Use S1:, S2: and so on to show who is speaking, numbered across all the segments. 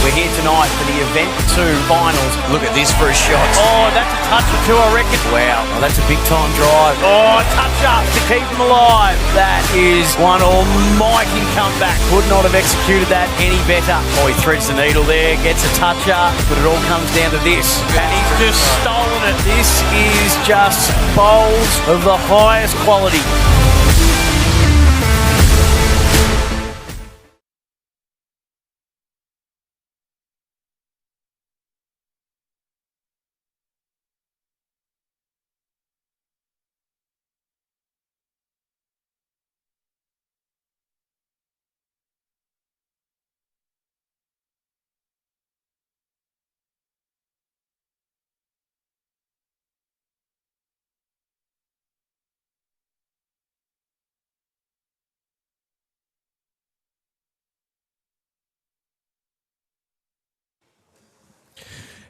S1: We're here tonight for the Event 2 finals. Look at this for a shot. Oh, that's a touch or two, I reckon. Wow, well, that's a big-time drive. Oh, touch up to keep him alive. That is one almighty comeback. Could not have executed that any better. Oh, he threads the needle there, gets a touch up, but it all comes down to this. And he's just stolen it. This is just bowls of the highest quality.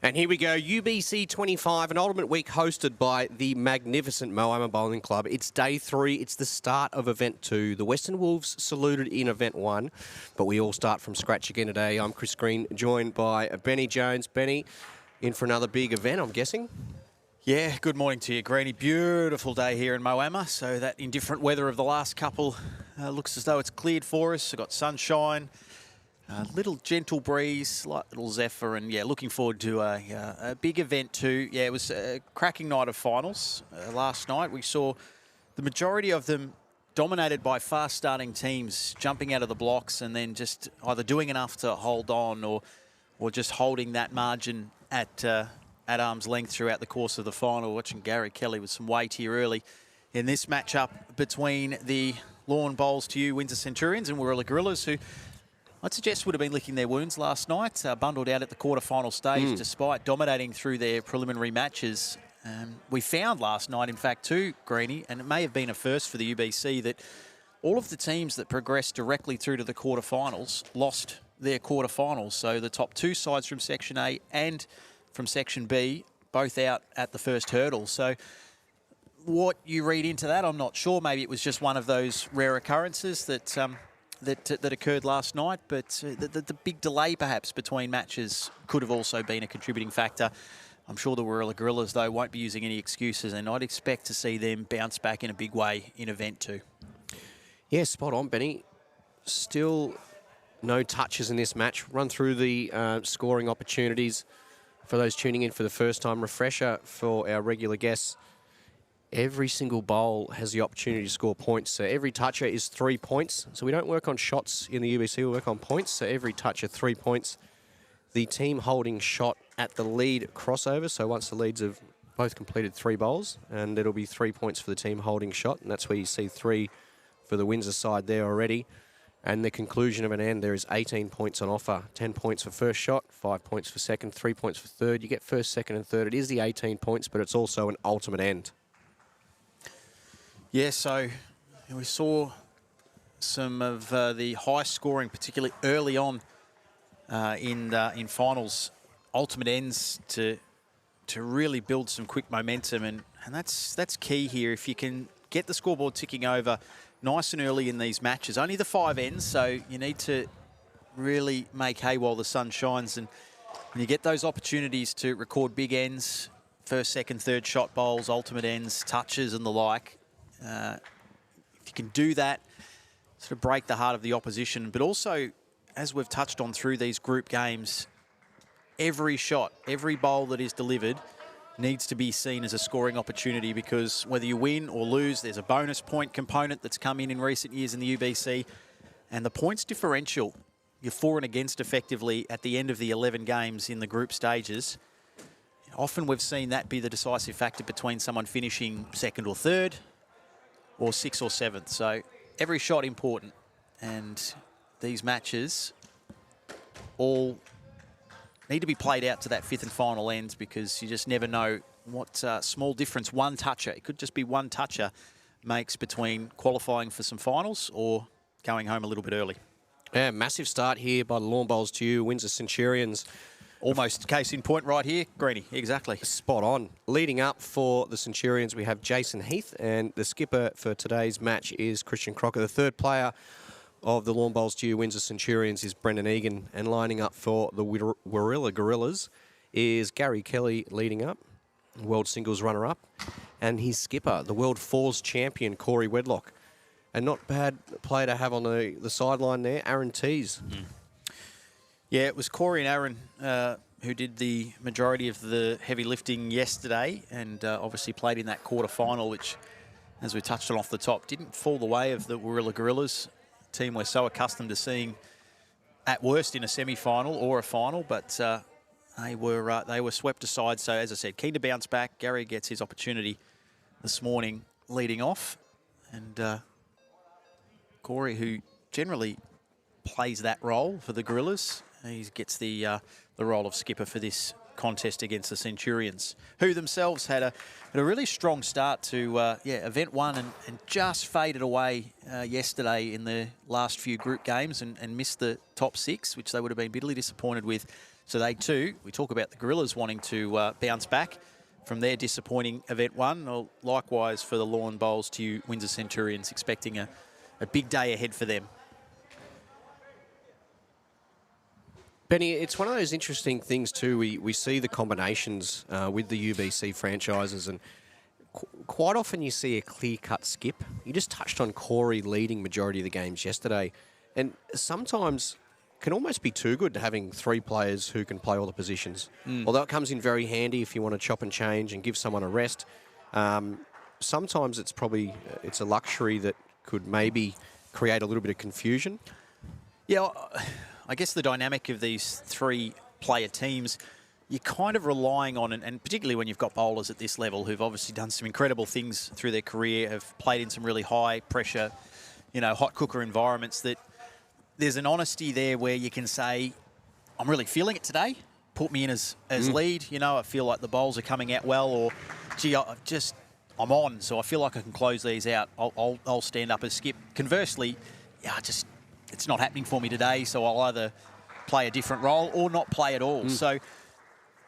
S2: And here we go, UBC 25, an ultimate week hosted by the magnificent Moama Bowling Club. It's day 3, it's the start of Event 2. The Western Wolves saluted in Event 1, but we all start from scratch again today. I'm Chris Green, joined by Benny Jones. Benny, in for another big event, I'm guessing?
S3: Yeah, good morning to you, Greeny. Beautiful day here in Moama. So that indifferent weather of the last couple looks as though it's cleared for us. We've got sunshine. A little gentle breeze, slight little zephyr, and yeah, looking forward to a big event too. Yeah, it was a cracking night of finals last night. We saw the majority of them dominated by fast-starting teams, jumping out of the blocks and then just either doing enough to hold on or just holding that margin at arm's length throughout the course of the final. Watching Gary Kelly with some weight here early in this matchup between the Lawn Bowls to you Windsor Centurions and Warilla Gorillas, who I'd suggest would have been licking their wounds last night, bundled out at the quarterfinal stage despite dominating through their preliminary matches. We found last night, in fact, too, Greeny, and it may have been a first for the UBC, that all of the teams that progressed directly through to the quarterfinals lost their quarterfinals. So the top 2 sides from Section A and from Section B, both out at the first hurdle. So what you read into that, I'm not sure. Maybe it was just one of those rare occurrences that that occurred last night, but the big delay perhaps between matches could have also been a contributing factor. I'm sure the Warilla Gorillas, though, won't be using any excuses, and I'd expect to see them bounce back in a big way in Event 2.
S2: Yeah, spot on, Benny. Still no touches in this match. Run through the scoring opportunities for those tuning in for the first time. Refresher for our regular guests. Every single bowl has the opportunity to score points. So every toucher is 3 points. So we don't work on shots in the UBC, we work on points. So every toucher, 3 points. The team holding shot at the lead crossover. So once the leads have both completed 3 bowls, and it'll be 3 points for the team holding shot. And that's where you see 3 for the Windsor side there already. And the conclusion of an end, there is 18 points on offer. 10 points for first shot, 5 points for second, 3 points for third. You get first, second and third. It is the 18 points, but it's also an ultimate end.
S3: Yeah, so we saw some of the high scoring, particularly early on in finals, ultimate ends to really build some quick momentum, and that's key here. If you can get the scoreboard ticking over nice and early in these matches, only the 5 ends, so you need to really make hay while the sun shines, and when you get those opportunities to record big ends, first, second, third shot bowls, ultimate ends, touches and the like, if you can do that, sort of break the heart of the opposition. But also, as we've touched on through these group games, every shot, every bowl that is delivered needs to be seen as a scoring opportunity, because whether you win or lose, there's a bonus point component that's come in recent years in the UBC. And the points differential, you're for and against effectively at the end of the 11 games in the group stages. Often we've seen that be the decisive factor between someone finishing second or third, or 6th or 7th. So every shot important. And these matches all need to be played out to that 5th and final end, because you just never know what small difference one toucher, it could just be one toucher, makes between qualifying for some finals or going home a little bit early.
S2: Yeah, massive start here by the Lawn Bowls to you, Windsor Centurions.
S3: Almost case in point right here, Greeny, exactly.
S2: Spot on. Leading up for the Centurions, we have Jason Heath, and the skipper for today's match is Christian Crocker. The third player of the Lawn Bowls due Windsor Centurions is Brendan Egan, and lining up for the Warilla Gorillas is Gary Kelly leading up, world singles runner-up, and his skipper, the world fours champion, Corey Wedlock. And not bad player to have on the sideline there, Aaron Tees.
S3: Yeah, it was Corey and Aaron who did the majority of the heavy lifting yesterday, and obviously played in that quarter-final, which, as we touched on off the top, didn't fall the way of the Warilla Gorillas, team we're so accustomed to seeing at worst in a semi-final or a final, but they were swept aside. So, as I said, keen to bounce back. Gary gets his opportunity this morning leading off, and Corey, who generally plays that role for the Gorillas, he gets the role of skipper for this contest against the Centurions, who themselves had a really strong start to event one and just faded away yesterday in the last few group games and missed the top six, which they would have been bitterly disappointed with. So they too, we talk about the Gorillas wanting to bounce back from their disappointing event one. Well, likewise for the Lawn Bowls to Windsor Centurions, expecting a big day ahead for them.
S2: Benny, it's one of those interesting things too. We see the combinations with the UBC franchises, and quite often you see a clear-cut skip. You just touched on Corey leading majority of the games yesterday, and sometimes can almost be too good having three players who can play all the positions. Although it comes in very handy if you want to chop and change and give someone a rest. Sometimes it's a luxury that could maybe create a little bit of confusion.
S3: Yeah, I guess the dynamic of these three-player teams, you're kind of relying on, and particularly when you've got bowlers at this level who've obviously done some incredible things through their career, have played in some really high-pressure, hot cooker environments, that there's an honesty there where you can say, I'm really feeling it today. Put me in as lead. I feel like the bowls are coming out well, or, gee, I'm on, so I feel like I can close these out. I'll stand up as skip. Conversely, it's not happening for me today, so I'll either play a different role or not play at all. So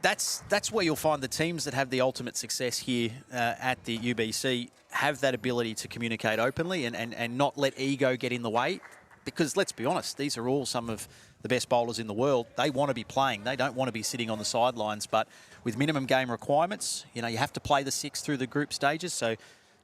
S3: that's where you'll find the teams that have the ultimate success here at the UBC have that ability to communicate openly and not let ego get in the way. Because let's be honest, these are all some of the best bowlers in the world. They want to be playing. They don't want to be sitting on the sidelines. But with minimum game requirements, you have to play the six through the group stages. So,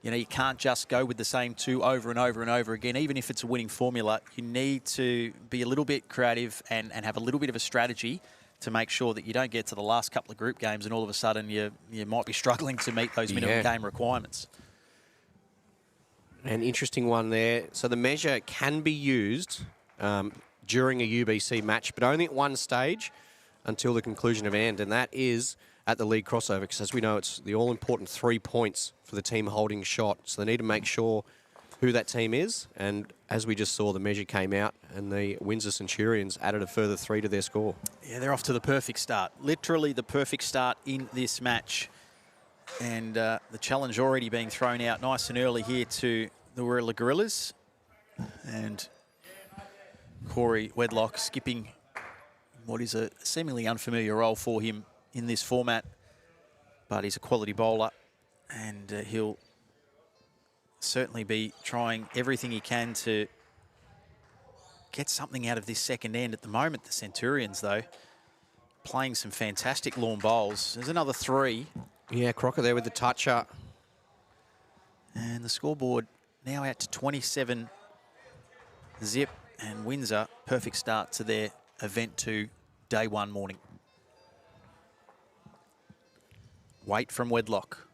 S3: you can't just go with the same two over and over and over again. Even if it's a winning formula, you need to be a little bit creative and have a little bit of a strategy to make sure that you don't get to the last couple of group games and all of a sudden you might be struggling to meet those minimum game requirements.
S2: An interesting one there. So the measure can be used during a UBC match, but only at one stage until the conclusion of end, and that is at the league crossover, because as we know, it's the all-important 3 points for the team holding shot. So they need to make sure who that team is, and as we just saw, the measure came out, and the Windsor Centurions added a further 3 to their score. Yeah,
S3: they're off to the perfect start. Literally the perfect start in this match. And the challenge already being thrown out nice and early here to the Warilla Gorillas. And Corey Wedlock skipping what is a seemingly unfamiliar role for him in this format. But he's a quality bowler, and he'll certainly be trying everything he can to get something out of this second end. At the moment, the Centurions, though, playing some fantastic lawn bowls. There's another 3.
S2: Yeah, Crocker there with the toucher.
S3: And the scoreboard now out to 27 zip, and Windsor, perfect start to their event 2 day 1 morning. Wait from Wedlock.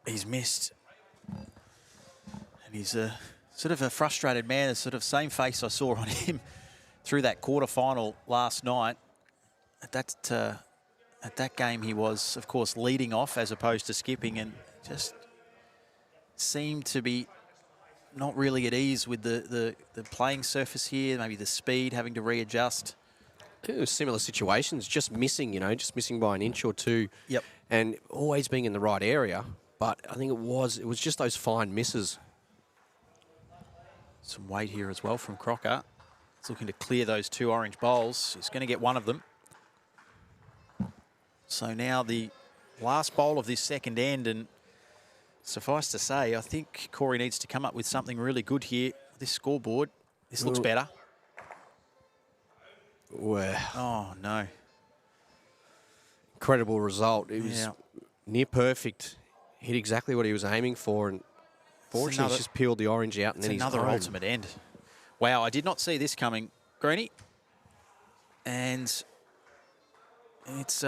S3: He's missed. And he's a sort of a frustrated man, the sort of same face I saw on him through that quarter-final last night. At that game, he was, of course, leading off as opposed to skipping, and just seemed to be not really at ease with the playing surface here, maybe the speed, having to readjust.
S2: It was similar situations, just missing, just missing by an inch or two.
S3: Yep.
S2: And always being in the right area. But I think it was just those fine misses.
S3: Some weight here as well from Crocker. He's looking to clear those 2 orange bowls. He's going to get one of them. So now the last bowl of this second end, and suffice to say, I think Corey needs to come up with something really good here. This scoreboard, this looks better.
S2: Wow.
S3: Oh, no.
S2: Incredible result. It was near perfect. Hit exactly what he was aiming for, and fortunately he's just peeled the orange out, and then he's
S3: another
S2: home.
S3: ultimate end. Wow, I did not see this coming, Greeny. And it's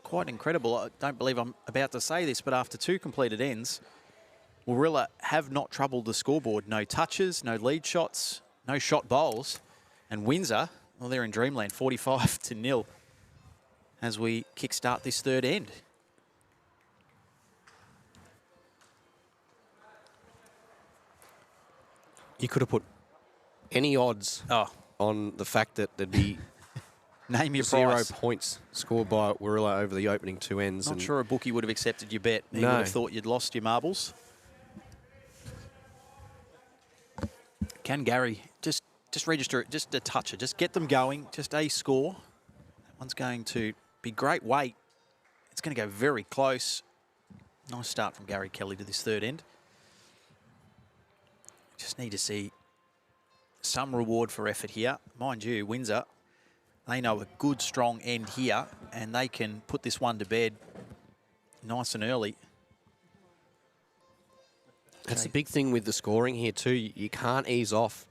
S3: quite incredible. I don't believe I'm about to say this, but after 2 completed ends, Warilla have not troubled the scoreboard. No touches, no lead shots, no shot bowls. And Windsor, well, they're in dreamland, 45-0 as we kickstart this third end.
S2: You could have put any odds on the fact that there'd be
S3: Name your
S2: 0
S3: price.
S2: points scored by Warilla over the opening 2 ends.
S3: Not sure a bookie would have accepted your bet. He would have thought you'd lost your marbles. Can Gary just register it, just a toucher, just get them going, just a score. That one's going to be great weight. It's going to go very close. Nice start from Gary Kelly to this third end. Just need to see some reward for effort here. Mind you, Windsor, they know a good, strong end here, and they can put this one to bed nice and early.
S2: That's the big thing with the scoring here too. You can't ease off.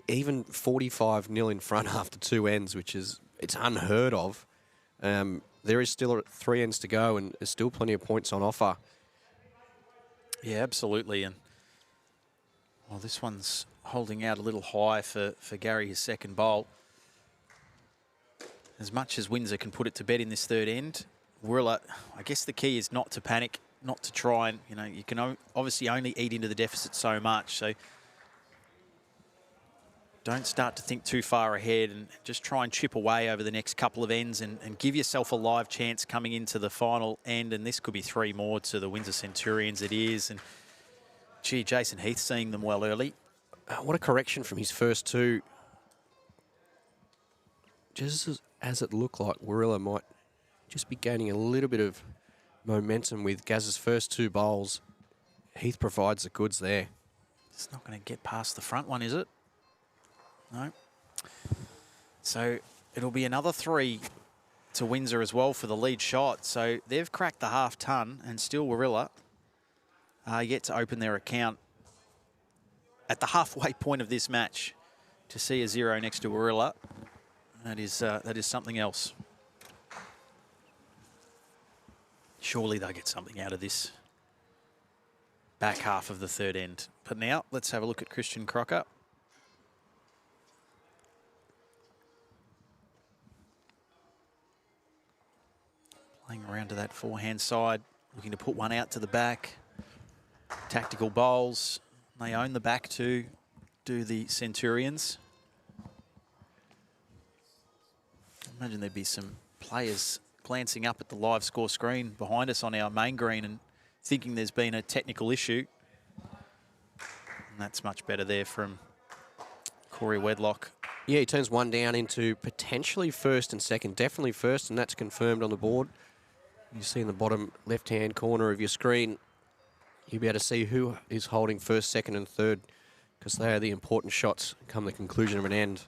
S2: Even 45-0 in front after 2 ends, it's unheard of. There is still 3 ends to go, and there's still plenty of points on offer.
S3: Yeah, absolutely. And well, this one's holding out a little high for Gary, his second bowl. As much as Windsor can put it to bed in this third end, Warilla, I guess the key is not to panic, not to try and, you can obviously only eat into the deficit so much. So don't start to think too far ahead, and just try and chip away over the next couple of ends and give yourself a live chance coming into the final end. And this could be 3 more to the Windsor Centurions. It is. And gee, Jason Heath seeing them well early.
S2: What a correction from his first 2. Just as it looked like Warilla might just be gaining a little bit of momentum with Gaz's first 2 bowls. Heath provides the goods there.
S3: It's not going to get past the front one, is it? No. So it'll be another 3 to Windsor as well for the lead shot. So they've cracked the half ton, and still Warilla are yet to open their account at the halfway point of this match. To see a 0 next to Warilla, that is something else. Surely they'll get something out of this back half of the third end. But now let's have a look at Christian Crocker. Playing around to that forehand side, looking to put one out to the back. Tactical bowls. They own the back too, do the Centurions. I imagine there'd be some players glancing up at the live score screen behind us on our main green and thinking there's been a technical issue. And that's much better there from Corey Wedlock.
S2: Yeah, he turns 1 down into potentially first and second. Definitely first, and that's confirmed on the board. You see in the bottom left-hand corner of your screen, you'll be able to see who is holding first, second and third, because they are the important shots come the conclusion of an end.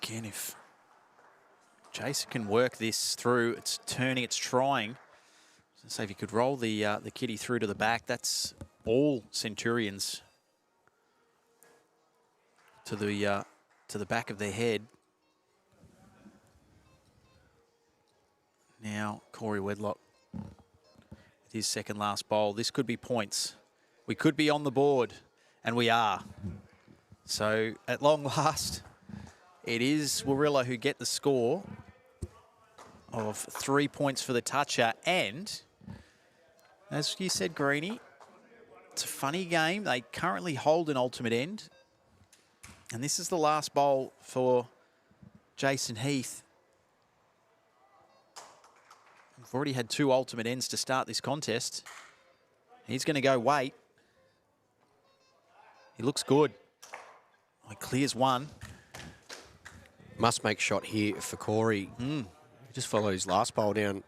S3: Again, if Jason can work this through, it's turning, it's trying. So if you could roll the kitty through to the back, that's all Centurions to the back of their head. Now Corey Wedlock with his second last bowl. This could be points. We could be on the board, and we are. So at long last, it is Warilla who get the score of 3 points for the toucher. And as you said, Greeny, it's a funny game. They currently hold an ultimate end. And this is the last bowl for Jason Heath. We've already had 2 ultimate ends to start this contest. He's going to go wait. He looks good. He clears 1.
S2: Must make shot here for Corey. Just follow his last bowl down.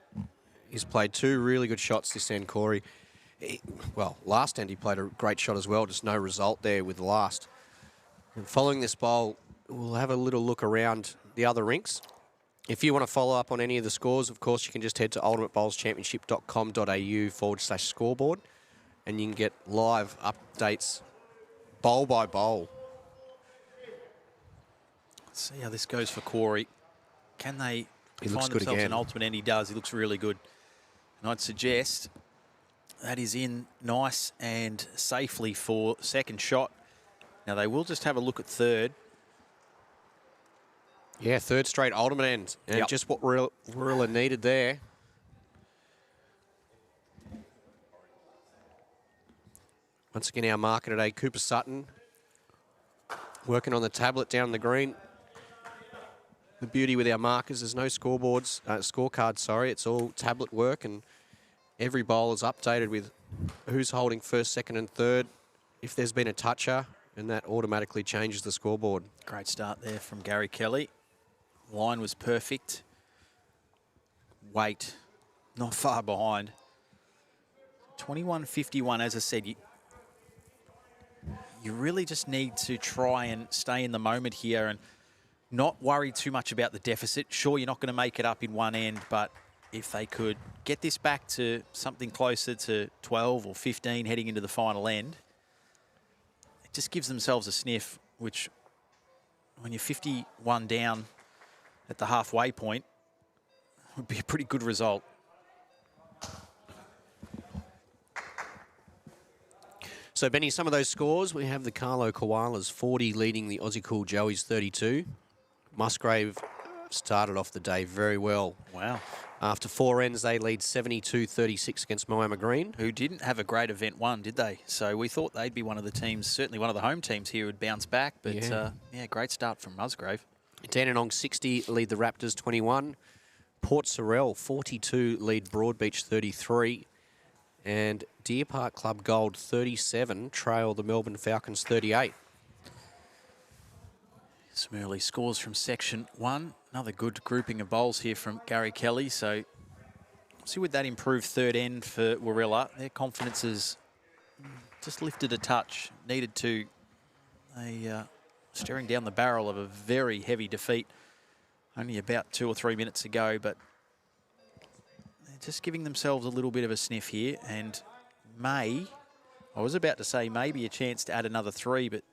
S2: He's played 2 really good shots this end, Corey. Well, last end he played a great shot as well, just no result there with the last. And following this bowl, we'll have a little look around the other rinks. If you want to follow up on any of the scores, of course, you can just head to ultimatebowlschampionship.com.au/scoreboard and you can get live updates bowl by bowl.
S3: Let's see how this goes for Corey. Can they
S2: He looks
S3: find
S2: good
S3: themselves
S2: again.
S3: an ultimate end? He does. He looks really good. And I'd suggest that is in nice and safely for second shot. Now, they will just have a look at third.
S2: Yeah, third straight ultimate end. And just what Warilla needed there. Once again, our marker today, Cooper Sutton, working on the tablet down the green. The beauty with our markers, there's no scorecards, sorry. It's all tablet work, and every bowl is updated with who's holding first, second, and third. If there's been a toucher, and that automatically changes the scoreboard.
S3: Great start there from Gary Kelly. Line was perfect. Weight, not far behind. 21.51, as I said, you really just need to try and stay in the moment here and not worry too much about the deficit. Sure, you're not going to make it up in one end, but if they could get this back to something closer to 12 or 15 heading into the final end, it just gives themselves a sniff, which when you're 51 down at the halfway point would be a pretty good result.
S2: So, Benny, some of those scores, we have the Carlo Koalas 40 leading the Aussie Cool Joeys 32. Musgrave started off the day very well.
S3: Wow.
S2: After 4 ends, they lead 72-36 against Moama Green.
S3: Who didn't have a great event one, did they? So we thought they'd be one of the teams, certainly one of the home teams here would bounce back. But yeah, great start from Musgrave.
S2: Dandenong 60 lead the Raptors 21. Port Sorell 42 lead Broadbeach 33. And Deer Park Club Gold 37 trail the Melbourne Falcons 38.
S3: Some early scores from Section 1. Another good grouping of bowls here from Gary Kelly. So, see with that improved third end for Warilla, their confidence has just lifted a touch. Needed to. They staring down the barrel of a very heavy defeat only about 2 or 3 minutes ago, but they're just giving themselves a little bit of a sniff here, and I was about to say maybe a chance to add another 3, but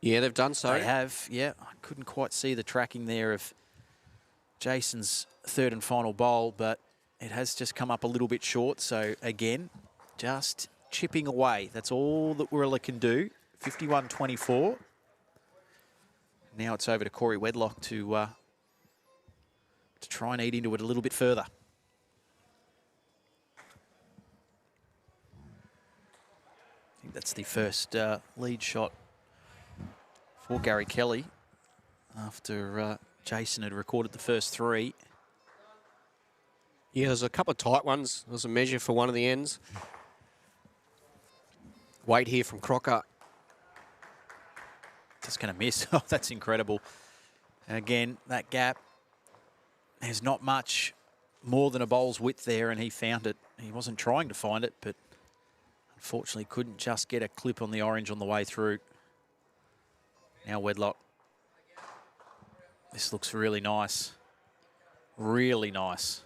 S2: yeah, they've done so.
S3: they have, yeah. I couldn't quite see the tracking there of Jason's third and final bowl, but it has just come up a little bit short. So again, just chipping away. That's all that Warilla can do. 51-24. Now it's over to Corey Wedlock to try and eat into it a little bit further. I think that's the first lead shot for Gary Kelly after Jason had recorded the first 3.
S2: Yeah, there's a couple of tight ones. There's a measure for one of the ends. Wait here from Crocker.
S3: Just going to miss. Oh, that's incredible. And again, that gap, there's not much more than a bowl's width there, and he found it. He wasn't trying to find it, but unfortunately couldn't just get a clip on the orange on the way through. Now Wedlock. This looks really nice. Really nice.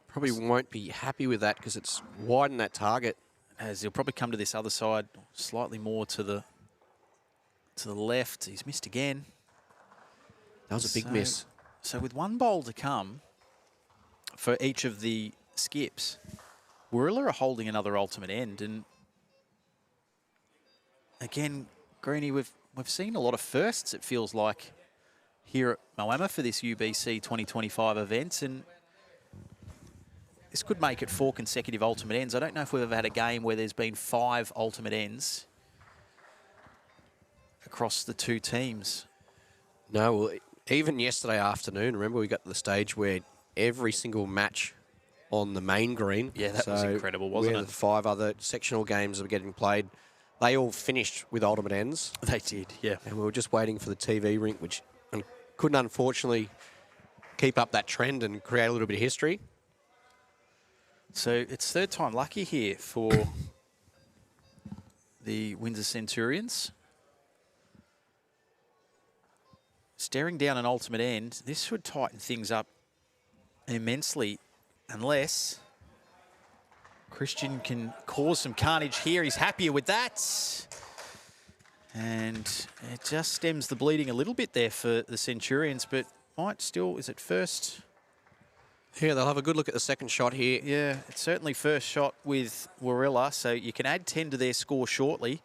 S2: Probably won't be happy with that because it's widened that target.
S3: As he'll probably come to this other side, slightly more to the left. He's missed again.
S2: That was a big miss.
S3: So with one bowl to come for each of the skips, Warilla are holding another ultimate end. And again, Greenie, we've seen a lot of firsts, it feels like, here at Moama for this UBC 2025 event. And this could make it 4 consecutive ultimate ends. I don't know if we've ever had a game where there's been 5 ultimate ends across the 2 teams.
S2: No, well, even yesterday afternoon, remember we got to the stage where every single match on the main green.
S3: Yeah, that was incredible, wasn't it?
S2: The 5 other sectional games that were getting played, they all finished with ultimate ends.
S3: They did, yeah.
S2: And we were just waiting for the TV rink, which couldn't unfortunately keep up that trend and create a little bit of history.
S3: So it's third time lucky here for the Windsor Centurions. Staring down an ultimate end, this should tighten things up immensely unless Christian can cause some carnage here. He's happier with that. And it just stems the bleeding a little bit there for the Centurions, but might still, is it first?
S2: Yeah, they'll have a good look at the second shot here.
S3: Yeah, it's certainly first shot with Warilla, so you can add 10 to their score shortly.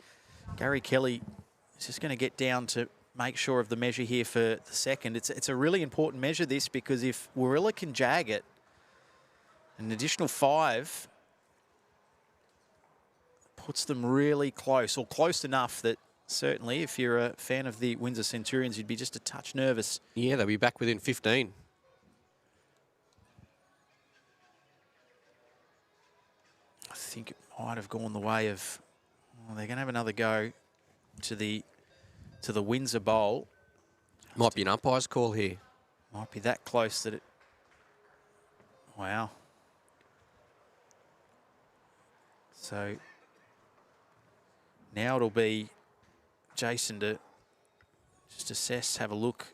S3: Gary Kelly is just going to get down to make sure of the measure here for the second. It's a really important measure, this, because if Warilla can jag it, an additional 5 puts them really close, or close enough that certainly if you're a fan of the Windsor Centurions, you'd be just a touch nervous.
S2: Yeah, they'll be back within 15.
S3: I think it might have gone the way of, well, they're going to have another go to the Windsor Bowl.
S2: Might be an umpire's call here.
S3: Might be that close that it, wow. So now it'll be Jason to just assess, have a look.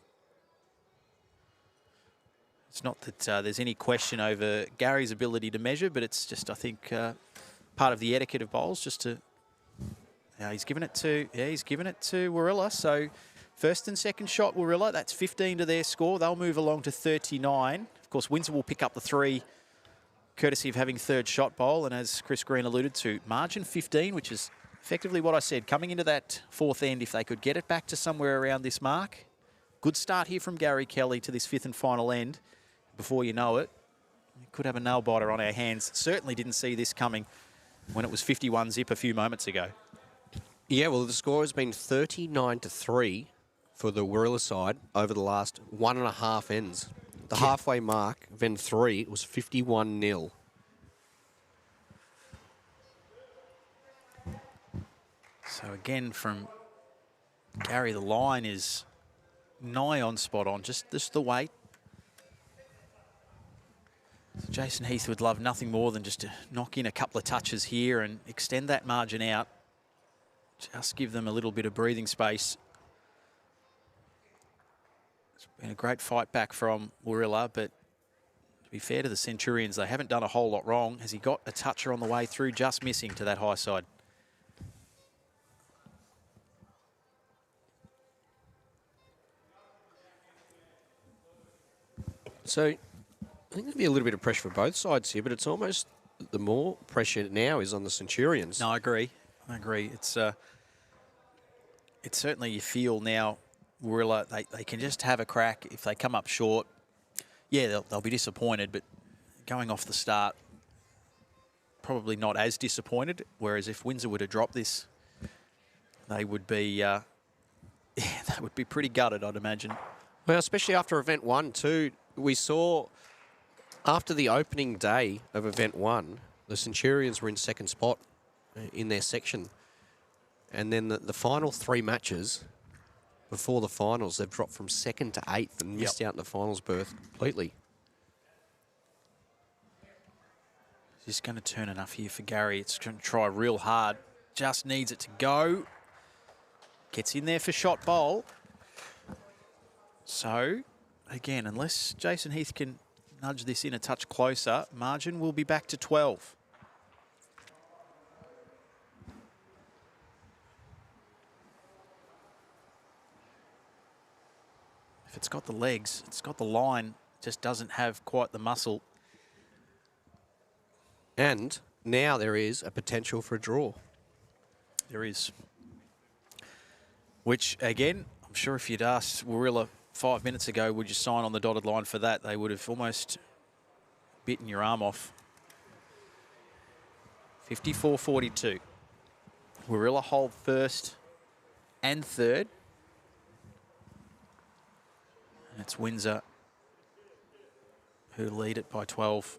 S3: It's not that there's any question over Gary's ability to measure, but it's just, I think, part of the etiquette of bowls, just to, he's given it to Warilla. So first and second shot, Warilla, that's 15 to their score. They'll move along to 39. Of course, Windsor will pick up the 3, courtesy of having third shot bowl. And as Chris Green alluded to, margin 15, which is effectively what I said, coming into that fourth end, if they could get it back to somewhere around this mark. Good start here from Gary Kelly to this fifth and final end. Before you know it, we could have a nail biter on our hands. Certainly didn't see this coming when it was 51 zip a few moments ago.
S2: Yeah, well, the score has been 39-3 for the Warilla side over the last 1.5 ends. The halfway mark, then 3, it was 51-0.
S3: So again, from Gary, the line is nigh on spot on, just the weight. So Jason Heath would love nothing more than just to knock in a couple of touches here and extend that margin out. Just give them a little bit of breathing space. It's been a great fight back from Warilla, but to be fair to the Centurions, they haven't done a whole lot wrong. Has he got a toucher on the way through, just missing to that high side?
S2: So I think there'll be a little bit of pressure for both sides here, but it's almost the more pressure now is on the Centurions.
S3: No, I agree. I agree. It's certainly, you feel now, Warilla, they can just have a crack. If they come up short, yeah, they'll be disappointed, but going off the start, probably not as disappointed. Whereas if Windsor were to drop this, they would be, they would be pretty gutted, I'd imagine.
S2: Well, especially after event 1 too, we saw after the opening day of event 1, the Centurions were in second spot in their section. And then the final 3 matches before the finals, they've dropped from 2nd to 8th and missed out in the finals berth completely.
S3: Just going to turn enough here for Gary. It's going to try real hard. Just needs it to go. Gets in there for shot bowl. So, again, unless Jason Heath can nudge this in a touch closer, margin will be back to 12. If it's got the legs, it's got the line, just doesn't have quite the muscle.
S2: And now there is a potential for a draw.
S3: There is. Which, again, I'm sure if you'd asked Warilla 5 minutes ago, would you sign on the dotted line for that, they would have almost bitten your arm off. 54-42. Warilla hold first and third. And it's Windsor who lead it by 12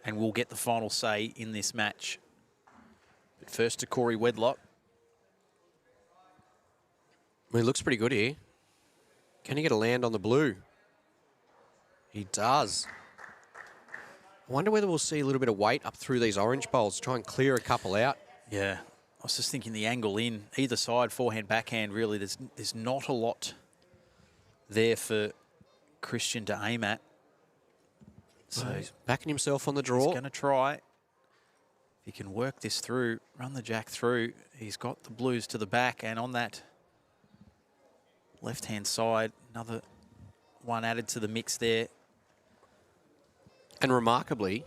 S3: and will get the final say in this match. But first to Corey Wedlock.
S2: I mean, it looks pretty good here. Can he get a land on the blue? He does. I wonder whether we'll see a little bit of weight up through these orange bowls, try and clear a couple out.
S3: Yeah. I was just thinking the angle in either side, forehand, backhand, really, there's not a lot there for Christian to aim at. So
S2: he's backing himself on the draw.
S3: He's going to try. If he can work this through, run the jack through, he's got the blues to the back, and on that left-hand side, another one added to the mix there.
S2: And remarkably,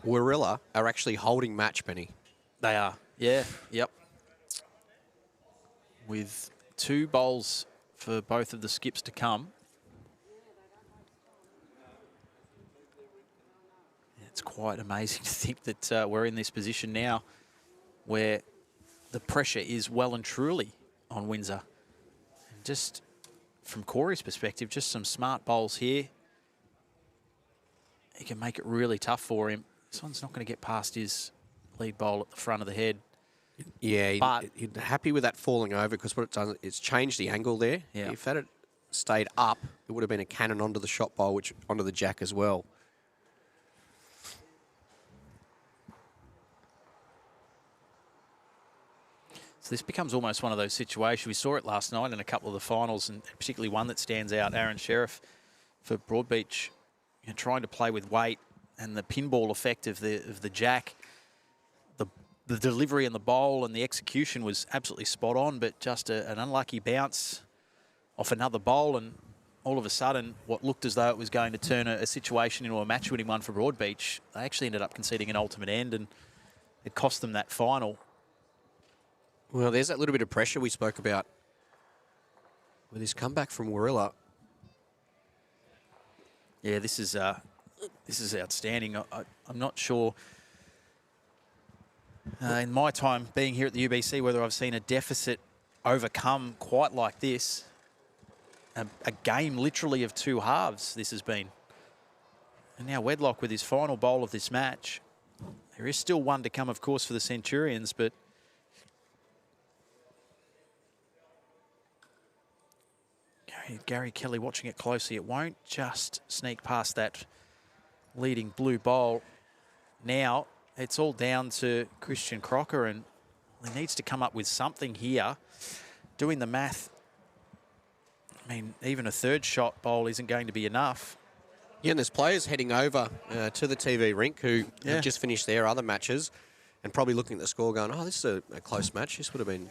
S2: Warilla are actually holding match, Benny.
S3: They are. Yeah, yep. With 2 bowls for both of the skips to come. It's quite amazing to think that we're in this position now where the pressure is well and truly on Windsor. And just from Corey's perspective, just some smart bowls here. He can make it really tough for him. This one's not going to get past his lead bowl at the front of the head.
S2: Yeah, he's happy with that falling over because what it's done, it's changed the angle there.
S3: Yeah.
S2: If that had stayed up, it would have been a cannon onto the shot bowl, which onto the jack as well.
S3: So this becomes almost one of those situations. We saw it last night in a couple of the finals, and particularly one that stands out, Aaron Sheriff for Broadbeach, trying to play with weight and the pinball effect of the jack. The delivery and the bowl and the execution was absolutely spot on, but just an unlucky bounce off another bowl, and all of a sudden what looked as though it was going to turn a situation into a match-winning one for Broadbeach, they actually ended up conceding an ultimate end, and it cost them that final.
S2: Well, there's that little bit of pressure we spoke about with his comeback from Warilla.
S3: Yeah, this is outstanding. I'm not sure in my time being here at the UBC whether I've seen a deficit overcome quite like this. A game literally of 2 halves this has been. And now Wedlock with his final bowl of this match. There is still one to come, of course, for the Centurions, but Gary Kelly watching it closely. It won't just sneak past that leading blue bowl. Now it's all down to Christian Crocker, and he needs to come up with something here. Doing the math, I mean, even a 3rd shot bowl isn't going to be enough.
S2: Yeah, and there's players heading over to the TV rink who have just finished their other matches and probably looking at the score going, oh, this is a close match. This would have been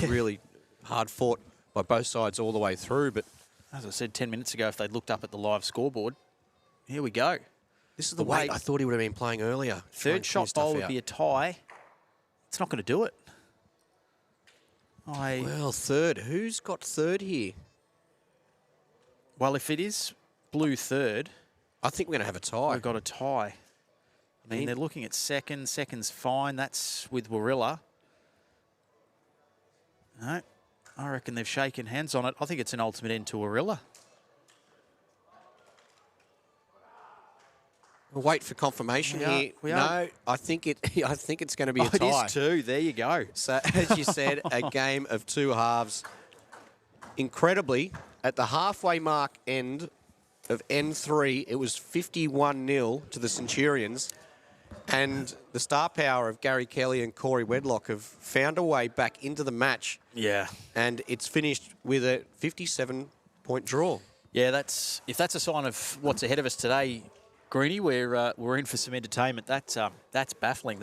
S2: really hard fought by both sides all the way through. But
S3: as I said 10 minutes ago, if they'd looked up at the live scoreboard, here we go.
S2: This is the weight I thought he would have been playing earlier.
S3: 3rd shot bowl would be a tie. It's not going to do it.
S2: Well, 3rd. Who's got 3rd here?
S3: Well, if it is blue 3rd,
S2: I think we're going to have a tie.
S3: We've got a tie. I mean, they're looking at 2nd. 2nd's fine. That's with Warilla. No, I reckon they've shaken hands on it. I think it's an ultimate end to Warilla.
S2: We'll wait for confirmation here. No, I think it's going to be a tie.
S3: It is 2. There you go.
S2: So, as you said, a game of 2 halves. Incredibly, at the halfway mark end of N3, it was 51-0 to the Centurions. And the star power of Gary Kelly and Corey Wedlock have found a way back into the match.
S3: Yeah.
S2: And it's finished with a 57-point draw.
S3: Yeah, if that's a sign of what's ahead of us today, Greenie, we're in for some entertainment. That's baffling.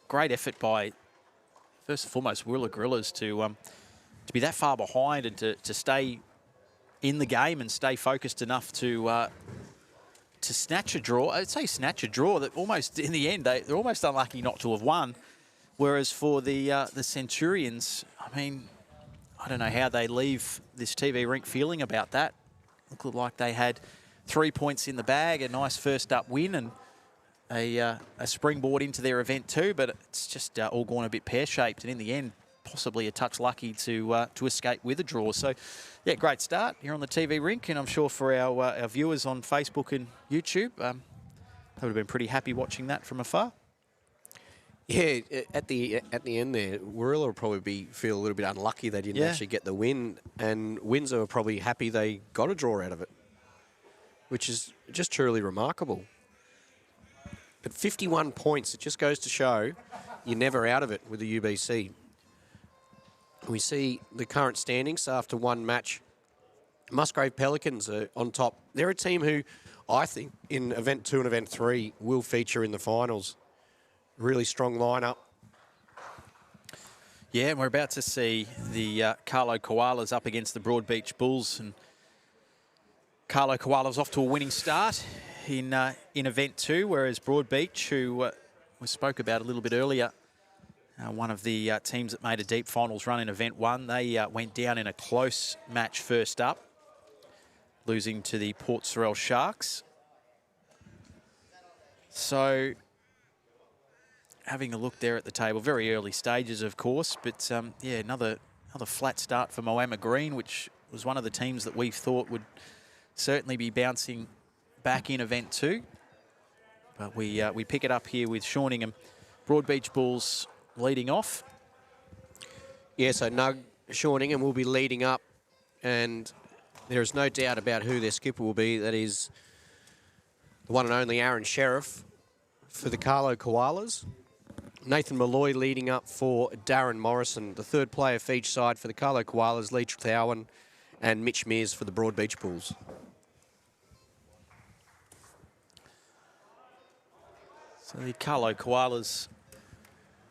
S3: Great effort by, first and foremost, Warilla Gorillas to be that far behind and to stay in the game and stay focused enough to snatch a draw. I'd say snatch a draw that almost, in the end, they're almost unlucky not to have won. Whereas for the Centurions, I mean, I don't know how they leave this TV rink feeling about that. Looked like they had 3 points in the bag, a nice first up win, and a springboard into their event too. But it's just all gone a bit pear-shaped, and in the end, possibly a touch lucky to escape with a draw. So, yeah, great start here on the TV rink, and I'm sure for our viewers on Facebook and YouTube, they would have been pretty happy watching that from afar.
S2: Yeah, at the end there, Warilla will probably feel a little bit unlucky they didn't actually get the win, and Windsor are probably happy they got a draw out of it. which is just truly remarkable. But 51 points, it just goes to show you're never out of it with the UBC. We see the current standings after one match. Musgrave Pelicans are on top. They're a team who I think in Event 2 and Event 3 will feature in the finals. Really strong lineup.
S3: Yeah, and we're about to see the Carlo Koalas up against the Broadbeach Bulls. And Carlo Koalas off to a winning start in Event 2, whereas Broadbeach, who we spoke about a little bit earlier, one of the teams that made a deep finals run in Event 1, they went down in a close match first up, losing to the Port Sorell Sharks. So having a look there at the table, very early stages, of course, but yeah, another flat start for Moama Green, which was one of the teams that we thought would certainly be bouncing back in Event 2. But we pick it up here with Shawningham. Broadbeach Bulls leading off.
S2: Yeah, so Nug Shawningham will be leading up, and there is no doubt about who their skipper will be. That is the one and only Aaron Sheriff for the Carlo Koalas. Nathan Malloy leading up for Darren Morrison, the third player for each side for the Carlo Koalas, Lee Trithowen and Mitch Mears for the Broadbeach Bulls.
S3: So the Carlo Koalas,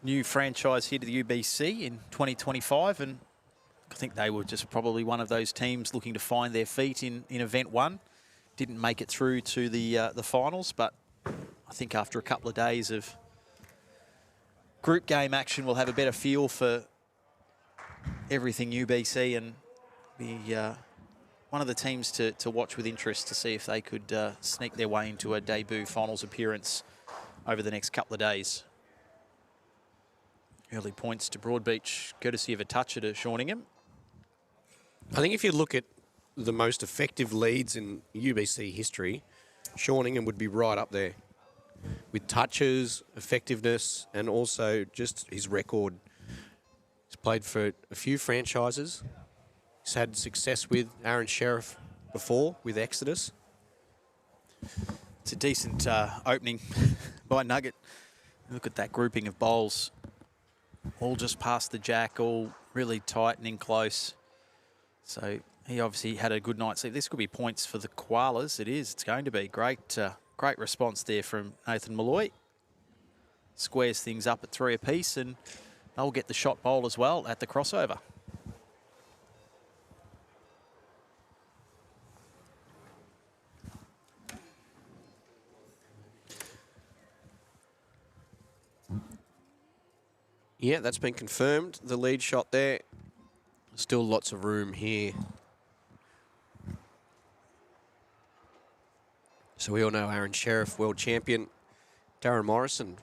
S3: new franchise here to the UBC in 2025, and I think they were just probably one of those teams looking to find their feet in Event 1. Didn't make it through to the finals, but I think after a couple of days of group game action, we'll have a better feel for everything UBC and be one of the teams to watch with interest to see if they could sneak their way into a debut finals appearance over the next couple of days. Early points to Broadbeach, courtesy of a toucher to Shawningham.
S2: I think if you look at the most effective leads in UBC history, Shawningham would be right up there with touches, effectiveness, and also just his record. He's played for a few franchises. He's had success with Aaron Sheriff before, with Exodus.
S3: It's a decent opening by Nugget. Look at that grouping of bowls. All just past the jack, all really tight and in close. So he obviously had a good night's sleep. This could be points for the Koalas. It is. It's going to be. Great response there from Nathan Malloy. Squares things up at 3 apiece, and they'll get the shot bowl as well at the crossover.
S2: Yeah, that's been confirmed. The lead shot there. Still lots of room here. So we all know Aaron Sheriff, world champion. Darren Morrison,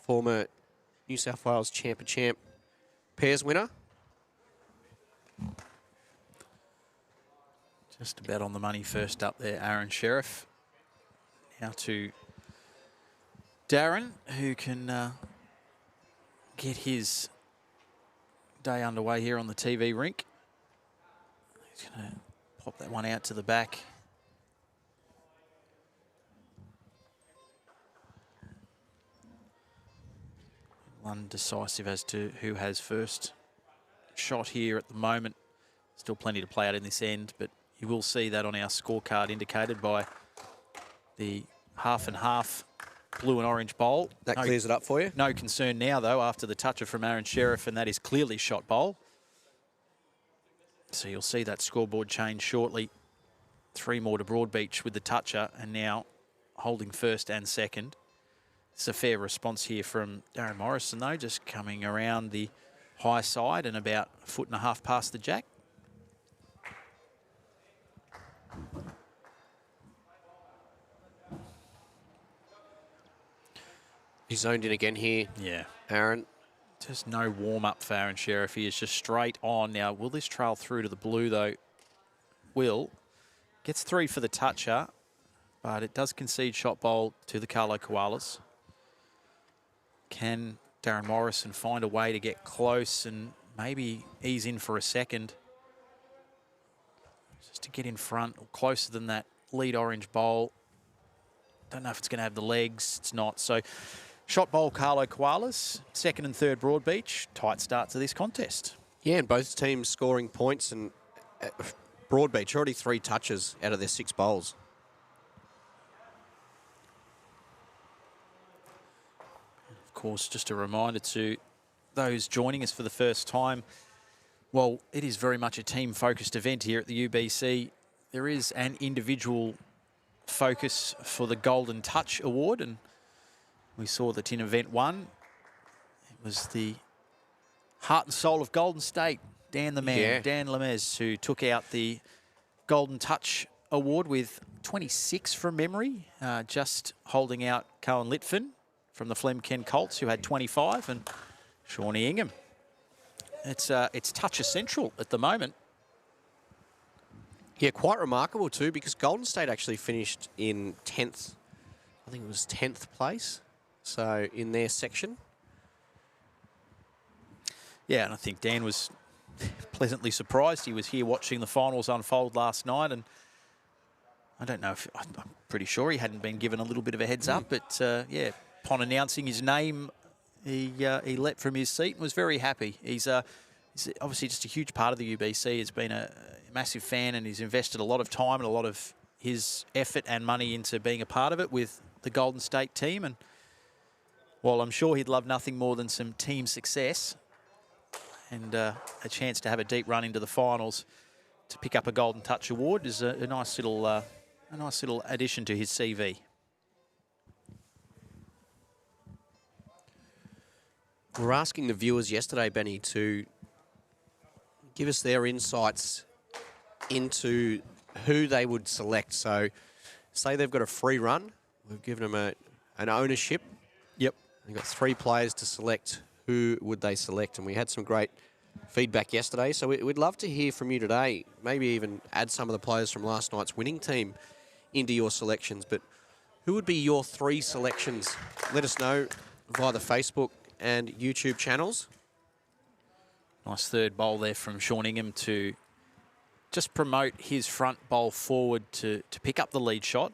S2: former New South Wales champ pairs winner.
S3: Just about on the money first up there, Aaron Sheriff. Now to Darren, who can get his day underway here on the TV rink. He's going to pop that one out to the back. Undecisive as to who has first shot here at the moment. Still plenty to play out in this end, but you will see that on our scorecard indicated by the half and half blue and orange bowl.
S2: That clears it up for you.
S3: No concern now, though, after the toucher from Aaron Sheriff, and that is clearly shot bowl. So you'll see that scoreboard change shortly. 3 more to Broadbeach with the toucher, and now holding first and second. It's a fair response here from Darren Morrison, though, just coming around the high side and about 1.5 feet past the jack.
S2: He's zoned in again here.
S3: Yeah.
S2: Aaron.
S3: Just no warm-up for Aaron Sheriff. He is just straight on. Now, will this trail through to the blue, though? Will. Gets 3 for the toucher, but it does concede shot bowl to the Carlo Koalas. Can Darren Morrison find a way to get close and maybe ease in for a second? Just to get in front or closer than that lead orange bowl. Don't know if it's going to have the legs. It's not. So shot bowl, Carlo Koalas. Second and third, Broadbeach. Tight start to this contest.
S2: Yeah, and both teams scoring points, and Broadbeach already 3 touches out of their 6 bowls.
S3: Of course, just a reminder to those joining us for the first time, well, it is very much a team-focused event here at the UBC. There is an individual focus for the Golden Touch Award, and we saw that in event 1, it was the heart and soul of Golden State, Dan the Man, Dan Lemez, who took out the Golden Touch Award with 26 from memory, just holding out Cohen Litfin from the Flem Colts, who had 25, and Shawnee Ingham. It's touch essential at the moment.
S2: Yeah, quite remarkable too, because Golden State actually finished in 10th. I think it was 10th place. So in their section.
S3: Yeah, and I think Dan was pleasantly surprised. He was here watching the finals unfold last night, and I don't know if, I'm pretty sure he hadn't been given a little bit of a heads up, but yeah, upon announcing his name, he leapt from his seat and was very happy. He's obviously just a huge part of the UBC. He's been a massive fan, and he's invested a lot of time and a lot of his effort and money into being a part of it with the Golden State team. And while I'm sure he'd love nothing more than some team success and a chance to have a deep run into the finals, to pick up a Golden Touch Award is a nice little addition to his CV.
S2: We were asking the viewers yesterday, Benny, to give us their insights into who they would select. So, say they've got a free run. We've given them an ownership.
S3: Yep.
S2: They've got 3 players to select. Who would they select? And we had some great feedback yesterday. So we'd love to hear from you today. Maybe even add some of the players from last night's winning team into your selections. But who would be your 3 selections? Let us know via the Facebook and YouTube channels.
S3: Nice third bowl there from Sean Ingham to just promote his front bowl forward to pick up the lead shot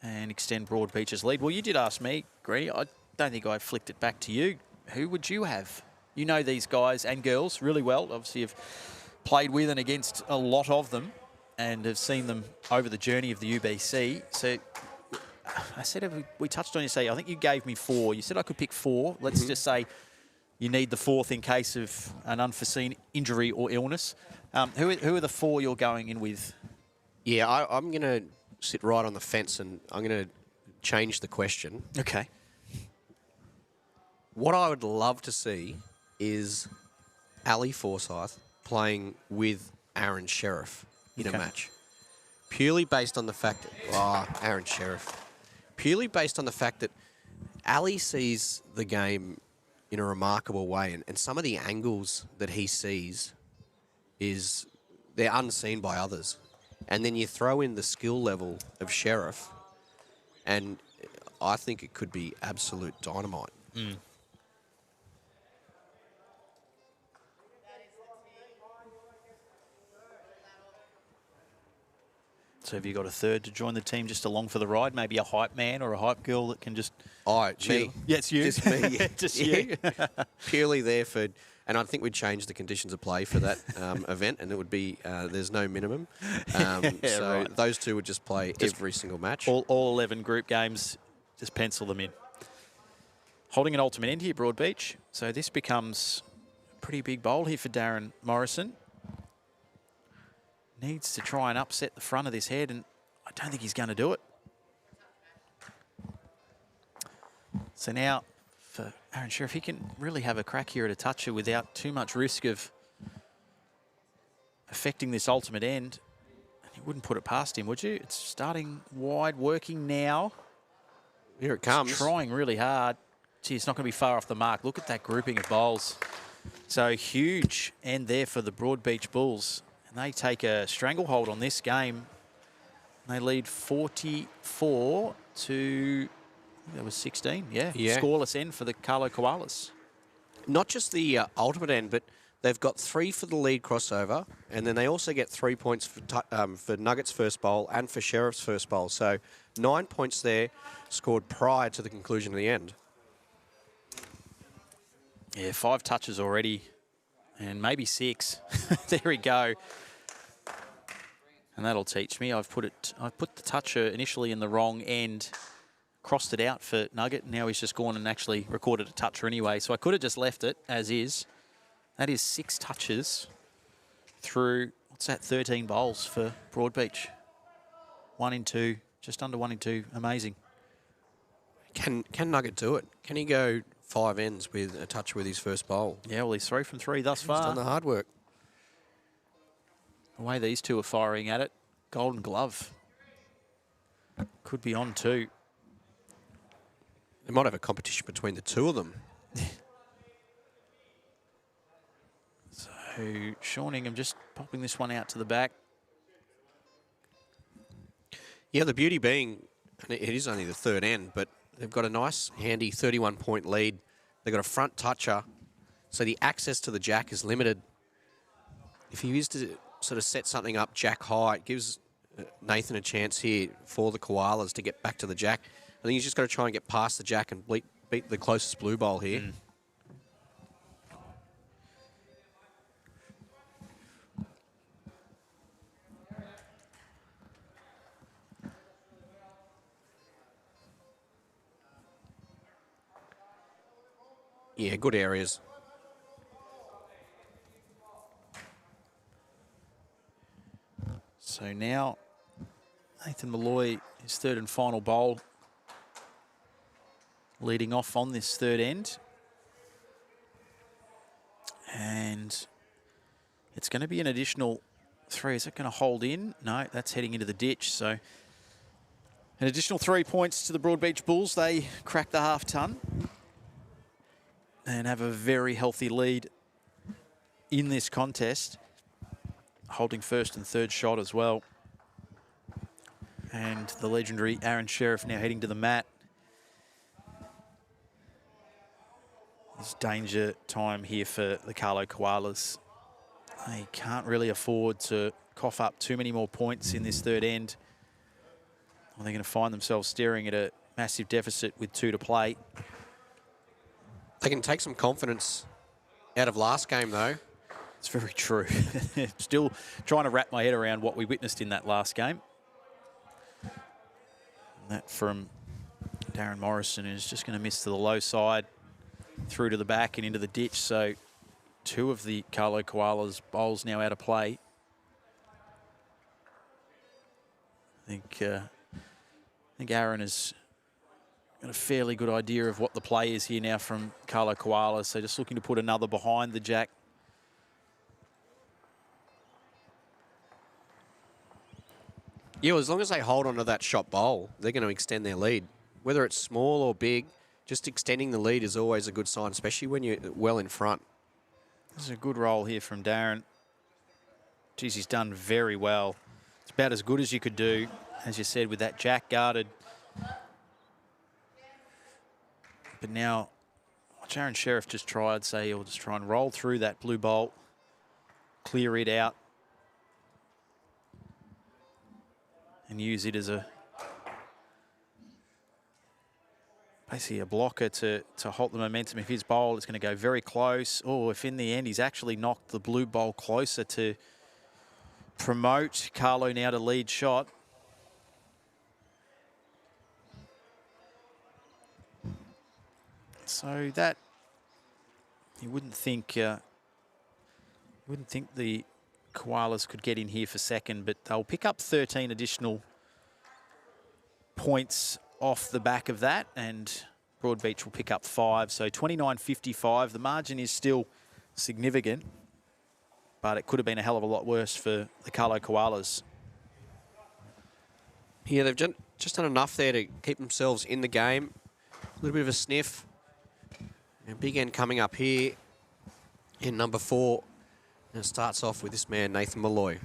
S3: and extend Broadbeach's lead. Well, you did ask me, Greeny. I don't think I flicked it back to you. Who would you have? You know these guys and girls really well. Obviously, you've played with and against a lot of them and have seen them over the journey of the UBC. So I said, we touched on you, say, I think you gave me 4. You said I could pick 4. Let's just say you need the 4th in case of an unforeseen injury or illness. Who are the 4 you're going in with?
S2: Yeah, I'm going to sit right on the fence, and I'm going to change the question.
S3: Okay.
S2: What I would love to see is Ali Forsyth playing with Aaron Sheriff in a match. Purely based on the fact that... Aaron Sheriff. Purely based on the fact that Ali sees the game in a remarkable way, and some of the angles that he sees they're unseen by others. And then you throw in the skill level of Sheriff, and I think it could be absolute dynamite.
S3: So have you got a third to join the team just along for the ride? Maybe a hype man or a hype girl that can just...
S2: Me.
S3: Yeah, it's you.
S2: Just me. Yeah.
S3: Just you.
S2: Purely there for... And I think we'd change the conditions of play for that event, and it would be there's no minimum. So
S3: right.
S2: those 2 would just play every single match.
S3: All 11 group games, just pencil them in. Holding an ultimate end here, Broadbeach. So this becomes a pretty big bowl here for Darren Morrison. Needs to try and upset the front of this head, and I don't think he's going to do it. So now for Aaron Sheriff, he can really have a crack here at a toucher without too much risk of affecting this ultimate end. And you wouldn't put it past him, would you? It's starting wide, working now.
S2: Here it comes.
S3: It's trying really hard. Gee, it's not going to be far off the mark. Look at that grouping of bowls. So huge end there for the Broadbeach Bulls. And they take a stranglehold on this game. They lead 44 to, I think that was 16. Yeah. Scoreless end for the Carlo Koalas.
S2: Not just the ultimate end, but They've got 3 for the lead crossover, and then they also get 3 points for Nuggets' first bowl and for Sheriff's first bowl. So 9 points there scored prior to the conclusion of the end.
S3: Yeah, 5 touches already, and maybe 6. There we go. And that'll teach me. I've put the toucher initially in the wrong end, crossed it out for Nugget. Now he's just gone and actually recorded a toucher anyway. So I could have just left it as is. That is 6 touches through, what's that, 13 bowls for Broadbeach. 1 in 2, just under 1 in 2. Amazing.
S2: Can Nugget do it? Can he go 5 ends with a touch with his first bowl?
S3: Yeah, well, he's 3 from 3 thus far.
S2: He's done the hard work.
S3: The way these two are firing at it, Golden Glove could be on too.
S2: They might have a competition between the two of them.
S3: So Sean Ingham just popping this one out to the back.
S2: Yeah, the beauty being, and it is only the third end, but they've got a nice, handy 31-point lead. They've got a front toucher, so the access to the jack is limited. If he is to sort of set something up jack high, it gives Nathan a chance here for the Koalas to get back to the jack. I think he's just got to try and get past the jack and beat the closest blue bowl here. Yeah, good areas.
S3: So now Nathan Malloy, his third and final bowl, leading off on this third end. And it's going to be an additional 3. Is it going to hold in? No, that's heading into the ditch. So an additional 3 points to the Broadbeach Bulls. They crack the half-ton and have a very healthy lead in this contest, holding first and third shot as well. And the legendary Aaron Sheriff now heading to the mat. It's danger time here for the Carlo Koalas. They can't really afford to cough up too many more points in this third end. They're going to find themselves staring at a massive deficit with 2 to play.
S2: They can take some confidence out of last game, though.
S3: It's very true. Still trying to wrap my head around what we witnessed in that last game. And that from Darren Morrison is just going to miss to the low side, through to the back and into the ditch. So 2 of the Carlo Koalas bowls now out of play. I think Aaron has got a fairly good idea of what the play is here now from Carlo Koalas. So just looking to put another behind the jack.
S2: Yeah, well, as long as they hold onto that shot bowl, they're going to extend their lead. Whether it's small or big, just extending the lead is always a good sign, especially when you're well in front.
S3: This is a good roll here from Darren. Geez, he's done very well. It's about as good as you could do, as you said, with that jack guarded. But now, watch Aaron Sheriff just try, I'd say he'll just try and roll through that blue bolt, clear it out, and use it as basically a blocker to halt the momentum of his bowl. It's going to go very close. Oh, if in the end he's actually knocked the blue bowl closer to promote Carlo now to lead shot. So that you wouldn't think the Koalas could get in here for second, but they'll pick up 13 additional points off the back of that, and Broadbeach will pick up 5. So 29-55. The margin is still significant, but it could have been a hell of a lot worse for the Carlo Koalas.
S2: Yeah, they've just done enough there to keep themselves in the game. A little bit of a sniff. A big end coming up here in number 4. And it starts off with this man, Nathan Malloy.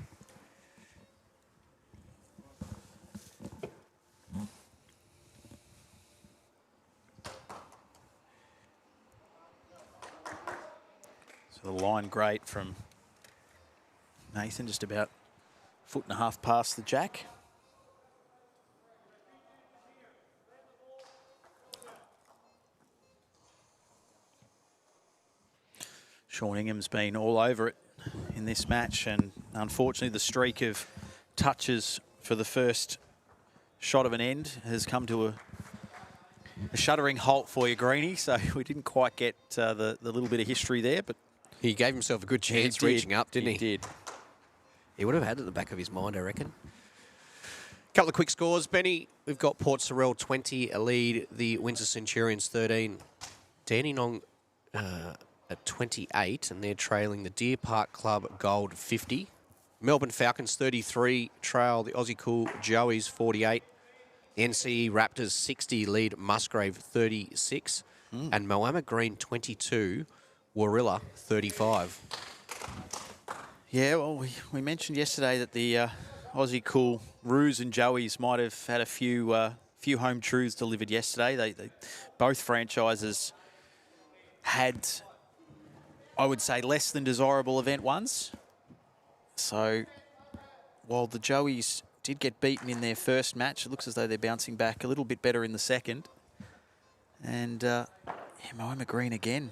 S3: So So the line great from Nathan, just about 1.5 foot past the jack. Sean Ingham's been all over it in this match, and unfortunately the streak of touches for the first shot of an end has come to a shuddering halt for you, Greenie. So we didn't quite get the little bit of history there, but
S2: He gave himself a good chance reaching up, didn't he?
S3: He did.
S2: He would have had it at the back of his mind, I reckon. Couple of quick scores, Benny. We've got Port Sorell 20 lead the Windsor Centurions 13. Dandenong at 28, and they're trailing the Deer Park Club Gold 50. Melbourne Falcons 33 trail the Aussie Cool Joeys 48. The NCE Raptors 60 lead Musgrave 36. And Moama Green 22, Warilla 35.
S3: Yeah, well, we mentioned yesterday that the Aussie Cool Roos and Joeys might have had a few home truths delivered yesterday. They both franchises had, I would say, less than desirable event ones. So while the Joeys did get beaten in their first match, it looks as though they're bouncing back a little bit better in the second. And Moama Green again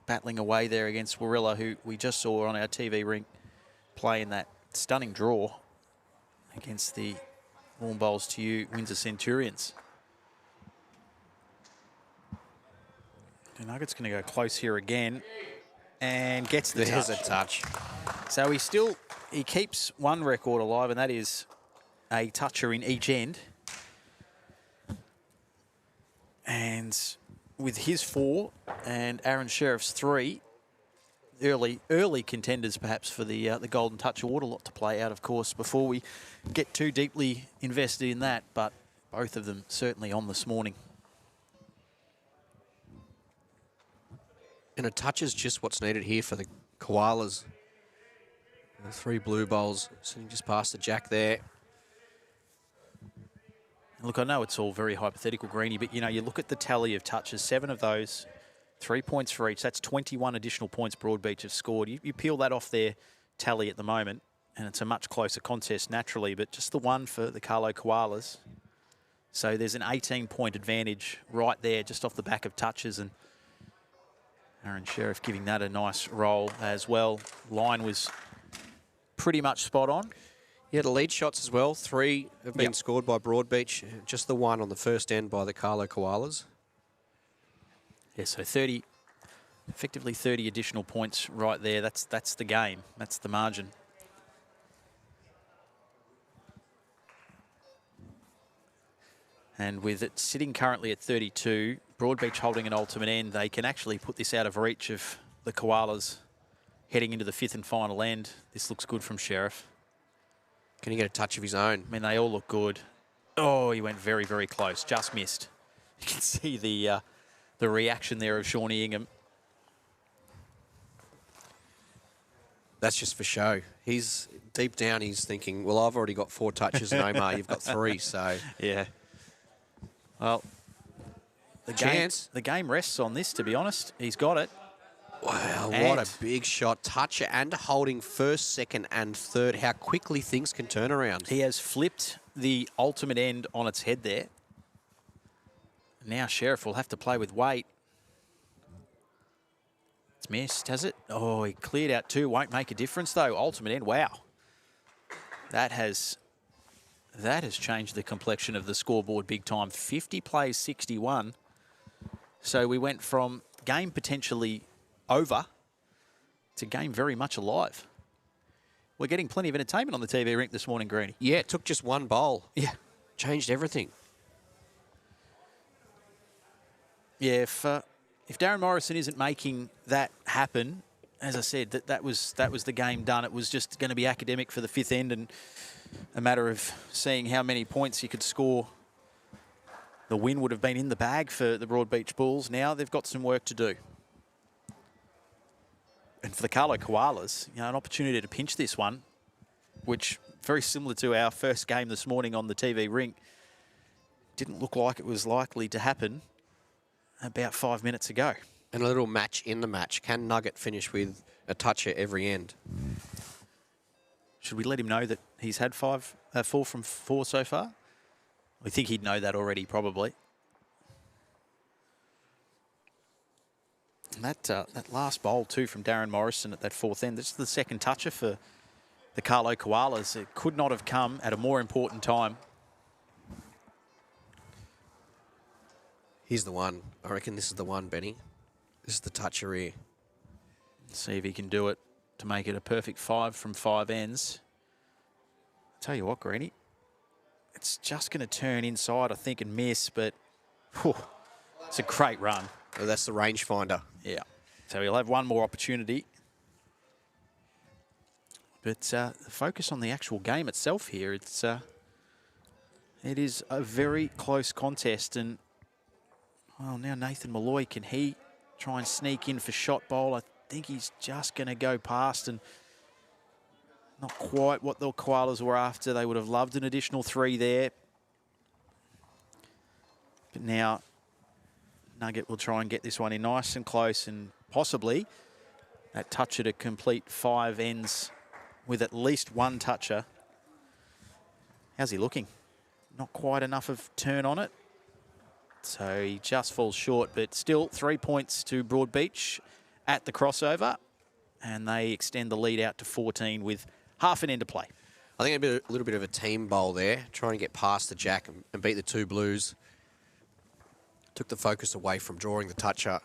S3: battling away there against Warilla, who we just saw on our TV rink play in that stunning draw against the Warm Bowls to you Windsor Centurions. The Nuggets going to go close here again and gets the
S2: There's
S3: touch.
S2: a touch.
S3: So he keeps one record alive, and that is a toucher in each end. And with his 4 and Aaron Sheriff's 3, early contenders perhaps for the Golden Touch Award. A lot to play out, of course, before we get too deeply invested in that, but both of them certainly on this morning.
S2: And a touch is just what's needed here for the Koalas. The 3 blue bowls sitting just past the jack there.
S3: Look, I know it's all very hypothetical, Greenie, but, you know, you look at the tally of touches, 7 of those, 3 points for each. That's 21 additional points Broadbeach have scored. You peel that off their tally at the moment, and it's a much closer contest naturally, but just the one for the Carlo Koalas. So there's an 18-point advantage right there just off the back of touches, and Aaron Sheriff giving that a nice roll as well. Line was pretty much spot on.
S2: Yeah, the lead shots as well. 3 have been scored by Broadbeach. Just the one on the first end by the Carlo Koalas.
S3: Yeah, so effectively 30 additional points right there. That's the game. That's the margin. And with it sitting currently at 32, Broadbeach holding an ultimate end, they can actually put this out of reach of the Koalas heading into the 5th and final end. This looks good from Sheriff.
S2: Can he get a touch of his own?
S3: I mean, they all look good. Oh, he went very, very close. Just missed. You can see the reaction there of Shawnee Ingham.
S2: That's just for show. He's deep down, he's thinking, well, I've already got 4 touches, and Omar, you've got 3, so.
S3: Yeah. Well, the game rests on this, to be honest. He's got it.
S2: Wow,
S3: And
S2: what a big shot. Toucher and holding first, second, and third. How quickly things can turn around.
S3: He has flipped the ultimate end on its head there. Now Sheriff will have to play with weight. It's missed, has it? Oh, he cleared out 2. Won't make a difference, though. Ultimate end, wow. That has changed the complexion of the scoreboard big time. 50 plays, 61. So we went from game potentially over to game very much alive. We're getting plenty of entertainment on the TV rink this morning, Greenie.
S2: Yeah, it took just one bowl.
S3: Yeah.
S2: Changed everything.
S3: Yeah, if Darren Morrison isn't making that happen, as I said, that was the game done. It was just going to be academic for the 5th end and a matter of seeing how many points you could score. The win would have been in the bag for the Broadbeach Bulls. Now they've got some work to do. And for the Carlo Koalas, you know, an opportunity to pinch this one, which very similar to our first game this morning on the TV rink, didn't look like it was likely to happen about 5 minutes ago.
S2: And a little match in the match. Can Nugget finish with a touch at every end?
S3: Should we let him know that he's had 4 from 4 so far? We think he'd know that already, probably. And that last bowl, too, from Darren Morrison at that 4th end, this is the second toucher for the Carlo Koalas. It could not have come at a more important time.
S2: Here's the one. I reckon this is the one, Benny. This is the toucher here.
S3: See if he can do it to make it a perfect 5 from 5 ends. Tell you what, Greeny, it's just going to turn inside, I think, and miss, but whew, it's a great run.
S2: Oh, that's the rangefinder.
S3: Yeah. So he'll have one more opportunity. But focus on the actual game itself here. It is a very close contest, and well, now Nathan Malloy, can he try and sneak in for shot bowl? I think he's just going to go past, and not quite what the Koalas were after. They would have loved an additional 3 there. But now Nugget will try and get this one in nice and close, and possibly that toucher to complete 5 ends with at least one toucher. How's he looking? Not quite enough of turn on it. So he just falls short, but still 3 points to Broadbeach at the crossover. And they extend the lead out to 14 with half an end to play.
S2: I think a little bit of a team bowl there, trying to get past the jack and beat the 2 Blues. Took the focus away from drawing the toucher.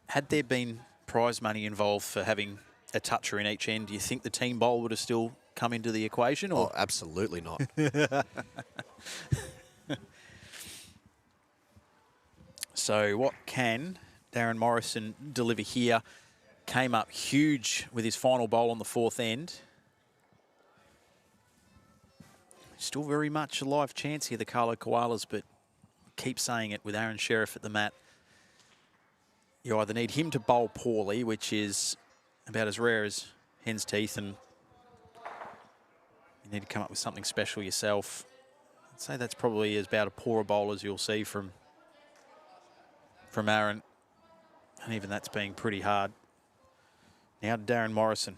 S3: Had there been prize money involved for having a toucher in each end, do you think the team bowl would have still come into the equation? Or?
S2: Oh, absolutely not.
S3: So what can Darren Morrison deliver here? Came up huge with his final bowl on the 4th end. Still very much a live chance here, the Carlo Koalas, but keep saying it with Aaron Sheriff at the mat. You either need him to bowl poorly, which is about as rare as hen's teeth, and you need to come up with something special yourself. I'd say that's probably about a poorer bowl as you'll see from Aaron, and even that's being pretty hard. Now to Darren Morrison.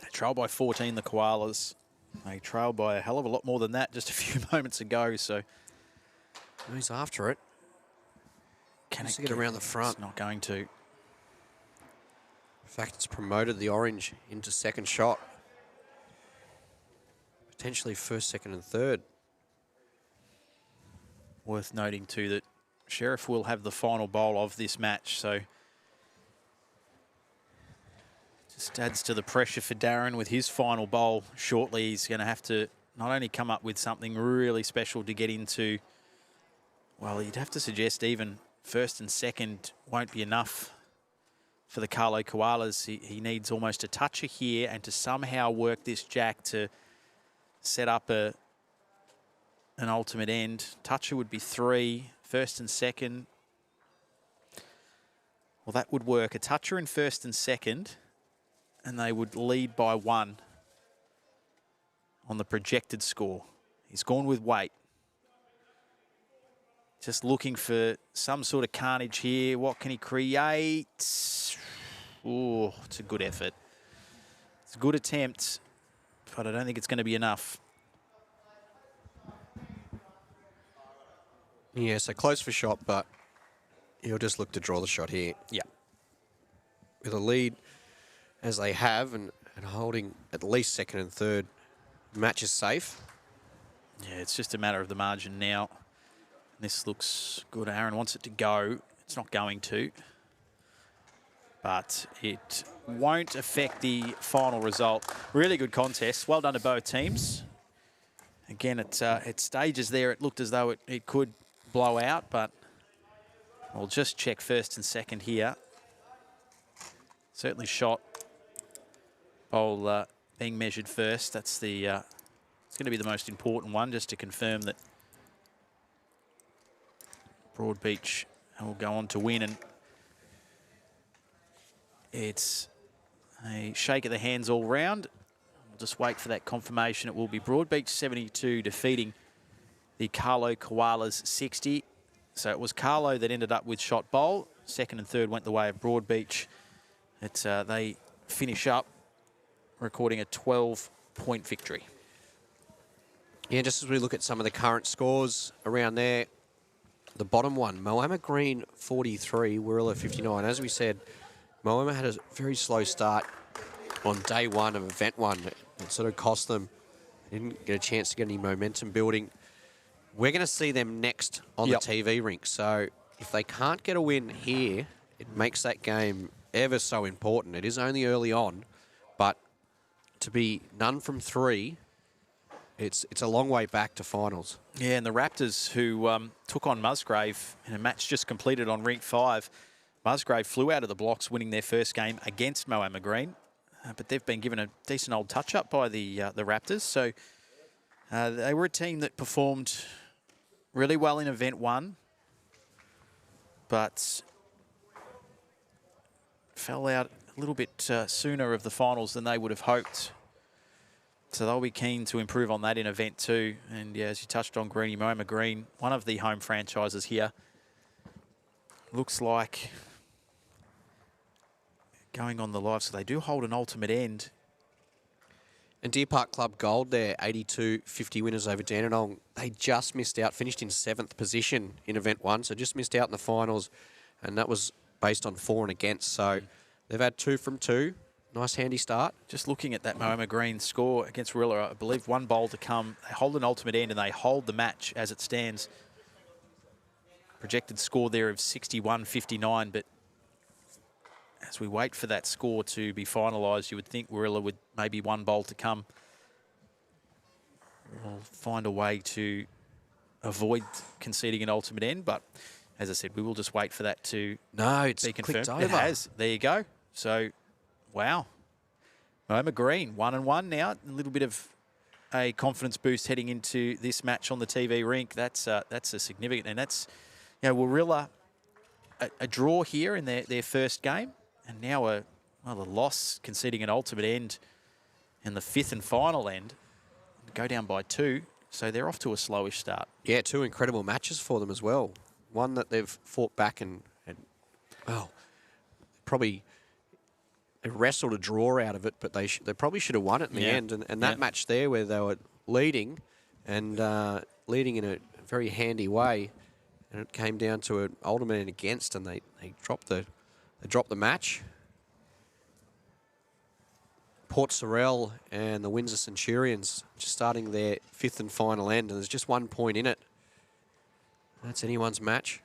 S3: They trail by 14, the Koalas. They trailed by a hell of a lot more than that just a few moments ago, so
S2: He's after it.
S3: can
S2: it get around the front?
S3: It's not going to.
S2: In fact, it's promoted the orange into second shot. Potentially 1st, 2nd and 3rd.
S3: Worth noting too that Sheriff will have the final bowl of this match, so just adds to the pressure for Darren with his final bowl shortly. He's going to have to not only come up with something really special to get into, well, you'd have to suggest even 1st and 2nd won't be enough for the Carlo Koalas. He needs almost a toucher here, and to somehow work this jack to set up an ultimate end. Toucher would be 3, 1st and 2nd. Well, that would work. A toucher in 1st and 2nd, and they would lead by 1 on the projected score. He's gone with weight. Just looking for some sort of carnage here. What can he create? Oh, it's a good effort. It's a good attempt, but I don't think it's going to be enough.
S2: Yeah, so close for shot, but he'll just look to draw the shot here.
S3: Yeah.
S2: With a lead as they have and holding at least 2nd and 3rd, match is safe.
S3: Yeah, it's just a matter of the margin now. This looks good. Aaron wants it to go. It's not going to. But it won't affect the final result. Really good contest. Well done to both teams. Again, at stages there, it looked as though it could blow out, but we'll just check 1st and 2nd here. Certainly shot bowl being measured first. That's the it's going to be the most important one, just to confirm that Broadbeach will go on to win. And it's a shake of the hands all round. We'll just wait for that confirmation. It will be Broadbeach 72 defeating the Carlo Koalas 60. So it was Carlo that ended up with shot bowl. Second and third went the way of Broadbeach. They finish up recording a 12-point victory.
S2: Yeah, just as we look at some of the current scores around there, the bottom one, Moama Green 43, Warilla 59. As we said, Moama had a very slow start on day one of event one. It sort of cost them. They didn't get a chance to get any momentum building. We're going to see them next on the TV rink. So if they can't get a win here, it makes that game ever so important. It is only early on, but to be none from three, it's a long way back to finals.
S3: Yeah, and the Raptors, who took on Musgrave in a match just completed on Rink 5, Musgrave flew out of the blocks, winning their first game against Moama Green. But they've been given a decent old touch-up by the Raptors. So they were a team that performed really well in Event 1, but fell out a little bit sooner of the finals than they would have hoped. So they'll be keen to improve on that in Event 2. And yeah, as you touched on, Greenie, Moama Green, one of the home franchises here, looks like going on the live. So they do hold an ultimate end.
S2: And Deer Park Club Gold there, 82-50 winners over Dandenong. They just missed out, finished in 7th position in Event 1, so just missed out in the finals. And that was based on 4 and against. So they've had 2 from 2. Nice handy start.
S3: Just looking at that Moama Green score against Warilla, I believe 1 bowl to come. They hold an ultimate end and they hold the match as it stands. Projected score there of 61-59, but as we wait for that score to be finalised, you would think Warilla would maybe 1 bowl to come. We'll find a way to avoid conceding an ultimate end, but as I said, we will just wait for that to
S2: it's
S3: be confirmed.
S2: clicked over.
S3: It has. There you go. So, wow. Moama Green, 1-1 now. A little bit of a confidence boost heading into this match on the TV rink. That's a significant, and that's, you know, Warilla a draw here in their first game, and now a loss, conceding an ultimate end in the 5th and final end. Go down by 2, so they're off to a slowish start.
S2: Yeah, 2 incredible matches for them as well. One that they've fought back and probably wrestled a draw out of it, but they probably should have won it in the end. And that match there where they were leading and leading in a very handy way, and it came down to an ultimate and against, and they dropped the match. Port Sorell and the Windsor Centurions just starting their 5th and final end, and there's just 1 point in it. That's anyone's match.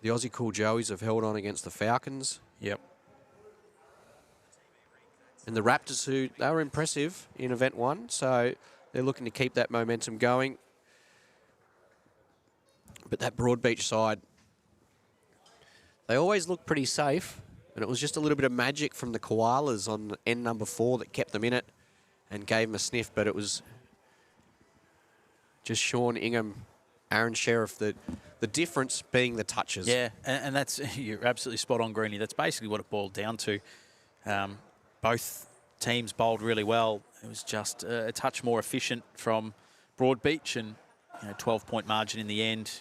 S2: The Aussie Cool Joeys have held on against the Falcons.
S3: Yep.
S2: And the Raptors, who they were impressive in Event 1, so they're looking to keep that momentum going. But that Broadbeach side, they always look pretty safe, and it was just a little bit of magic from the Koalas on end number 4 that kept them in it and gave them a sniff, but it was just Sean Ingham, Aaron Sheriff, the difference being the touches.
S3: Yeah, and that's, you're absolutely spot on, Greenie. That's basically what it boiled down to. Both teams bowled really well. It was just a touch more efficient from Broadbeach, and 12-point margin in the end.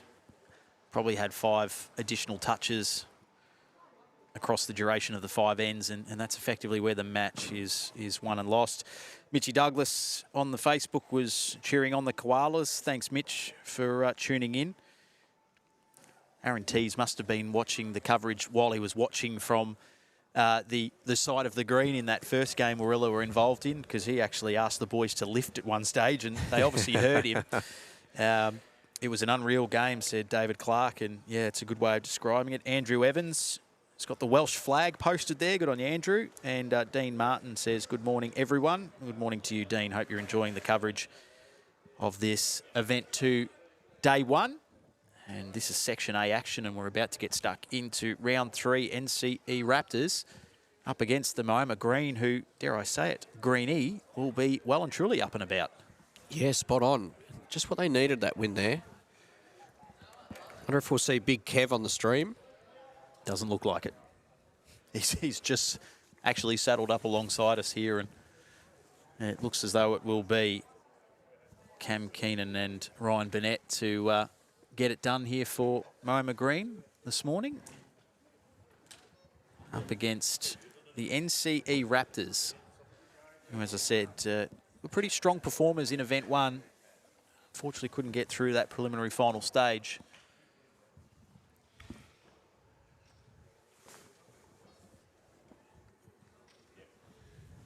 S3: Probably had 5 additional touches across the duration of the 5 ends, and that's effectively where the match is won and lost. Mitchy Douglas on the Facebook was cheering on the Koalas. Thanks, Mitch, for tuning in. Aaron Tees must have been watching the coverage while he was watching from the side of the green in that first game Warilla were involved in, because he actually asked the boys to lift at one stage, and they obviously heard him. It was an unreal game, said David Clark, and yeah, it's a good way of describing it. Andrew Evans has got the Welsh flag posted there. Good on you, Andrew. And Dean Martin says, good morning, everyone. Good morning to you, Dean. Hope you're enjoying the coverage of this Event 2 Day 1. And this is Section A action, and we're about to get stuck into Round 3. NCE Raptors up against the Moama Green, who, dare I say it, Greenie will be well and truly up and about.
S2: Yeah, spot on. Just what they needed, that win there. I wonder if we'll see Big Kev on the stream.
S3: Doesn't look like it. He's just actually saddled up alongside us here, and it looks as though it will be Cam Keenan and Ryan Burnett to get it done here for Moama Green this morning. Up against the NCE Raptors, who, as I said, were pretty strong performers in Event 1. Unfortunately, couldn't get through that preliminary final stage.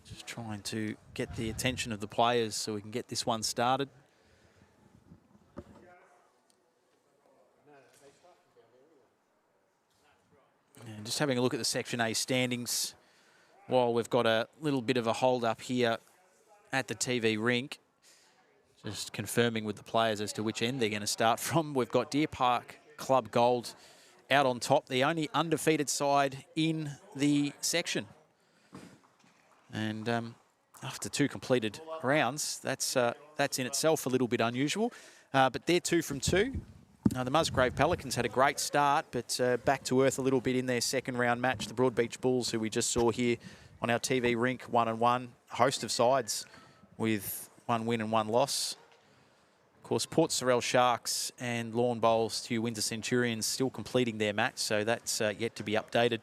S3: Just trying to get the attention of the players so we can get this one started. And just having a look at the Section A standings while we've got a little bit of a hold up here at the TV rink. Just confirming with the players as to which end they're going to start from. We've got Deer Park Club Gold out on top, the only undefeated side in the section. And after 2 completed rounds, that's in itself a little bit unusual. But they're 2 from 2. The Musgrave Pelicans had a great start, but back to earth a little bit in their second round match. The Broadbeach Bulls, who we just saw here on our TV rink, 1-1. A host of sides with 1 win and 1 loss. Of course, Port Sorell Sharks and Lawn Bowls to Windsor Centurions still completing their match, so that's yet to be updated.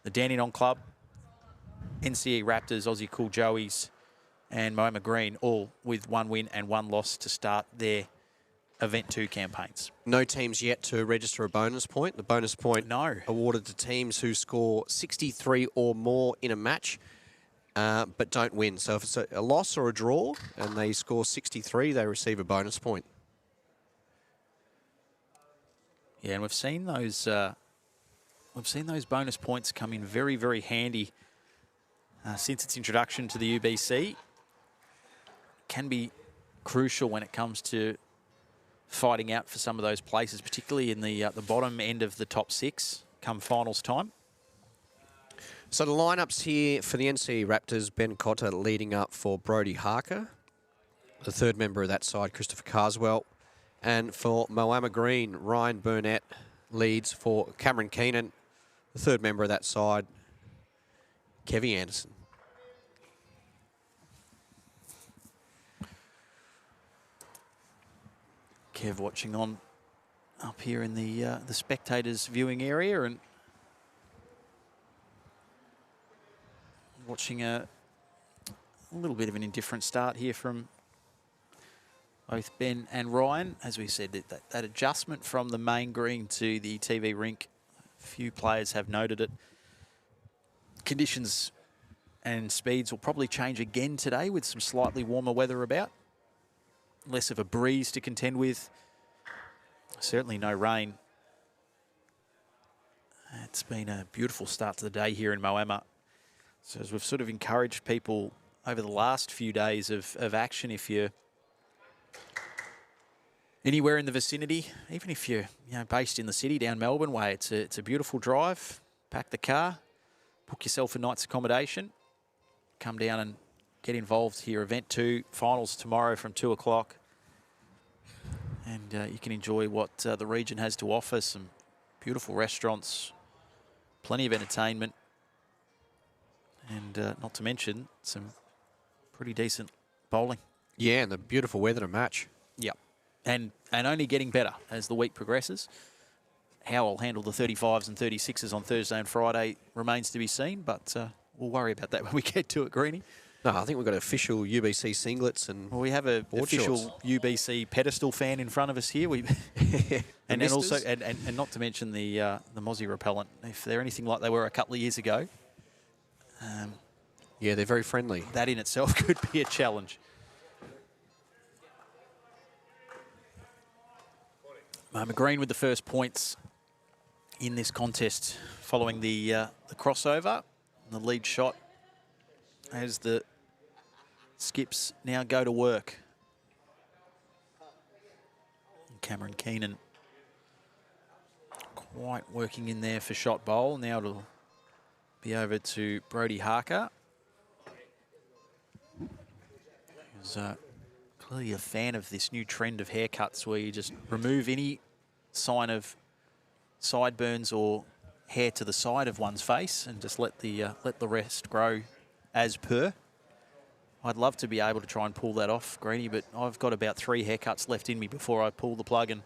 S3: The Dandenong Club, NCE Raptors, Aussie Cool Joeys, and Moama Green, all with 1 win and 1 loss to start their Event 2 campaigns.
S2: No teams yet to register a bonus point. The bonus point awarded to teams who score 63 or more in a match, but don't win. So if it's a loss or a draw and they score 63, they receive a bonus point.
S3: Yeah, and we've seen those bonus points come in very, very handy since its introduction to the UBC. Can be crucial when it comes to fighting out for some of those places, particularly in the bottom end of the top 6 come finals time.
S2: So the lineups here for the NCE Raptors: Ben Cotter leading up for Brodie Harker, the third member of that side, Christopher Carswell, and for Moama Green, Ryan Burnett leads for Cameron Keenan, the third member of that side, Kevy Anderson.
S3: Kev watching on up here in the spectators viewing area and watching a little bit of an indifferent start here from both Ben and Ryan. As we said, that adjustment from the main green to the TV rink, a few players have noted it. Conditions and speeds will probably change again today with some slightly warmer weather about. Less of a breeze to contend with. Certainly no rain. It's been a beautiful start to the day here in Moama. So as we've sort of encouraged people over the last few days of action, if you're anywhere in the vicinity, even if you're based in the city down Melbourne way, it's a beautiful drive. Pack the car, book yourself a night's accommodation, come down and get involved here. Event 2 finals tomorrow from 2 o'clock. And you can enjoy what the region has to offer. Some beautiful restaurants, plenty of entertainment. And not to mention some pretty decent bowling.
S2: Yeah, and the beautiful weather to match.
S3: Yep. And only getting better as the week progresses. How I'll handle the 35s and 36s on Thursday and Friday remains to be seen, but we'll worry about that when we get to it, Greenie.
S2: No, I think we've got official UBC singlets and
S3: we have an official
S2: shorts.
S3: UBC pedestal fan in front of us here. And then also, and not to mention the Mozzie repellent. If they're anything like they were a couple of years ago,
S2: yeah, they're very friendly.
S3: That in itself could be a challenge. Moama Green with the first points in this contest following the crossover, the lead shot as the skips now go to work. Cameron Keenan quite working in there for shot bowl. Now it'll be over to Brodie Harker. Who's clearly a fan of this new trend of haircuts where you just remove any sign of sideburns or hair to the side of one's face and just let the rest grow as per. I'd love to be able to try and pull that off, Greenie, but I've got about 3 haircuts left in me before I pull the plug and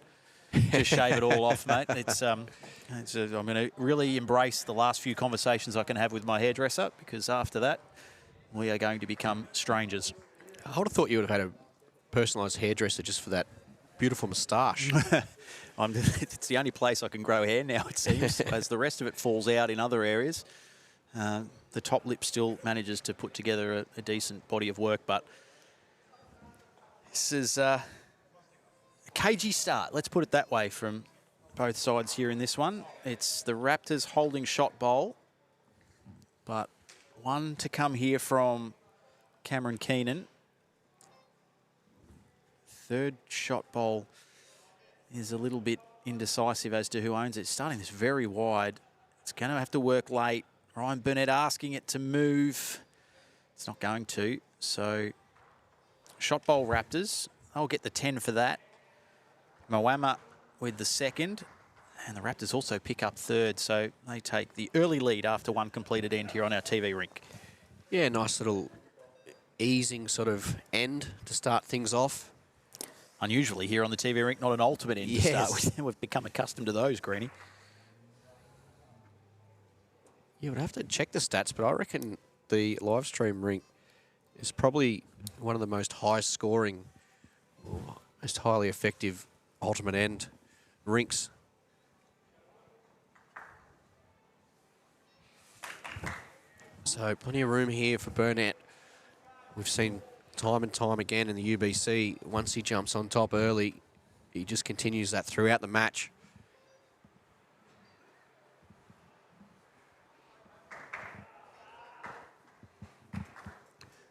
S3: just shave it all off, mate. I'm going to really embrace the last few conversations I can have with my hairdresser, because after that, we are going to become strangers.
S2: I would have thought you would have had a personalised hairdresser just for that beautiful moustache.
S3: It's the only place I can grow hair now, it seems, as the rest of it falls out in other areas. The top lip still manages to put together a decent body of work, but this is a cagey start, let's put it that way, from both sides here in this one. It's the Raptors holding shot bowl, but one to come here from Cameron Keenan. Third shot bowl is a little bit indecisive as to who owns it. It's starting this very wide. It's going to have to work late. Ryan Burnett asking it to move. It's not going to. So shot bowl Raptors. I'll get the 10 for that. Moama with the second. And the Raptors also pick up third. So they take the early lead after one completed end here on our TV rink.
S2: Yeah, nice little easing sort of end to start things off.
S3: Unusually here on the TV rink, not an ultimate end to start with. We've become accustomed to those, Greeny.
S2: You would have to check the stats, but I reckon the live stream rink is probably one of the most high scoring, most highly effective ultimate end rinks. So plenty of room here for Burnett. We've seen time and time again in the UBC, once he jumps on top early, he just continues that throughout the match.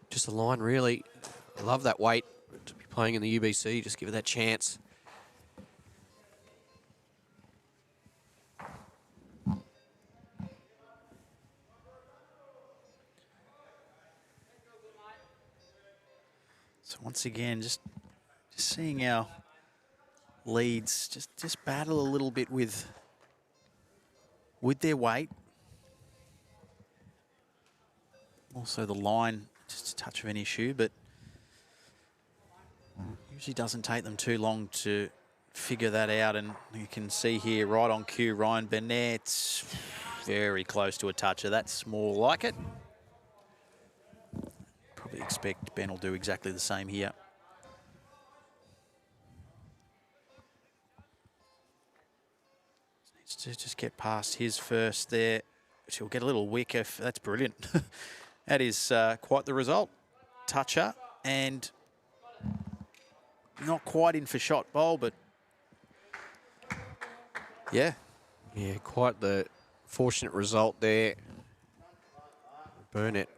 S2: Just a line, really. I love that weight to be playing in the UBC. Just give it that chance.
S3: So once again, just seeing our leads just battle a little bit with their weight. Also the line, just a touch of an issue, but usually doesn't take them too long to figure that out. And you can see here, right on cue, Ryan Burnett, very close to a toucher. That's more like it. Probably expect Ben will do exactly the same here. Needs to just get past his first there. She'll get a little wick if that's brilliant. That is quite the result. Toucher and not quite in for shot bowl, but yeah.
S2: Yeah, quite the fortunate result there. Burnett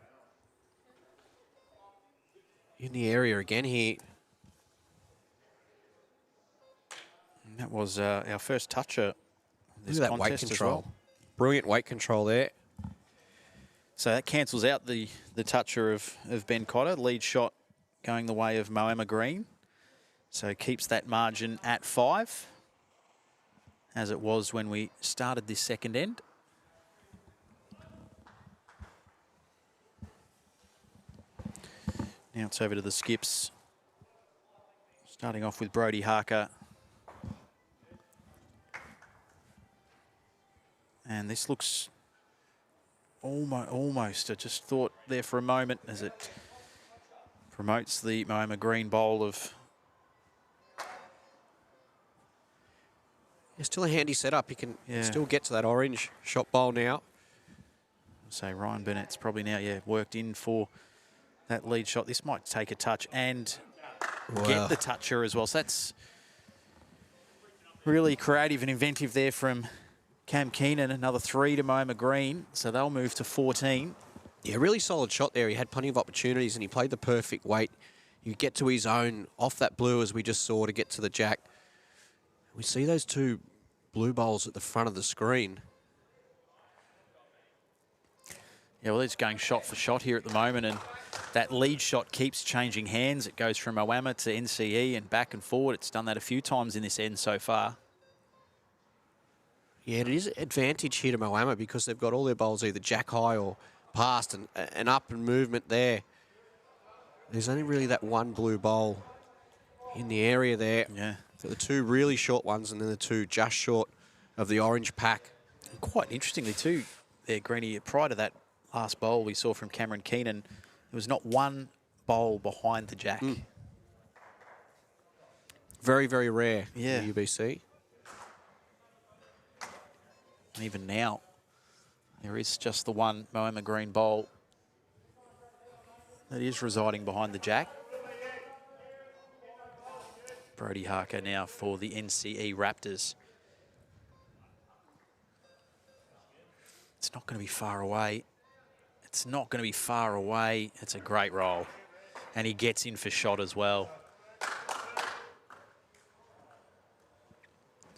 S2: in the area again here.
S3: And that was our first toucher.
S2: Look at that weight control. Brilliant weight control there.
S3: So that cancels out the toucher of Ben Cotter. Lead shot going the way of Moama Green. So keeps that margin at 5, as it was when we started this second end. Now it's over to the skips. Starting off with Brody Harker. And this looks almost, I just thought there for a moment as it promotes the Moama Green bowl of...
S2: It's still a handy setup. You can still get to that orange shot bowl now.
S3: So Ryan Burnett's probably now, worked in for that lead shot. This might take a touch and get the toucher as well. So that's really creative and inventive there from Cam Keenan. Another 3 to Moama Green. So they'll move to 14.
S2: Yeah, really solid shot there. He had plenty of opportunities and he played the perfect weight. You get to his own off that blue as we just saw to get to the jack. We see those 2 blue bowls at the front of the screen.
S3: Yeah, well, it's going shot for shot here at the moment, and that lead shot keeps changing hands. It goes from Moama to NCE and back and forward. It's done that a few times in this end so far.
S2: Yeah, it is an advantage here to Moama because they've got all their bowls either jack high or past and up and movement there. There's only really that one blue bowl in the area there.
S3: Yeah.
S2: So the two really short ones and then the two just short of the orange pack.
S3: And quite interestingly too, there, Greeny, prior to that last bowl we saw from Cameron Keenan, there was not one bowl behind the jack.
S2: Very, very rare
S3: Yeah.
S2: in the UBC.
S3: And even now, there is just the one Moama green bowl that is residing behind the jack. Brody Harker now for the NCE Raptors. It's not going to be far away. It's not going to be far away. It's a great roll. And he gets in for shot as well.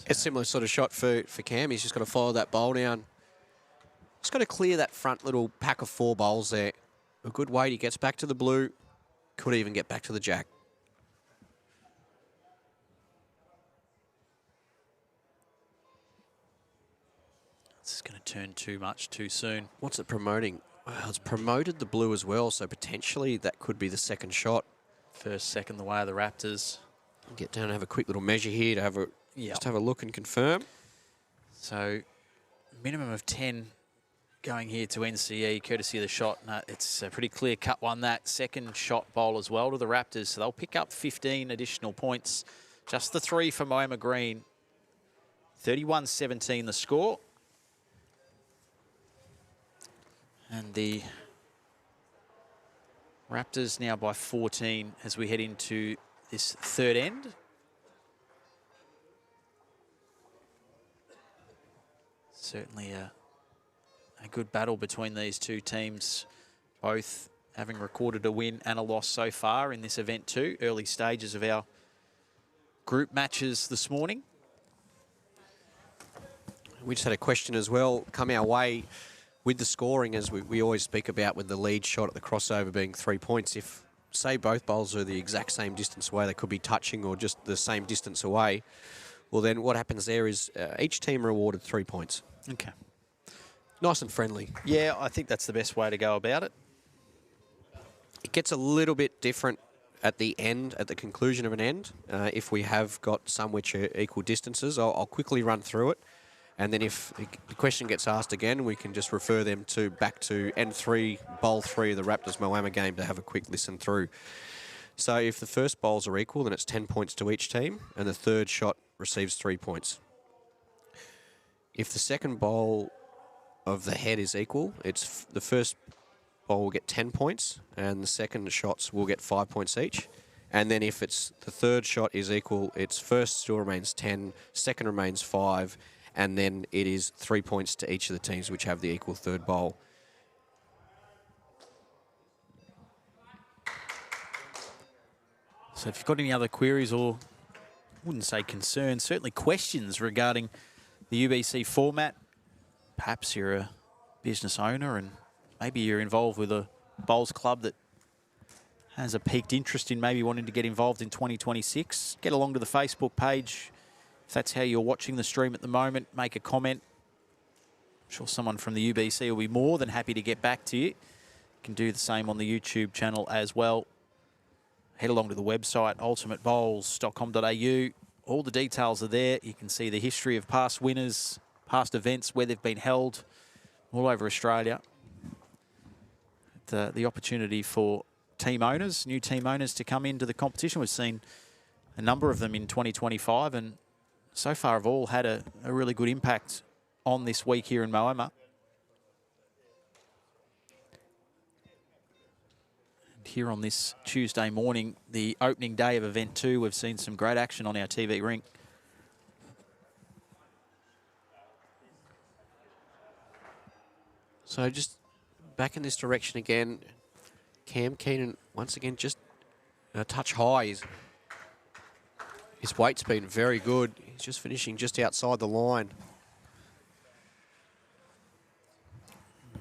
S2: A similar sort of shot for Cam. He's just got to follow that bowl down. Just got to clear that front little pack of 4 bowls there. A good weight. He gets back to the blue. Could even get back to the jack.
S3: This is going to turn too much too soon.
S2: What's it promoting? Well, it's promoted the blue as well, so potentially that could be the second shot.
S3: First, second, the way of the Raptors.
S2: Get down and have a quick little measure here to have a just have a look and confirm.
S3: So, minimum of 10 going here to NCE, courtesy of the shot. No, it's a pretty clear-cut one, that. Second shot bowl as well to the Raptors, so they'll pick up 15 additional points. Just the 3 for Moama Green. 31-17 the score. And the Raptors now by 14 as we head into this third end. Certainly a good battle between these two teams, both having recorded a win and a loss so far in this event too. Early stages of our group matches this morning.
S2: We just had a question as well come our way with the scoring, as we always speak about with the lead shot at the crossover being 3 points. If, say, both bowls are the exact same distance away, they could be touching or just the same distance away, well, then what happens there is each team are awarded 3 points.
S3: Okay.
S2: Nice and friendly.
S3: Yeah, I think that's the best way to go about it.
S2: It gets a little bit different at the end, at the conclusion of an end, if we have got some which are equal distances. I'll quickly run through it. And then if the question gets asked again, we can just refer them to back to N3, bowl 3 of the Raptors Moama game to have a quick listen through. So if the first bowls are equal, then it's 10 points to each team, and the third shot receives 3 points. If the second bowl of the head is equal, it's the first bowl will get 10 points, and the second shots will get 5 points each. And then if it's the third shot is equal, its first still remains 10, second remains 5, and then it is 3 points to each of the teams which have the equal third bowl.
S3: So if you've got any other queries or, I wouldn't say concerns, certainly questions regarding the UBC format, perhaps you're a business owner and maybe you're involved with a bowls club that has a piqued interest in maybe wanting to get involved in 2026, get along to the Facebook page. If that's how you're watching the stream at the moment, make a comment. I'm sure someone from the UBC will be more than happy to get back to you. You can do the same on the YouTube channel as well. Head along to the website, ultimatebowls.com.au. All the details are there. You can see the history of past winners, past events, where they've been held all over Australia. The opportunity for team owners, new team owners, to come into the competition. We've seen a number of them in 2025, and so far have all had a really good impact on this week here in Moama. And here on this Tuesday morning, the opening day of Event 2, we've seen some great action on our TV rink.
S2: So just back in this direction again. Cam Keenan, once again, just a touch high. His weight's been very good. He's just finishing just outside the line.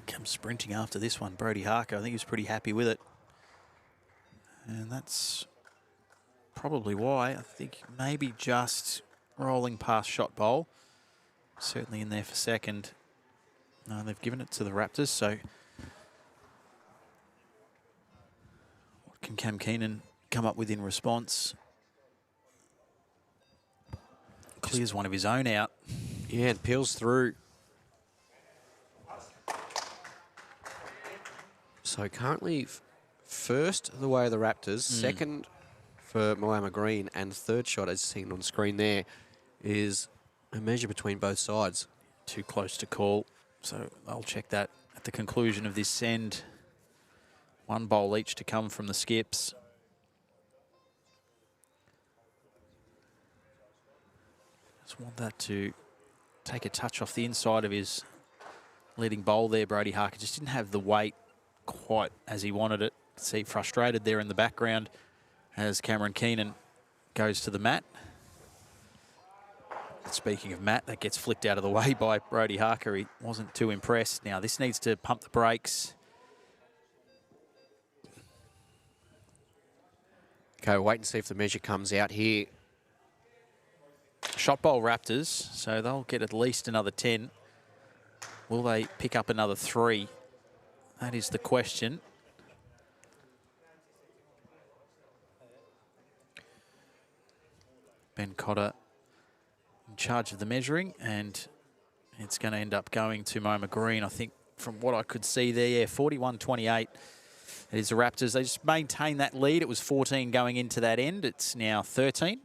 S3: Comes sprinting after this one, Brody Harker. I think he was pretty happy with it. And that's probably why. I think maybe just rolling past shot bowl. Certainly in there for second. No, they've given it to the Raptors, so what can Cam Keenan come up with in response? Clears one of his own out.
S2: Yeah, it peels through. So currently first the way of the Raptors, second for Moama Green, and third shot, as seen on screen there, is a measure between both sides.
S3: Too close to call. So I'll check that at the conclusion of this send. One bowl each to come from the skips. Just want that to take a touch off the inside of his leading bowl there. Brody Harker just didn't have the weight quite as he wanted it. See, frustrated there in the background as Cameron Keenan goes to the mat. Speaking of Matt, that gets flicked out of the way by Brody Harker. He wasn't too impressed. Now this needs to pump the brakes.
S2: Okay, we'll wait and see if the measure comes out here.
S3: Shot bowl Raptors, so they'll get at least another 10. Will they pick up another 3? That is the question. Ben Cotter in charge of the measuring, and it's going to end up going to Moama Green, I think, from what I could see there. Yeah, 41-28. It is the Raptors. They just maintain that lead. It was 14 going into that end. It's now 13.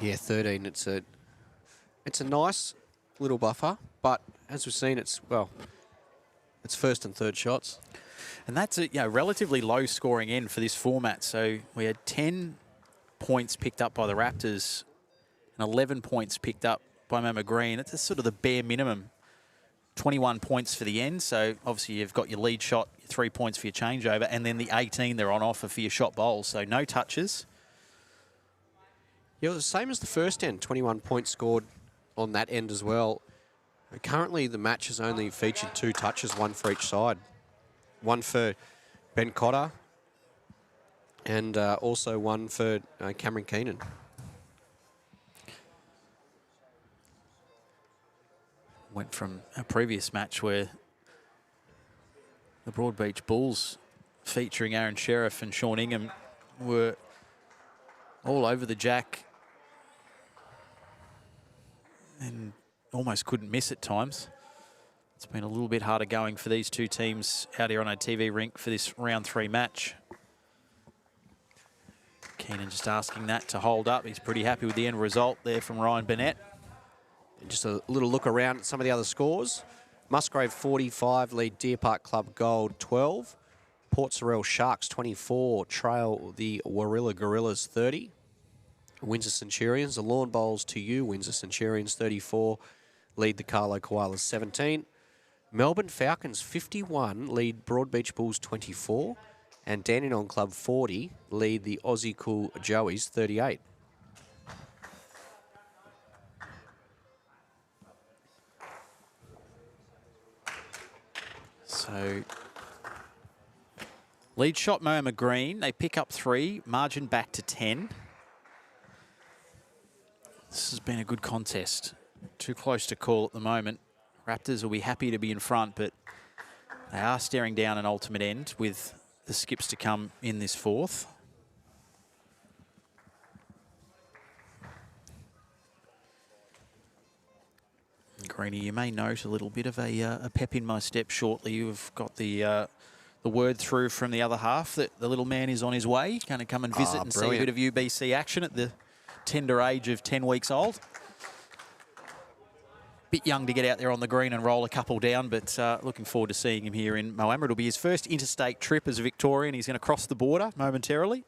S2: Yeah, 13. It's a nice little buffer, but as we've seen, it's first and third shots.
S3: And that's a relatively low scoring end for this format. So we had 10 points picked up by the Raptors and 11 points picked up by Moama Green. That's sort of the bare minimum. 21 points for the end. So obviously you've got your lead shot, your 3 points for your changeover, and then the 18 they're on offer for your shot bowls. So no touches.
S2: Yeah, it was the same as the first end. 21 points scored on that end as well. Currently, the match has only featured 2 touches, one for each side. One for Ben Cotter and also one for Cameron Keenan.
S3: Went from a previous match where the Broadbeach Bulls, featuring Aaron Sheriff and Sean Ingham, were all over the jack and almost couldn't miss at times. It's been a little bit harder going for these two teams out here on a TV rink for this round 3 match. Keenan just asking that to hold up. He's pretty happy with the end result there from Ryan Burnett.
S2: Just a little look around at some of the other scores. Musgrave 45, lead Deer Park Club Gold 12. Port Sorrel Sharks 24, trail the Warilla Gorillas 30. Windsor Centurions, the Lawn Bowls to you, Windsor Centurions 34, lead the Carlo Koalas 17. Melbourne Falcons 51, lead Broadbeach Bulls 24. And Dandenong Club 40, lead the Aussie Cool Joeys 38.
S3: So, lead shot Moama Green. They pick up 3, margin back to 10. This has been a good contest. Too close to call at the moment. Raptors will be happy to be in front, but they are staring down an ultimate end with the skips to come in this 4th. Greenie, you may note a little bit of a pep in my step shortly. You've got the word through from the other half that the little man is on his way. Going to come and visit and see a bit of UBC action at the tender age of 10 weeks old. Bit young to get out there on the green and roll a couple down, but looking forward to seeing him here in Moama. It'll be his first interstate trip as a Victorian. He's going to cross the border momentarily.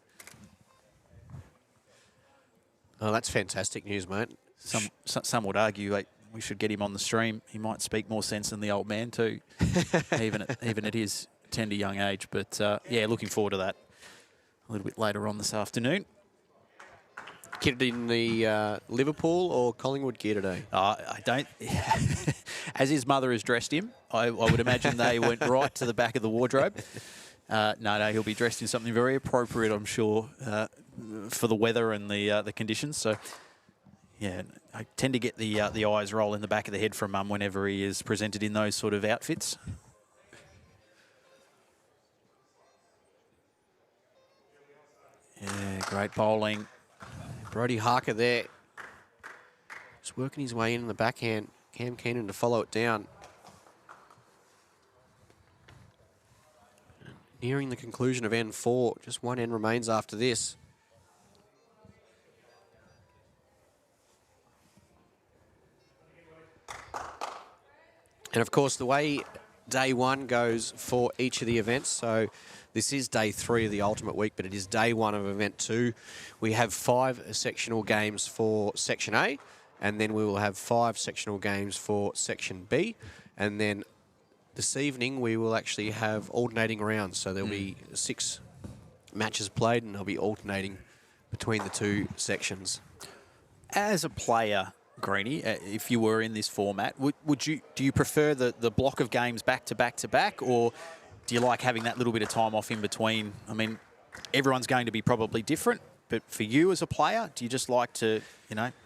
S2: Oh, that's fantastic news, mate.
S3: Some would argue we should get him on the stream. He might speak more sense than the old man too, even at his tender young age. But yeah, looking forward to that a little bit later on this afternoon.
S2: Kitted in the Liverpool or Collingwood gear today?
S3: I don't. As his mother has dressed him, I would imagine they went right to the back of the wardrobe. No, he'll be dressed in something very appropriate, I'm sure, for the weather and the conditions. So, yeah, I tend to get the eyes roll in the back of the head from Mum whenever he is presented in those sort of outfits. Yeah, great bowling.
S2: Brody Harker there. Just working his way in the backhand. Cam Keenan to follow it down. Nearing the conclusion of N4. Just one end remains after this. And of course, the way day one goes for each of the events, so this is day 3 of the Ultimate Week, but it is day 1 of event 2. We have 5 sectional games for Section A, and then we will have 5 sectional games for Section B. And then this evening, we will actually have alternating rounds. So there'll be 6 matches played, and they'll be alternating between the 2 sections.
S3: As a player, Greeny, if you were in this format, do you prefer the block of games back to back to back, or do you like having that little bit of time off in between? I mean, everyone's going to be probably different, but for you as a player, do you just like to,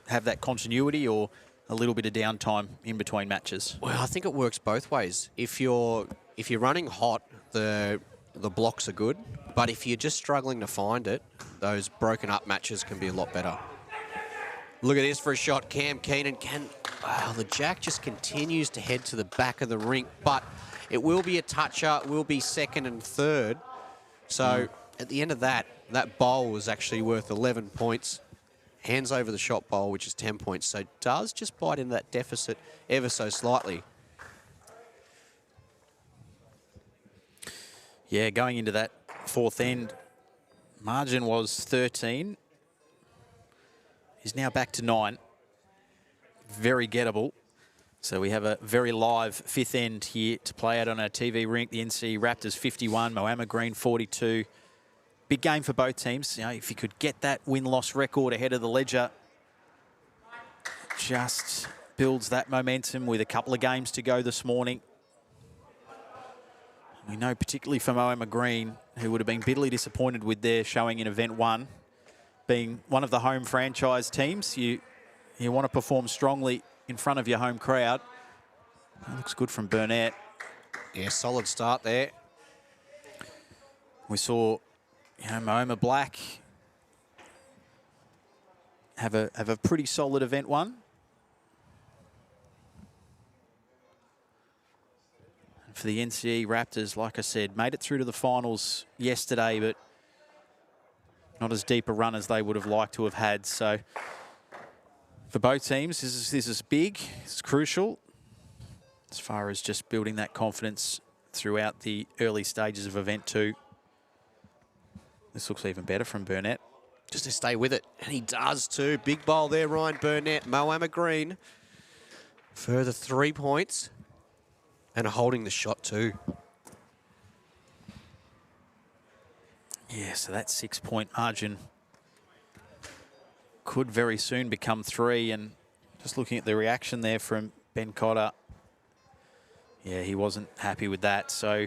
S3: have that continuity or a little bit of downtime in between matches?
S2: Well, I think it works both ways. If you're running hot, the blocks are good, but if you're just struggling to find it, those broken up matches can be a lot better. Look at this for a shot. Cam Keenan wow, the jack just continues to head to the back of the rink, but it will be a toucher, will be second and third. So at the end of that bowl was actually worth 11 points. Hands over the shot bowl, which is 10 points. So does just bite into that deficit ever so slightly.
S3: Yeah, going into that 4th end, margin was 13. He's now back to 9. Very gettable. So we have a very live 5th end here to play out on our TV rink. The NC Raptors 51, Moama Green 42. Big game for both teams. If you could get that win-loss record ahead of the ledger, just builds that momentum with a couple of games to go this morning. We know particularly for Moama Green, who would have been bitterly disappointed with their showing in Event 1, being one of the home franchise teams, you want to perform strongly in front of your home crowd. That looks good from Burnett.
S2: Yeah, solid start there.
S3: We saw, Moama Black have a pretty solid Event 1. And for the NCE Raptors, like I said, made it through to the finals yesterday, but not as deep a run as they would have liked to have had. So for both teams, this is big. It's crucial as far as just building that confidence throughout the early stages of Event 2. This looks even better from Burnett.
S2: Just to stay with it. And he does too. Big bowl there, Ryan Burnett. Moama Green. Further 3 points. And holding the shot too.
S3: Yeah, so that 6-point margin could very soon become 3. And just looking at the reaction there from Ben Cotter, yeah, he wasn't happy with that. So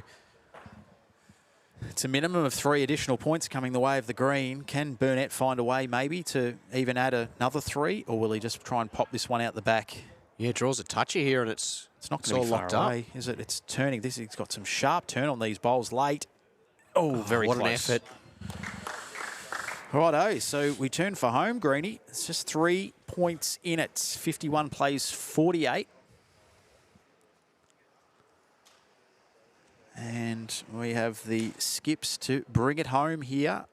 S3: it's a minimum of 3 additional points coming the way of the green. Can Burnett find a way maybe to even add another 3, or will he just try and pop this one out the back?
S2: Yeah, draws a toucher here, and it's
S3: not going to be far away, is it? It's turning. He's got some sharp turn on these bowls late. Oh, very
S2: what
S3: close.
S2: An effort.
S3: Righto, so we turn for home, Greeny. It's just 3 points in it. 51 plays 48. And we have the skips to bring it home here.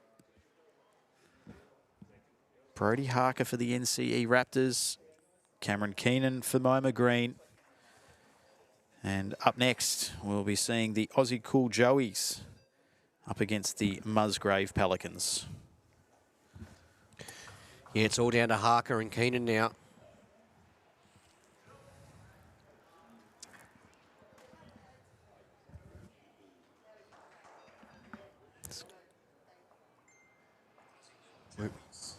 S3: Brody Harker for the NCE Raptors. Cameron Keenan for Moama Green. And up next, we'll be seeing the Aussie Cool Joeys up against the Musgrave Pelicans.
S2: Yeah, it's all down to Harker and Keenan now.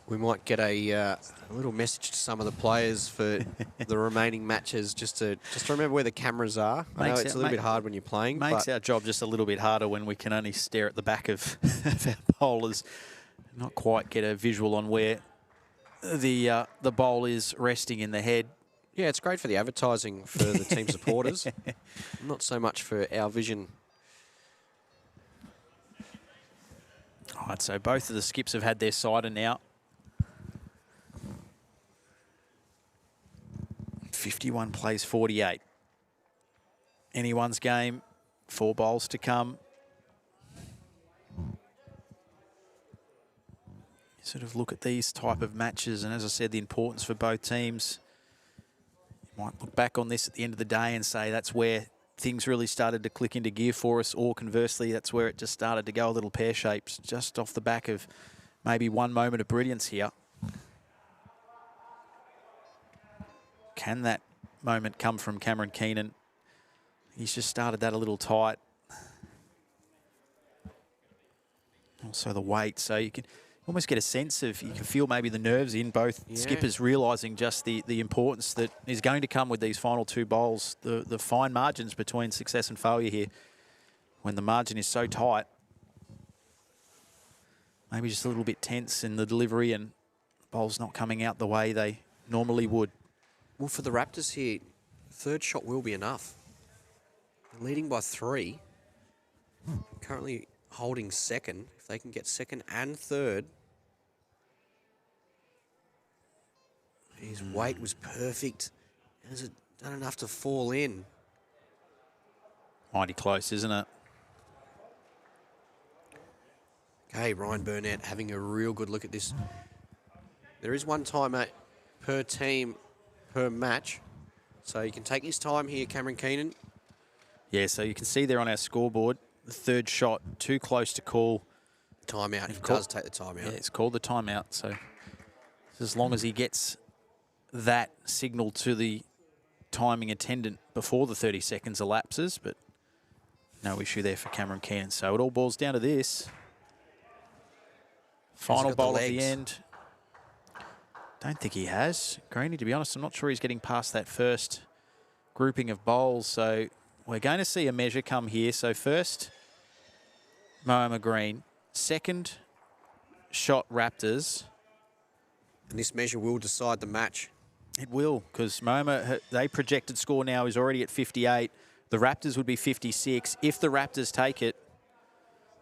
S2: We might get a little message to some of the players for the remaining matches, just to remember where the cameras are. I know it's a little bit hard when you're playing.
S3: Makes our job just a little bit harder when we can only stare at the back of our bowlers, not quite get a visual on where the bowl is resting in the head.
S2: Yeah, it's great for the advertising for the team supporters. Not so much for our vision.
S3: All right, so both of the skips have had their cider now. 51 plays 48. Anyone's game, 4 bowls to come. Sort of look at these type of matches, and as I said, the importance for both teams. You might look back on this at the end of the day and say that's where things really started to click into gear for us, or conversely, that's where it just started to go a little pear-shaped, just off the back of maybe one moment of brilliance here. Can that moment come from Cameron Keenan? He's just started that a little tight. Also the weight, so you can almost get a sense of, you can feel maybe the nerves in both skippers realising just the importance that is going to come with these final 2 bowls, the fine margins between success and failure here. When the margin is so tight, maybe just a little bit tense in the delivery and bowls not coming out the way they normally would.
S2: Well, for the Raptors here, 3rd shot will be enough. They're leading by 3. Currently holding 2nd. If they can get 2nd and 3rd. His weight was perfect. Has it done enough to fall in?
S3: Mighty close, isn't it?
S2: Okay, Ryan Burnett having a real good look at this. There is 1 timeout per team per match. So you can take his time here, Cameron Keenan.
S3: Yeah, so you can see there on our scoreboard, the 3rd shot, too close to call.
S2: Timeout. He does take the timeout.
S3: Yeah, it's called the timeout. So as long as he gets that signal to the timing attendant before the 30 seconds elapses, but no issue there for Cameron Keenan. So it all boils down to this. Final bowl at the end. Don't think he has. Greeny, to be honest, I'm not sure he's getting past that first grouping of bowls. So we're going to see a measure come here. So first, Moama Green. 2nd shot, Raptors.
S2: And this measure will decide the match.
S3: It will, because Moama, they projected score now is already at 58. The Raptors would be 56. If the Raptors take it,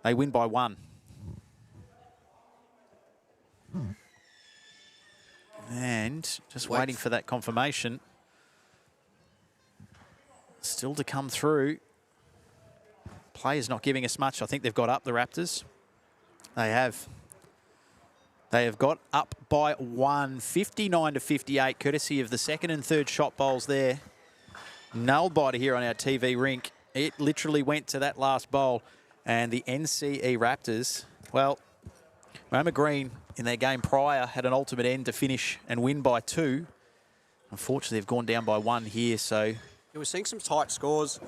S3: they win by 1. And just waiting for that confirmation. Still to come through. Players not giving us much. I think they've got up, the Raptors. They have. They have got up by 1, 59 to 58, courtesy of the 2nd and 3rd shot bowls there. Null biter here on our TV rink. It literally went to that last bowl. And the NCE Raptors, well, Moama Green in their game prior had an ultimate end to finish and win by 2. Unfortunately, they've gone down by 1 here, so...
S2: Yeah, we're seeing some tight scores.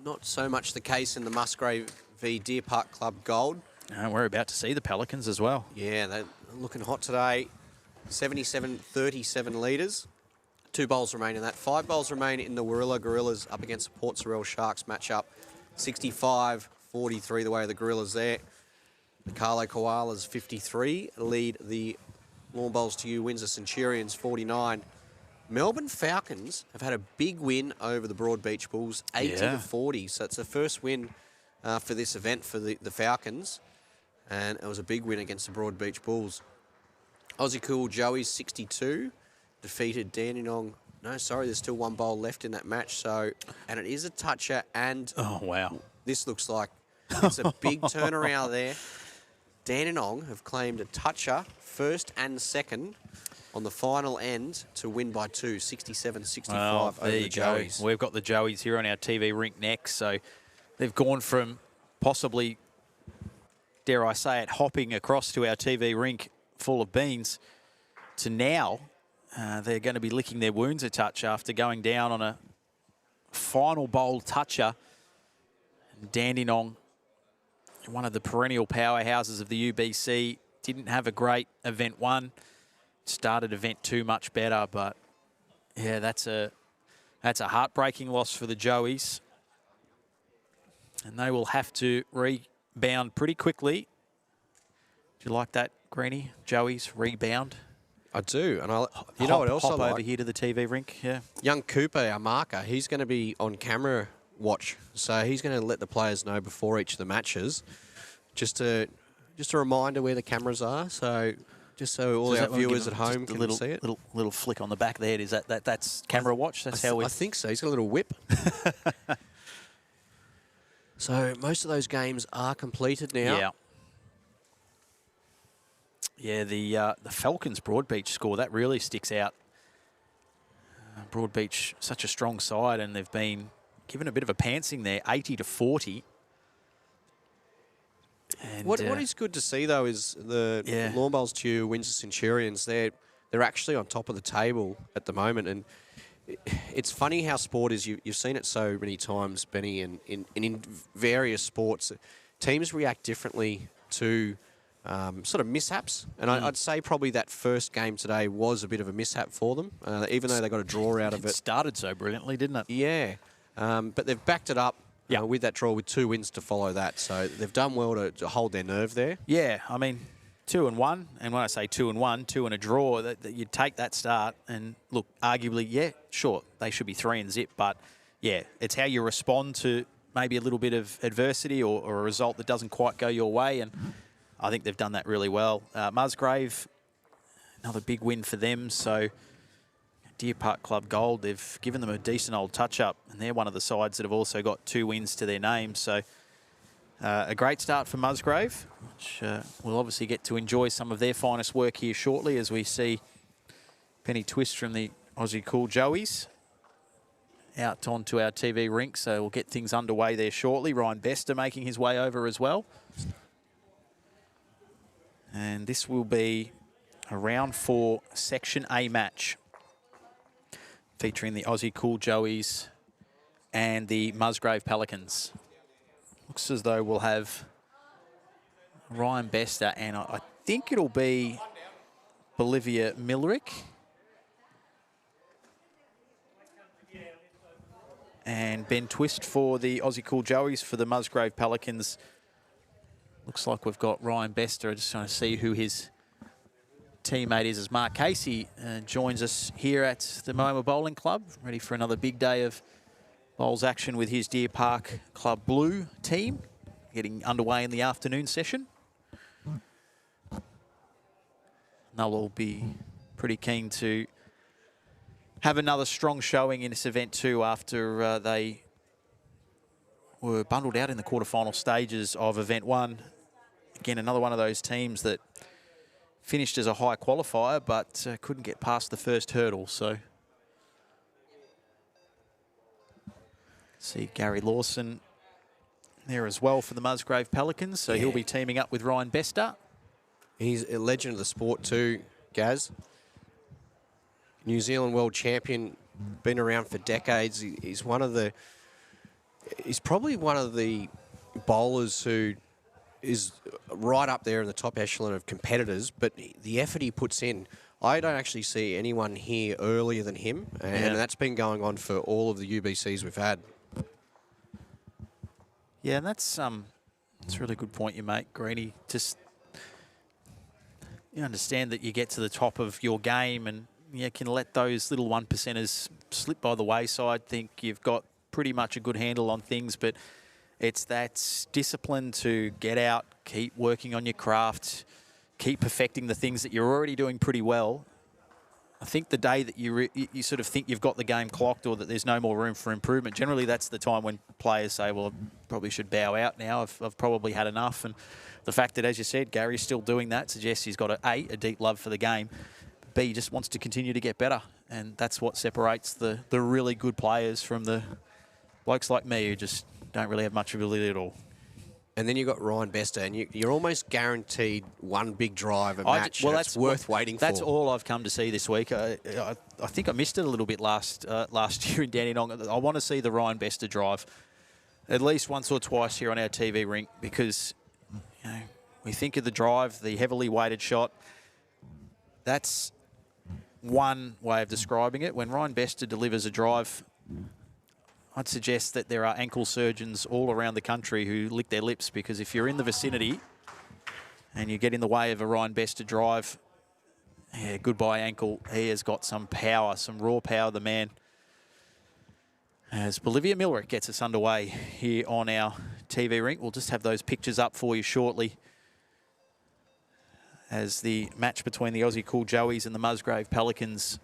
S2: Not so much the case in the Musgrave v Deer Park Club Gold.
S3: No, we're about to see the Pelicans as well.
S2: Yeah, they're looking hot today. 77-37 leaders. 2 bowls remain in that. 5 bowls remain in the Warilla Gorillas up against the Port Sorell Sharks matchup. 65-43 the way of the Gorillas there. The Carlo Koalas 53 lead the Lawn Bowls to You Windsor Centurions 49. Melbourne Falcons have had a big win over the Broad Beach Bulls, 80-40. So it's the first win for this event for the Falcons. And it was a big win against the Broad Beach Bulls. Aussie Cool Joey's 62 defeated Dandenong. No, sorry, there's still 1 bowl left in that match. So, and it is a toucher, and
S3: oh wow,
S2: this looks like it's a big turnaround there. Dandenong have claimed a toucher, 1st and 2nd, on the final end to win by 2, 67-65 over the Joeys.
S3: We've got the Joeys here on our TV rink next, so they've gone from possibly, dare I say it, hopping across to our TV rink full of beans to now they're going to be licking their wounds a touch after going down on a final bowl toucher. And Dandenong, one of the perennial powerhouses of the UBC, didn't have a great event 1. Started event 2 much better, but yeah, that's a heartbreaking loss for the Joeys. And they will have to rebound pretty quickly. Do you like that, Greeny? Joeys rebound?
S2: I do, and you know what else I like?
S3: Over here to the TV rink, yeah.
S2: Young Cooper, our marker, he's going to be on camera watch. So he's going to let the players know before each of the matches, just a reminder where the cameras are. So just so all our viewers at home can see it.
S3: Little flick on the back there. Is that's camera watch? That's how we.
S2: I think so. He's got a little whip. So most of those games are completed now.
S3: Yeah. Yeah. The Falcons Broadbeach score that really sticks out. Broadbeach, such a strong side, and they've been given a bit of a pantsing there, 80-40. And
S2: what is good to see though is the Lawn Bowls Tew Windsor Centurions. They're actually on top of the table at the moment, and it's funny how sport is. You've seen it so many times, Benny, and in various sports, teams react differently to sort of mishaps. And I'd say probably that first game today was a bit of a mishap for them, even though they got a draw out of it.
S3: It started so brilliantly, didn't it?
S2: Yeah, but they've backed it up. With that draw, with 2 wins to follow that. So they've done well to hold their nerve there.
S3: Yeah, I mean, 2-1, and when I say 2-1, 2 and a draw, that you take that start and look, arguably, yeah, sure, they should be 3-0, but yeah, it's how you respond to maybe a little bit of adversity or a result that doesn't quite go your way, and I think they've done that really well. Musgrave, another big win for them, so Deer Park Club Gold, they've given them a decent old touch-up, and they're one of the sides that have also got 2 wins to their name. So a great start for Musgrave, which we'll obviously get to enjoy some of their finest work here shortly as we see Penny Twist from the Aussie Cool Joeys out onto our TV rink. So we'll get things underway there shortly. Ryan Bester making his way over as well. And this will be a round 4 Section A match, featuring the Aussie Cool Joeys and the Musgrave Pelicans. Looks as though we'll have Ryan Bester, and I think it'll be Bolivia Millerick. And Ben Twist for the Aussie Cool Joeys. For the Musgrave Pelicans, looks like we've got Ryan Bester. I'm just trying to see who his teammate is, as Mark Casey joins us here at the Moama Bowling Club, ready for another big day of bowls action with his Deer Park Club Blue team, getting underway in the afternoon session. They'll all be pretty keen to have another strong showing in this event too, after they were bundled out in the quarterfinal stages of Event 1. Again, another one of those teams that finished as a high qualifier, but couldn't get past the first hurdle. So, see Gary Lawson there as well for the Musgrave Pelicans. So he'll be teaming up with Ryan Bester.
S2: He's a legend of the sport too, Gaz. New Zealand world champion, been around for decades. He's probably one of the bowlers who is right up there in the top echelon of competitors, but the effort he puts in, I don't actually see anyone here earlier than him, and that's been going on for all of the UBCs we've had.
S3: Yeah, and that's a really good point you make, Greeny. Just, you understand that you get to the top of your game and you can let those little 1%ers slip by the wayside, think you've got pretty much a good handle on things, but it's that discipline to get out, keep working on your craft, keep perfecting the things that you're already doing pretty well. I think the day that you sort of think you've got the game clocked or that there's no more room for improvement, generally that's the time when players say, well, I probably should bow out now. I've probably had enough. And the fact that, as you said, Gary's still doing that suggests he's got a deep love for the game. B, he just wants to continue to get better. And that's what separates the really good players from the blokes like me who just don't really have much ability at all.
S2: And then you've got Ryan Bester, and you're almost guaranteed one big drive a match.
S3: Well,
S2: that's worth waiting for.
S3: That's all I've come to see this week. I think I missed it a little bit last year in Dandenong. I want to see the Ryan Bester drive at least once or twice here on our TV rink, because we think of the drive, the heavily weighted shot. That's one way of describing it. When Ryan Bester delivers a drive, I'd suggest that there are ankle surgeons all around the country who lick their lips, because if you're in the vicinity and you get in the way of a Ryan Bester drive, goodbye ankle. He has got some power, some raw power, the man. As Bolivia Millerick gets us underway here on our TV rink. We'll just have those pictures up for you shortly as the match between the Aussie Cool Joeys and the Musgrave Pelicans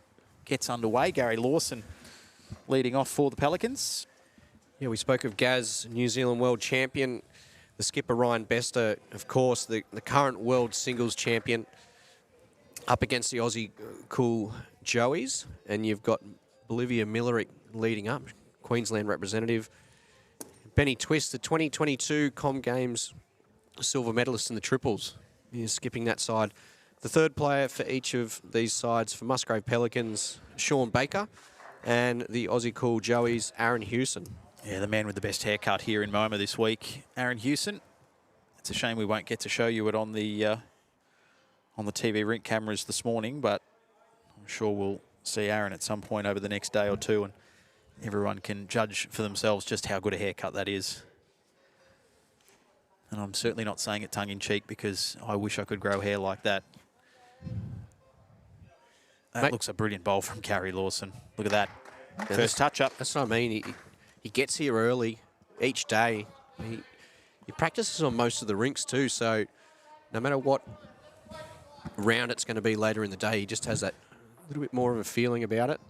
S3: gets underway. Gary Lawson leading off for the Pelicans.
S2: Yeah, we spoke of Gaz, New Zealand world champion. The skipper Ryan Bester, of course, the current world singles champion, up against the Aussie Cool Joeys. And you've got Bolivia Millerick leading up, Queensland representative. Benny Twist, the 2022 Com Games silver medalist in the triples. He's skipping that side. The third player for each of these sides for Musgrave Pelicans, Sean Baker, and the Aussie Cool Joeys, Aaron Hewson.
S3: Yeah, the man with the best haircut here in Moama this week, Aaron Hewson. It's a shame we won't get to show you it on the TV rink cameras this morning, but I'm sure we'll see Aaron at some point over the next day or two, and everyone can judge for themselves just how good a haircut that is. And I'm certainly not saying it tongue-in-cheek because I wish I could grow hair like that. That looks a brilliant bowl from Gary Lawson. Look at that. First touch-up.
S2: That's what I mean. He gets here early each day. He practices on most of the rinks too, so no matter what round it's going to be later in the day, he just has that little bit more of a feeling about it.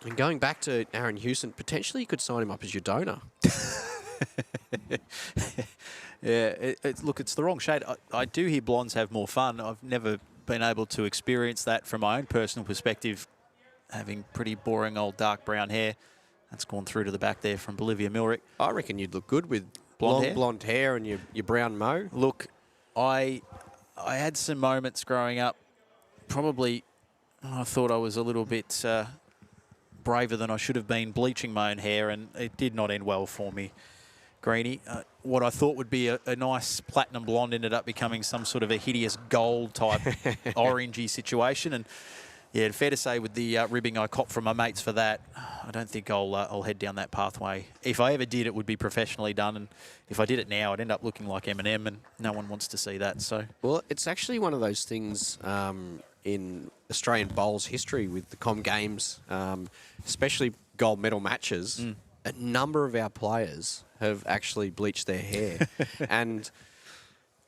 S2: And going back to Aaron Hewson, potentially you could sign him up as your donor.
S3: Yeah, look, it's the wrong shade. I do hear blondes have more fun. I've never been able to experience that from my own personal perspective, having pretty boring old dark brown hair. That's gone through to the back there from Bolivia Millerick.
S2: I reckon you'd look good with
S3: Blonde
S2: blonde hair and your brown mo.
S3: Look, I had some moments growing up. Probably, I thought I was a little bit braver than I should have been bleaching my own hair, and it did not end well for me, Greeny. What I thought would be a nice platinum blonde ended up becoming some sort of a hideous gold type orangey situation. And yeah, fair to say with the ribbing I copped from my mates for that, I don't think I'll head down that pathway. If I ever did, it would be professionally done. And if I did it now, I'd end up looking like Eminem, and no one wants to see that. So,
S2: well, it's actually one of those things in Australian bowls history with the Com Games, especially gold medal matches. A number of our players have actually bleached their hair. And,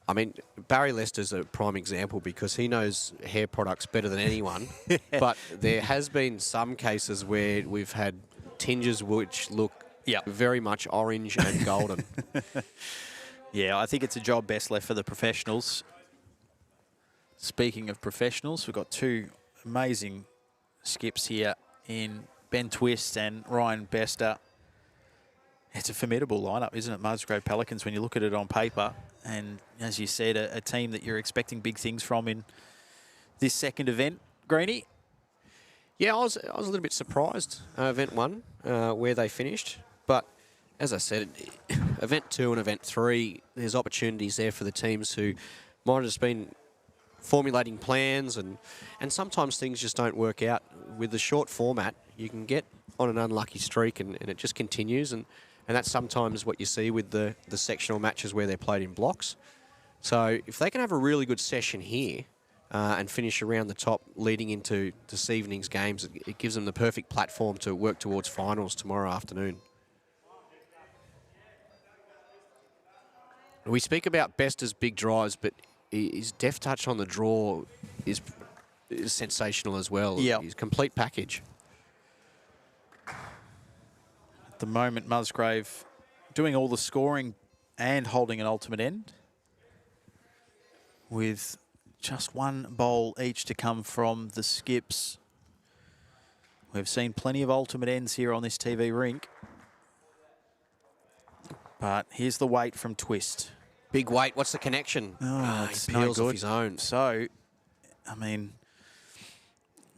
S2: I mean, Barry Lester's a prime example because he knows hair products better than anyone. But there has been some cases where we've had tinges which look very much orange and golden.
S3: Yeah, I think it's a job best left for the professionals. Speaking of professionals, we've got two amazing skips here in Ben Twist and Ryan Bester. It's a formidable lineup, isn't it, Musgrave Pelicans, when you look at it on paper. And as you said, a team that you're expecting big things from in this second event. Greeny?
S2: Yeah, I was a little bit surprised, event one, where they finished. But as I said, event two and event three, there's opportunities there for the teams who might have just been formulating plans, and sometimes things just don't work out. With the short format, you can get on an unlucky streak and it just continues, and that's sometimes what you see with the sectional matches where they're played in blocks. So if they can have a really good session here and finish around the top leading into this evening's games, it gives them the perfect platform to work towards finals tomorrow afternoon. We speak about Bester's big drives, but his deft touch on the draw is sensational as well.
S3: Yeah.
S2: His complete package.
S3: At the moment, Musgrave doing all the scoring and holding an ultimate end, with just one bowl each to come from the skips. We've seen plenty of ultimate ends here on this TV rink. But here's the weight from Twist.
S2: Big weight. What's the connection?
S3: Oh,
S2: he peels off his own.
S3: So, I mean,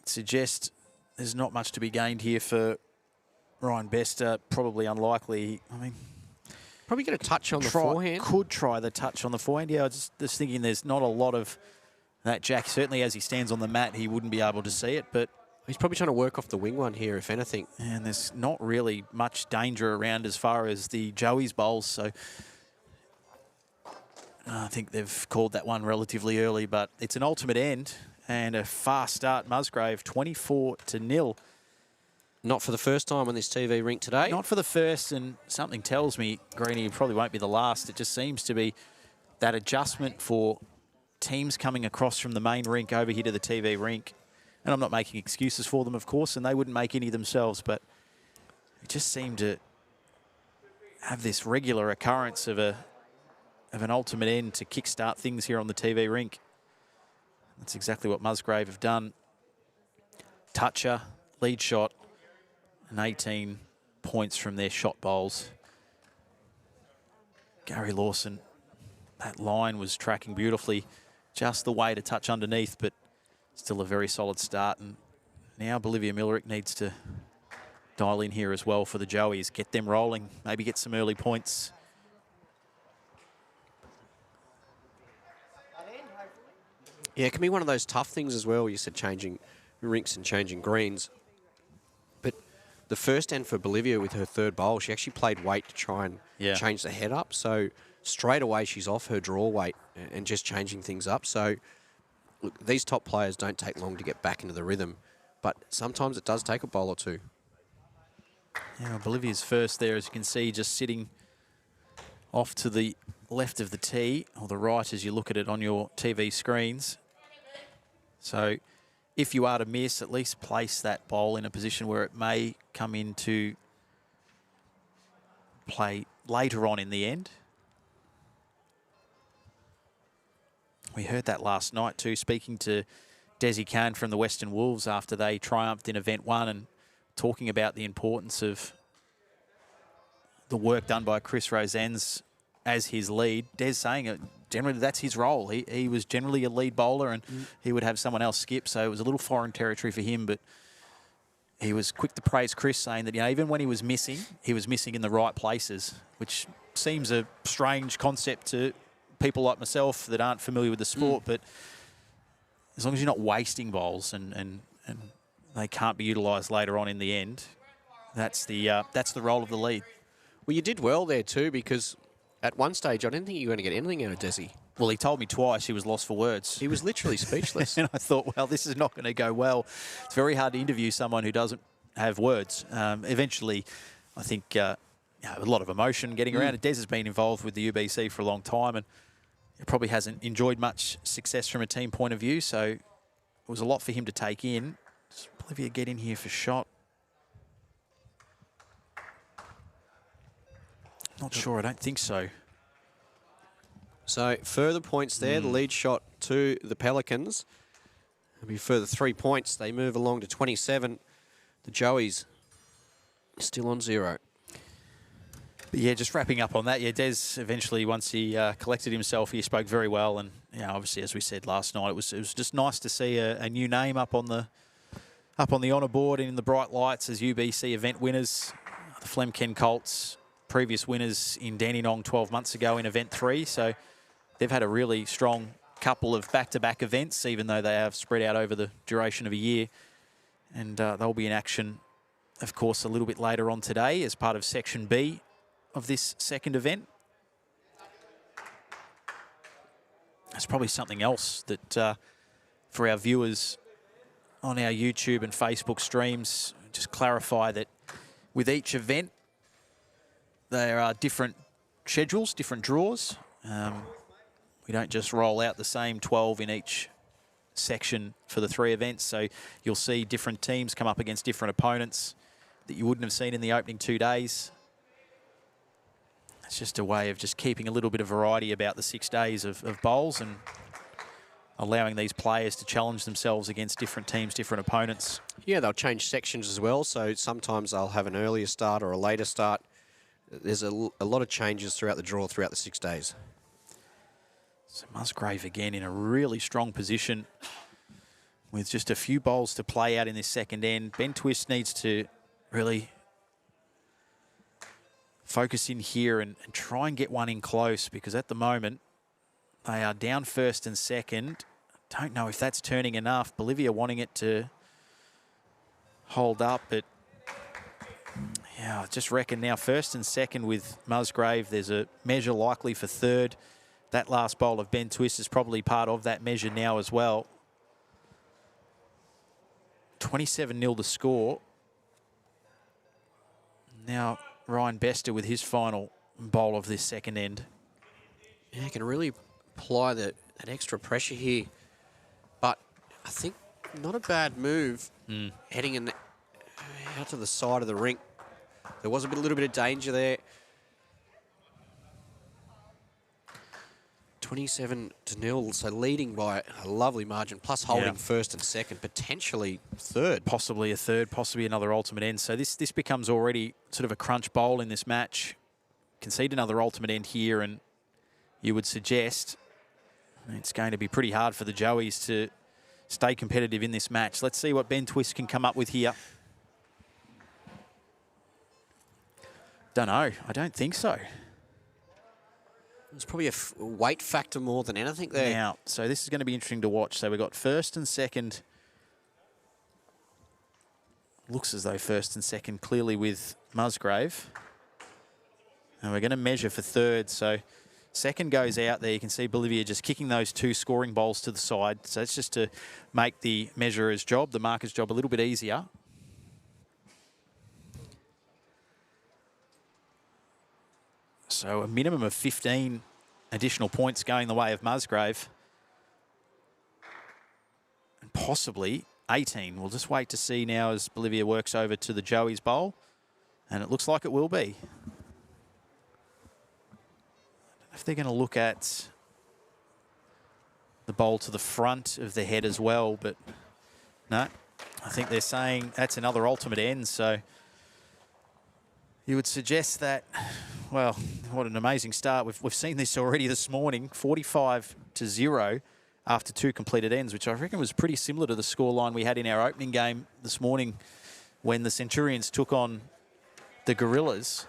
S3: suggest there's not much to be gained here for Ryan Bester. Probably unlikely. I mean,
S2: probably get a touch on the forehand.
S3: Could try the touch on the forehand. Yeah, I was just thinking there's not a lot of that jack. Certainly as he stands on the mat, he wouldn't be able to see it, but
S2: he's probably trying to work off the wing one here, if anything.
S3: And there's not really much danger around as far as the Joey's bowls, so I think they've called that one relatively early, but it's an ultimate end and a fast start. Musgrave 24-0.
S2: Not for the first time on this TV rink today.
S3: Not for the first, and something tells me, Greeny, it probably won't be the last. It just seems to be that adjustment for teams coming across from the main rink over here to the TV rink. And I'm not making excuses for them, of course, and they wouldn't make any themselves, but it just seemed to have this regular occurrence of an ultimate end to kickstart things here on the TV rink. That's exactly what Musgrave have done. Toucher, lead shot, and 18 points from their shot bowls. Gary Lawson, that line was tracking beautifully, just the way to touch underneath, but still a very solid start. And now Bolivia Millerick needs to dial in here as well for the Joeys, get them rolling, maybe get some early points.
S2: Yeah, it can be one of those tough things as well. You said changing rinks and changing greens. But the first end for Bolivia with her third bowl, she actually played weight to try and change the head up. So straight away she's off her draw weight and just changing things up. So look, these top players don't take long to get back into the rhythm, but sometimes it does take a bowl or two.
S3: Yeah, Bolivia's first there, as you can see, just sitting off to the left of the tee, or the right as you look at it on your TV screens. So if you are to miss, at least place that bowl in a position where it may come into play later on in the end. We heard that last night too, speaking to Desi Khan from the Western Wolves after they triumphed in Event 1 and talking about the importance of the work done by Chris Rosenz as his lead. Des saying generally that's his role. He was generally a lead bowler and he would have someone else skip, so it was a little foreign territory for him, but he was quick to praise Chris, saying that, you know, even when he was missing in the right places, which seems a strange concept to people like myself that aren't familiar with the sport, but as long as you're not wasting bowls and they can't be utilised later on in the end, that's the role of the lead.
S2: Well, you did well there too, because at one stage I didn't think you were going to get anything out of Desi.
S3: Well, he told me twice he was lost for words.
S2: He was literally speechless.
S3: And I thought, well, this is not going to go well. It's very hard to interview someone who doesn't have words. Eventually, I think a lot of emotion getting around it. Des has been involved with the UBC for a long time and it probably hasn't enjoyed much success from a team point of view, so it was a lot for him to take in. Does Bolivia get in here for shot? Not sure, I don't think so.
S2: So further points there, the lead shot to the Pelicans. There'll be further 3 points. They move along to 27. The Joeys still on 0.
S3: But yeah, just wrapping up on that, yeah, Des eventually, once he collected himself, he spoke very well. And obviously, as we said last night, it was just nice to see a new name up on the honour board and in the bright lights as UBC event winners. The Flem Colts, previous winners in Dandenong 12 months ago in Event 3. So they've had a really strong couple of back-to-back events, even though they have spread out over the duration of a year. And they'll be in action, of course, a little bit later on today as part of Section B of this second event. There's probably something else that for our viewers on our YouTube and Facebook streams, just clarify that with each event, there are different schedules, different draws. We don't just roll out the same 12 in each section for the 3 events. So you'll see different teams come up against different opponents that you wouldn't have seen in the opening 2 days. It's just a way of just keeping a little bit of variety about the 6 days of bowls and allowing these players to challenge themselves against different teams, different opponents.
S2: Yeah, they'll change sections as well. So sometimes they'll have an earlier start or a later start. There's a lot of changes throughout the draw throughout the 6 days.
S3: So Musgrave again in a really strong position with just a few bowls to play out in this second end. Ben Twist needs to really focus in here and try and get one in close, because at the moment they are down first and second. Don't know if that's turning enough. Bolivia wanting it to hold up, but yeah, I just reckon now first and second with Musgrave. There's a measure likely for third. That last bowl of Ben Twist is probably part of that measure now as well. 27-0 the score. Now Ryan Bester with his final bowl of this second end.
S2: Yeah, he can really apply that extra pressure here. But I think not a bad move heading in out to the side of the rink. There was a little bit of danger there. 27-0, so leading by a lovely margin, plus holding first and second, potentially third.
S3: Possibly a third, possibly another ultimate end. So this becomes already sort of a crunch bowl in this match. Concede another ultimate end here, and you would suggest it's going to be pretty hard for the Joeys to stay competitive in this match. Let's see what Ben Twist can come up with here. Don't know. I don't think so.
S2: There's probably a weight factor more than anything there.
S3: Now, so this is going to be interesting to watch. So we've got first and second. Looks as though first and second clearly with Musgrave. And we're going to measure for third. So second goes out there. You can see Bolivia just kicking those two scoring bowls to the side. So it's just to make the measurer's job, the marker's job, a little bit easier. So a minimum of 15 additional points going the way of Musgrave. And possibly 18. We'll just wait to see now as Bolivia works over to the Joey's bowl. And it looks like it will be. If they're going to look at the bowl to the front of the head as well, but no, I think they're saying that's another ultimate end. So you would suggest that, well, what an amazing start. We've seen this already this morning, 45-0 after two completed ends, which I reckon was pretty similar to the scoreline we had in our opening game this morning when the Centurions took on the Gorillas.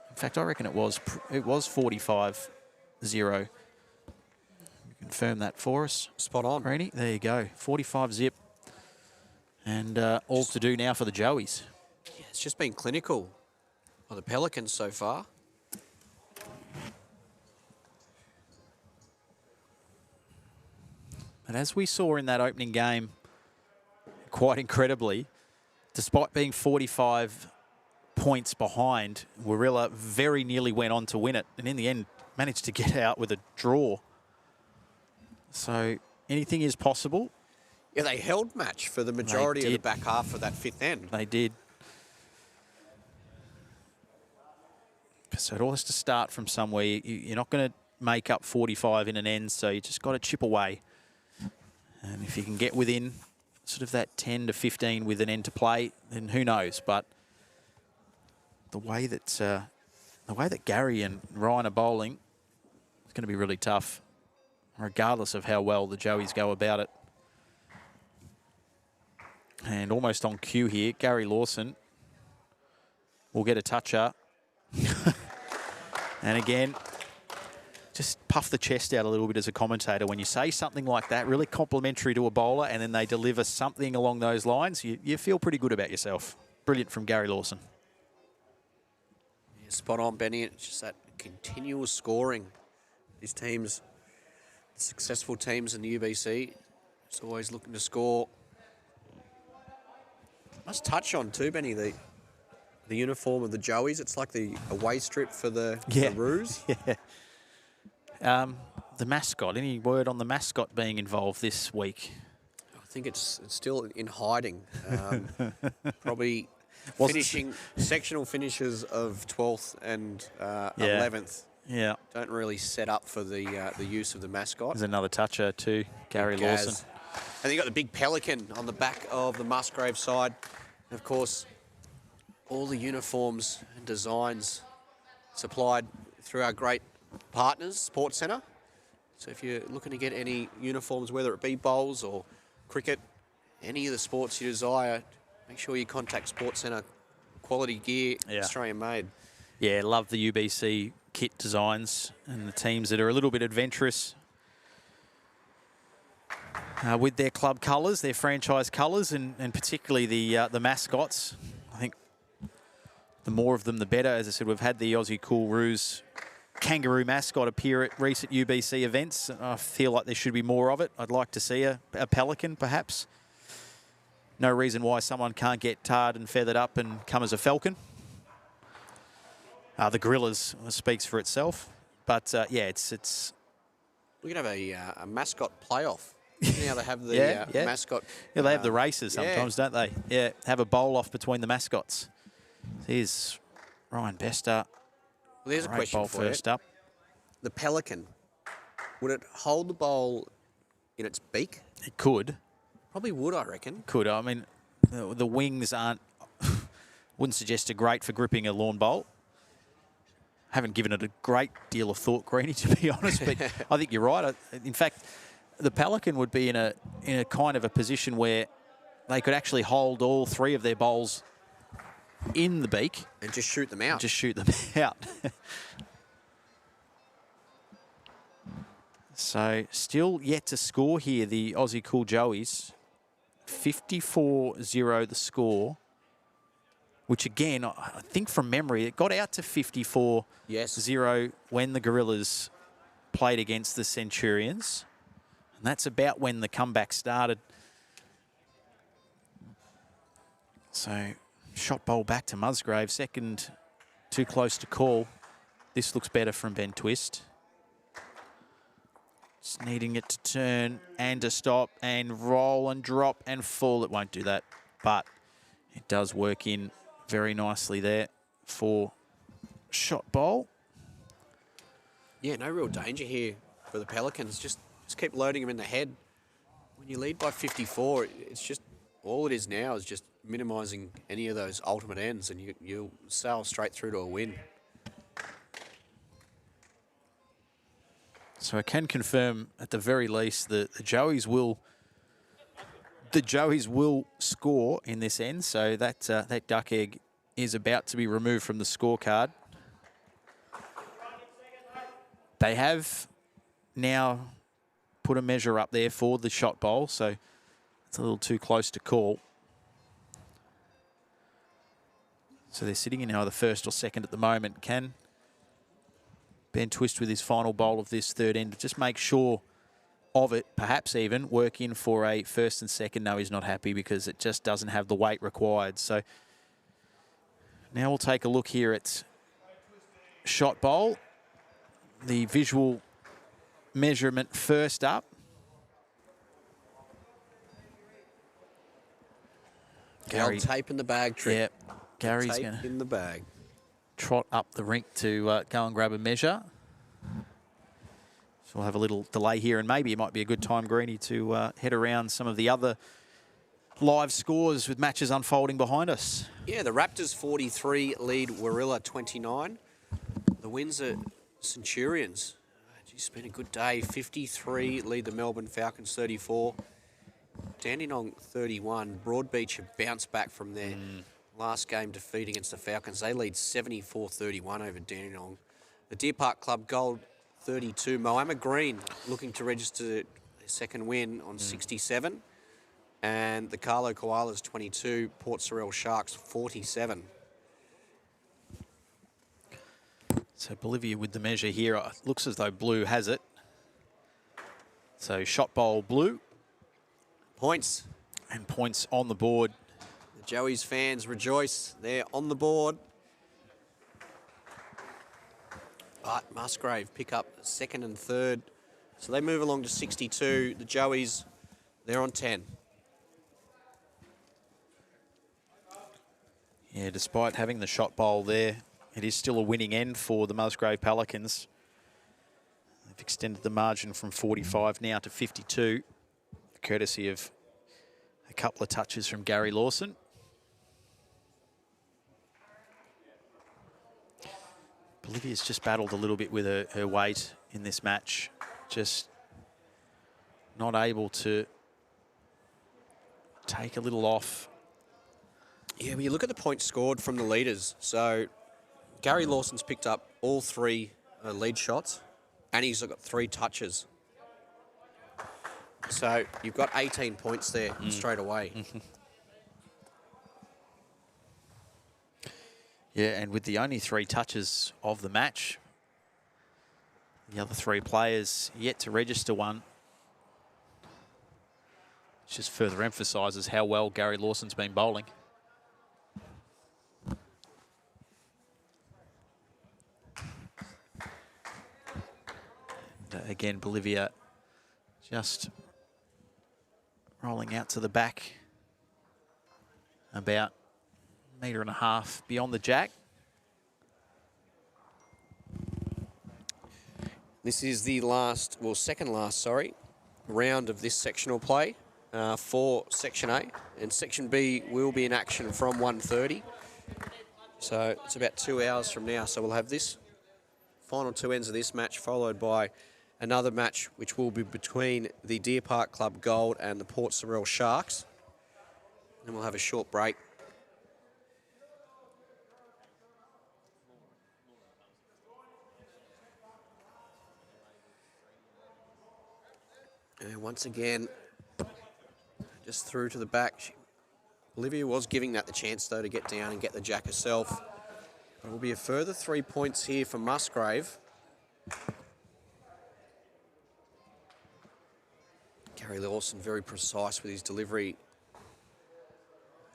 S3: In fact, I reckon it was 45-0. Confirm that for us.
S2: Spot on.
S3: Greeny, there you go, 45-0. And all to do now for the Joeys.
S2: Yeah, it's just been clinical by the Pelicans so far.
S3: But as we saw in that opening game, quite incredibly, despite being 45 points behind, Warilla very nearly went on to win it, and in the end managed to get out with a draw. So anything is possible.
S2: Yeah, they held match for the majority of the back half of that fifth end.
S3: They did. So it all has to start from somewhere. You're not going to make up 45 in an end, so you just got to chip away. And if you can get within sort of that 10 to 15 with an end to play, then who knows? But the way that Gary and Ryan are bowling, it's going to be really tough, regardless of how well the Joeys go about it. And almost on cue here, Gary Lawson will get a toucher. And again, just puff the chest out a little bit as a commentator. When you say something like that, really complimentary to a bowler, and then they deliver something along those lines, you feel pretty good about yourself. Brilliant from Gary Lawson.
S2: Yeah, spot on, Benny. It's just that continual scoring. These teams, the successful teams in the UBC, it's always looking to score. Must touch on too, Benny, the uniform of the Joeys. It's like the away strip for the Roos.
S3: Yeah. The mascot. Any word on the mascot being involved this week?
S2: I think it's still in hiding. Probably finishing sectional finishes of 12th and 11th.
S3: Yeah.
S2: Don't really set up for the use of the mascot.
S3: There's another toucher too, Gary Lawson.
S2: And you got the big pelican on the back of the Musgrave side. And of course, all the uniforms and designs supplied through our great partners, Sports Centre. So if you're looking to get any uniforms, whether it be bowls or cricket, any of the sports you desire, make sure you contact Sports Centre. Quality gear, Australian made.
S3: Yeah, love the UBC kit designs and the teams that are a little bit adventurous with their club colours, their franchise colours, and particularly the mascots. I think the more of them, the better. As I said, we've had the Aussie Cool Roos kangaroo mascot appear at recent UBC events. I feel like there should be more of it. I'd like to see a pelican, perhaps. No reason why someone can't get tarred and feathered up and come as a falcon. The Gorillas speaks for itself. But, yeah, it's
S2: We could have a mascot playoff. Now they have the
S3: Yeah.
S2: mascot.
S3: Yeah, they have the races sometimes,
S2: yeah.
S3: don't they? Yeah, have a bowl off between the mascots. Here's Ryan Bester.
S2: Well, there's a
S3: Great
S2: question
S3: bowl
S2: for you.
S3: first up.
S2: The pelican, would it hold the bowl in its beak?
S3: It could.
S2: Probably would, I reckon.
S3: Could. I mean, the wings aren't, wouldn't suggest are great for gripping a lawn bowl. Haven't given it a great deal of thought, Greeny, to be honest, but I think you're right. In fact, the pelican would be in a kind of a position where they could actually hold all three of their bowls in the beak.
S2: And just shoot them out.
S3: Just shoot them out. So still yet to score here, the Aussie Cool Joeys. 54-0 the score, which again, I think from memory, it got out to 54-0 when the Gorillas played against the Centurions. And that's about when the comeback started. So shot bowl back to Musgrave. Second, too close to call. This looks better from Ben Twist. Just needing it to turn and to stop and roll and drop and fall. It won't do that, but it does work in very nicely there for shot bowl.
S2: Yeah, no real danger here for the Pelicans. Just keep loading them in the head. When you lead by 54, it's just all it is now is just minimising any of those ultimate ends, and you'll sail straight through to a win.
S3: So I can confirm at the very least that the Joeys will score in this end. So that duck egg is about to be removed from the scorecard. They have now put a measure up there for the shot bowl, so it's a little too close to call. So they're sitting in either first or second at the moment. Can Ben Twist with his final bowl of this third end just make sure of it, perhaps even work in for a first and second? No, he's not happy because it just doesn't have the weight required. So now we'll take a look here at shot bowl. The visual measurement first up.
S2: Gary, tape in the bag trick.
S3: Yeah, Gary's
S2: tape
S3: going to
S2: in the bag.
S3: Trot up the rink to go and grab a measure. So we'll have a little delay here, and maybe it might be a good time, Greeny, to head around some of the other live scores with matches unfolding behind us.
S2: Yeah, the Raptors 43 lead Warilla 29. The Windsor Centurions, it's been a good day. 53 lead the Melbourne Falcons 34. Dandenong 31. Broadbeach have bounced back from their last game defeat against the Falcons. They lead 74-31 over Dandenong. The Deer Park Club Gold 32. Moama Green looking to register their second win on 67. And the Carlo Koalas 22. Port Sorrel Sharks 47.
S3: So Bolivia with the measure here. It looks as though blue has it. So shot bowl blue.
S2: Points.
S3: And points on the board.
S2: The Joeys fans rejoice. They're on the board. But Musgrave pick up second and third. So they move along to 62. The Joeys, they're on 10.
S3: Yeah, despite having the shot bowl there, it is still a winning end for the Musgrave Pelicans. They've extended the margin from 45 now to 52, courtesy of a couple of touches from Gary Lawson. Bolivia's just battled a little bit with her weight in this match. Just not able to take a little off.
S2: Yeah, when you look at the points scored from the leaders, so Gary Lawson's picked up all three lead shots, and he's got 3 touches. So you've got 18 points there straight away.
S3: Yeah, and with the only 3 touches of the match, the other 3 players yet to register one. It just further emphasises how well Gary Lawson's been bowling. Again, Bolivia just rolling out to the back about 1.5 meters beyond the jack.
S2: This is the last, well, second last, sorry, round of this sectional play for Section A. And Section B will be in action from 1:30. So it's about 2 hours from now. So we'll have this final two ends of this match followed by another match which will be between the Deer Park Club Gold and the Port Sorell Sharks. Then we'll have a short break. And once again, just through to the back. Olivia was giving that the chance, though, to get down and get the jack herself. It will be a further 3 points here for Musgrave. Gary Lawson very precise with his delivery.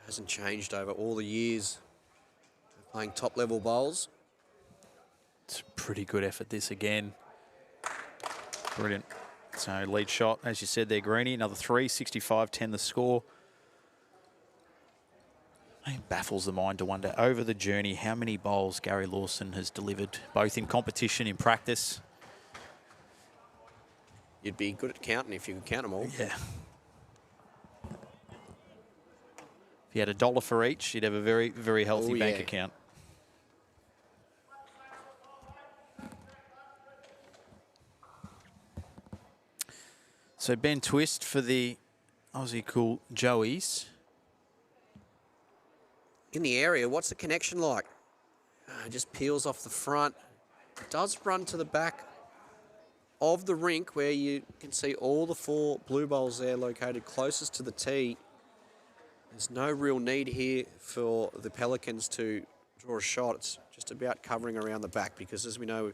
S2: Hasn't changed over all the years of playing top-level bowls.
S3: It's a pretty good effort, this again. Brilliant. So lead shot, as you said there, Greenie, another 3, 65-10 the score. It baffles the mind to wonder over the journey how many bowls Gary Lawson has delivered, both in competition, in practice.
S2: You'd be good at counting if you could count them all.
S3: Yeah. If you had $1 for each, you'd have a very, very healthy bank account. So Ben Twist for the Aussie Cool Joeys.
S2: In the area, what's the connection like? Just peels off the front. It does run to the back of the rink where you can see all the 4 blue bowls there located closest to the tee. There's no real need here for the Pelicans to draw a shot. It's just about covering around the back because, as we know,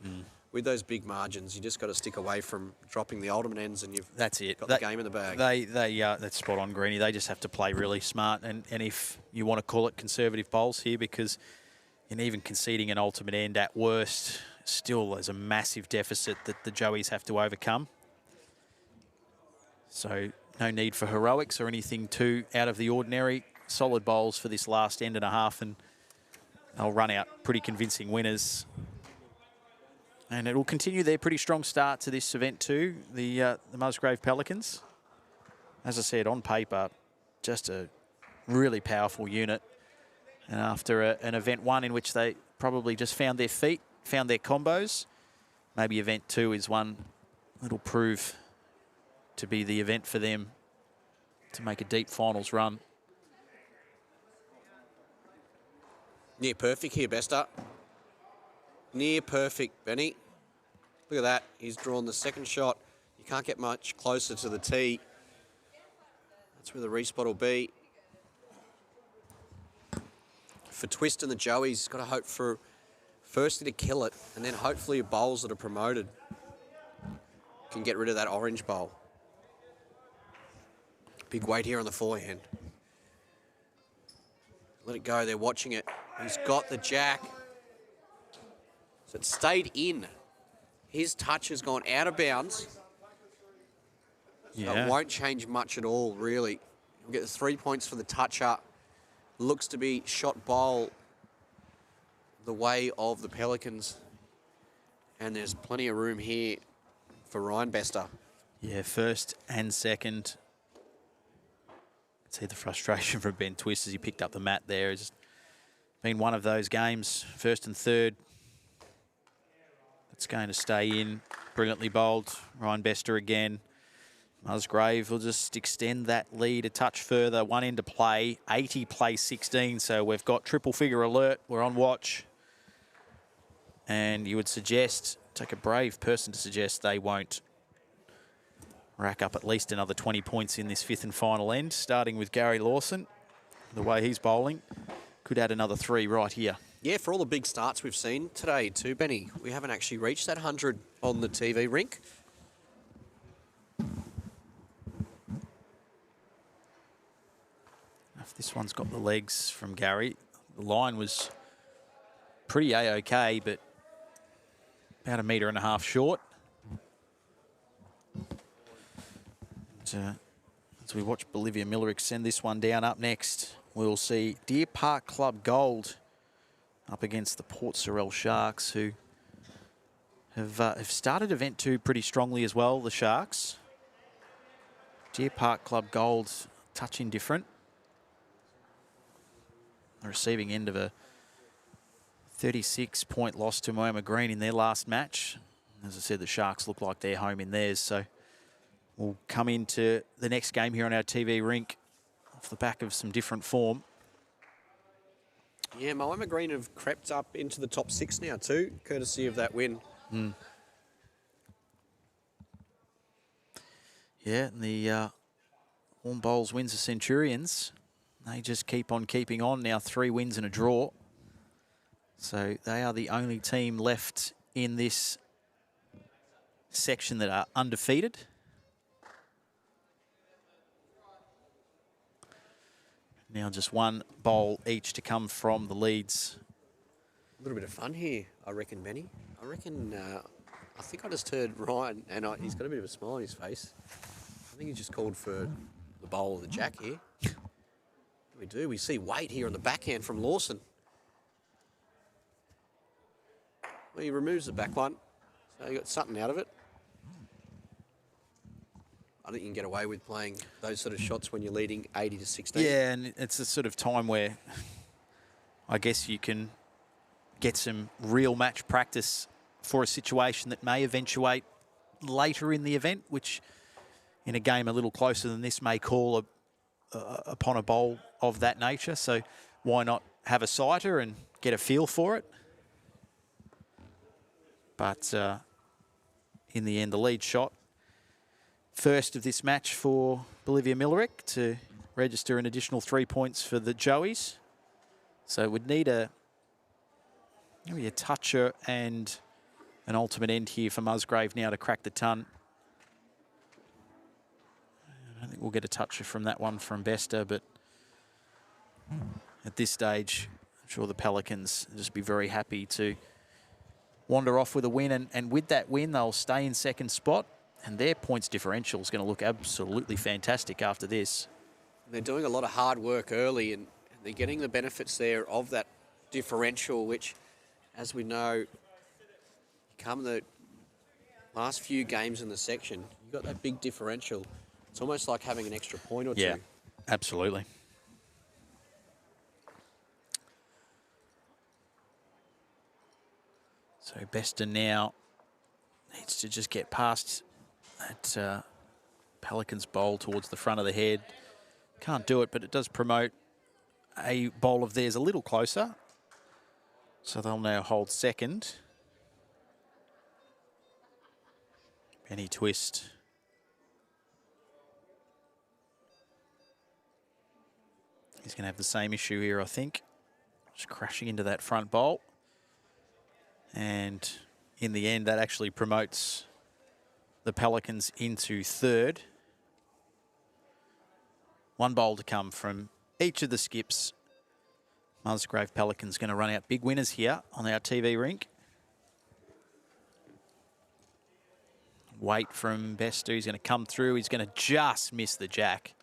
S2: with those big margins, you just got to stick away from dropping the ultimate ends and you've got the game in the bag.
S3: That's spot on, Greenie. They just have to play really smart. And if you want to call it conservative bowls here, because in even conceding an ultimate end at worst, still there's a massive deficit that the Joeys have to overcome. So no need for heroics or anything too out of the ordinary. Solid bowls for this last end and a half, and they'll run out pretty convincing winners. And it will continue their pretty strong start to this event too, the Musgrave Pelicans. As I said, on paper, just a really powerful unit. And after an event 1 in which they probably just found their feet, found their combos, maybe event 2 is one that'll prove to be the event for them to make a deep finals run.
S2: Near perfect here, Bester. Near perfect, Benny. Look at that. He's drawn the second shot. You can't get much closer to the tee. That's where the respot will be. For Twist and the Joeys, he's got to hope for firstly to kill it, and then hopefully bowls that are promoted can get rid of that orange bowl. Big weight here on the forehand. Let it go. They're watching it. He's got the jack. So it stayed in. His touch has gone out of bounds. So it won't change much at all, really. We'll get the 3 points for the touch-up. Looks to be shot bowl the way of the Pelicans. And there's plenty of room here for Ryan Bester.
S3: Yeah, first and second. See the frustration from Ben Twist as he picked up the mat there. It's been one of those games, first and third. It's going to stay in. Brilliantly bowled. Ryan Bester again. Musgrave will just extend that lead a touch further. 1 end to play. 80 play 16. So we've got triple figure alert. We're on watch. And you would suggest, take a brave person to suggest they won't rack up at least another 20 points in this 5th and final end, starting with Gary Lawson. The way he's bowling, could add another 3 right here.
S2: Yeah, for all the big starts we've seen today too, Benny, we haven't actually reached that 100 on the TV rink.
S3: If this one's got the legs from Gary, the line was pretty A-OK, but about 1.5 meters short. As we watch Bolivia Millerick send this one down, up next, we'll see Deer Park Club Gold up against the Port Sorell Sharks, who have started Event 2 pretty strongly as well, the Sharks. Deer Park Club Gold, touch indifferent. The receiving end of a 36-point loss to Moama Green in their last match. As I said, the Sharks look like they're home in theirs, so we'll come into the next game here on our TV rink off the back of some different form.
S2: Yeah, Moama Green have crept up into the top 6 now too, courtesy of that win.
S3: Yeah, and the Warm Bowls wins the Centurions. They just keep on keeping on now, 3 wins and a draw. So they are the only team left in this section that are undefeated. Now just 1 bowl each to come from the leads.
S2: A little bit of fun here, I reckon, Benny. I think I just heard Ryan, and he's got a bit of a smile on his face. I think he just called for the bowl of the jack here. We do. We see weight here on the backhand from Lawson. Well, he removes the back one, so he got something out of it. I think you can get away with playing those sort of shots when you're leading 80 to 16.
S3: Yeah, and it's a sort of time where I guess you can get some real match practice for a situation that may eventuate later in the event, which in a game a little closer than this may call upon a bowl of that nature. So why not have a sighter and get a feel for it? But in the end, the lead shot, first of this match for Bolivia Millerick to register an additional 3 points for the Joeys. So we'd need maybe a toucher and an ultimate end here for Musgrave now to crack the ton. I don't think we'll get a toucher from that one from Bester, but at this stage, I'm sure the Pelicans will just be very happy to wander off with a win. And with that win, they'll stay in second spot, and their points differential is going to look absolutely fantastic after this.
S2: They're doing a lot of hard work early, and they're getting the benefits there of that differential, which, as we know, come the last few games in the section, you've got that big differential. It's almost like having an extra point or two.
S3: Yeah, absolutely. So Bester now needs to just get past that Pelicans bowl towards the front of the head. Can't do it, but it does promote a bowl of theirs a little closer. So they'll now hold second. Penny twist. He's going to have the same issue here, I think. Just crashing into that front bowl. And in the end, that actually promotes the Pelicans into third. 1 bowl to come from each of the skips. Musgrave Pelicans going to run out big winners here on our TV rink. Wait from Bester. He's going to come through. He's going to just miss the jack.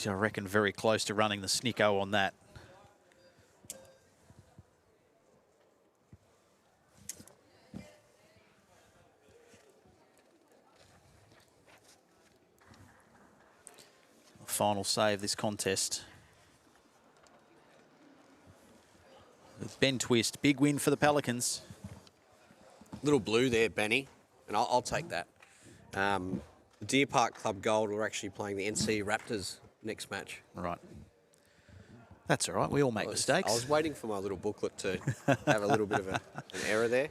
S3: I reckon very close to running the snicko on that. Final save this contest. With Ben Twist, big win for the Pelicans.
S2: Little blue there, Benny, and I'll take that. The Deer Park Club Gold are actually playing the NC Raptors next match.
S3: Right. That's all right. We all make mistakes.
S2: I was waiting for my little booklet to have a little bit of an error there.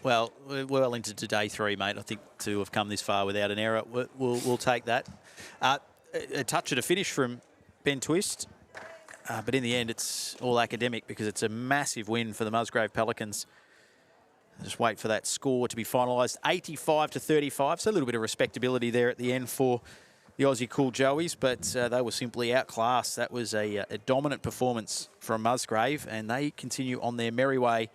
S3: Well, we're well into day 3, mate. I think to have come this far without an error, we'll take that. A toucher to finish from Ben Twist. But in the end, it's all academic because it's a massive win for the Musgrave Pelicans. Just wait for that score to be finalised. 85 to 35, so a little bit of respectability there at the end for the Aussie Cool Joeys, but they were simply outclassed. That was a dominant performance from Musgrave, and they continue on their merry way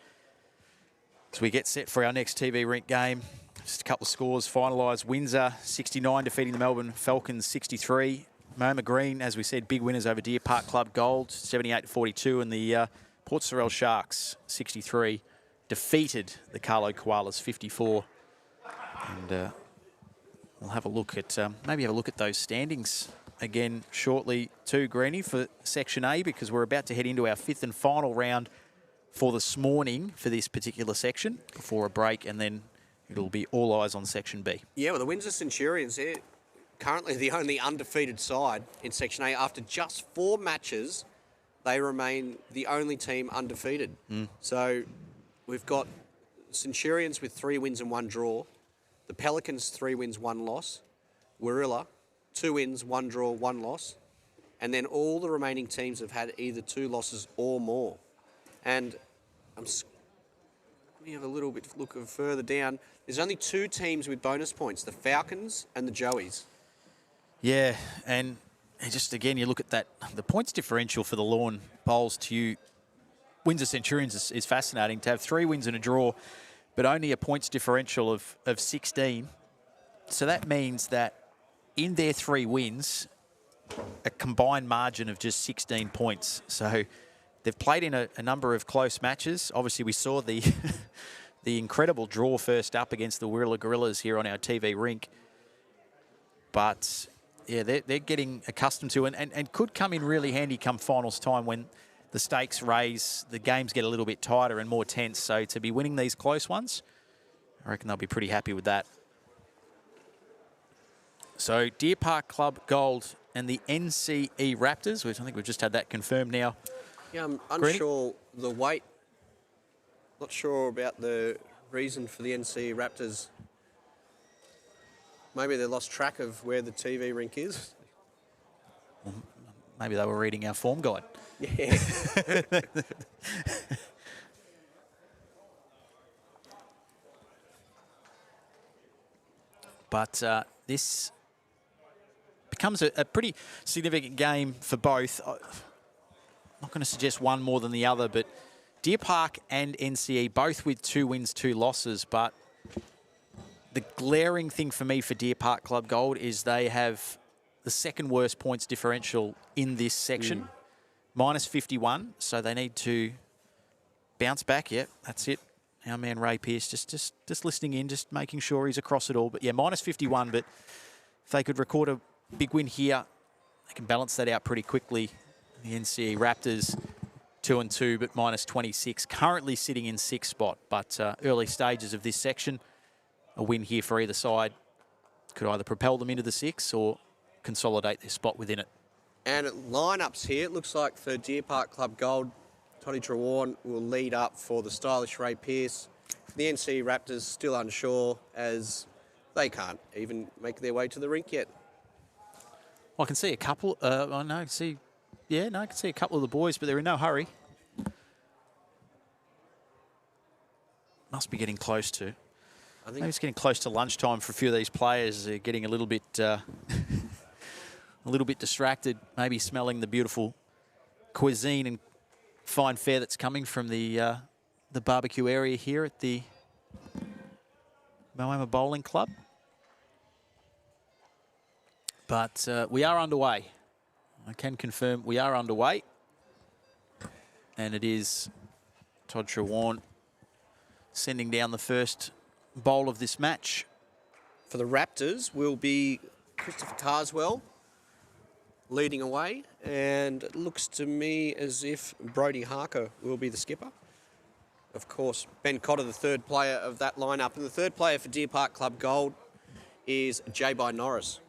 S3: as we get set for our next TV rink game Just a couple of scores finalised. Windsor 69 defeating the Melbourne Falcons 63. Moama Green, as we said, big winners over Deer Park Club Gold 78-42, and the Port Sorell Sharks 63 defeated the Carlo Koalas 54. And we'll have a look at maybe have a look at those standings again shortly too, Greenie, for Section A, because we're about to head into our 5th and final round for this morning for this particular section before a break, and then it'll be all eyes on Section B.
S2: Yeah, well, the Windsor Centurions, they're currently the only undefeated side in Section A. After just 4 matches, they remain the only team undefeated. So we've got Centurions with 3 wins and 1 draw. The Pelicans, 3 wins, 1 loss. Warilla, 2 wins, 1 draw, 1 loss. And then all the remaining teams have had either 2 losses or more. And let me have a little bit look further down. There's only 2 teams with bonus points, the Falcons and the Joeys.
S3: Yeah, and just again, you look at that, the points differential for the Lawn Bowls to you. Windsor Centurions is fascinating to have 3 wins and a draw, but only a points differential of 16. So that means that in their 3 wins, a combined margin of just 16 points. So they've played in a number of close matches. Obviously, we saw the the incredible draw first up against the Warilla Gorillas here on our TV rink. But yeah, they're getting accustomed to and could come in really handy come finals time when the stakes raise, the games get a little bit tighter and more tense. So to be winning these close ones, I reckon they'll be pretty happy with that. So Deer Park Club Gold and the NCE Raptors, which I think we've just had that confirmed now.
S2: Yeah, I'm unsure the weight. Not sure about the reason for the NCE Raptors. Maybe they lost track of where the TV rink is.
S3: Well, maybe they were reading our form guide.
S2: Yeah.
S3: But this becomes a pretty significant game for both. I'm not going to suggest one more than the other, but Deer Park and NCE both with 2 wins, 2 losses. But the glaring thing for me for Deer Park Club Gold is they have the 2nd worst points differential in this section, minus 51. So they need to bounce back. Yeah, that's it. Our man Ray Pearce just listening in, just making sure he's across it all. But yeah, minus 51. But if they could record a big win here, they can balance that out pretty quickly. The NCE Raptors 2-2, but minus 26, currently sitting in 6th spot. But early stages of this section, a win here for either side could either propel them into the 6 or consolidate their spot within it.
S2: And lineups here, it looks like for Deer Park Club Gold, Tourney Trewarn will lead up for the stylish Ray Pearce. The NC Raptors still unsure as they can't even make their way to the rink yet.
S3: Well, I can see a couple. I can see a couple of the boys, but they're in no hurry. Must be getting close to. I think it's getting close to lunchtime for a few of these players. They're getting a little bit distracted, maybe smelling the beautiful cuisine and fine fare that's coming from the barbecue area here at the Moama Bowling Club. But we are underway. I can confirm we are underway. And it is Todd Trewarn sending down the first bowl of this match.
S2: For the Raptors will be Christopher Carswell leading away, and it looks to me as if Brodie Harker will be the skipper. Of course, Ben Cotter, the 3rd player of that lineup, and the 3rd player for Deer Park Club Gold is J-By Norris.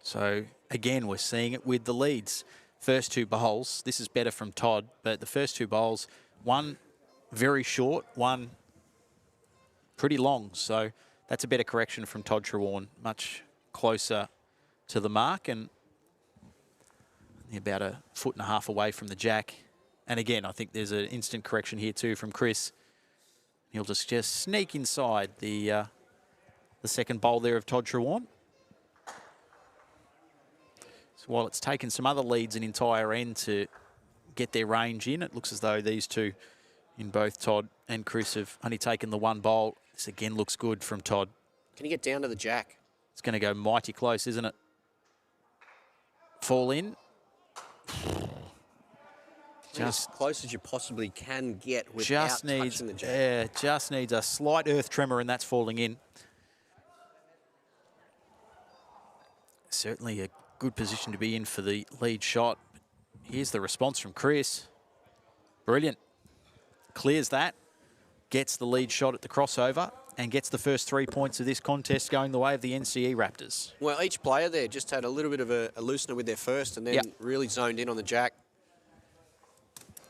S3: So again, we're seeing it with the leads. First 2 bowls, this is better from Todd, but the first 2 bowls, one very short, one pretty long. So that's a better correction from Todd Trewarn, much closer to the mark and about 1.5 foot away from the jack. And again, I think there's an instant correction here too from Chris. He'll just sneak inside the second bowl there of Todd Trewarn. So while it's taken some other leads an entire end to get their range in. It looks as though these two, in both Todd and Chris, have only taken the one bowl. This again looks good from Todd.
S2: Can he get down to the jack?
S3: It's going to go mighty close, isn't it? Fall in.
S2: Just as close as you possibly can get without touching the jack.
S3: Yeah, just needs a slight earth tremor, and that's falling in. Certainly a good position to be in for the lead shot. Here's the response from Chris. Brilliant. Clears that, gets the lead shot at the crossover, and gets the first 3 points of this contest going the way of the NCE Raptors.
S2: Well, each player there just had a little bit of a loosener with their first and then really zoned in on the jack.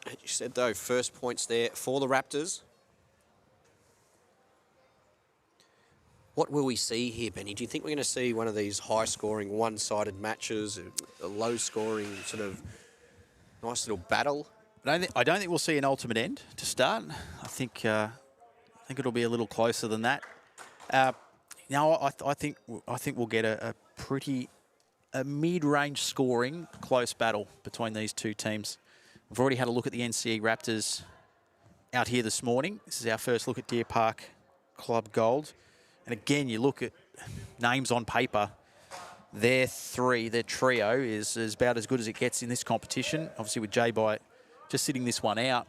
S2: As you said, though, first points there for the Raptors. What will we see here, Benny? Do you think we're going to see one of these high-scoring, one-sided matches, a low-scoring sort of nice little battle?
S3: I don't think we'll see an ultimate end to start. I think it'll be a little closer than that. Now, I think we'll get a mid-range scoring close battle between these two teams. We've already had a look at the NCE Raptors out here this morning. This is our first look at Deer Park Club Gold. And again, you look at names on paper. Their trio is about as good as it gets in this competition. Obviously with J-By just sitting this one out.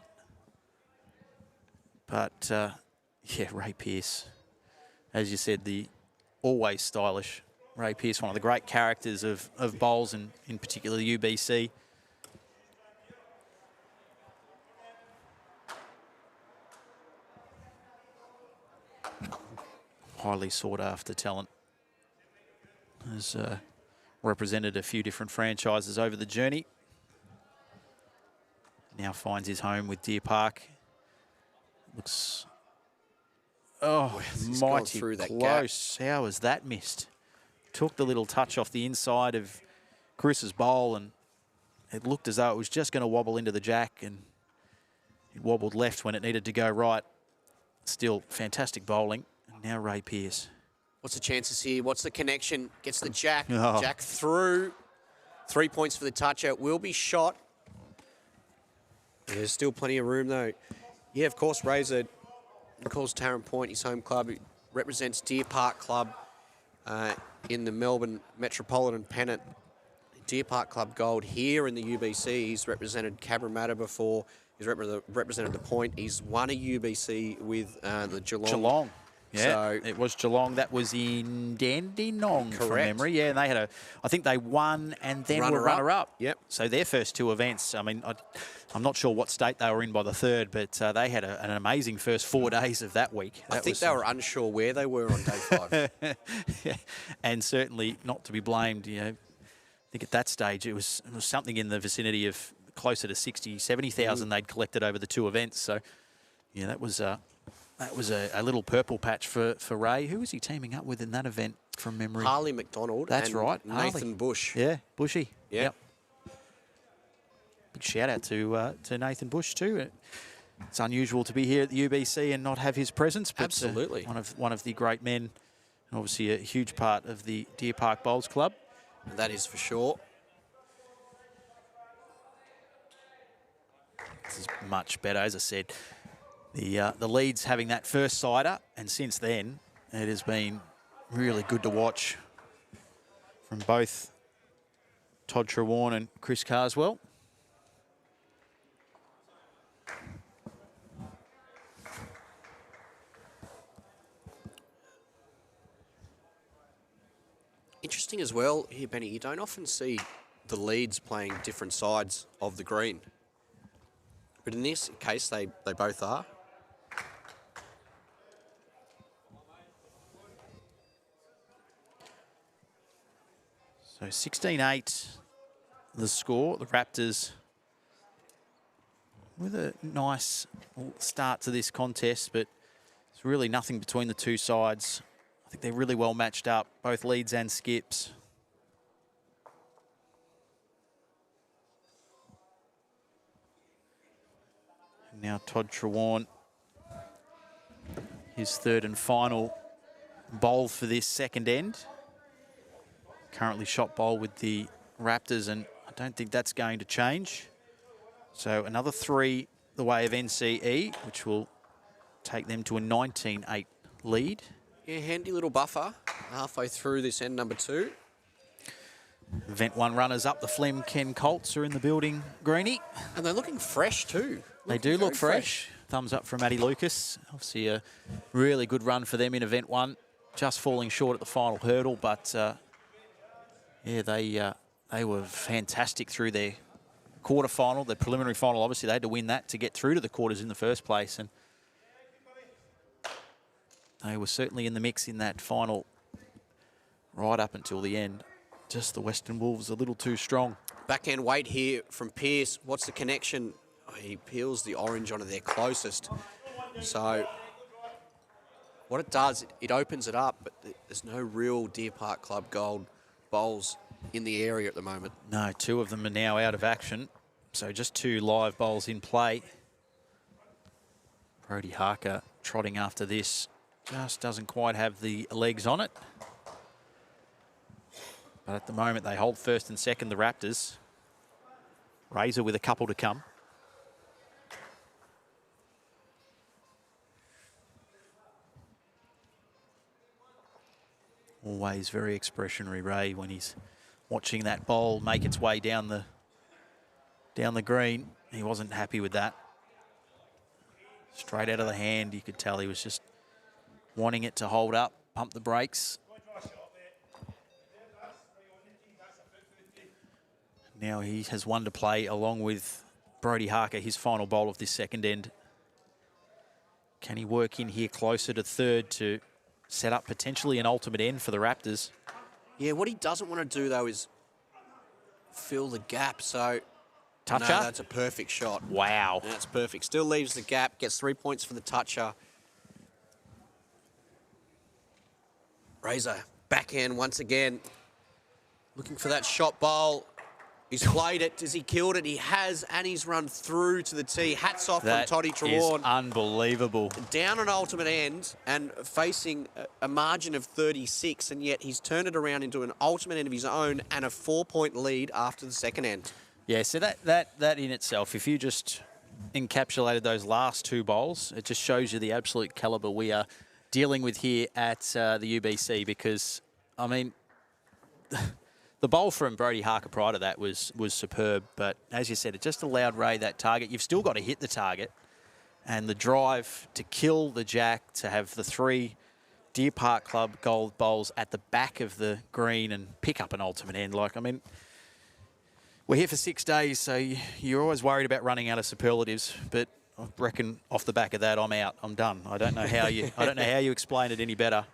S3: But, yeah, Ray Pearce. As you said, the always stylish Ray Pearce, one of the great characters of bowls, and in particular the UBC. Highly sought after talent. Has represented a few different franchises over the journey. Now finds his home with Deer Park. Looks, mighty
S2: through that
S3: close. How was that missed? Took the little touch off the inside of Chris's bowl, and it looked as though it was just going to wobble into the jack, and it wobbled left when it needed to go right. Still fantastic bowling. Now Ray Pearce.
S2: What's the chances here? What's the connection? Gets the jack. Jack through. 3 points for the touch out. Will be shot. There's still plenty of room, though. Yeah, of course, Razor calls Tarrant Point his home club. He represents Deer Park Club in the Melbourne Metropolitan Pennant. Deer Park Club Gold here in the UBC. He's represented Cabramatta before. He's represented the Point. He's won a UBC with the Geelong.
S3: Yeah, so it was Geelong. That was in Dandenong, from memory. Yeah, and they had I think they won and then were runner-up.
S2: Yep.
S3: So their first two events, I mean, I'm not sure what state they were in by the third, but they had an amazing first 4 days of that week.
S2: I think they were unsure where they were on day 5.
S3: Yeah. And certainly not to be blamed, you know. I think at that stage it was something in the vicinity of closer to 60, 70,000 they'd collected over the two events. So, yeah, that was a little purple patch for Ray. Who was he teaming up with in that event from memory?
S2: Harley McDonald.
S3: That's
S2: and
S3: right.
S2: Nathan
S3: Harley.
S2: Bush.
S3: Yeah, Bushy.
S2: Yeah.
S3: Yep. Big shout out to Nathan Bush too. It's unusual to be here at the UBC and not have his presence. But,
S2: absolutely.
S3: One of the great men, and obviously a huge part of the Deer Park Bowls Club.
S2: That is for sure.
S3: This is much better, as I said. The leads having that first sider, and since then it has been really good to watch from both Todd Trewarn and Chris Carswell.
S2: Interesting as well here, Benny. You don't often see the leads playing different sides of the green. But in this case, they both are.
S3: So 16-8 the score. The Raptors with a nice start to this contest, but it's really nothing between the two sides. I think they're really well matched up, both leads and skips. Now Todd Trewarn, his third and final bowl for this second end. Currently shot bowl with the Raptors, and I don't think that's going to change. So another 3 the way of NCE, which will take them to a 19-8 lead.
S2: Yeah, handy little buffer halfway through this end number 2.
S3: Event 1 runners up, the Flem Colts are in the building, Greenie.
S2: And they're looking fresh too.
S3: They do look fresh. Thumbs up from Matty Lucas. Obviously a really good run for them in Event 1. Just falling short at the final hurdle, but yeah, they were fantastic through their quarter-final, the preliminary final. Obviously, they had to win that to get through to the quarters in the first place, and they were certainly in the mix in that final right up until the end. Just the Western Wolves a little too strong.
S2: Backhand weight here from Pearce. What's the connection? Oh, he peels the orange onto their closest. So what it does, it opens it up, but there's no real Deer Park Club Gold bowls in the area at the moment.
S3: No, 2 of them are now out of action. So just 2 live bowls in play. Brody Harker trotting after this. Just doesn't quite have the legs on it. But at the moment, they hold first and second, the Raptors. Razor with a couple to come. Always very expressionary, Ray, when he's watching that bowl make its way down the green. He wasn't happy with that. Straight out of the hand, you could tell he was just wanting it to hold up, pump the brakes. Now he has 1 to play along with Brody Harker, his final bowl of this second end. Can he work in here closer to third to set up potentially an ultimate end for the Raptors?
S2: Yeah, what he doesn't want to do, though, is fill the gap. So,
S3: toucher?
S2: No, that's a perfect shot.
S3: Wow.
S2: That's perfect. Still leaves the gap, gets 3 points for the toucher. Razor, backhand once again. Looking for that shot bowl. He's played it. Has he killed it? He has, and he's run through to the tee. Hats off from Toddy Trewarn.
S3: That is unbelievable.
S2: Down an ultimate end and facing a margin of 36, and yet he's turned it around into an ultimate end of his own and a 4-point lead after the second end.
S3: Yeah, so that in itself, if you just encapsulated those last 2 bowls, it just shows you the absolute calibre we are dealing with here at the UBC, because, I mean, the bowl from Brody Harker prior to that was superb, but as you said, it just allowed Ray that target. You've still got to hit the target, and the drive to kill the jack, to have the 3 Deer Park Club Gold bowls at the back of the green and pick up an ultimate end. Like, I mean, we're here for 6 days, so you're always worried about running out of superlatives, but I reckon off the back of that, I'm out. I'm done. I don't know how you explain it any better.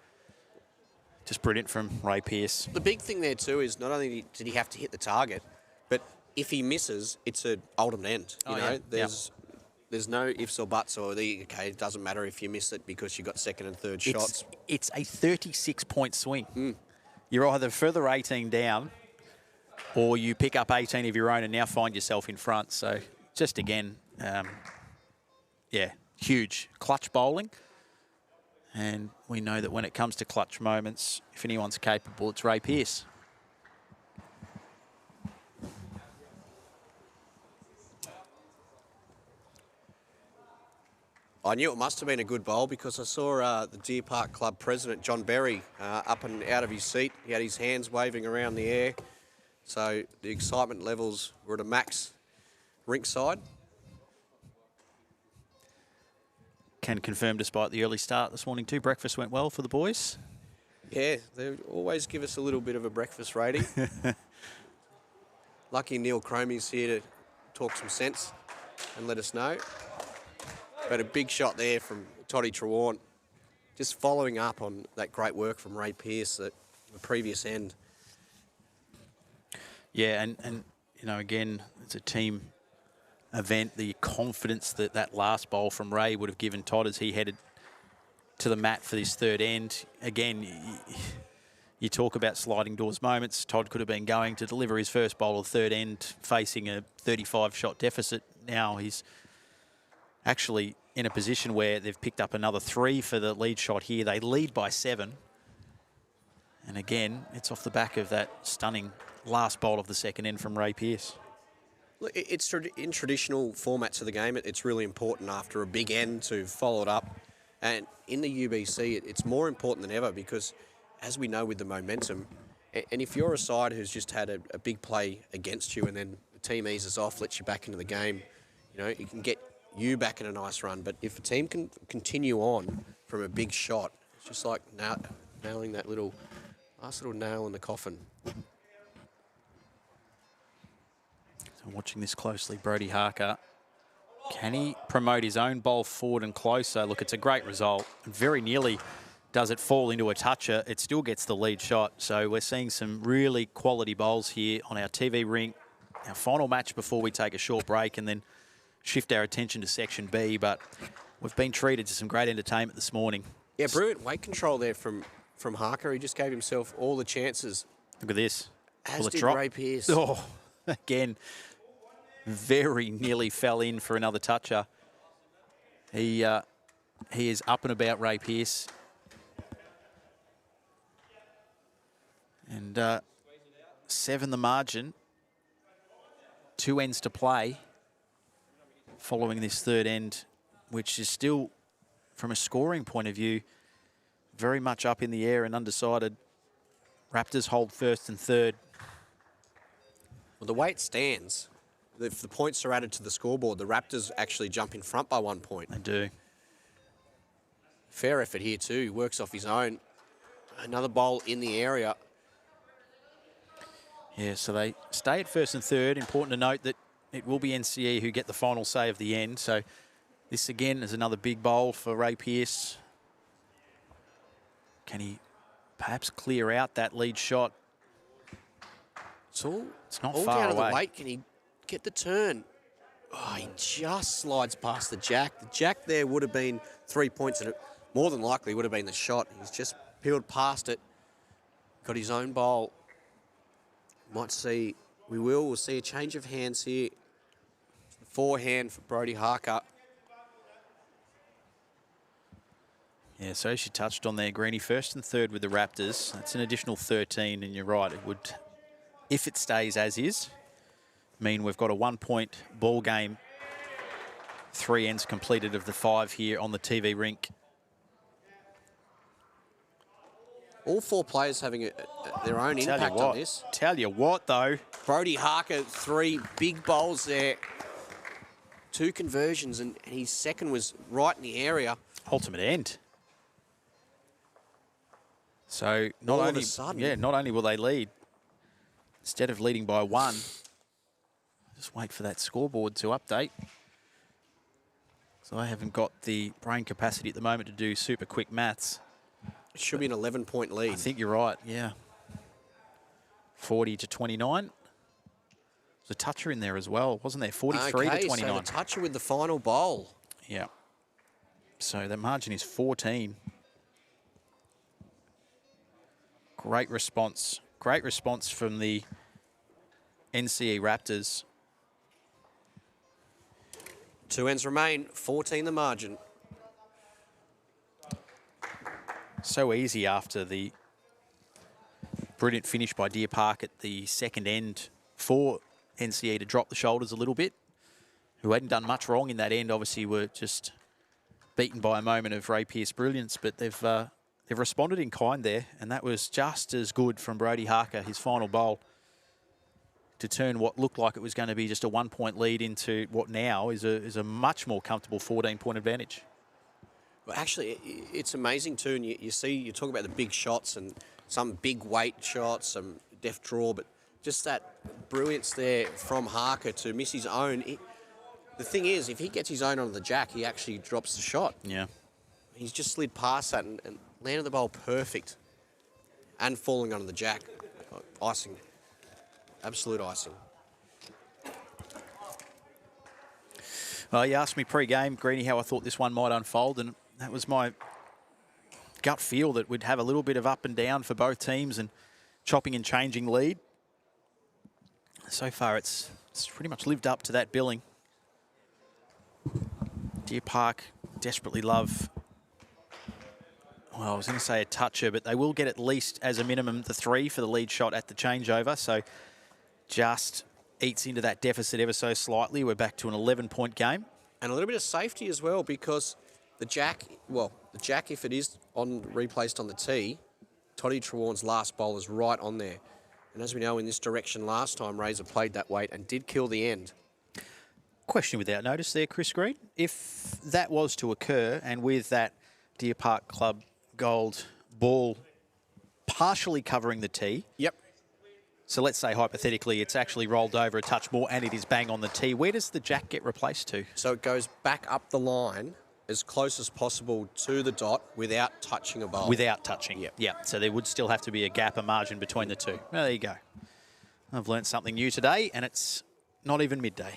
S3: Just brilliant from Ray Pearce.
S2: The big thing there too is not only did he have to hit the target, but if he misses, it's an ultimate end. You know, there's no ifs or buts, or it doesn't matter if you miss it because you got second and third shots.
S3: It's a 36-point swing. You're either further 18 down, or you pick up 18 of your own and now find yourself in front. So just again, yeah, huge clutch bowling. And we know that when it comes to clutch moments, if anyone's capable, it's Ray Pearce.
S2: I knew it must have been a good bowl because I saw the Deer Park Club president, John Berry, up and out of his seat. He had his hands waving around the air. So the excitement levels were at a max rinkside.
S3: Can confirm, despite the early start this morning too, breakfast went well for the boys.
S2: Yeah, they always give us a little bit of a breakfast rating. Lucky Neil Cromie's here to talk some sense and let us know. But a big shot there from Toddy Trewarn, just following up on that great work from Ray Pearce at the previous end.
S3: Yeah, and you know, again, it's a team event. The confidence that that last bowl from Ray would have given Todd as he headed to the mat for this third end. Again, you talk about sliding doors moments. Todd could have been going to deliver his first bowl of third end facing a 35-shot deficit. Now he's actually in a position where they've picked up another 3 for the lead shot here. They lead by 7. And again, it's off the back of that stunning last bowl of the second end from Ray Pearce.
S2: Look, it's in traditional formats of the game, it's really important after a big end to follow it up. And in the UBC, it's more important than ever because, as we know with the momentum, and if you're a side who's just had a big play against you and then the team eases off, lets you back into the game, you know, it can get you back in a nice run. But if a team can continue on from a big shot, it's just like nailing that last little nail in the coffin.
S3: So watching this closely, Brody Harker. Can he promote his own bowl forward and closer? Look, it's a great result. Very nearly does it fall into a toucher. It still gets the lead shot. So we're seeing some really quality bowls here on our TV rink. Our final match before we take a short break and then shift our attention to Section B. But we've been treated to some great entertainment this morning.
S2: Yeah, brilliant weight control there from Harker. He just gave himself all the chances.
S3: Look at this.
S2: As did Ray Pearce.
S3: Oh, again, very nearly fell in for another toucher. He is up and about Ray Pearce. And 7 the margin. 2 ends to play following this third end, which is still, from a scoring point of view, very much up in the air and undecided. Raptors hold first and third.
S2: Well, the way it stands, if the points are added to the scoreboard, the Raptors actually jump in front by 1 point.
S3: They do.
S2: Fair effort here too. He works off his own. Another bowl in the area.
S3: Yeah, so they stay at first and third. Important to note that it will be NCE who get the final say of the end. So this again is another big bowl for Ray Pearce. Can he perhaps clear out that lead shot?
S2: It's
S3: not
S2: all
S3: far
S2: down
S3: away.
S2: To the weight. Can he get the turn? Oh, he just slides past the jack. The jack there would have been 3 points, and it more than likely would have been the shot. He's just peeled past it. Got his own bowl. Might see, we'll see a change of hands here. Forehand for Brody Harker.
S3: Yeah, so as you touched on there, Greeny, first and third with the Raptors. That's an additional 13, and you're right, it would, if it stays as is, mean we've got a 1 point ball game. 3 ends completed of the 5 here on the TV rink.
S2: All 4 players having their own impact on this.
S3: Tell you what, though.
S2: Brody Harker, 3 big bowls there. 2 conversions, and his second was right in the area.
S3: Ultimate end. So
S2: All of a sudden.
S3: not only will they lead, instead of leading by 1, just wait for that scoreboard to update. So I haven't got the brain capacity at the moment to do super quick maths.
S2: It should be an 11-point lead.
S3: I think you're right, yeah. 40 to 29. There's a toucher in there as well, wasn't there? 43 to 29.
S2: So the toucher with the final bowl.
S3: Yeah. So the margin is 14. Great response. Great response from the NCE Raptors.
S2: 2 ends remain, 14 the margin.
S3: So easy after the brilliant finish by Deer Park at the second end for NCE to drop the shoulders a little bit. Who hadn't done much wrong in that end, obviously were just beaten by a moment of Ray Pearce brilliance, but they've responded in kind there, and that was just as good from Brody Harker, his final bowl, to turn what looked like it was going to be just a 1 point lead into what now is a much more comfortable 14-point advantage.
S2: Well, actually, it's amazing too, and you talk about the big shots and some big weight shots, some deft draw, but just that brilliance there from Harker to miss his own. The thing is, if he gets his own on the jack, he actually drops the shot.
S3: Yeah.
S2: He's just slid past that and landed the ball perfect and falling on the jack. Icing. Absolute icing.
S3: Well, you asked me pre-game, Greeny, how I thought this one might unfold, and that was my gut feel that we'd have a little bit of up and down for both teams and chopping and changing lead. So far, it's pretty much lived up to that billing. Deer Park desperately love, well, I was going to say a toucher, but they will get at least, as a minimum, the 3 for the lead shot at the changeover. So just eats into that deficit ever so slightly. We're back to an 11-point game.
S2: And a little bit of safety as well, because the jack, if it is replaced on the tee, Toddy Trewarn's last bowl is right on there. And as we know, in this direction last time, Razor played that weight and did kill the end.
S3: Question without notice there, Chris Green. If that was to occur, and with that Deer Park Club gold ball partially covering the tee.
S2: Yep.
S3: So let's say hypothetically it's actually rolled over a touch more and it is bang on the tee. Where does the jack get replaced to?
S2: So it goes back up the line as close as possible to the dot without touching a bowl.
S3: Without touching.
S2: Yep.
S3: Yeah. So there would still have to be a gap, a margin between the two. Well, there you go. I've learnt something new today, and it's not even midday.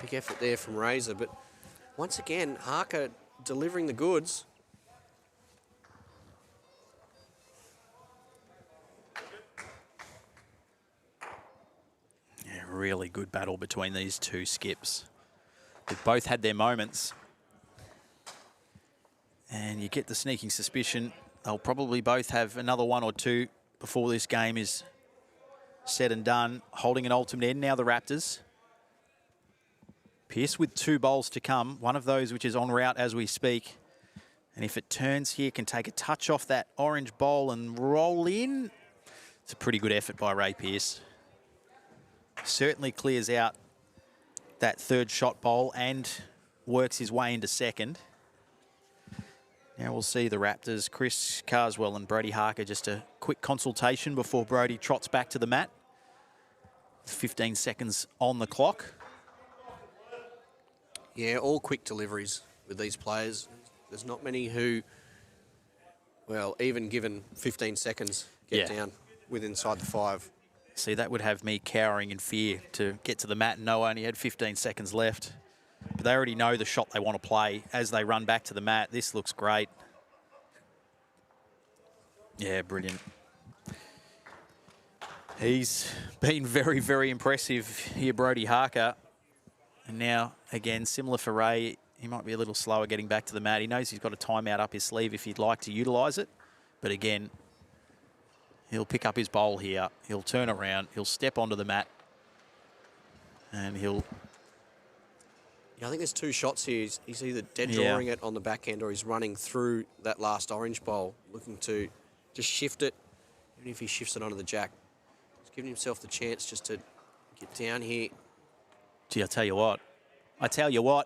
S2: Big effort there from Razor, but once again, Harker delivering the goods.
S3: Yeah, really good battle between these two skips. They've both had their moments. And you get the sneaking suspicion they'll probably both have another one or two before this game is said and done. Holding an ultimate end now, the Raptors. Pearce with 2 bowls to come, one of those which is en route as we speak. And if it turns here, can take a touch off that orange bowl and roll in. It's a pretty good effort by Ray Pearce. Certainly clears out that 3rd shot bowl and works his way into 2nd. Now we'll see the Raptors, Chris Carswell and Brody Harker, just a quick consultation before Brody trots back to the mat. 15 seconds on the clock.
S2: Yeah, all quick deliveries with these players. There's not many who, well, even given 15 seconds, get down with inside the 5.
S3: See, that would have me cowering in fear to get to the mat and know I only had 15 seconds left. But they already know the shot they want to play as they run back to the mat. This looks great. Yeah, brilliant. He's been very, very impressive here, Brody Harker. And now, again, similar for Ray, he might be a little slower getting back to the mat. He knows he's got a timeout up his sleeve if he'd like to utilise it. But again, he'll pick up his bowl here. He'll turn around. He'll step onto the mat. And he'll...
S2: Yeah, I think there's 2 shots here. He's either dead drawing it on the backhand or he's running through that last orange bowl, looking to just shift it. Even if he shifts it onto the jack. He's giving himself the chance just to get down here.
S3: Gee, I tell you what.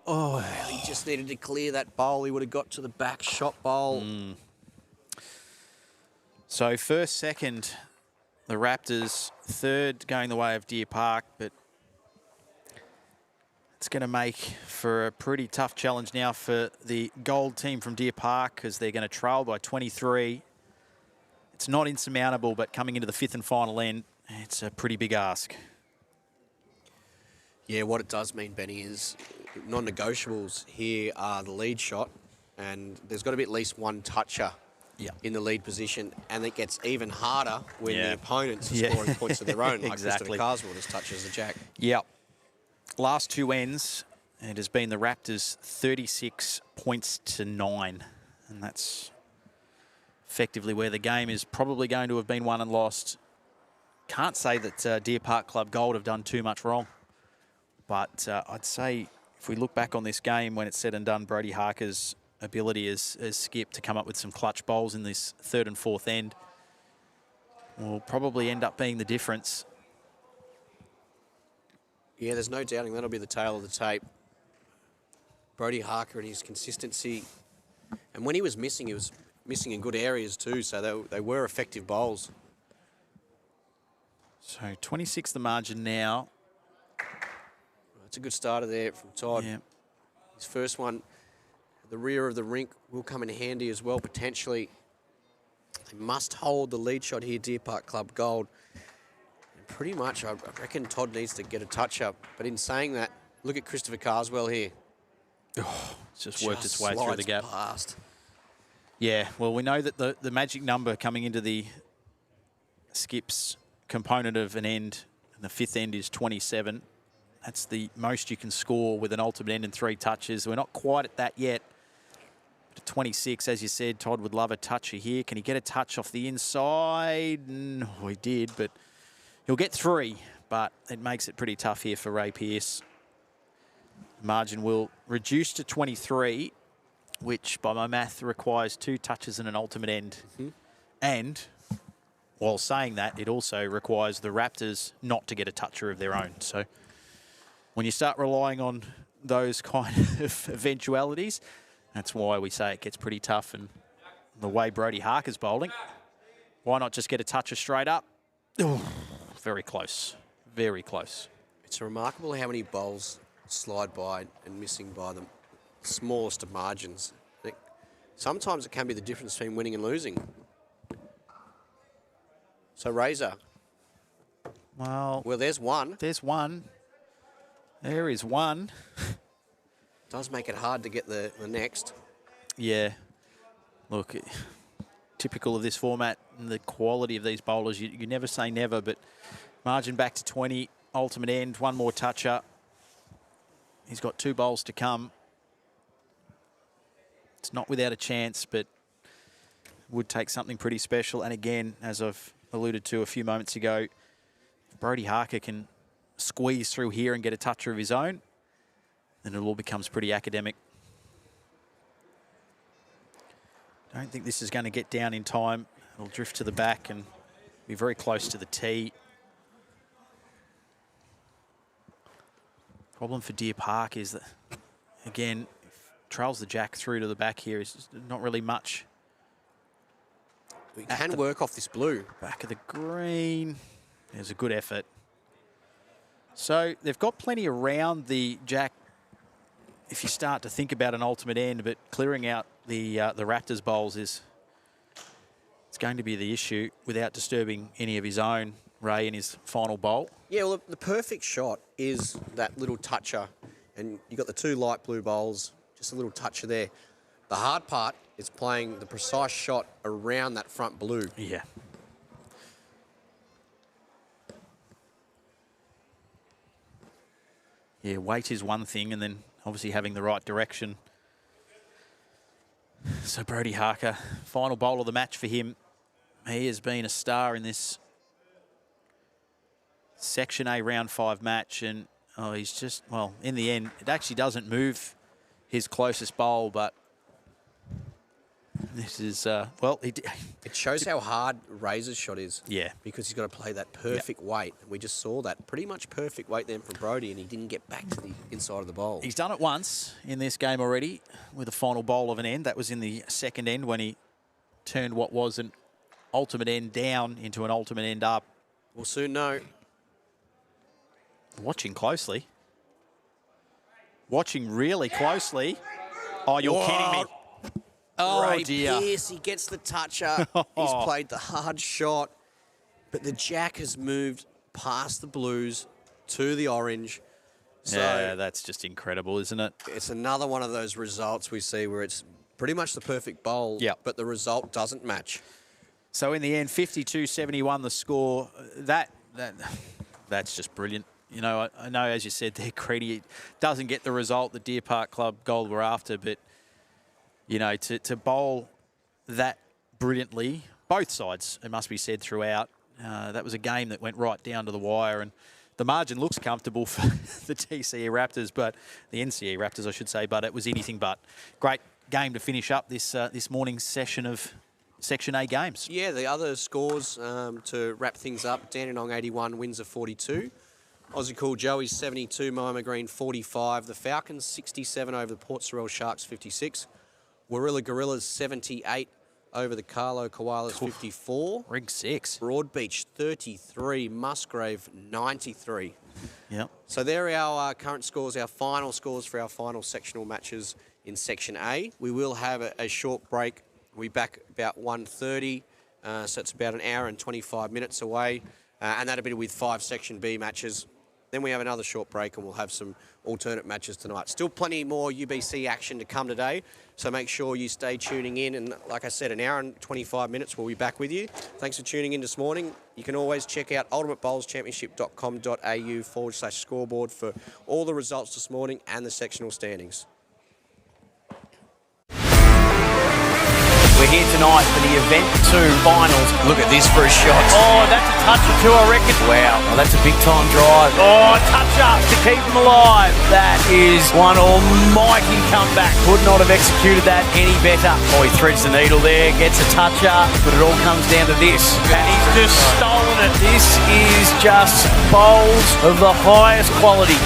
S3: Oh,
S2: he just needed to clear that bowl. He would have got to the back shot bowl.
S3: So 1st, 2nd, the Raptors. 3rd going the way of Deer Park, but it's going to make for a pretty tough challenge now for the gold team from Deer Park because they're going to trail by 23. It's not insurmountable, but coming into the 5th and final end, it's a pretty big ask.
S2: Yeah, what it does mean, Benny, is non-negotiables here are the lead shot, and there's got to be at least one toucher in the lead position, and it gets even harder when the opponents are scoring points of their own, like Christopher Carswell just touches the jack.
S3: Yep. Last 2 ends, it has been the Raptors 36 points to 9, and that's effectively where the game is probably going to have been won and lost. Can't say that Deer Park Club Gold have done too much wrong. But I'd say if we look back on this game, when it's said and done, Brody Harker's ability as skip to come up with some clutch bowls in this 3rd and 4th end will probably end up being the difference.
S2: Yeah, there's no doubting that'll be the tail of the tape. Brody Harker and his consistency. And when he was missing in good areas too, so they were effective bowls.
S3: So 26 the margin now.
S2: It's a good starter there from Todd.
S3: Yeah.
S2: His first one, the rear of the rink, will come in handy as well, potentially. They must hold the lead shot here, Deer Park Club Gold. And pretty much, I reckon Todd needs to get a touch-up. But in saying that, look at Christopher Carswell here.
S3: Oh, it's just worked its way through the gap.
S2: Past.
S3: Yeah, well, we know that the magic number coming into the skips component of an end, and the 5th end is 27. That's the most you can score with an ultimate end in 3 touches. We're not quite at that yet. to 26, as you said, Todd would love a toucher here. Can he get a touch off the inside? No, he did, but he'll get 3, but it makes it pretty tough here for Ray Pearce. Margin will reduce to 23, which by my math requires 2 touches and an ultimate end. And while saying that, it also requires the Raptors not to get a toucher of their own. So when you start relying on those kind of eventualities, that's why we say it gets pretty tough. And the way Brody Harker's bowling, why not just get a toucher straight up? Oh, very close. Very close.
S2: It's remarkable how many bowls slide by and missing by the smallest of margins. Sometimes it can be the difference between winning and losing. So Razor.
S3: Well,
S2: there's one.
S3: There's one. There is one.
S2: Does make it hard to get the next.
S3: Yeah. Look, typical of this format and the quality of these bowlers, you never say never, but margin back to 20, ultimate end, one more toucher. He's got 2 bowls to come. It's not without a chance, but would take something pretty special. And again, as I've alluded to a few moments ago, if Brody Harker can squeeze through here and get a toucher of his own, then it all becomes pretty academic. Don't think this is going to get down in time. It'll drift to the back and be very close to the tee. Problem for Deer Park is that, again, trails the jack through to the back here is not really much.
S2: We can work off this blue.
S3: Back of the green. There's a good effort. So they've got plenty around the jack if you start to think about an ultimate end, but clearing out the Raptors bowls it's going to be the issue without disturbing any of his own, Ray, in his final bowl.
S2: Yeah, well, the perfect shot is that little toucher, and you've got the 2 light blue bowls, just a little toucher there. The hard part is playing the precise shot around that front blue.
S3: Yeah. Yeah, weight is one thing, and then obviously having the right direction. So Brody Harker, final bowl of the match for him. He has been a star in this Section A round 5 match, and he's just, well, in the end, it actually doesn't move his closest bowl, but this is, well,
S2: it shows how hard Razor's shot is.
S3: Yeah.
S2: Because he's got to play that perfect weight. And we just saw that pretty much perfect weight then from Brody, and he didn't get back to the inside of the bowl.
S3: He's done it once in this game already with a final bowl of an end. That was in the second end when he turned what was an ultimate end down into an ultimate end up.
S2: We'll soon know.
S3: Watching closely. Watching really closely. Oh, you're kidding me. Oh,
S2: Ray
S3: dear.
S2: Pearce, he gets the toucher. He's played the hard shot, but the jack has moved past the blues to the orange. So
S3: yeah, that's just incredible, isn't it?
S2: It's another one of those results we see where it's pretty much the perfect bowl, but the result doesn't match.
S3: So in the end, 52-71 the score. That's just brilliant. You know, I know, as you said there, Creedy doesn't get the result the Deer Park Club Gold were after, but, you know, to bowl that brilliantly, both sides, it must be said throughout, that was a game that went right down to the wire, and the margin looks comfortable for the TCE Raptors, but the NCE Raptors, I should say, but it was anything but. Great game to finish up this morning's session of Section A games.
S2: Yeah, the other scores to wrap things up, Dandenong 81, Windsor 42. Aussie Cool Joey's 72, Moama Green 45. The Falcons 67 over the Port Sorell Sharks 56. Warilla Gorillas 78 over the Carlo Koalas 54.
S3: Ring 6.
S2: Broadbeach 33, Musgrave 93.
S3: Yep.
S2: So there are our current scores, our final scores for our final sectional matches in Section A. We will have a short break. We'll be back about 1:30, so it's about an hour and 25 minutes away, and that'll be with 5 Section B matches. Then we have another short break and we'll have some alternate matches tonight. Still plenty more UBC action to come today, so make sure you stay tuning in. And like I said, an hour and 25 minutes, we'll be back with you. Thanks for tuning in this morning. You can always check out ultimatebowlschampionship.com.au/scoreboard for all the results this morning and the sectional standings.
S1: We're here tonight for the Event 2 finals. Look at this for a shot. Oh, that's a touch or two, I reckon. Wow, well, that's a big-time drive. Oh, touch up to keep them alive. That is one almighty comeback. Could not have executed that any better. Oh, he threads the needle there, gets a touch up, but it all comes down to this. And he's just stolen it. This is just bowls of the highest quality.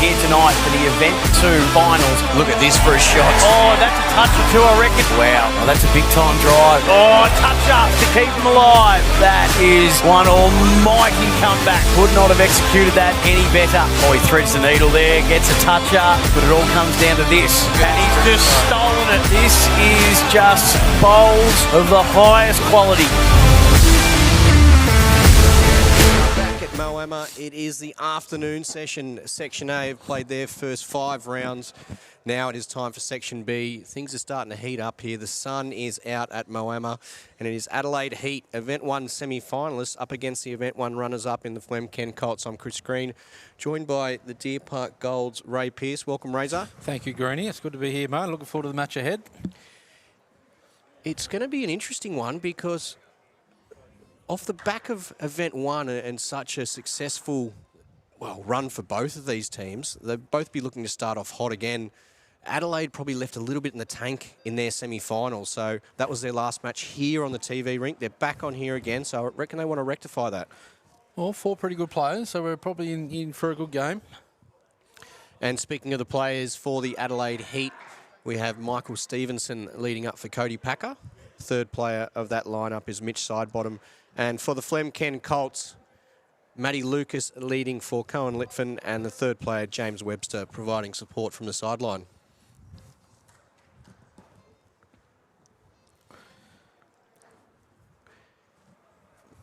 S1: here tonight for the Event 2 finals. Look at this for a shot. Oh, that's a touch or two, I reckon. Wow, well, that's a big-time drive. Oh, touch up to keep them alive. That is one almighty comeback. Could not have executed that any better. Oh, he threads the needle there, gets a touch up, but it all comes down to this. And he's just stolen it. This is just bowls of the highest quality.
S2: Moama, it is the afternoon session. Section A have played their first 5 rounds. Now it is time for Section B. Things are starting to heat up here. The sun is out at Moama, and it is Adelaide Heat, Event 1 semi-finalists up against the Event 1 runners-up in the Flem Colts. I'm Chris Green, joined by the Deer Park Gold's Ray Pearce. Welcome, Razor.
S4: Thank you, Greenie. It's good to be here, mate. Looking forward to the match ahead.
S2: It's going to be an interesting one because off the back of Event 1 and such a successful, run for both of these teams, they'll both be looking to start off hot again. Adelaide probably left a little bit in the tank in their semi-final, so that was their last match here on the TV rink. They're back on here again, so I reckon they want to rectify that.
S4: Well, 4 pretty good players, so we're probably in for a good game.
S2: And speaking of the players for the Adelaide Heat, we have Michael Stevenson leading up for Cody Packer. Third player of that lineup is Mitch Sidebottom. And for the Flem Colts, Matty Lucas leading for Cohen Litfin, and the third player, James Webster, providing support from the sideline.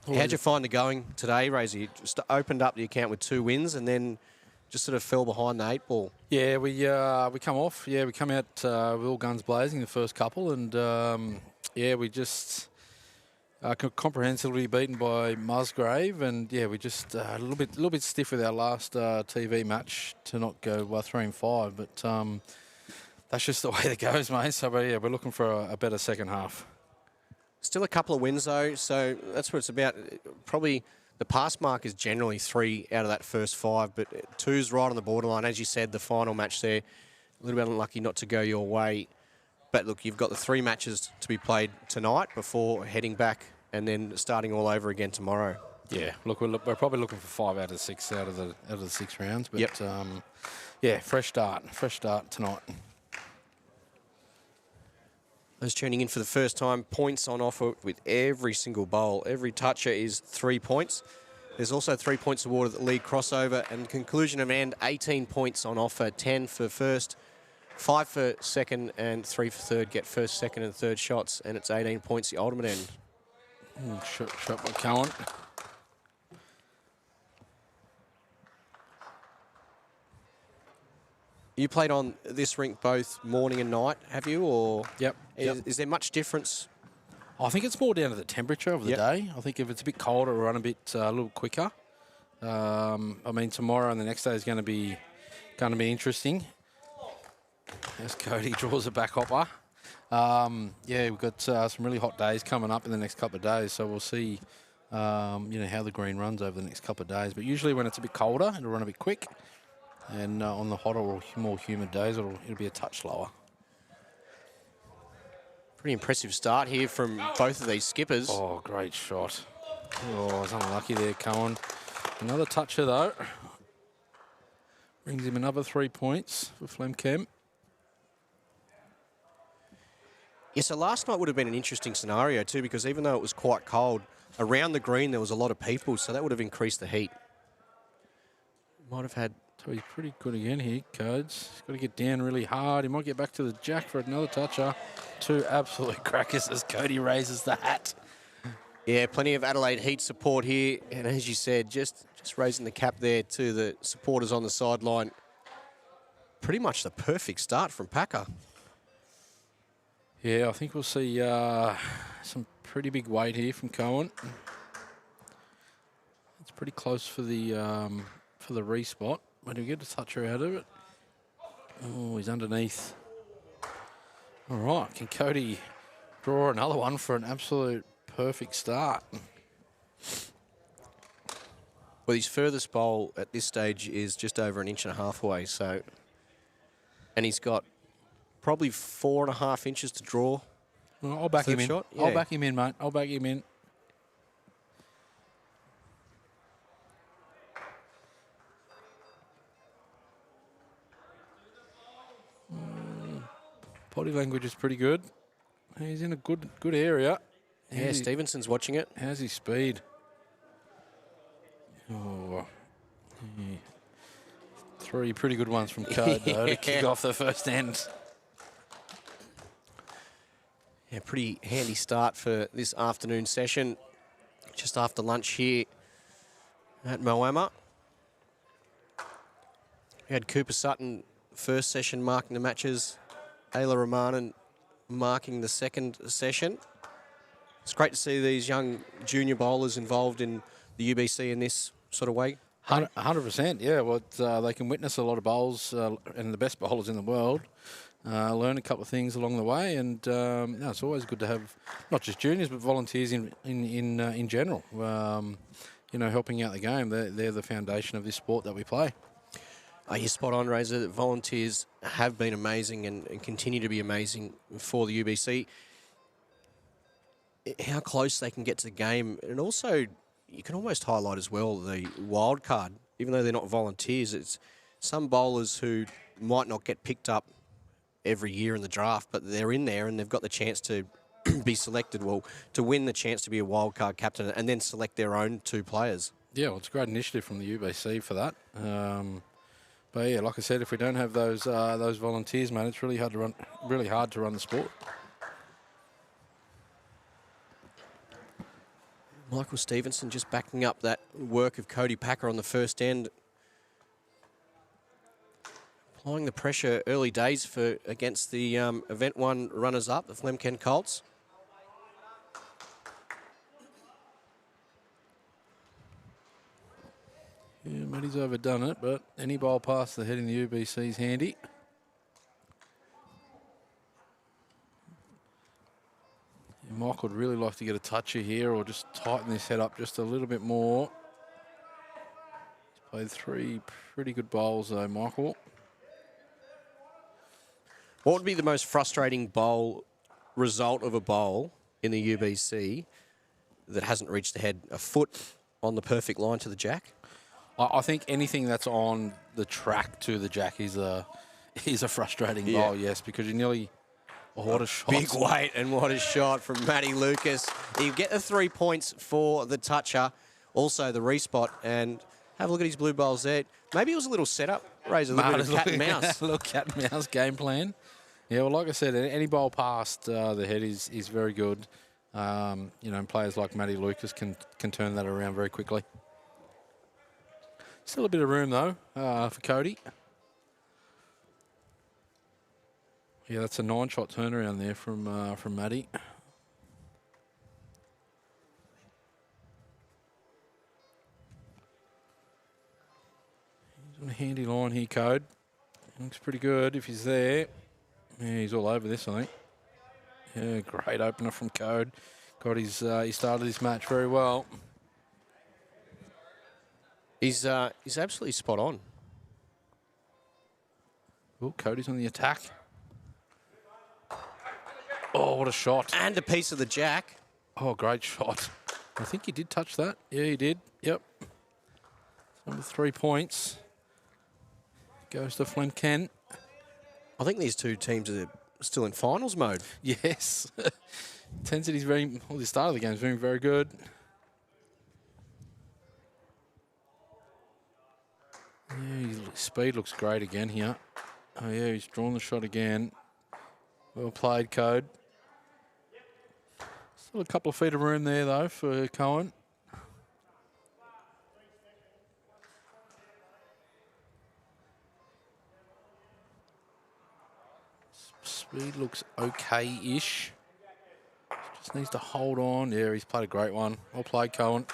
S2: How'd you find the going today, Razor? You just opened up the account with 2 wins and then just sort of fell behind the 8 ball.
S4: Yeah, we come off. Yeah, we come out with all guns blazing the first couple, and we just comprehensively beaten by Musgrave, and we just a little bit stiff with our last TV match to not go 3-5, but that's just the way it goes, mate. So we're looking for a better second half.
S2: Still a couple of wins though, so that's what it's about. Probably the pass mark is generally 3 out of that first 5, but 2's right on the borderline. As you said, the final match there, a little bit unlucky not to go your way. But look, you've got the 3 matches to be played tonight before heading back and then starting all over again tomorrow.
S4: Yeah, look, we're probably looking for 5 out of 6 out of the 6 rounds. But fresh start tonight.
S2: Those tuning in for the first time, points on offer with every single bowl. Every toucher is 3 points. There's also 3 points awarded at the lead crossover, and conclusion of end, 18 points on offer, 10 for first, 5 for second, and 3 for third. Get first, second, and third shots, and it's 18 points the ultimate end.
S4: Shot by Cohen.
S2: You played on this rink both morning and night, have you? Or
S4: Yep.
S2: Is there much difference?
S4: I think it's more down to the temperature of the day. I think if it's a bit colder, it'll run a little quicker. Tomorrow and the next day is going to be interesting. As Cody draws a back hopper. We've got some really hot days coming up in the next couple of days, so we'll see how the green runs over the next couple of days. But usually when it's a bit colder, it'll run a bit quick. And on the hotter or more humid days, it'll be a touch slower.
S2: Pretty impressive start here from both of these skippers.
S4: Oh, great shot. Oh, I was unlucky there, Cohen. Another toucher, though. Brings him another 3 points for Flem Chem.
S2: Yeah, so last night would have been an interesting scenario too, because even though it was quite cold, around the green there was a lot of people, so that would have increased the heat. Might have had...
S4: So he's pretty good again here, Codes. He's got to get down really hard. He might get back to the jack for another toucher. 2 absolute crackers as Cody raises the hat.
S2: Yeah, plenty of Adelaide Heat support here. And as you said, just raising the cap there to the supporters on the sideline. Pretty much the perfect start from Packer.
S4: Yeah, I think we'll see some pretty big weight here from Cohen. It's pretty close for the respot. When do we get a toucher out of it? Oh, he's underneath. All right, can Cody draw another one for an absolute perfect start?
S2: Well, his furthest bowl at this stage is just over 1.5 inches away, so... And he's got probably 4.5 inches to draw.
S4: Well, I'll back him in.
S2: Shot? Yeah.
S4: I'll back him in, mate. I'll back him in. Body language is pretty good. He's in a good area.
S2: Yeah, Stevenson's watching it.
S4: How's his speed? Oh, yeah. 3 pretty good ones from Code, though, to kick off the first end.
S2: Yeah, pretty handy start for this afternoon session. Just after lunch here at Moama. We had Cooper Sutton first session marking the matches. Ayla Ramanan marking the second session. It's great to see these young junior bowlers involved in the UBC in this sort of way.
S4: 100%, yeah. Well, they can witness a lot of bowls and the best bowlers in the world. Learn a couple of things along the way, and no, it's always good to have not just juniors but volunteers in general. You know, helping out the game. They're the foundation of this sport that we play.
S2: You're spot on, Razor. The volunteers have been amazing and continue to be amazing for the UBC. How close they can get to the game, and also you can almost highlight as well the wild card. Even though they're not volunteers, it's some bowlers who might not get picked up every year in the draft, but they're in there and they've got the chance to be selected, well, to win the chance to be a wild card captain and then select their own 2 players.
S4: Yeah, well, it's a great initiative from the UBC for that. But yeah, like I said, if we don't have those volunteers, man, it's really hard to run the sport.
S2: Michael Stevenson just backing up that work of Cody Packer on the first end. Applying the pressure early days against the Event 1 runners-up, the Flem Colts.
S4: Yeah, Matty's overdone it, but any bowl past the head in the UBC is handy. Mike would really like to get a toucher here or just tighten this head up just a little bit more. He's played 3 pretty good bowls though, Michael.
S2: What would be the most frustrating bowl result of a bowl in the UBC that hasn't reached the head? A foot on the perfect line to the jack?
S4: I think anything that's on the track to the jack is a frustrating bowl, yes, because you nearly... Oh, what a shot.
S2: Big weight and what a shot from Matty Lucas. You get the 3 points for the toucher, also the respot, and have a look at his blue bowls there. Maybe it was a little setup, raise a little bit of cat and mouse.
S4: A little cat and mouse game plan. Yeah, well, like I said, any bowl past the head is very good. You know, and players like Matty Lucas can turn that around very quickly. Still a bit of room, though, for Cody. Yeah, that's a 9-shot turnaround there from Matty. He's on a handy line here, Code. Looks pretty good if he's there. Yeah, he's all over this, I think. Yeah, great opener from Code. Got his, he started this match very well.
S2: He's absolutely spot on.
S4: Oh, Cody's on the attack. Oh, what a shot.
S2: And a piece of the jack.
S4: Oh, great shot. I think he did touch that. Yeah, he did. Yep. Number 3 points. Goes to Flem Kent.
S2: I think these 2 teams are still in finals mode.
S4: Yes. Intensity's very, well, the start of the game's been very good. Yeah, his speed looks great again here. Oh, yeah, he's drawn the shot again. Well played, Code. Still a couple of feet of room there, though, for Cohen. Speed looks okay-ish. Just needs to hold on. Yeah, he's played a great one. Well played, Cohen.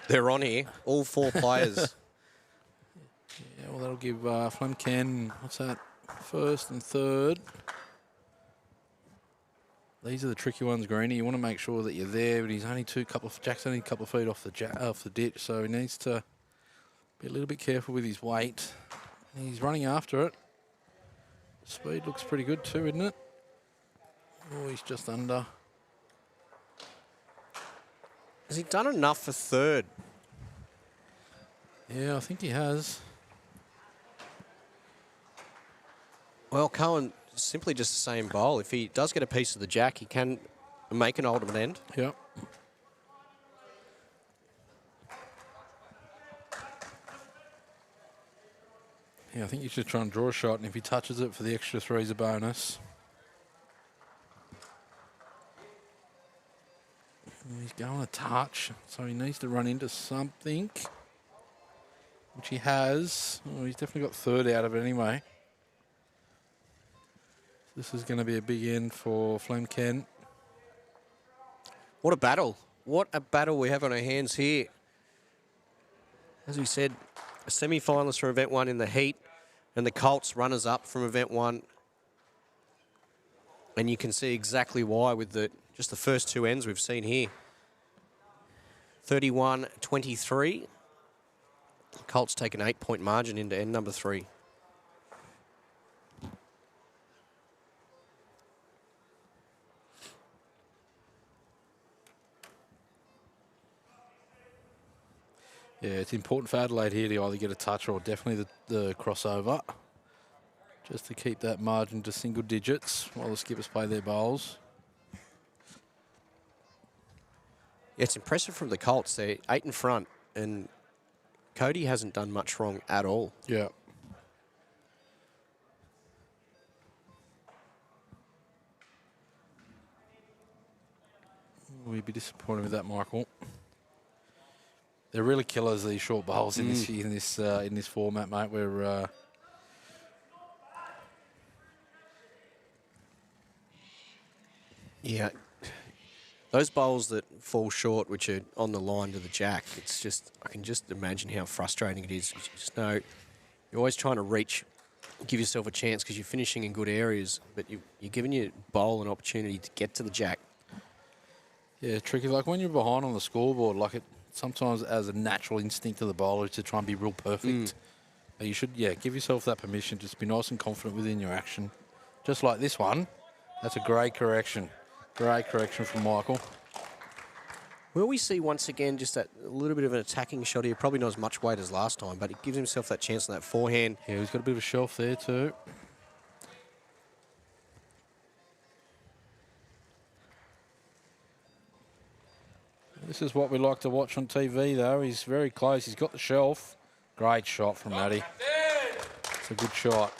S2: They're on here, all 4 players.
S4: Yeah, well, that'll give Flem Ken, what's that, first and third. These are the tricky ones, Greenie. You want to make sure that you're there, but he's only Jack's only a couple of feet off the ditch, so he needs to be a little bit careful with his weight. He's running after it. Speed looks pretty good too, isn't it? Oh, he's just under.
S2: Has he done enough for third?
S4: Yeah, I think he has.
S2: Well, Cohen, simply just the same bowl. If he does get a piece of the jack, he can make an ultimate end.
S4: Yep. Yeah, I think you should try and draw a shot, and if he touches it for the extra 3 is a bonus. He's going a touch, so he needs to run into something, which he has. Oh, he's definitely got third out of it anyway. This is going to be a big end for Flem Kent.
S2: What a battle. What a battle we have on our hands here. As we said, a semi-finalist from Event 1 in the heat, and the Colts runners-up from Event 1. And you can see exactly why with just the first 2 ends we've seen here. 31-23. Colts take an 8-point margin into end number 3.
S4: Yeah, it's important for Adelaide here to either get a touch or definitely the crossover, just to keep that margin to single digits while the skippers play their bowls.
S2: Yeah, it's impressive from the Colts. They're 8 in front, and Cody hasn't done much wrong at all.
S4: Yeah. We'd be disappointed with that, Michael. They're really killers, these short bowls in this format, mate. We're
S2: yeah, those bowls that fall short, which are on the line to the jack, it's just, I can just imagine how frustrating it is. You just know you're always trying to reach, give yourself a chance because you're finishing in good areas, but you're giving your bowl an opportunity to get to the jack.
S4: Yeah, tricky. Like when you're behind on the scoreboard, like sometimes as a natural instinct of the bowler to try and be real perfect. But you should, yeah, give yourself that permission. Just be nice and confident within your action. Just like this one. That's a great correction. Great correction from Michael.
S2: Will we see once again just that a little bit of an attacking shot here? Probably not as much weight as last time, but it gives himself that chance on that forehand.
S4: Yeah, he's got a bit of a shelf there too. This is what we like to watch on TV, though. He's very close. He's got the shelf. Great shot from Matty. It's a good shot.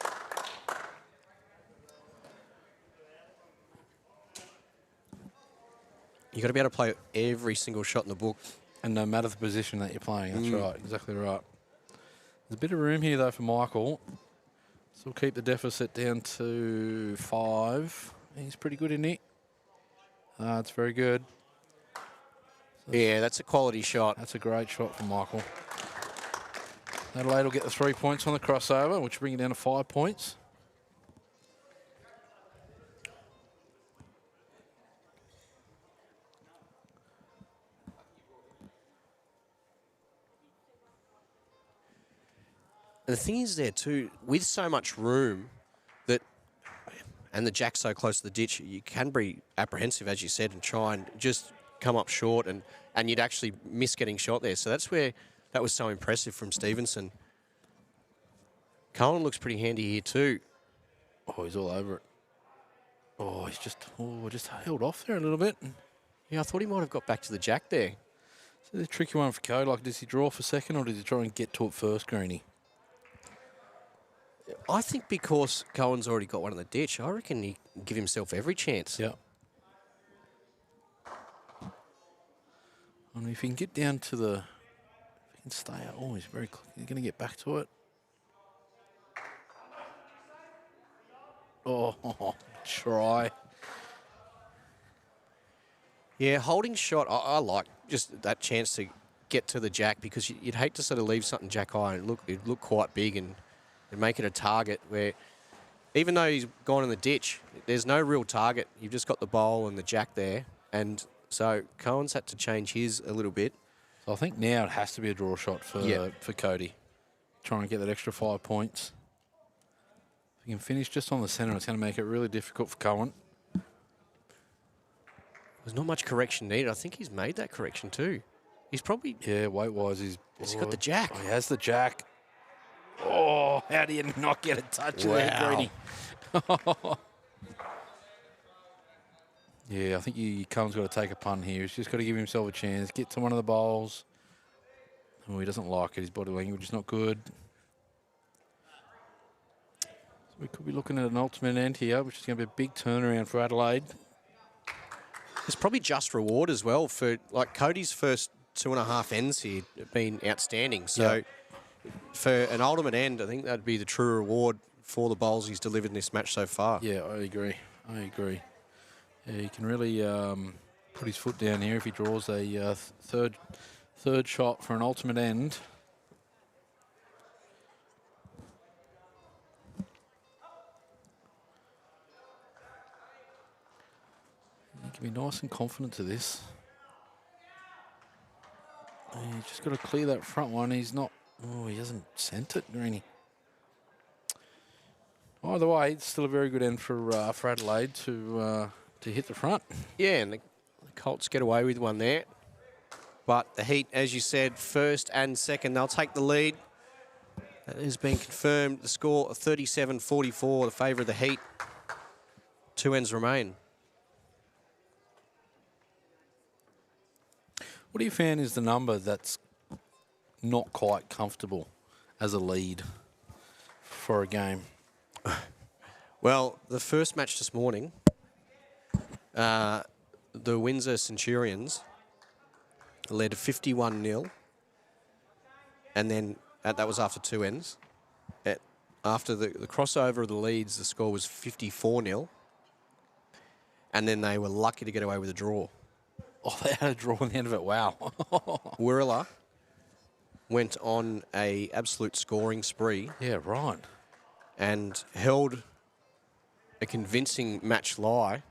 S2: You've got to be able to play every single shot in the book.
S4: And no matter the position that you're playing. That's right. Exactly right. There's a bit of room here, though, for Michael. So we'll keep the deficit down to 5. He's pretty good in it. It's very good.
S2: Yeah, that's a quality shot.
S4: That's a great shot from Michael. Adelaide will get the 3 points on the crossover, which will bring it down to 5 points.
S2: And the thing is there too, with so much room and the jack so close to the ditch, you can be apprehensive, as you said, and try and just come up short, and you'd actually miss getting shot there. So that's where that was so impressive from Stevenson. Cullen looks pretty handy here too.
S4: Oh, he's all over it. Oh, he's just held off there a little bit.
S2: Yeah, I thought he might have got back to the jack there.
S4: So the tricky one for Code, like, does he draw for second or does he try and get to it first, Greenie?
S2: I think because Cohen's already got one in the ditch, I reckon he can give himself every chance.
S4: Yeah. I mean, if he can get down to the... If he can stay out... Oh, he's very... He's going to get back to it. Oh, try.
S2: Yeah, holding shot, I like just that chance to get to the jack, because you'd hate to sort of leave something jack high and it'd look quite big and make it a target where, even though he's gone in the ditch, there's no real target. You've just got the bowl and the jack there. And so Cohen's had to change his a little bit.
S4: So I think now it has to be a draw shot for Cody. Try and get that extra 5 points. If he can finish just on the centre, it's going to make it really difficult for Cohen.
S2: There's not much correction needed. I think he's made that correction too. He's probably...
S4: Yeah, weight-wise,
S2: he's got the jack.
S4: Oh, he has the jack. Oh, how do you not get a touch there, Greenie? Yeah, I think Cohen's got to take a punt here. He's just got to give himself a chance. Get to one of the bowls. Oh, he doesn't like it. His body language is not good. So we could be looking at an ultimate end here, which is going to be a big turnaround for Adelaide.
S2: There's probably just reward as well for, like, Cody's first 2.5 ends here have been outstanding. So for an ultimate end, I think that'd be the true reward for the bowls he's delivered in this match so far.
S4: Yeah, I agree. Yeah, he can really put his foot down here if he draws a third shot for an ultimate end. He can be nice and confident to this. He's just got to clear that front one. He's not. Oh, he hasn't sent it, Greeny. Either way, it's still a very good end for Adelaide to hit the front.
S2: Yeah, and the Colts get away with one there. But the Heat, as you said, first and second, they'll take the lead. That has been confirmed. The score of 37-44, the favour of the Heat. 2 ends remain.
S4: What do you found is the number that's not quite comfortable as a lead for a game?
S2: Well, the first match this morning, the Windsor Centurions led 51-0, and then that was after 2 ends. After the crossover of the leads, the score was 54-0, and then they were lucky to get away with a draw.
S4: Oh, they had a draw in the end of it. Wow.
S2: Wirrala went on a absolute scoring spree.
S4: Yeah, right.
S2: And held a convincing match lie,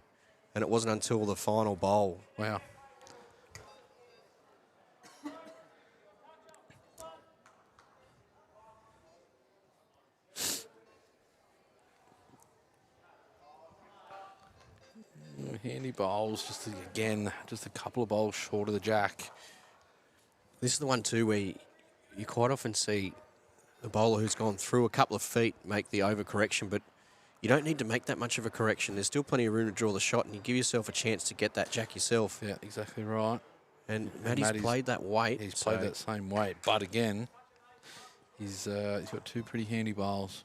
S2: and it wasn't until the final bowl.
S4: Wow. Handy bowls, just a couple of bowls short of the jack.
S2: This is the one too where you quite often see the bowler who's gone through a couple of feet make the overcorrection, but you don't need to make that much of a correction. There's still plenty of room to draw the shot, and you give yourself a chance to get that jack yourself.
S4: Yeah, exactly right.
S2: And Matty's played that weight.
S4: He's played that same weight, but again, he's got 2 pretty handy bowls.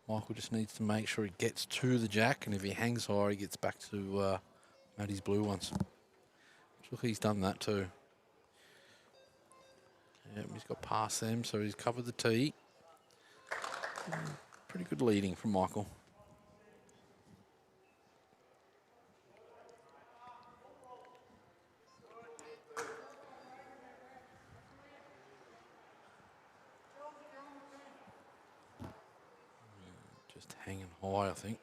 S4: Michael just needs to make sure he gets to the jack, and if he hangs high, he gets back to Matty's blue ones. Look, he's done that too. Yeah, he's got past them, so he's covered the tee. Pretty good leading from Michael. Just hanging high, I think.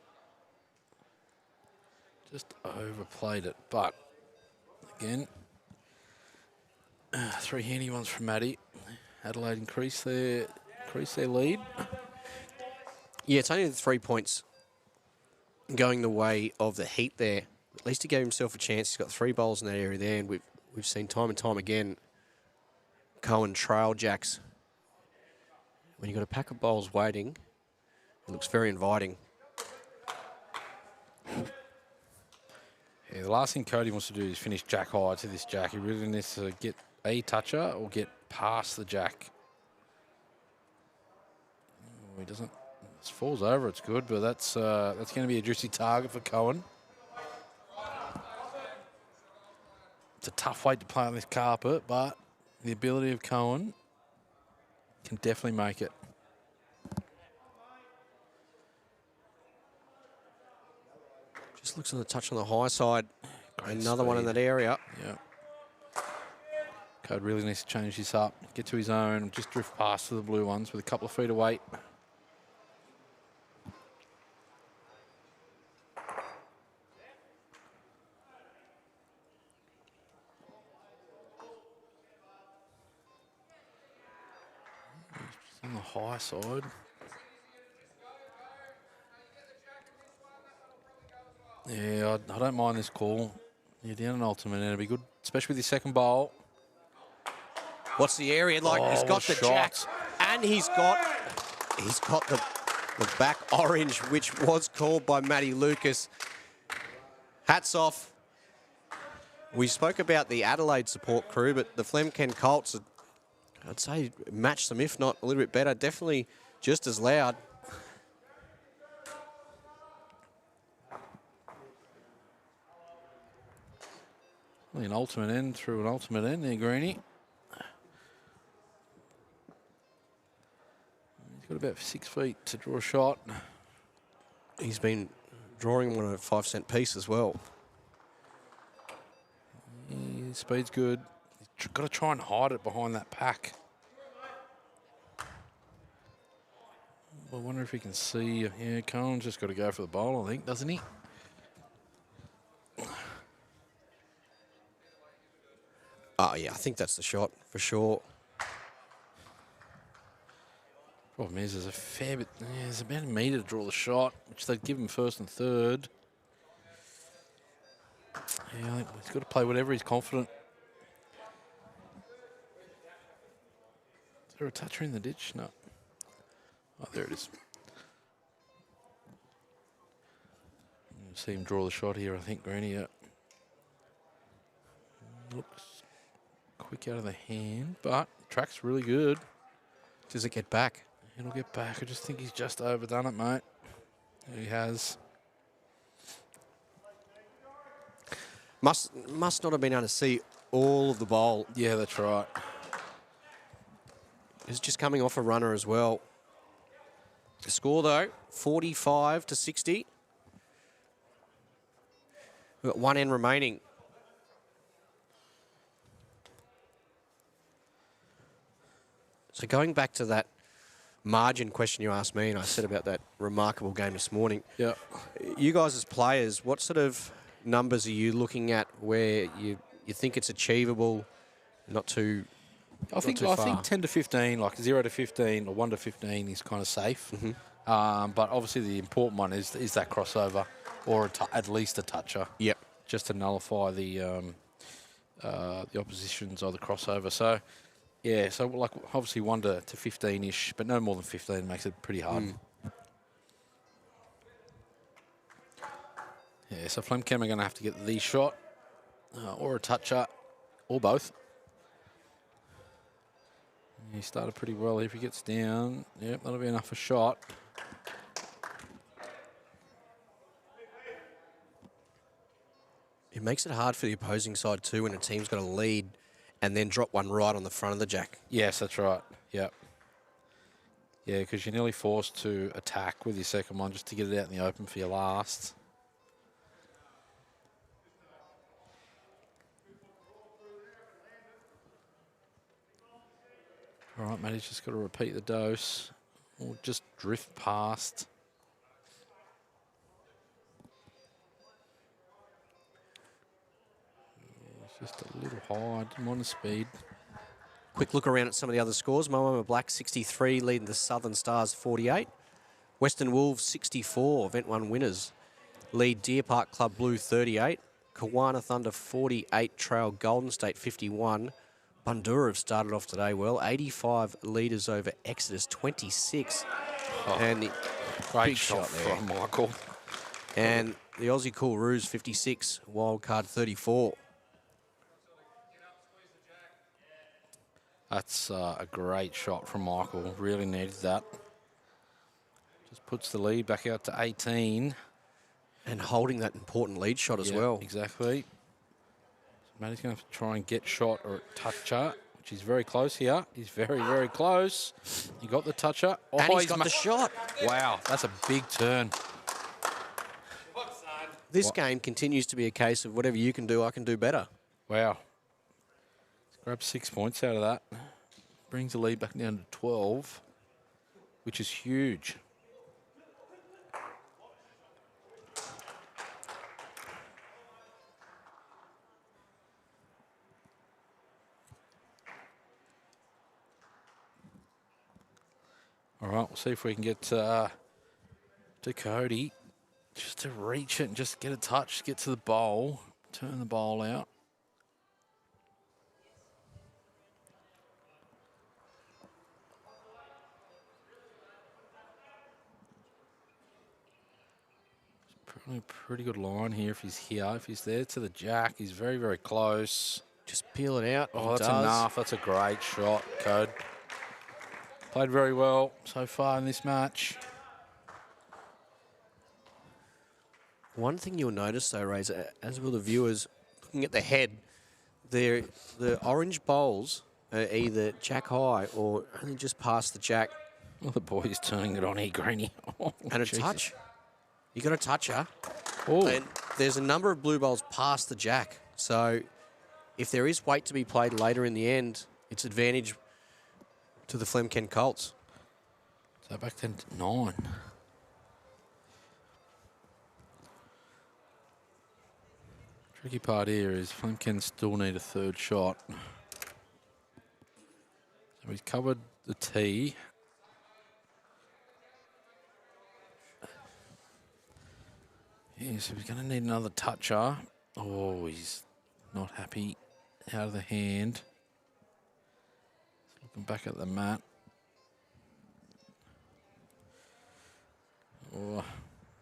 S4: Just overplayed it, but again, 3 handy ones from Matty. Adelaide increase their lead.
S2: Yeah, it's only the 3 points going the way of the Heat there. At least he gave himself a chance. He's got 3 bowls in that area there, and we've seen time and time again Cohen trail jacks. When you've got a pack of bowls waiting, it looks very inviting.
S4: Yeah, the last thing Cody wants to do is finish jack high to this jack. He really needs to get a toucher or get past the jack. Oh, he doesn't. It falls over. It's good, but that's going to be a juicy target for Cohen. It's a tough weight to play on this carpet, but the ability of Cohen can definitely make it.
S2: Just looks on the touch on the high side.
S4: Great
S2: Another one in
S4: speed.
S2: that area.
S4: Yeah. Code really needs to change this up, get to his own, just drift past to the blue ones with a couple of feet of weight. Just on the high side. Yeah, I don't mind this call. You're down an ultimate, and it'll be good, especially with your second bowl.
S2: What's the area like?
S4: Oh,
S2: He's got the
S4: shot.
S2: jack, and he's got the The back orange, which was called by Matty Lucas. Hats off. We spoke about the Adelaide support crew, but the Flem Colts, I'd say, matched them, if not a little bit better. Definitely just as loud.
S4: An ultimate end through an ultimate end there, Greenie. He's got about 6 feet to draw a shot.
S2: He's been drawing one a 5-cent piece as well.
S4: His speed's good. He's got to try and hide it behind that pack. I wonder if he can see. Yeah, Cohen's just got to go for the bowl, I think, doesn't he?
S2: Oh, yeah, I think that's the shot for sure.
S4: Problem is, there's a fair bit. Yeah, there's about a metre to draw the shot, which they'd give him first and third. Yeah, I think he's got to play whatever he's confident. Is there a toucher in the ditch? No. Oh, there it is. You'll see him draw the shot here, I think, Greenie. Yeah. Looks quick out of the hand, but track's really good.
S2: Does it get back?
S4: It'll get back. I just think he's just overdone it, mate. He has.
S2: Must not have been able to see all of the bowl.
S4: Yeah, that's right.
S2: He's just coming off a runner as well. The score, though, 45-60. We've got one end remaining. So going back to that margin question you asked me, and I said about that remarkable game this morning.
S4: Yeah.
S2: You guys as players, what sort of numbers are you looking at where you think it's achievable, not too
S4: I think 10 to 15, like 0 to 15 or 1 to 15 is kind of safe. But obviously the important one is that crossover or at least a toucher.
S2: Yep.
S4: Just to nullify the oppositions or the crossover. So, yeah, so like obviously 1 to 15-ish, but no more than 15 makes it pretty hard. Yeah, so Flemchem are going to have to get the shot or a toucher or both. He started pretty well. If he gets down, yep, that'll be enough for shot.
S2: It makes it hard for the opposing side too when a team's got a lead and then drop one right on the front of the jack.
S4: Yes, that's right. Yep. Yeah, because you're nearly forced to attack with your second one just to get it out in the open for your last. All right, mate, he's just got to repeat the dose or just drift past. It's just a little high, didn't want the speed.
S2: Quick look around at some of the other scores. Moama Black 63, leading the Southern Stars 48. Western Wolves 64, Event 1 winners. Lead Deer Park Club Blue 38. Kawana Thunder 48, Trail Golden State 51. Bundoora have started off today well. 85 leaders over Exodus 26. And the
S4: Great
S2: big
S4: shot
S2: there.
S4: from Michael.
S2: And the Aussie Cool Roos 56, Wildcard 34.
S4: That's a great shot from Michael. Really needed that. Just puts the lead back out to 18.
S2: And holding that important lead shot as well.
S4: Exactly. So Matty's going to have to try and get shot or toucher, which is very close here. He's very, very close. He got the toucher. Oh,
S2: And he's got the shot.
S4: Wow, that's a big turn.
S2: This game continues to be a case of whatever you can do, I can do better.
S4: Wow. Grab 6 points out of that. Brings the lead back down to 12, which is huge. All right, we'll see if we can get to Cody just to reach it and just get a touch, get to the bowl, turn the bowl out. A pretty good line here if he's here. If he's there to the jack, he's very, very close.
S2: Just peel it out.
S4: Oh, that's enough. That's a great shot, Code. Played very well so far in this match.
S2: One thing you'll notice, though, Razor, as will the viewers, looking at the head, the orange bowls are either jack high or only just past the jack.
S4: Well, the boy's turning it on here, Greeny. Oh,
S2: And a
S4: Jesus.
S2: touch. You got a toucher.
S4: Oh,
S2: And there's a number of blue bowls past the jack. So if there is weight to be played later in the end, it's advantage to the Flem Colts.
S4: so back to 9. Tricky part here is Flemken still need a third shot. So he's covered the tee. Yeah, so he's going to need another toucher. Oh, he's not happy. Out of the hand. Looking back at the mat. Oh,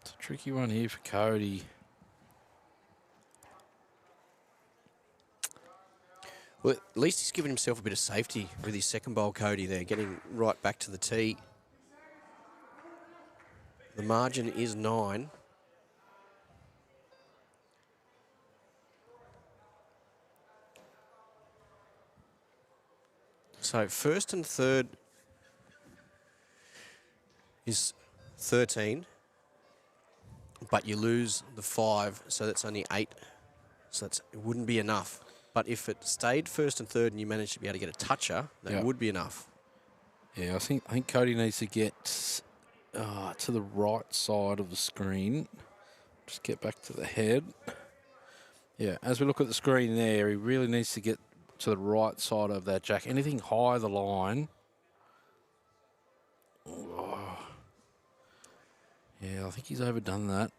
S4: it's a tricky one here for Cody.
S2: Well, at least he's given himself a bit of safety with his second bowl, Cody, there, getting right back to the tee. The margin is 9. So first and third is 13, but you lose the 5, so that's only 8. So it wouldn't be enough. But if it stayed first and third and you managed to be able to get a toucher, that would be enough.
S4: Yeah, I think Cody needs to get to the right side of the screen. Just get back to the head. Yeah, as we look at the screen there, he really needs to get to the right side of that jack. Anything higher the line. Oh. Yeah, I think he's overdone that.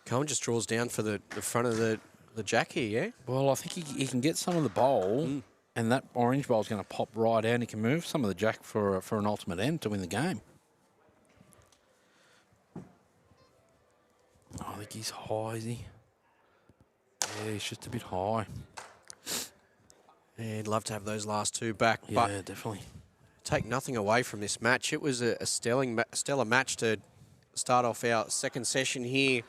S2: Cohen just draws down for the front of the jack here, yeah?
S4: Well, I think he can get some of the bowl, and that orange bowl is going to pop right out. He can move some of the jack for an ultimate end to win the game. Oh, I think he's high, is he? Yeah, he's just a bit high.
S2: Yeah, he'd love to have those last two back,
S4: Yeah,
S2: but
S4: definitely.
S2: take nothing away from this match. It was a stellar match to start off our second session here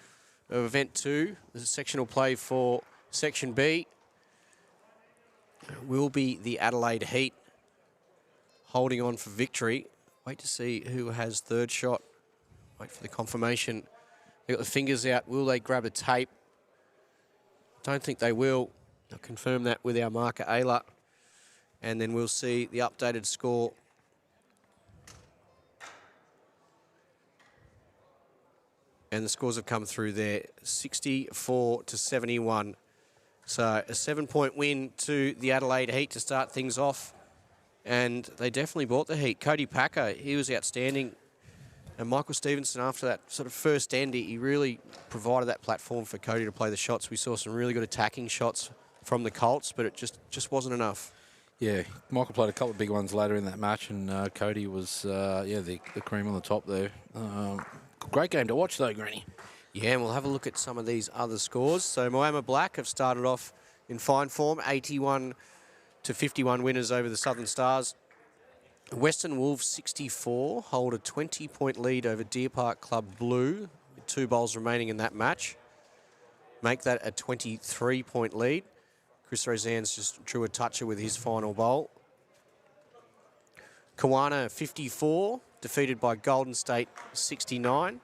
S2: of Event 2. The sectional play for Section B will be the Adelaide Heat holding on for victory. Wait to see who has third shot. Wait for the confirmation. They got the fingers out. Will they grab a tape? Don't think they will. I'll confirm that with our marker, Ayla. And then we'll see the updated score. And the scores have come through there, 64 to 71. So a 7-point win to the Adelaide Heat to start things off. And they definitely bought the Heat. Cody Packer, he was outstanding. And Michael Stevenson, after that sort of first end, he really provided that platform for Cody to play the shots. We saw some really good attacking shots from the Colts, but it just wasn't enough.
S4: Yeah, Michael played a couple of big ones later in that match, and Cody was, the cream on the top there. Great game to watch, though, Greeny.
S2: Yeah, and we'll have a look at some of these other scores. So Moama Black have started off in fine form, 81 to 51 winners over the Southern Stars. Western Wolves 64 hold a 20-point lead over Deer Park Club Blue with 2 bowls remaining in that match. Make that a 23-point lead. Chris Rosan's just drew a toucher with his final bowl. Kawana 54, defeated by Golden State 69.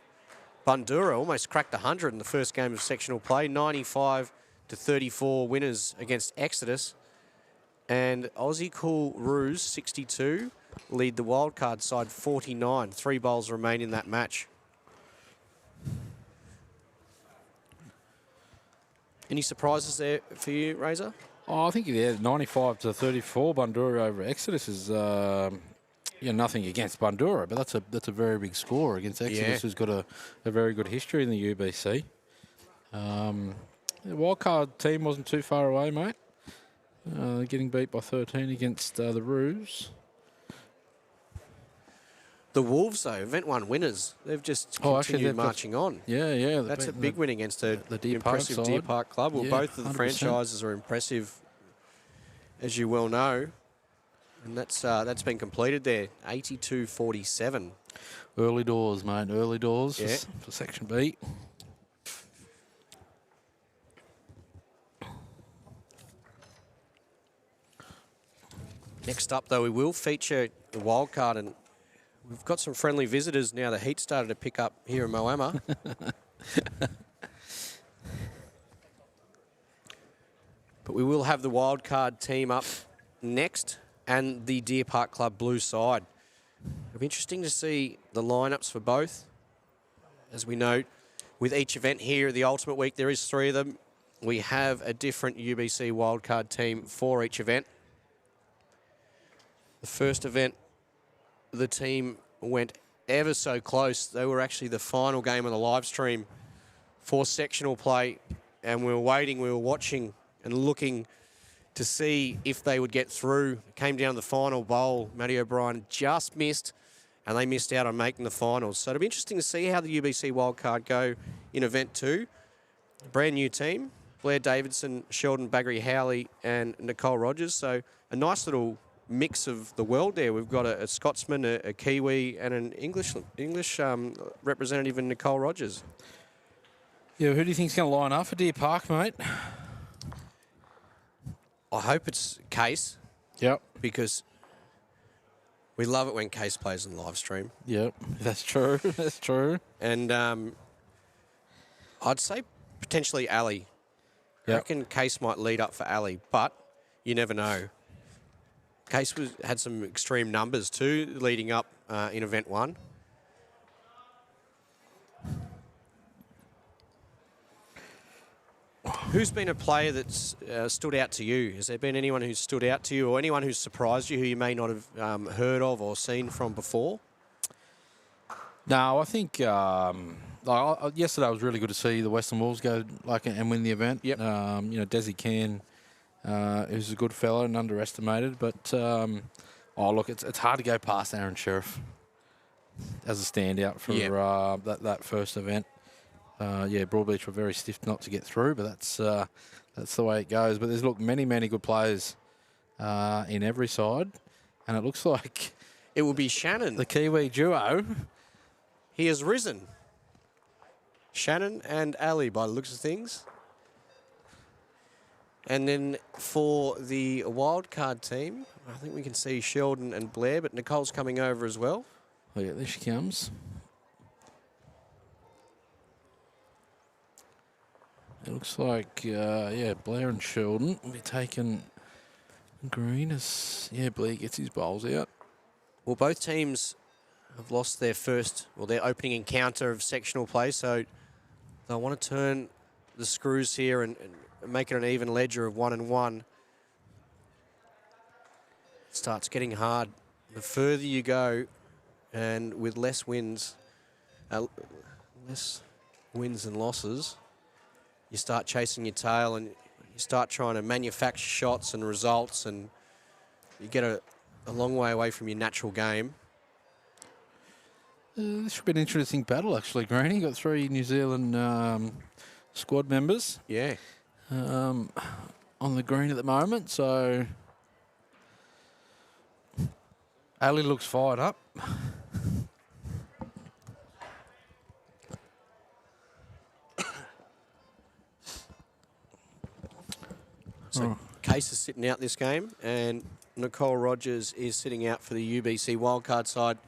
S2: Bundura almost cracked 100 in the first game of sectional play, 95 to 34 winners against Exodus. And Aussie Cool Roos 62 lead the wildcard side 49. 3 bowls remain in that match. Any surprises there for you, Razor?
S4: Oh, I think 95 to 34, Bundura over Exodus is nothing against Bundura, but that's a very big score against Exodus, who's got a very good history in the UBC. The wildcard team wasn't too far away, mate. Getting beat by 13 against the Roos.
S2: The Wolves, though, Event 1 winners, they've just continued marching on.
S4: Yeah.
S2: That's a big win against an
S4: Deer Park
S2: impressive
S4: side.
S2: Deer Park club. Well,
S4: Yeah,
S2: both of the
S4: 100%.
S2: franchises are impressive, as you well know. And that's been completed there, 82-47.
S4: Early doors, mate. Early doors
S2: Yeah.
S4: for Section B.
S2: Next up, though, we will feature the wild card, and we've got some friendly visitors now. The heat started to pick up here in Moama. But we will have the wild card team up next and the Deer Park Club blue side. It'll be interesting to see the lineups for both. As we note, with each event here, the Ultimate Week, there is 3 of them. We have a different UBC wildcard team for each event. The first event, the team went ever so close. They were actually the final game of the live stream for sectional play, and we were waiting, we were watching and looking to see if they would get through. It came down to the final bowl. Matty O'Brien just missed, and they missed out on making the finals. So it'll be interesting to see how the UBC wildcard go in Event 2. Brand new team, Blair Davidson, Sheldon Baggery-Howley and Nicole Rogers. So a nice little mix of the world there. We've got a Scotsman, a Kiwi and an English representative in Nicole Rogers.
S4: Yeah, who do you think's going to line up for Deer Park, mate?
S2: I hope it's Case.
S4: Yep.
S2: Because we love it when Case plays on live stream.
S4: Yep, that's true. That's true.
S2: And I'd say potentially Ali. I reckon Case might lead up for Ali, but you never know. Case had some extreme numbers too leading up in Event 1. Who's been a player that's stood out to you? Has there been anyone who's stood out to you or anyone who's surprised you who you may not have heard of or seen from before?
S4: No, I think yesterday was really good to see the Western Wolves go and win the event.
S2: Yep.
S4: Desi Can, who's a good fella and underestimated, but look, it's hard to go past Aaron Sheriff as a standout for that first event. Broadbeach were very stiff not to get through, but that's the way it goes. But there's many good players in every side, and it looks like
S2: it will be Shannon,
S4: the Kiwi duo.
S2: He has risen. Shannon and Ali, by the looks of things. And then for the wildcard team, I think we can see Sheldon and Blair, but Nicole's coming over as well.
S4: Oh yeah, there she comes. It looks like, Blair and Sheldon will be taking green as, Blair gets his bowls out.
S2: Well, both teams have lost their opening encounter of sectional play, so they'll want to turn the screws here and make it an even ledger of 1-1. It starts getting hard. The further you go, and with less wins and losses, you start chasing your tail and you start trying to manufacture shots and results, and you get a long way away from your natural game.
S4: This should be an interesting battle, actually, Greeny. Got 3 New Zealand squad members.
S2: Yeah.
S4: On the green at the moment, so Ali looks fired up.
S2: So Case is sitting out this game, and Nicole Rogers is sitting out for the UBC wildcard side.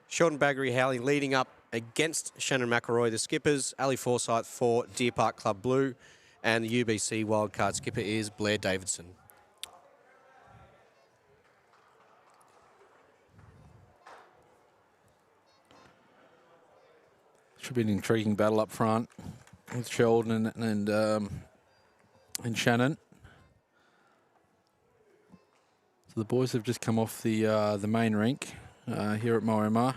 S2: Sheldon Baggery-Howley leading up against Shannon McElroy, the skippers. Ali Forsyth for Deer Park Club Blue, and the UBC wildcard skipper is Blair Davidson.
S4: Should be an intriguing battle up front with Sheldon and Shannon. So the boys have just come off the main rink here at Moama.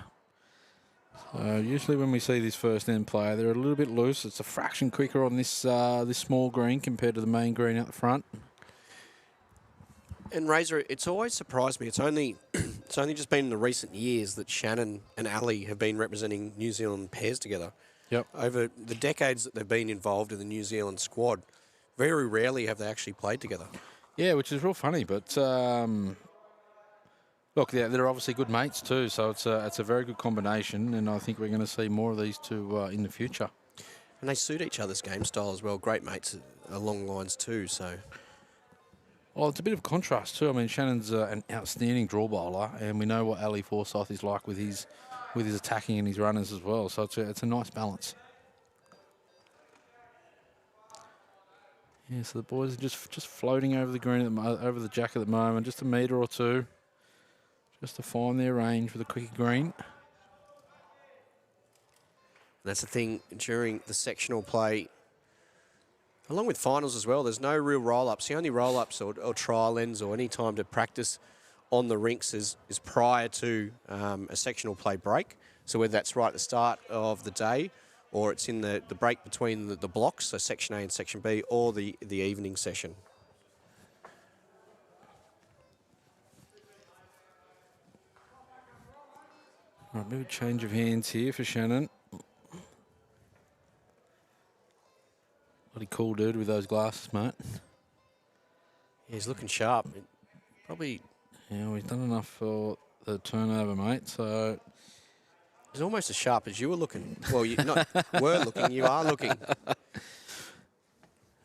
S4: Usually when we see this first end player, they're a little bit loose. It's a fraction quicker on this this small green compared to the main green out the front.
S2: And Razor, it's always surprised me. It's only It's only just been in the recent years that Shannon and Ali have been representing New Zealand pairs together.
S4: Yep.
S2: Over the decades that they've been involved in the New Zealand squad, very rarely have they actually played together.
S4: Yeah, which is real funny. But look, they're obviously good mates too, so it's a very good combination, and I think we're going to see more of these two in the future.
S2: And they suit each other's game style as well. Great mates along lines too, so...
S4: Well, it's a bit of contrast too. I mean, Shannon's an outstanding draw bowler, and we know what Ali Forsyth is like with his attacking and his runners as well. So it's a nice balance. Yeah, so the boys are just floating over the green over the jack at the moment, just a metre or two, just to find their range with a quickie green.
S2: That's the thing during the sectional play. Along with finals as well, there's no real roll-ups. The only roll-ups or trial ends or any time to practice on the rinks is prior to a sectional play break. So whether that's right at the start of the day or it's in the break between the blocks, so Section A and Section B, or the evening session.
S4: Right, maybe a change of hands here for Shannon. Bloody cool dude with those glasses, mate.
S2: Yeah, he's looking sharp. Probably...
S4: Yeah, we've done enough for the turnover, mate, so...
S2: He's almost as sharp as you were looking. Well, you not were looking, you are looking.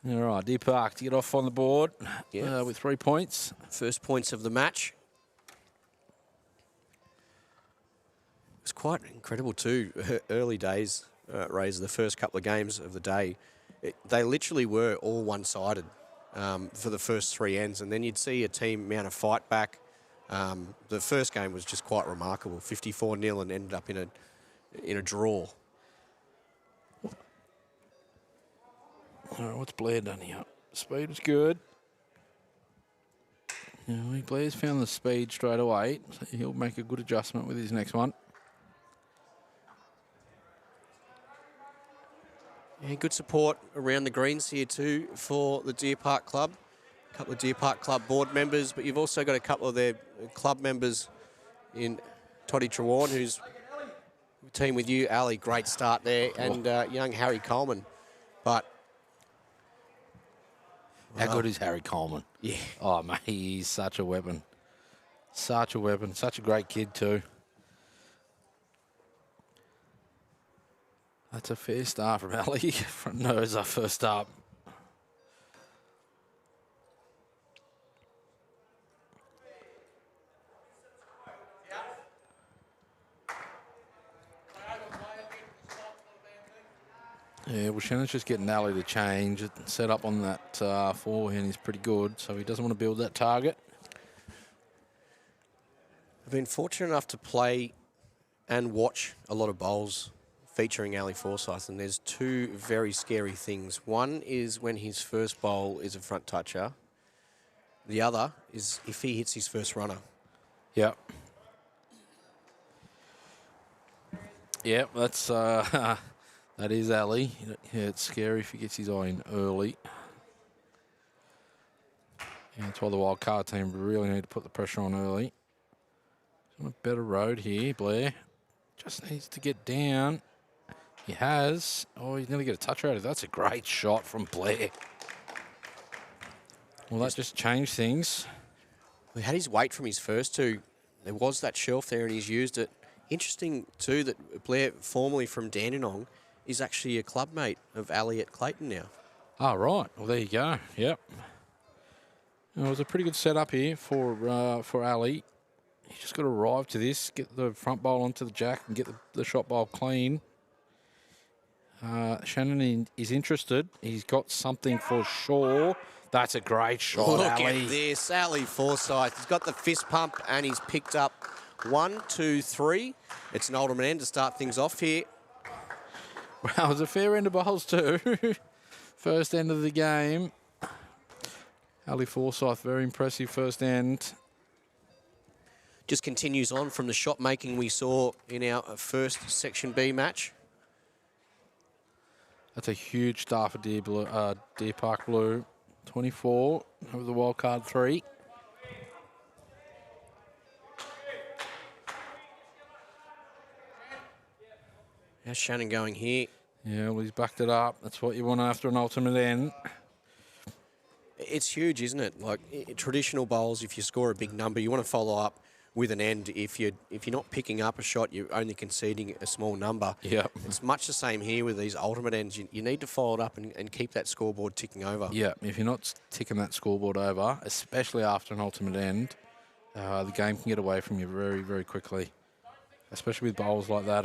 S4: All right, Deer Park to get off on the board with 3 points.
S2: First points of the match. It was quite incredible too, early days, Razor, the first couple of games of the day. They literally were all one-sided for the first 3 ends, and then you'd see a team mount a fight back. The first game was just quite remarkable, 54-0, and ended up in a draw.
S4: All right, what's Blair done here? Speed was good. Blair's found the speed straight away, so he'll make a good adjustment with his next one.
S2: Yeah, good support around the greens here too for the Deer Park Club. A couple of Deer Park Club board members, but you've also got a couple of their club members in Toddy Trewarn, who's team with you, Ali. Great start there, and young Harry Coleman. But
S4: how good is Harry Coleman?
S2: Yeah.
S4: Oh, mate, he's such a weapon. Such a weapon. Such a great kid too. That's a fair start from Ali. Front nose up first up. Yeah, well, Shannon's just getting Ali to change. Set up on that forehand is pretty good, so he doesn't want to build that target.
S2: I've been fortunate enough to play and watch a lot of bowls featuring Ali Forsyth, and there's 2 very scary things. One is when his first bowl is a front toucher. The other is if he hits his first runner.
S4: Yep. Yep, that's that is Ali. Yeah, it's scary if he gets his eye in early. Yeah, that's why the wild card team really need to put the pressure on early. He's on a better road here, Blair. Just needs to get down. He has. Oh, he's nearly get a touch out of it. That's a great shot from Blair. Well, that just changed things.
S2: We had his weight from his first 2. There was that shelf there, and he's used it. Interesting, too, that Blair, formerly from Dandenong, is actually a club mate of Ali at Clayton now.
S4: Oh, right. Well, there you go. Yep. It was a pretty good setup here for Ali. He's just got to arrive to this, get the front bowl onto the jack and get the shot bowl clean. Shannon is interested. He's got something for sure. That's a great shot,
S2: Look
S4: Ali.
S2: at this, Ali Forsyth. He's got the fist pump and he's picked up 1, 2, 3. It's an Alderman end to start things off here.
S4: Wow, it was a fair end of bowls too. First end of the game. Ali Forsyth, very impressive first end.
S2: Just continues on from the shot making we saw in our first Section B match.
S4: That's a huge start for Deer Park Blue. 24 over the wild card 3.
S2: How's Shannon going here?
S4: Yeah, well, he's backed it up. That's what you want after an ultimate end.
S2: It's huge, isn't it? Like traditional bowls, if you score a big number, you want to follow up with an end. If you're not picking up a shot, you're only conceding a small number.
S4: Yeah.
S2: It's much the same here with these ultimate ends. You need to follow it up and keep that scoreboard ticking over.
S4: Yeah, if you're not ticking that scoreboard over, especially after an ultimate end, the game can get away from you very, very quickly. Especially with bowls like that.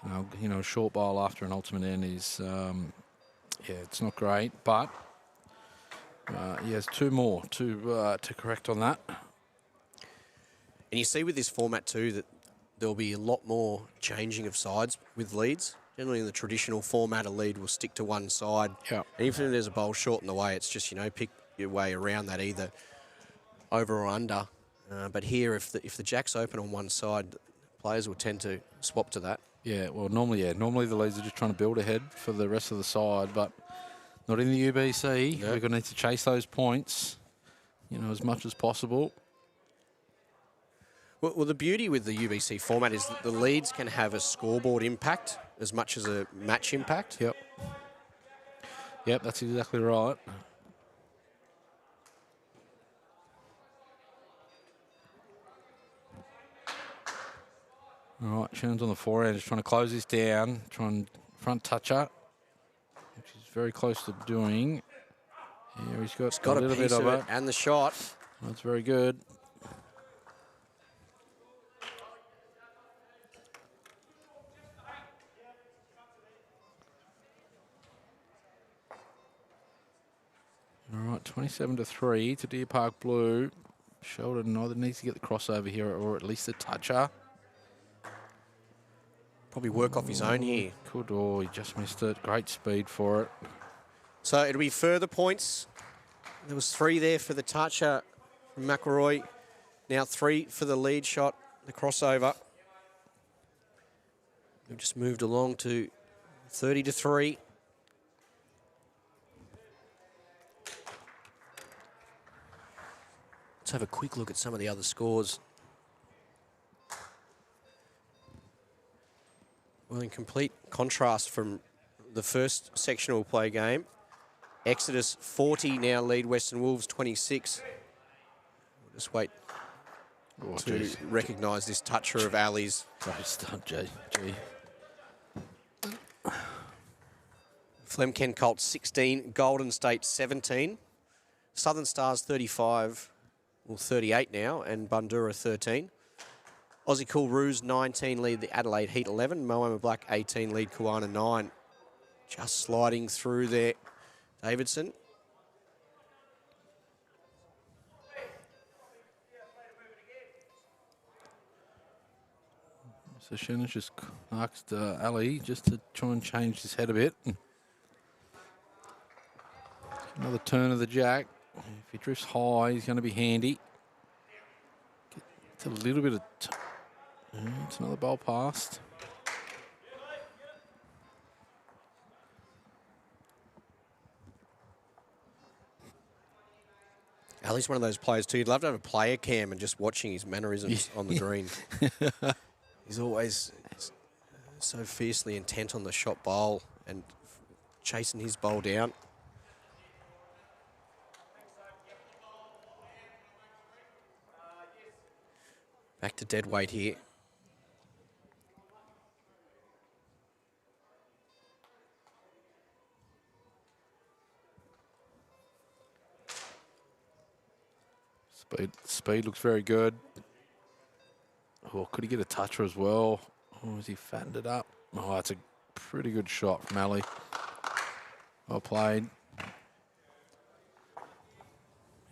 S4: A short bowl after an ultimate end is, it's not great. But he has two more to correct on that.
S2: And you see with this format too that there'll be a lot more changing of sides with leads. Generally in the traditional format, a lead will stick to one side.
S4: Yeah.
S2: And even if there's a bowl short in the way, it's just, pick your way around that, either over or under. But here, if the jack's open on one side, players will tend to swap to that.
S4: Yeah, well, normally the leads are just trying to build ahead for the rest of the side, but not in the UBC.
S2: No.
S4: We're going to need to chase those points, as much as possible.
S2: Well, the beauty with the UBC format is that the leads can have a scoreboard impact as much as a match impact.
S4: Yep. Yep, that's exactly right. All right, Shannon's on the forehand, just trying to close this down, try and front toucher, which he's very close to doing. Yeah, he's got
S2: a
S4: little
S2: piece
S4: bit of
S2: of
S4: it.
S2: and the shot.
S4: That's very good. All right, 27-3 to Deer Park Blue. Sheldon either needs to get the crossover here or at least a toucher.
S2: Probably work off his own here.
S4: Could, he just missed it. Great speed for it.
S2: So it'll be further points. There was 3 there for the toucher from McElroy. Now 3 for the lead shot, the crossover. We've just moved along to 30-3. Let's have a quick look at some of the other scores. Well, in complete contrast from the first sectional play game, Exodus 40 now lead Western Wolves 26. We'll just wait to recognise this toucher of Ali's.
S4: Great start, G.
S2: Flem Colts 16, Golden State 17, Southern Stars 35, 38 now, and Bundoora 13. Aussie Cool Roos 19 lead the Adelaide Heat 11. Moama Black 18 lead Koalas 9. Just sliding through there, Davidson.
S4: So Shannon's just asked Ali just to try and change his head a bit. Another turn of the jack. If he drifts high, he's going to be handy. It's a little bit of... it's another bowl past.
S2: Ali's one of those players too. You'd love to have a player cam and just watching his mannerisms on the green. He's always so fiercely intent on the shot bowl and chasing his bowl down. Back to dead weight here.
S4: Speed looks very good. Oh, could he get a toucher as well? Oh, has he fattened it up? Oh, that's a pretty good shot from Ali. Well played.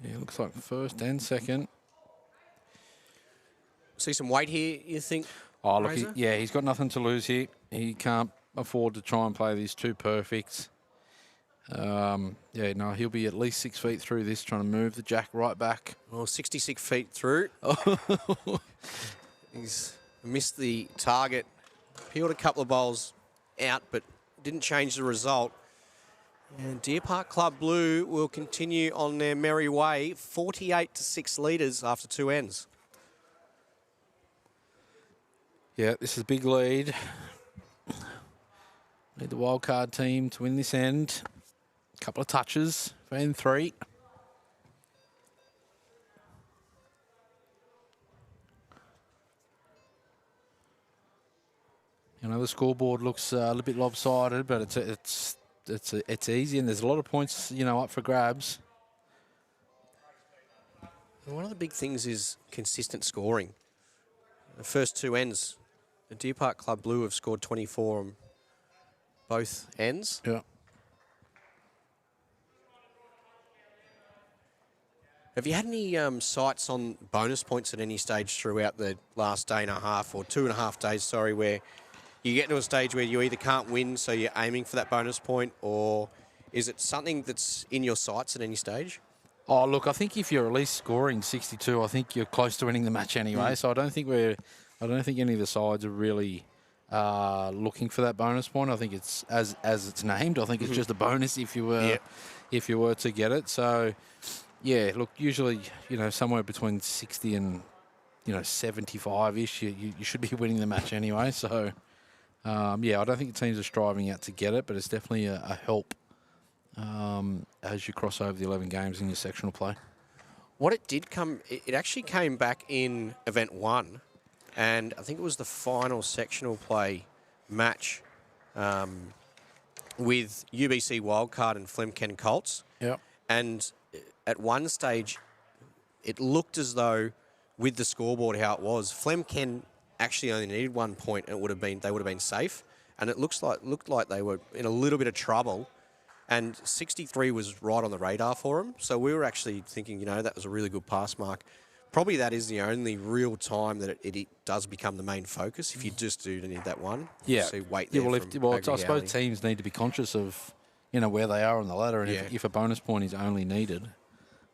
S4: Yeah, looks like first and second.
S2: See some weight here, you think?
S4: Oh, look,
S2: Razor?
S4: he's got nothing to lose here. He can't afford to try and play these two perfects. He'll be at least 6 feet through this, trying to move the jack right back.
S2: Well, 66 feet through. He's missed the target. Peeled a couple of bowls out, but didn't change the result. And Deer Park Club Blue will continue on their merry way, 48-6 leaders after 2 ends.
S4: Yeah, this is a big lead. Need the wild card team to win this end. Couple of touches for N3. You know, the scoreboard looks a little bit lopsided, but it's easy, and there's a lot of points, you know, up for grabs.
S2: One of the big things is consistent scoring. The first two ends, the Deer Park Club Blue have scored 24 on both ends.
S4: Yeah.
S2: Have you had any sights on bonus points at any stage throughout the last day and a half, or 2.5 days, sorry, where you get to a stage where you either can't win, so you're aiming for that bonus point, or is it something that's in your sights at any stage?
S4: Oh, look, I think if you're at least scoring 62, I think you're close to winning the match anyway. So I don't think any of the sides are really looking for that bonus point. I think it's as it's named. I think it's just a bonus if you were to get it. So yeah, look, usually, you know, somewhere between 60 and, you know, 75-ish, you should be winning the match anyway. So yeah, I don't think the teams are striving out to get it, but it's definitely a help as you cross over the 11 games in your sectional play.
S2: What it actually came back in Event 1, and I think it was the final sectional play match with UBC Wildcard and Flem Colts.
S4: Yep.
S2: And at one stage, it looked as though, with the scoreboard how it was, Flem actually only needed 1 point, and they would have been safe. And it looked like they were in a little bit of trouble. And 63 was right on the radar for them. So we were actually thinking, you know, that was a really good pass mark. Probably that is the only real time that it does become the main focus, if you just do need that one.
S4: Yeah.
S2: So wait there
S4: I suppose teams need to be conscious of, you know, where they are on the ladder, and if a bonus point is only needed,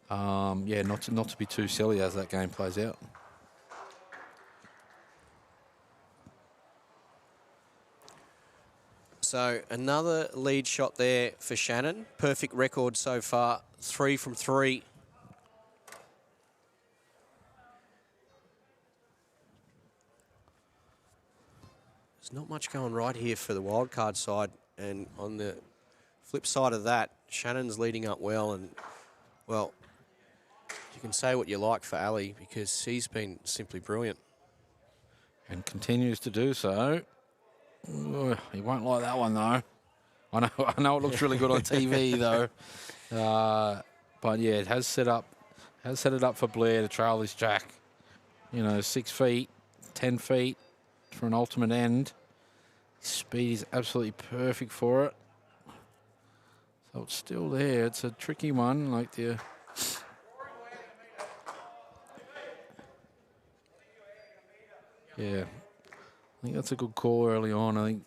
S4: yeah, not to be too silly as that game plays out.
S2: So another lead shot there for Shannon. Perfect record so far, 3 from 3. There's not much going right here for the wildcard side, and on the flip side of that, Shannon's leading up well, and, well, you can say what you like for Ali, because he's been simply brilliant.
S4: And continues to do so. Ooh, he won't like that one though. I know it looks really good on TV though. But yeah, it has set it up for Blair to trail this jack. You know, 6 feet, 10 feet for an ultimate end. Speed is absolutely perfect for it. So it's still there. It's a tricky one, like the. Yeah. I think that's a good call early on. I think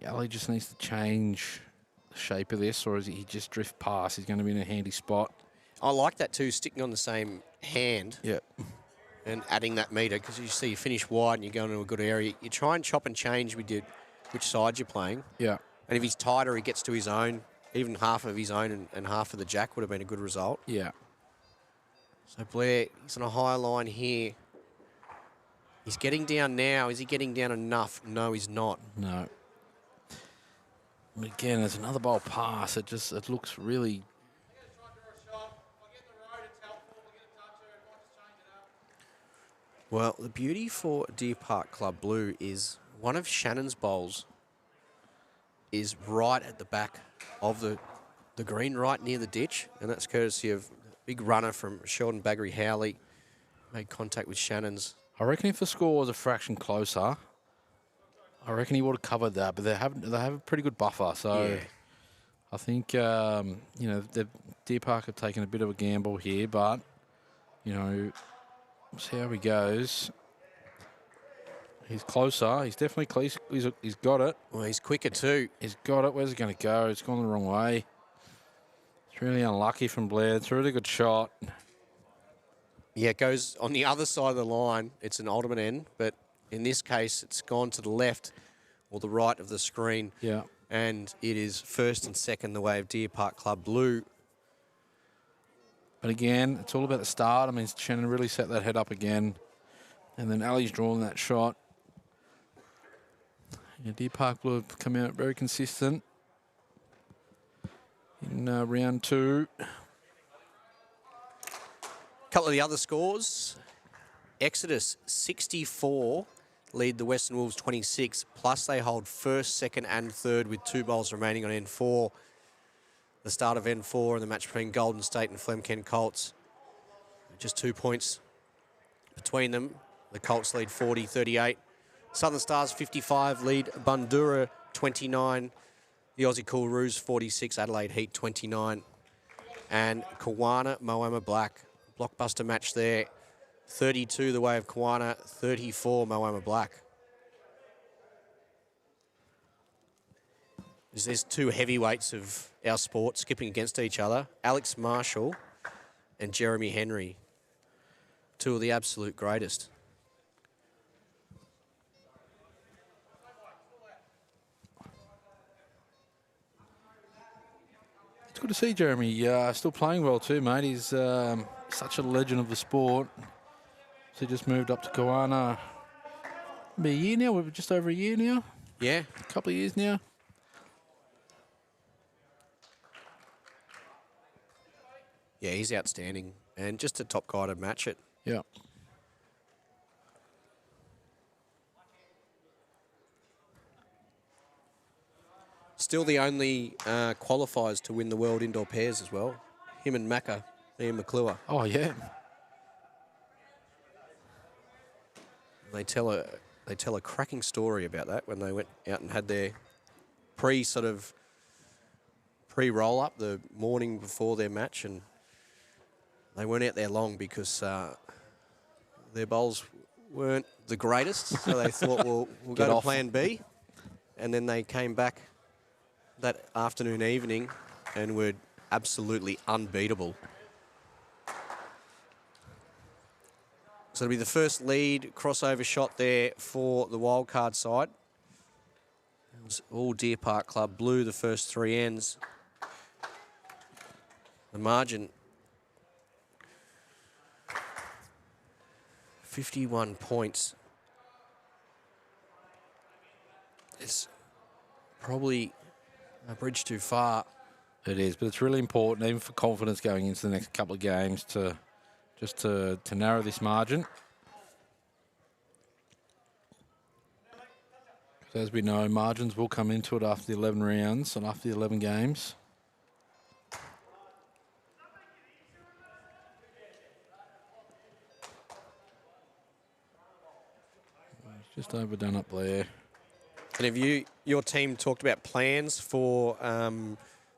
S4: Ali just needs to change the shape of this, or is he just drift past? He's going to be in a handy spot.
S2: I like that too, sticking on the same hand.
S4: Yeah.
S2: And adding that meter, because you see you finish wide and you go into a good area. You try and chop and change with which side you're playing.
S4: Yeah.
S2: And if he's tighter, he gets to his own. Even half of his own and half of the jack would have been a good result.
S4: Yeah.
S2: So Blair, he's on a high line here. He's getting down now. Is he getting down enough? No, he's not.
S4: No. But again, there's another bowl pass. It looks really.
S2: Well, the beauty for Deer Park Club Blue is one of Shannon's bowls is right at the back of the green, right near the ditch, and that's courtesy of a big runner from Sheldon Baggery Howley. Made contact with Shannon's.
S4: I reckon if the score was a fraction closer, I reckon he would have covered that. But they have a pretty good buffer, so
S2: Yeah.
S4: I think you know, the Deer Park have taken a bit of a gamble here, but you know, we'll see how he goes. He's closer. He's definitely close. He's got it.
S2: Well, he's quicker too.
S4: He's got it. Where's it going to go? It's gone the wrong way. It's really unlucky from Blair. It's a really good shot.
S2: Yeah, it goes on the other side of the line. It's an ultimate end, but in this case, it's gone to the left or the right of the screen.
S4: Yeah.
S2: And it is first and second the way of Deer Park Club Blue.
S4: But again, it's all about the start. I mean, Shannon really set that head up again. And then Ali's drawn that shot. Yeah, Deer Park Blue have come out very consistent in round 2.
S2: Couple of the other scores. Exodus 64 lead the Western Wolves 26, plus they hold first, second and third with 2 bowls remaining on N4. The start of N4 and the match between Golden State and Flem Colts. Just 2 points between them. The Colts lead 40-38. Southern Stars 55 lead Bundura 29. The Aussie Coolaroos 46, Adelaide Heat 29. And Kawana, Moama Black. Blockbuster match there. 32 the way of Kawana, 34 Moama Black. There's 2 heavyweights of our sport skipping against each other. Alex Marshall and Jeremy Henry. 2 of the absolute greatest.
S4: It's good to see Jeremy still playing well too, mate. He's such a legend of the sport. So he just moved up to Koalas. Be a year now, we're just over a year now.
S2: Yeah.
S4: A couple of years now.
S2: Yeah, he's outstanding. And just a top guy to match it.
S4: Yeah.
S2: Still the only qualifiers to win the World Indoor Pairs as well. Him and Macca, Ian McClure.
S4: Oh, yeah.
S2: They tell a cracking story about that when they went out and had their pre-roll up the morning before their match, and they weren't out there long because their bowls weren't the greatest. So they thought, well, we'll go to plan B, and then they came back that afternoon, evening, and were absolutely unbeatable. So it'll be the first lead crossover shot there for the wildcard side. It was all Deer Park Club blue, the first 3 ends. The margin, 51 points. It's probably a bridge too far.
S4: It is, but it's really important, even for confidence going into the next couple of games, to narrow this margin. As we know, margins will come into it after the 11 rounds and after the 11 games. Just overdone up there.
S2: And have your team talked about plans for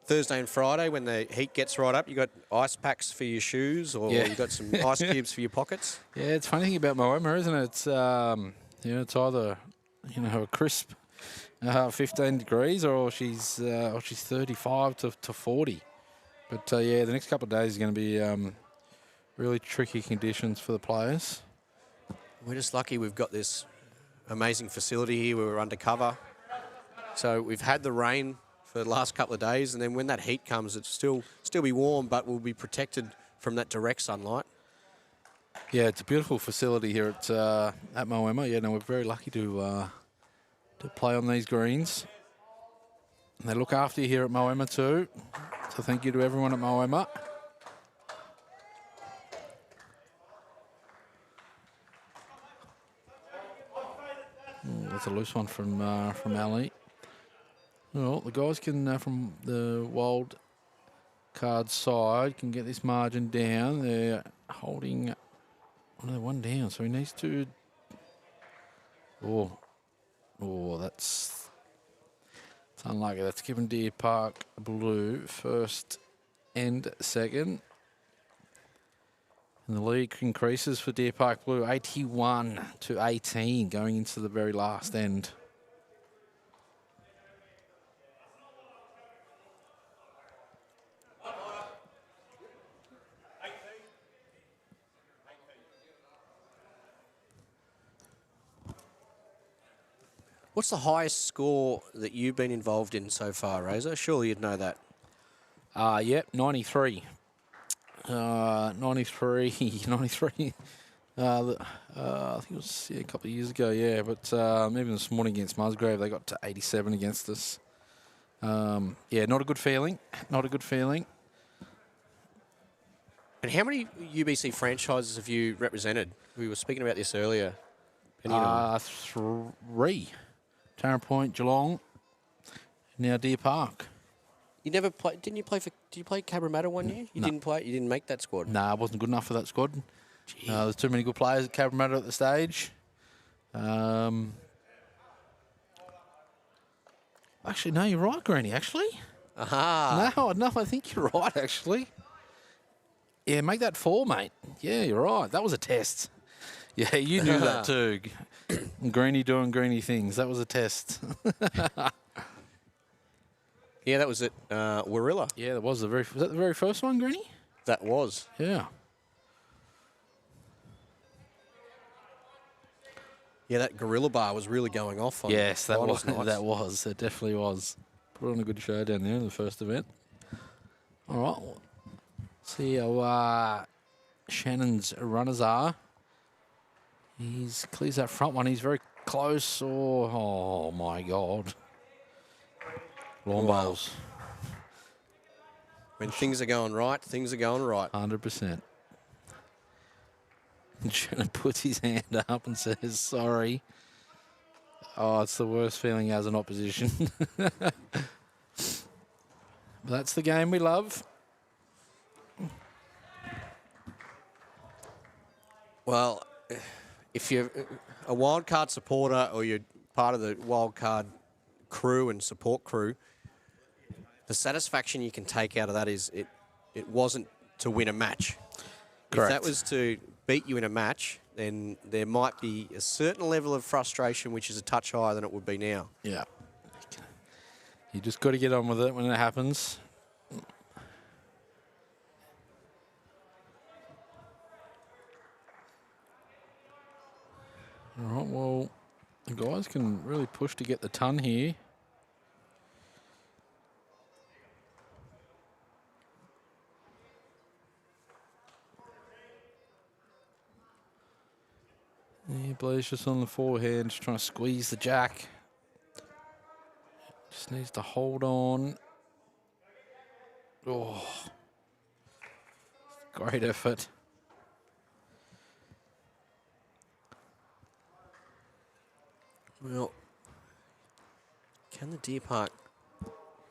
S2: Thursday and Friday when the heat gets right up? You got ice packs for your shoes, or you got some ice cubes for your pockets?
S4: Yeah, it's funny thing about Moama, isn't it? It's it's either a crisp 15 degrees, or she's 35 to 40. But the next couple of days is going to be really tricky conditions for the players.
S2: We're just lucky we've got this amazing facility here where we're undercover. So we've had the rain for the last couple of days, and then when that heat comes, it'll still be warm, but we'll be protected from that direct sunlight.
S4: Yeah, it's a beautiful facility here at Moama. Yeah, no, we're very lucky to play on these greens. And they look after you here at Moama too. So thank you to everyone at Moama. That's a loose one from Ali. Well, the guys can, from the wild card side, can get this margin down. They're holding one down, so he needs to. That's unlucky. That's given Deer Park blue first and second. And the lead increases for Deer Park blue, 81 to 18, going into the very last end.
S2: What's the highest score that you've been involved in so far, Razor? Surely you'd know that.
S4: Yep, 93. 93. I think it was a couple of years ago, yeah. But even this morning against Musgrave, they got to 87 against us. Yeah, not a good feeling. Not a good feeling.
S2: And how many UBC franchises have you represented? We were speaking about this earlier.
S4: 3. Tara Point, Geelong, now Deer Park.
S2: You never played? Didn't you play for? Did you play Cabramatta one year? You didn't play. You didn't make that squad.
S4: Nah, I wasn't good enough for that squad. There's too many good players at Cabramatta at the stage. Actually, no, you're right, Greenie. Actually,
S2: Aha.
S4: no, I think you're right. Actually, yeah, make that 4, mate. Yeah, you're right. That was a test. Yeah, you knew that too. Greenie doing Greenie things. That was a test.
S2: Yeah, that was at Warilla.
S4: Yeah, that was was that the very first one, Greenie?
S2: That was.
S4: Yeah.
S2: Yeah, that Gorilla Bar was really going off on.
S4: Yes, that
S2: finals
S4: was.
S2: nights.
S4: That was. It definitely was. Put on a good show down there in the first event. All right. Well, see how Shannon's runners are. He clears that front one. He's very close. Oh my God. Long balls.
S2: When things are going right, things are going right.
S4: 100%. Shannon puts his hand up and says, sorry. Oh, it's the worst feeling as an opposition. But that's the game we love.
S2: Well, if you're a wildcard supporter or you're part of the wildcard crew and support crew, the satisfaction you can take out of that is it wasn't to win a match.
S4: Correct.
S2: If that was to beat you in a match, then there might be a certain level of frustration which is a touch higher than it would be now.
S4: Yeah. You just got to get on with it when it happens. All right, well, the guys can really push to get the ton here. Yeah, Blaze just on the forehand, just trying to squeeze the jack. Just needs to hold on. Oh, great effort.
S2: Well, can the Deer Park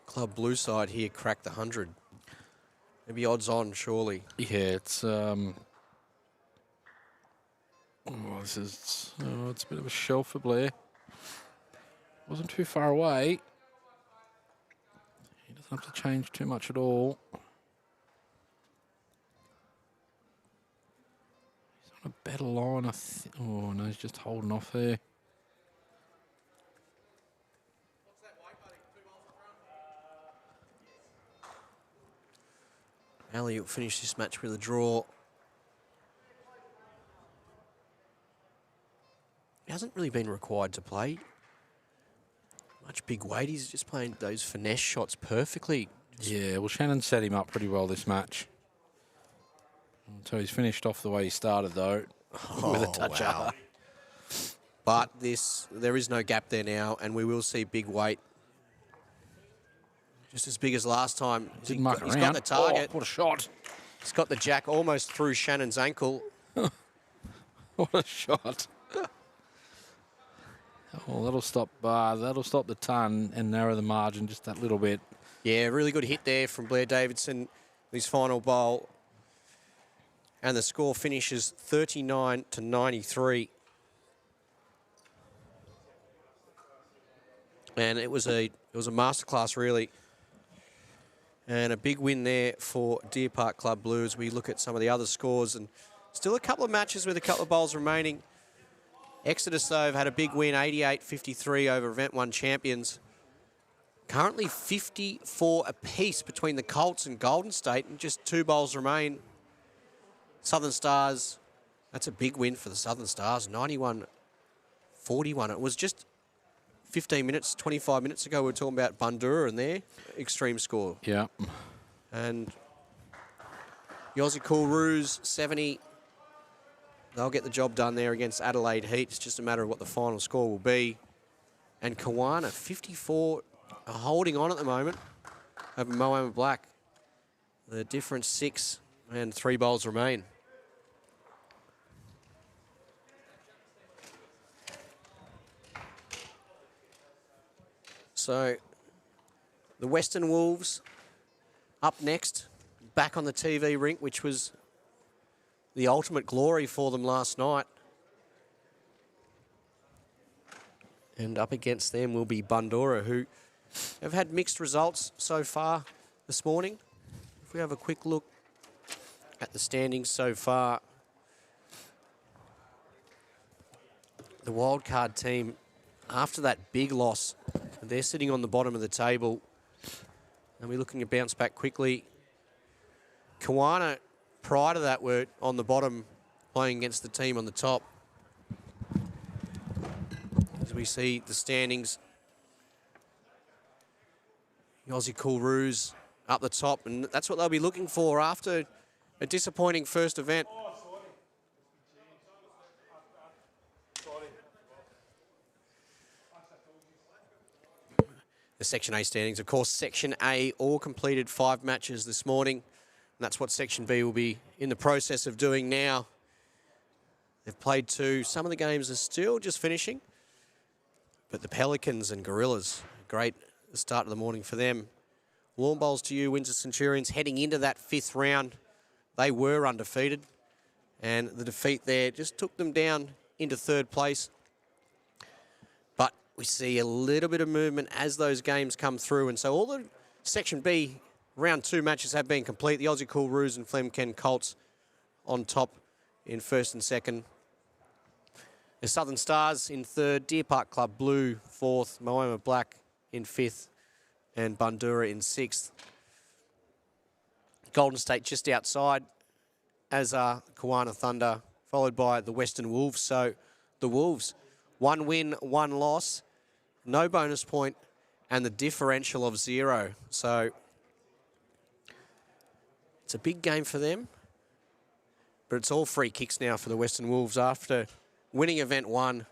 S2: Club Blue side here crack the 100? Maybe odds on, surely.
S4: Yeah, it's this is it's a bit of a shell for Blair. Wasn't too far away. He doesn't have to change too much at all. He's on a better line, I think. Oh no, he's just holding off there.
S2: Ali will finish this match with a draw. He hasn't really been required to play much big weight. He's just playing those finesse shots perfectly.
S4: Yeah, well, Shannon set him up pretty well this match. So he's finished off the way he started, though, with a touch
S2: wow.
S4: up.
S2: But there is no gap there now, and we will see big weight. Just as big as last time.
S4: Didn't muck
S2: He's
S4: around.
S2: got the target.
S4: Oh, what a shot.
S2: He's got the jack almost through Shannon's ankle.
S4: What a shot. Oh, that'll stop the ton and narrow the margin just that little bit.
S2: Yeah, really good hit there from Blair Davidson, his final bowl. And the score finishes 39-93. And it was a masterclass, really. And a big win there for Deer Park Club Blues. We look at some of the other scores, and still a couple of matches with a couple of bowls remaining. Exodus, though, have had a big win, 88-53 over Event 1 champions. Currently 54 apiece between the Colts and Golden State, and just 2 bowls remain. Southern Stars, that's a big win for the Southern Stars, 91-41. It was just 15 minutes, 25 minutes ago, we were talking about Bundoora and their extreme score.
S4: Yeah.
S2: And the Aussie Cool Roos, 70. they'll get the job done there against Adelaide Heat. It's just a matter of what the final score will be. And Kawana, 54, are holding on at the moment over Moama Black. The difference 6 and 3 bowls remain. So the Western Wolves up next, back on the TV rink, which was the ultimate glory for them last night. And up against them will be Bundoora, who have had mixed results so far this morning. If we have a quick look at the standings so far, the wildcard team, after that big loss, they're sitting on the bottom of the table. And we're looking to bounce back quickly. Kawana, prior to that, were on the bottom playing against the team on the top. As we see the standings, the Aussie Koalas up the top, and that's what they'll be looking for after a disappointing first event. The Section A standings. Of course, Section A all completed 5 matches this morning. And that's what Section B will be in the process of doing now. They've played 2. Some of the games are still just finishing. But the Pelicans and Gorillas, great start of the morning for them. Warm bowls to you, Windsor Centurions, heading into that 5th round. They were undefeated. And the defeat there just took them down into 3rd place. We see a little bit of movement as those games come through. And so all the Section B round 2 matches have been complete. The Aussie Koalas and Flem Colts on top in 1st and 2nd. The Southern Stars in 3rd. Deer Park Club Blue 4th. Moama Black in 5th. And Bundoora in 6th. Golden State just outside, as are Kawana Thunder, followed by the Western Wolves. So the Wolves, 1 win, 1 loss. No bonus point, and the differential of 0. So it's a big game for them, but it's all free kicks now for the Western Wolves after winning event 1.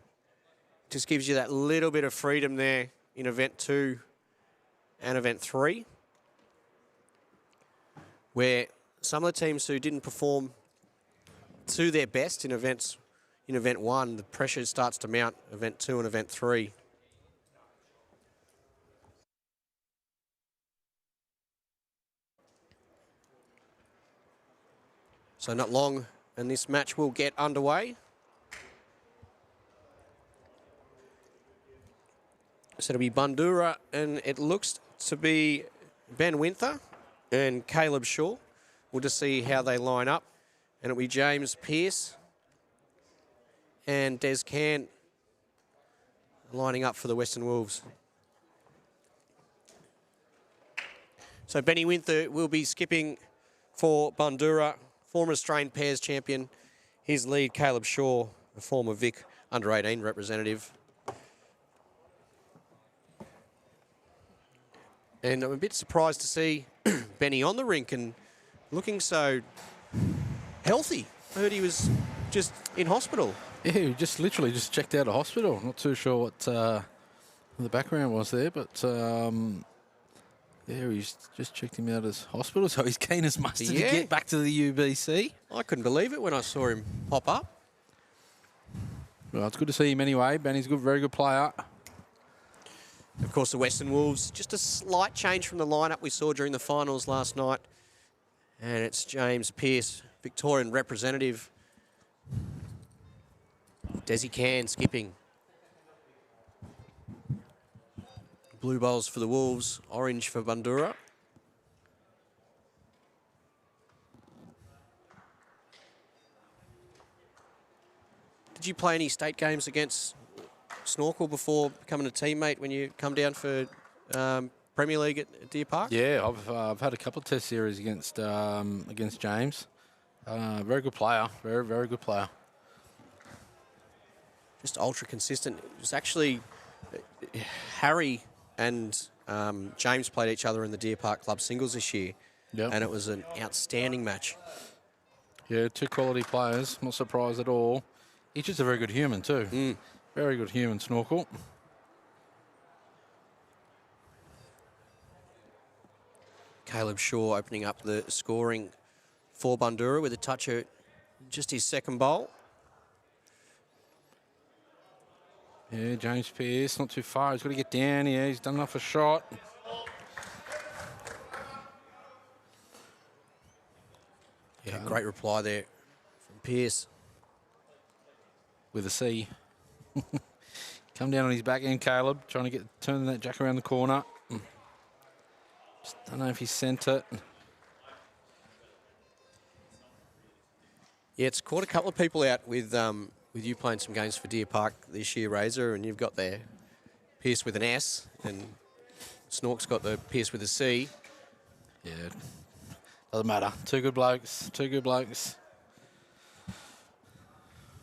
S2: Just gives you that little bit of freedom there in event 2 and event 3, where some of the teams who didn't perform to their best in event 1, the pressure starts to mount event 2 and event 3. So not long, and this match will get underway. So it'll be Bundoora, and it looks to be Ben Winther and Caleb Shaw. We'll just see how they line up. And it'll be James Pearce and Des Can lining up for the Western Wolves. So Benny Winther will be skipping for Bundoora, former Australian pairs champion. His lead, Caleb Shaw, a former Vic under-18 representative. And I'm a bit surprised to see Benny on the rink and looking so healthy. I heard he was just in hospital.
S4: Yeah, he just literally just checked out of hospital. Not too sure what the background was there, but yeah, he's just checked him out as hospital, so he's keen as mustard to get back to the UBC.
S2: I couldn't believe it when I saw him pop up.
S4: Well, it's good to see him anyway. Benny's a good, very good player.
S2: Of course, the Western Wolves, just a slight change from the lineup we saw during the finals last night. And it's James Pearce, Victorian representative. Desi Can skipping. Blue bowls for the Wolves, orange for Bundoora. Did you play any state games against Snorkel before becoming a teammate when you come down for Premier League at Deer Park?
S4: Yeah, I've had a couple of test series against James. Very good player, very, very good player.
S2: Just ultra consistent. It was actually Harry and James played each other in the Deer Park Club singles this year.
S4: Yep.
S2: And it was an outstanding match.
S4: Yeah, two quality players. Not surprised at all. He's just a very good human too. Very good human, Snorkel.
S2: Caleb Shaw opening up the scoring for Bundura with a touch of just his second bowl.
S4: Yeah, James Pearce, not too far. He's got to get down here. He's done enough a shot.
S2: Yeah, great reply there from Pearce.
S4: With a C. Come down on his back end, Caleb, trying to turn that jack around the corner. Just don't know if he sent it.
S2: Yeah, it's caught a couple of people out with you playing some games for Deer Park this year, Razor, and you've got there Pearce with an S, and Snork's got the Pearce with a C.
S4: Yeah, doesn't matter. Two good blokes. Two good blokes.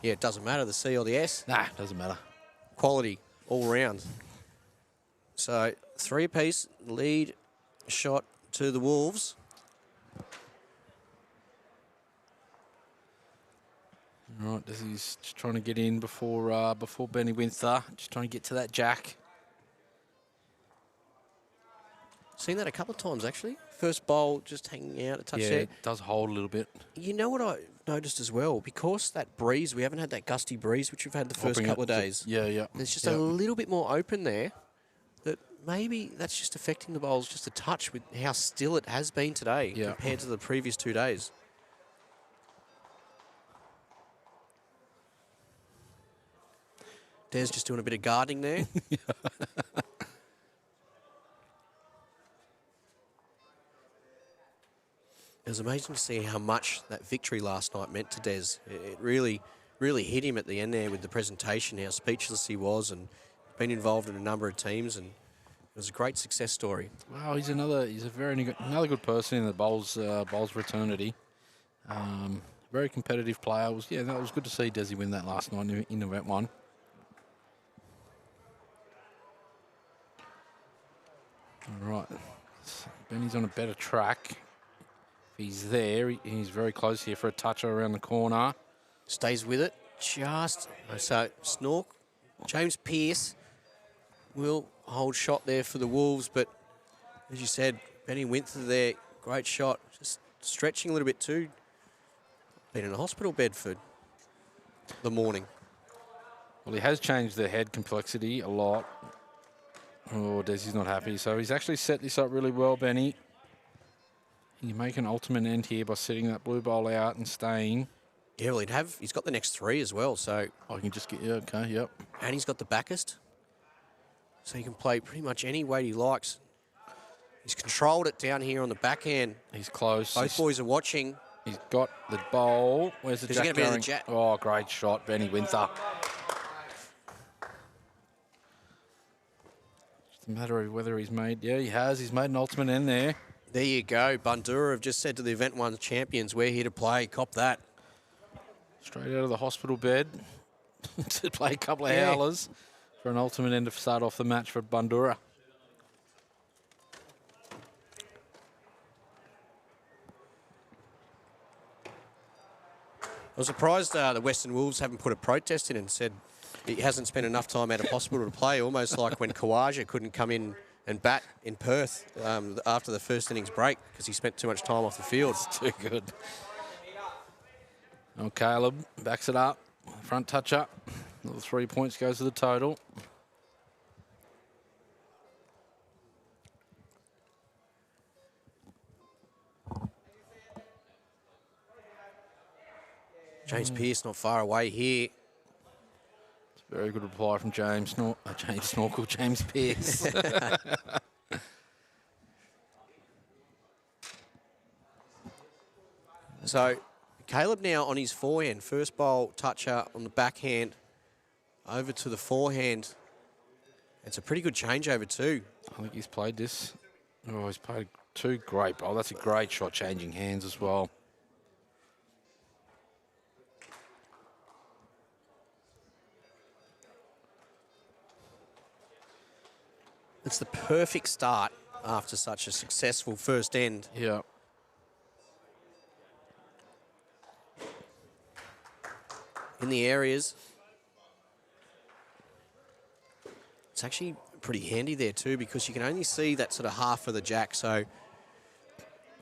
S2: Yeah, it doesn't matter, the C or the S.
S4: Nah, doesn't matter.
S2: Quality all round. So 3 apiece, lead shot to the Wolves.
S4: All right, he's just trying to get in before Benny Winther. Just trying to get to that jack.
S2: Seen that a couple of times, actually. First bowl just hanging out a touch
S4: Yeah,
S2: there.
S4: it does hold a little bit.
S2: You know what I noticed as well? Because that breeze, we haven't had that gusty breeze, which we've had the first couple of days.
S4: Yeah.
S2: There's just a little bit more open there. That maybe that's just affecting the bowls just a touch with how still it has been today compared to the previous 2 days. Des just doing a bit of guarding there. It was amazing to see how much that victory last night meant to Des. It really, really hit him at the end there with the presentation, how speechless he was, and been involved in a number of teams, and it was a great success story.
S4: Wow, he's another good person in the bowls fraternity. Very competitive player. That was good to see Desi win that last night in event 1. All right, Benny's on a better track. If he's there, he's very close here for a toucher around the corner.
S2: Stays with it, just. So, Snork, James Pearce will hold shot there for the Wolves, but as you said, Benny Winther there, great shot. Just stretching a little bit too. Been in a hospital bed for the morning.
S4: Well, he has changed the head complexity a lot. Oh, Desi's not happy. So he's actually set this up really well, Benny. You make an ultimate end here by setting that blue bowl out and staying.
S2: Yeah, well, he's got the next 3 as well, so.
S4: I can just get, okay, yep.
S2: And he's got the backest. So he can play pretty much any way he likes. He's controlled it down here on the backhand.
S4: He's close.
S2: Both boys are watching.
S4: He's got the bowl. Where's the jack going? Oh, great shot, Benny Winther. Just a matter of whether he's made. Yeah, he has. He's made an ultimate end there.
S2: There you go. Bundura have just said to the Event 1 champions, we're here to play. Cop that.
S4: Straight out of the hospital bed to play a couple of howlers for an ultimate end to start off the match for Bundura.
S2: I was surprised the Western Wolves haven't put a protest in and said he hasn't spent enough time out of hospital to play, almost like when Kawaja couldn't come in and bat in Perth after the first innings break because he spent too much time off the field.
S4: It's too good. Oh, Caleb backs it up. Front touch up. Another 3 points goes to the total.
S2: James Pearce not far away here.
S4: It's a very good reply from James Pearce.
S2: So Caleb now on his forehand. First bowl toucher on the backhand over to the forehand. It's a pretty good changeover too.
S4: I think he's played this. Oh, he's played 2 great bowls. That's a great shot, changing hands as well.
S2: It's the perfect start after such a successful first end.
S4: Yeah.
S2: in the areas. It's actually pretty handy there too, because you can only see that sort of half of the jack. So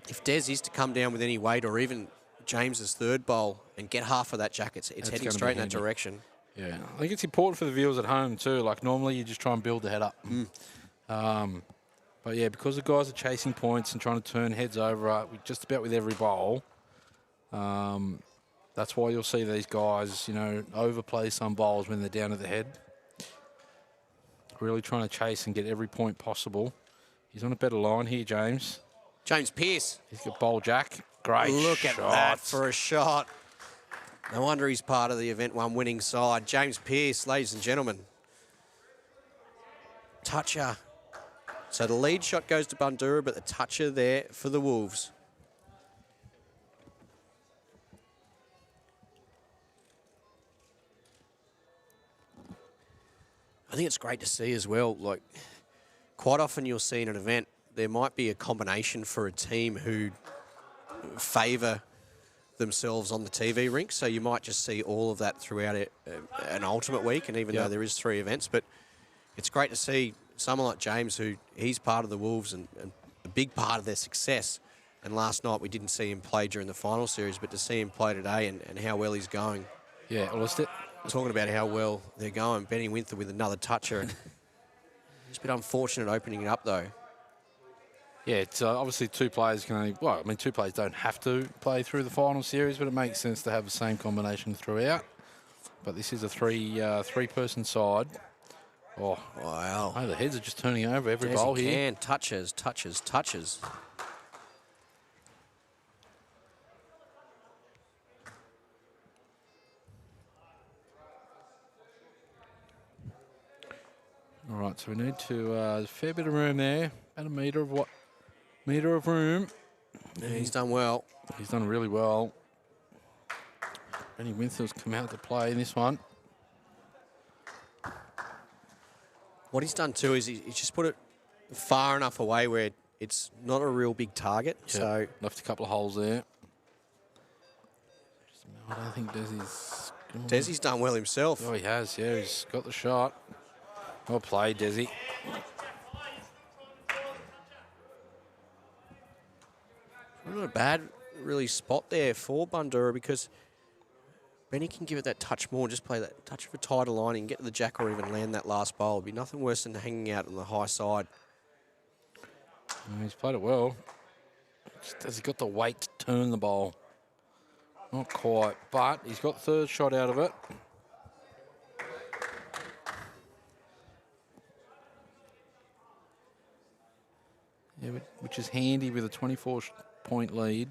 S2: if Des is to come down with any weight, or even James's third bowl, and get half of that jack, it's heading straight in that direction.
S4: Yeah, I think it's important for the viewers at home too. Like normally you just try and build the head up. But yeah, because the guys are chasing points and trying to turn heads over just about with every bowl, that's why you'll see these guys, you know, overplay some bowls when they're down at the head. Really trying to chase and get every point possible. He's on a better line here, James.
S2: James Pearce.
S4: He's got bowl jack. Great
S2: Look
S4: shot.
S2: at that for a shot. No wonder he's part of the Event 1 winning side. James Pearce, ladies and gentlemen. Toucher. So the lead shot goes to Bandura, but the toucher there for the Wolves. I think it's great to see as well. Like, quite often you'll see in an event, there might be a combination for a team who favour themselves on the TV rink. So you might just see all of that throughout an ultimate week, and even though there is 3 events. But it's great to see someone like James, who he's part of the Wolves and a big part of their success. And last night we didn't see him play during the final series, but to see him play today and how well he's going.
S4: Yeah, well,
S2: Talking about how well they're going, Benny Winther with another toucher. It's a bit unfortunate opening it up, though.
S4: yeah, it's obviously 2 players can only, well, I mean, 2 players don't have to play through the final series, but it makes sense to have the same combination throughout. But this is a three-person side. Oh,
S2: Wow.
S4: oh, the heads are just turning over every
S2: Yes,
S4: bowl
S2: he
S4: here.
S2: can. Touches, touches, touches.
S4: All right, so we need to a fair bit of room there. About a metre of room.
S2: Yeah, he's done well.
S4: He's done really well. Benny Winther's come out to play in this one.
S2: What he's done too is he's just put it far enough away where it's not a real big target.
S4: Yep,
S2: So
S4: left a couple of holes there. I don't think
S2: Desi's done well himself.
S4: Oh, he has. Yeah, he's got the shot. Well played, Desi.
S2: Not a bad really spot there for Bandura, because Benny can give it that touch more, just play that touch of a tighter line and get to the jack, or even land that last bowl. It'd be nothing worse than hanging out on the high side.
S4: He's played it well. Just has he got the weight to turn the bowl? Not quite, but he's got third shot out of it. Yeah, which is handy with a 24-point lead.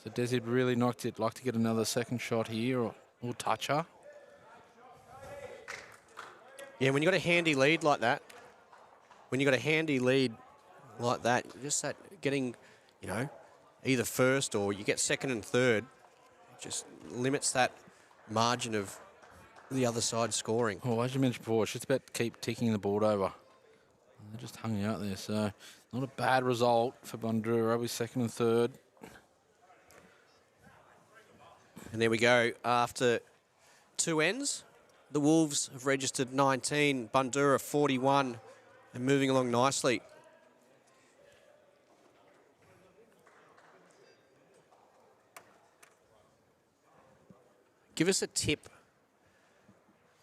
S4: So Desi really knocked it. Like to get another second shot here, or toucher.
S2: Yeah, when you got a handy lead like that, just that getting, you know, either first or you get second and third, just limits that margin of the other side scoring.
S4: Oh, as you mentioned before, it's just about to keep ticking the board over. They're just hanging out there, so not a bad result for Bandura with second and third.
S2: And there we go. After 2 ends, the Wolves have registered 19, Bandura 41, and moving along nicely. Give us a tip,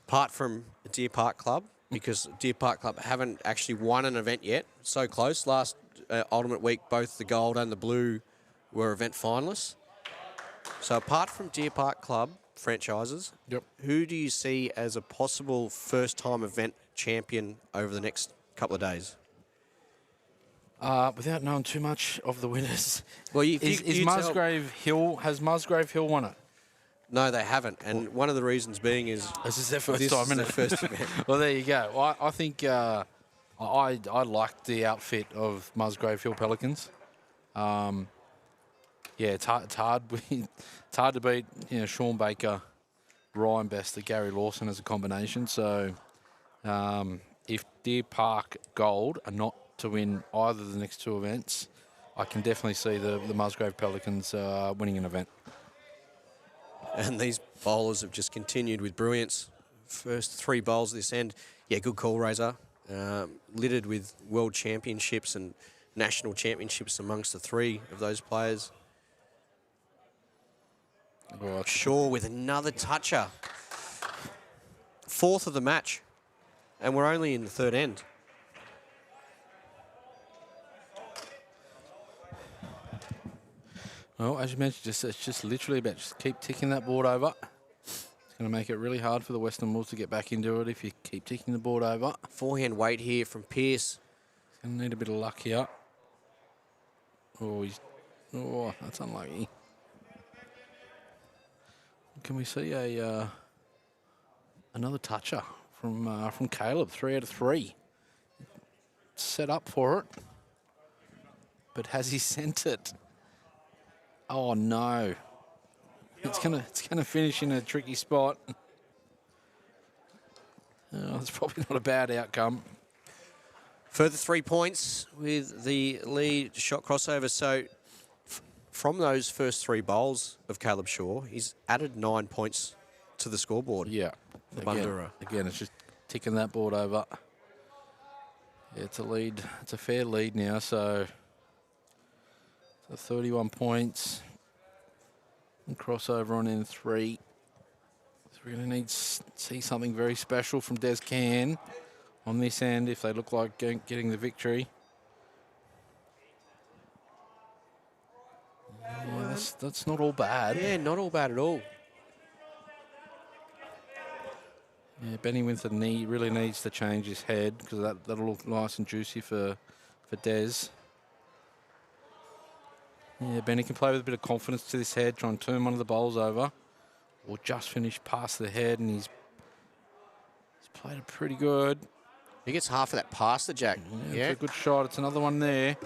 S2: apart from the Deer Park Club, because Deer Park Club haven't actually won an event yet. So close. Last Ultimate Week, both the gold and the blue were event finalists. So apart from Deer Park Club franchises, who do you see as a possible first-time event champion over the next couple of days?
S4: Without knowing too much of the winners,
S2: Well,
S4: has Musgrave Hill won it?
S2: No, they haven't. And one of the reasons being is
S4: This is their first
S2: this
S4: time,
S2: is
S4: isn't
S2: their
S4: it?
S2: first event.
S4: Well, there you go. Well, I think I liked the outfit of Musgrave Hill Pelicans. Yeah, it's hard to beat, you know, Sean Baker, Ryan Bester, Gary Lawson as a combination. So if Deer Park Gold are not to win either of the next 2 events, I can definitely see the Musgrave Pelicans winning an event.
S2: And these bowlers have just continued with brilliance. First 3 bowls this end. Yeah, good call, Razor. Littered with world championships and national championships amongst the 3 of those players.
S4: Oh,
S2: Shaw with another toucher. 4th of the match. And we're only in the 3rd end.
S4: well, as you mentioned, it's just literally about just keep ticking that board over. It's going to make it really hard for the Western Wolves to get back into it if you keep ticking the board over.
S2: Forehand weight here from Pearce.
S4: Going to need a bit of luck here. Oh, that's unlucky. Can we see another toucher from Caleb? 3 out of 3. Set up for it, but has he sent it? Oh no! It's gonna finish in a tricky spot. Oh, it's probably not a bad outcome.
S2: Further 3 points with the lead shot crossover. So from those first 3 bowls of Caleb Shaw, he's added 9 points to the scoreboard.
S4: Yeah.
S2: For Bandura.
S4: Again, it's just ticking that board over. Yeah, it's a lead. It's a fair lead now. So 31 points. And crossover on in 3. So we're going to need to see something very special from Des Can on this end if they look like getting the victory. Yeah, that's not all bad.
S2: Yeah, not all bad at all.
S4: Yeah, Benny Winther really needs to change his head because that'll look nice and juicy for Des. Yeah, Benny can play with a bit of confidence to this head, try and turn one of the bowls over, or just finish past the head, and he's played it pretty good.
S2: He gets half of that past the Jack.
S4: Yeah, it's a good shot. It's another one there.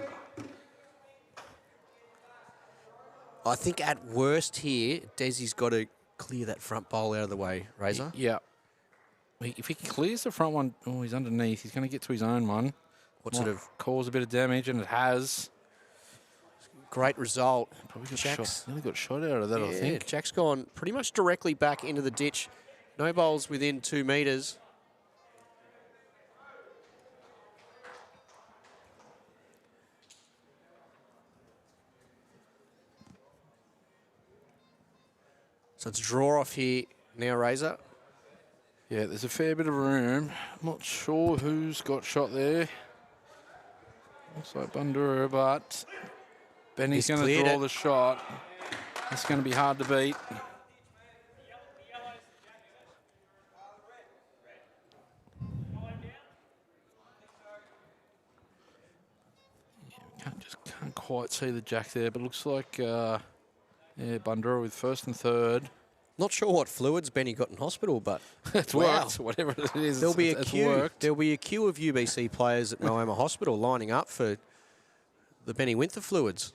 S2: I think at worst here, Desi's got to clear that front bowl out of the way, Razor.
S4: Yeah. If he clears the front one, oh, he's underneath. He's going to get to his own one.
S2: What sort of
S4: cause a bit of damage, and it has.
S2: Great result.
S4: Probably got
S2: Jack's
S4: shot. Nearly got shot out of that, I think.
S2: Jack's gone pretty much directly back into the ditch. No bowls within 2 metres. So it's a draw off here now, Razor.
S4: Yeah, there's a fair bit of room. I'm not sure who's got shot there. Looks like Bandura, but Benny's going to draw the shot. It's going to be hard to beat. Yeah, can't quite see the Jack there, but looks like yeah, Bandura with 1st and 3rd.
S2: Not sure what fluids Benny got in hospital, but
S4: it's worked. Whatever it is,
S2: there'll be a
S4: it's
S2: queue.
S4: worked.
S2: There'll be a queue of UBC players at Moama Hospital lining up for the Benny Winther fluids.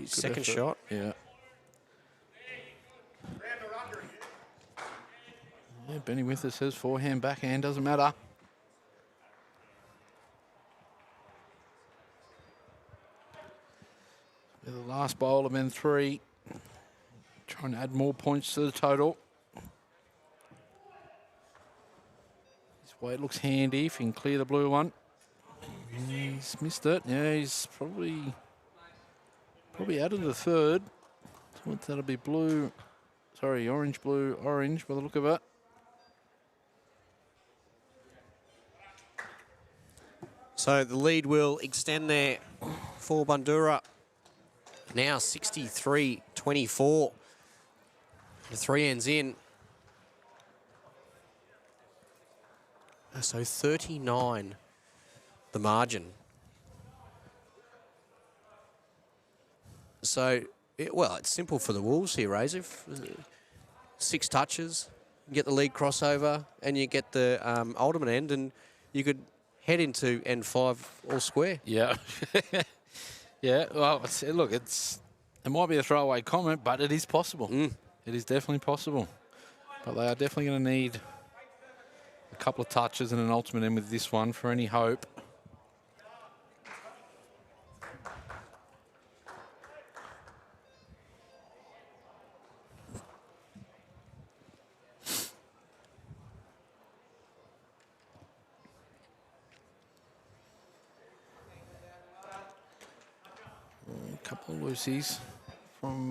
S2: Second shot.
S4: Yeah. Yeah, Benny Winther says forehand, backhand, doesn't matter. The last bowl of men 3. Trying to add more points to the total. His weight looks handy if he can clear the blue one. He's missed it. Yeah, he's probably added the 3rd. So that'll be blue. Sorry, orange, blue, orange by the look of it.
S2: So the lead will extend there for Bandura. Now 63-24. The 3 ends in. So 39 the margin. So, it's simple for the Wolves here, Razor. 6 touches, you get the lead crossover, and you get the ultimate end, and you could head into N5 all square.
S4: Yeah. Yeah, well, look, it might be a throwaway comment, but it is possible. It is definitely possible. But they are definitely going to need a couple of touches and an ultimate end with this one for any hope. couple of loosies from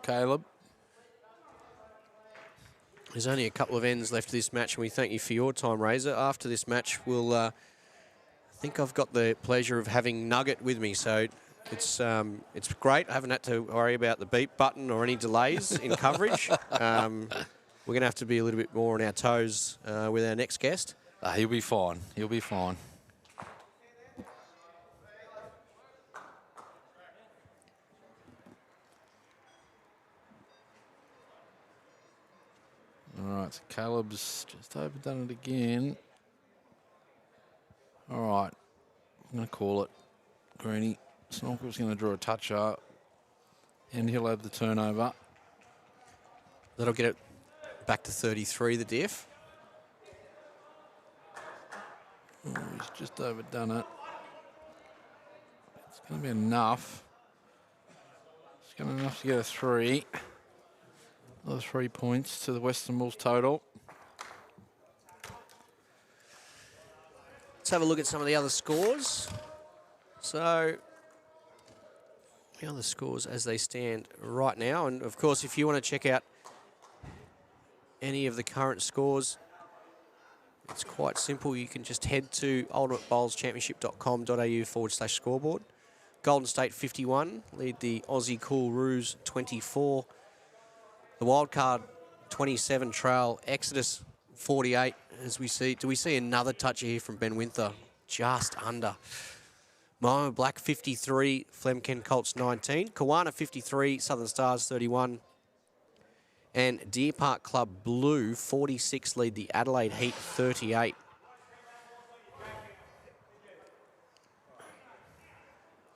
S4: Caleb.
S2: There's only a couple of ends left of this match, and we thank you for your time, Razor. After this match, we'll... I think I've got the pleasure of having Nugget with me, so it's great. I haven't had to worry about the beep button or any delays in coverage. We're going to have to be a little bit more on our toes with our next guest.
S4: He'll be fine. He'll be fine. All right, so Caleb's just overdone it again. All right, I'm going to call it. Greenie, Snorkel's going to draw a touch up, and he'll have the turnover.
S2: That'll get it back to 33, the diff.
S4: Oh, he's just overdone it. It's going to be enough. It's going to be enough to get a 3. Another 3 points to the Western Wolves total.
S2: Let's have a look at some of the other scores. So, the other scores as they stand right now. And, of course, if you want to check out any of the current scores, it's quite simple. You can just head to ultimatebowlschampionship.com.au/scoreboard. Golden State 51, lead the Aussie Cool Roos 24. The wildcard 27 trail Exodus 48. As we see, do we see another touch here from Ben Winther? Just under. Moama Black 53, Flem Colts 19. Kawana 53, Southern Stars 31. And Deer Park Club Blue 46 lead the Adelaide Heat 38.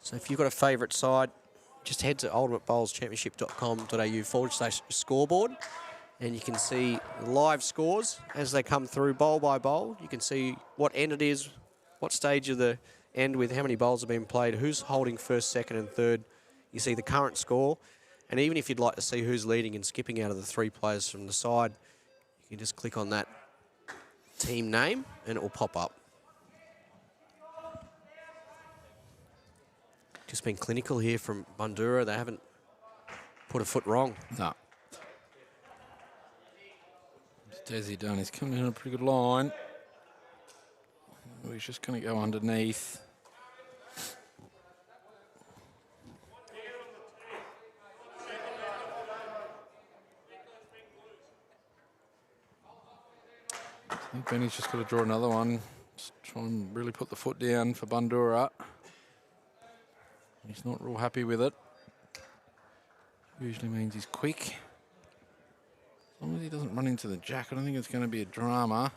S2: So if you've got a favourite side, just head to ultimatebowlschampionship.com.au/scoreboard and you can see live scores as they come through bowl by bowl. You can see what end it is, what stage of the end with how many bowls have been played, who's holding first, second and third. You see the current score. And even if you'd like to see who's leading and skipping out of the 3 players from the side, you can just click on that team name and it will pop up. Just been clinical here from Bandura. They haven't put a foot wrong.
S4: No. Desi done. He's coming in a pretty good line. He's just going to go underneath. I think Benny's just got to draw another one. Just try and really put the foot down for Bandura. He's not real happy with it. Usually means he's quick. As long as he doesn't run into the jack, I don't think it's going to be a drama.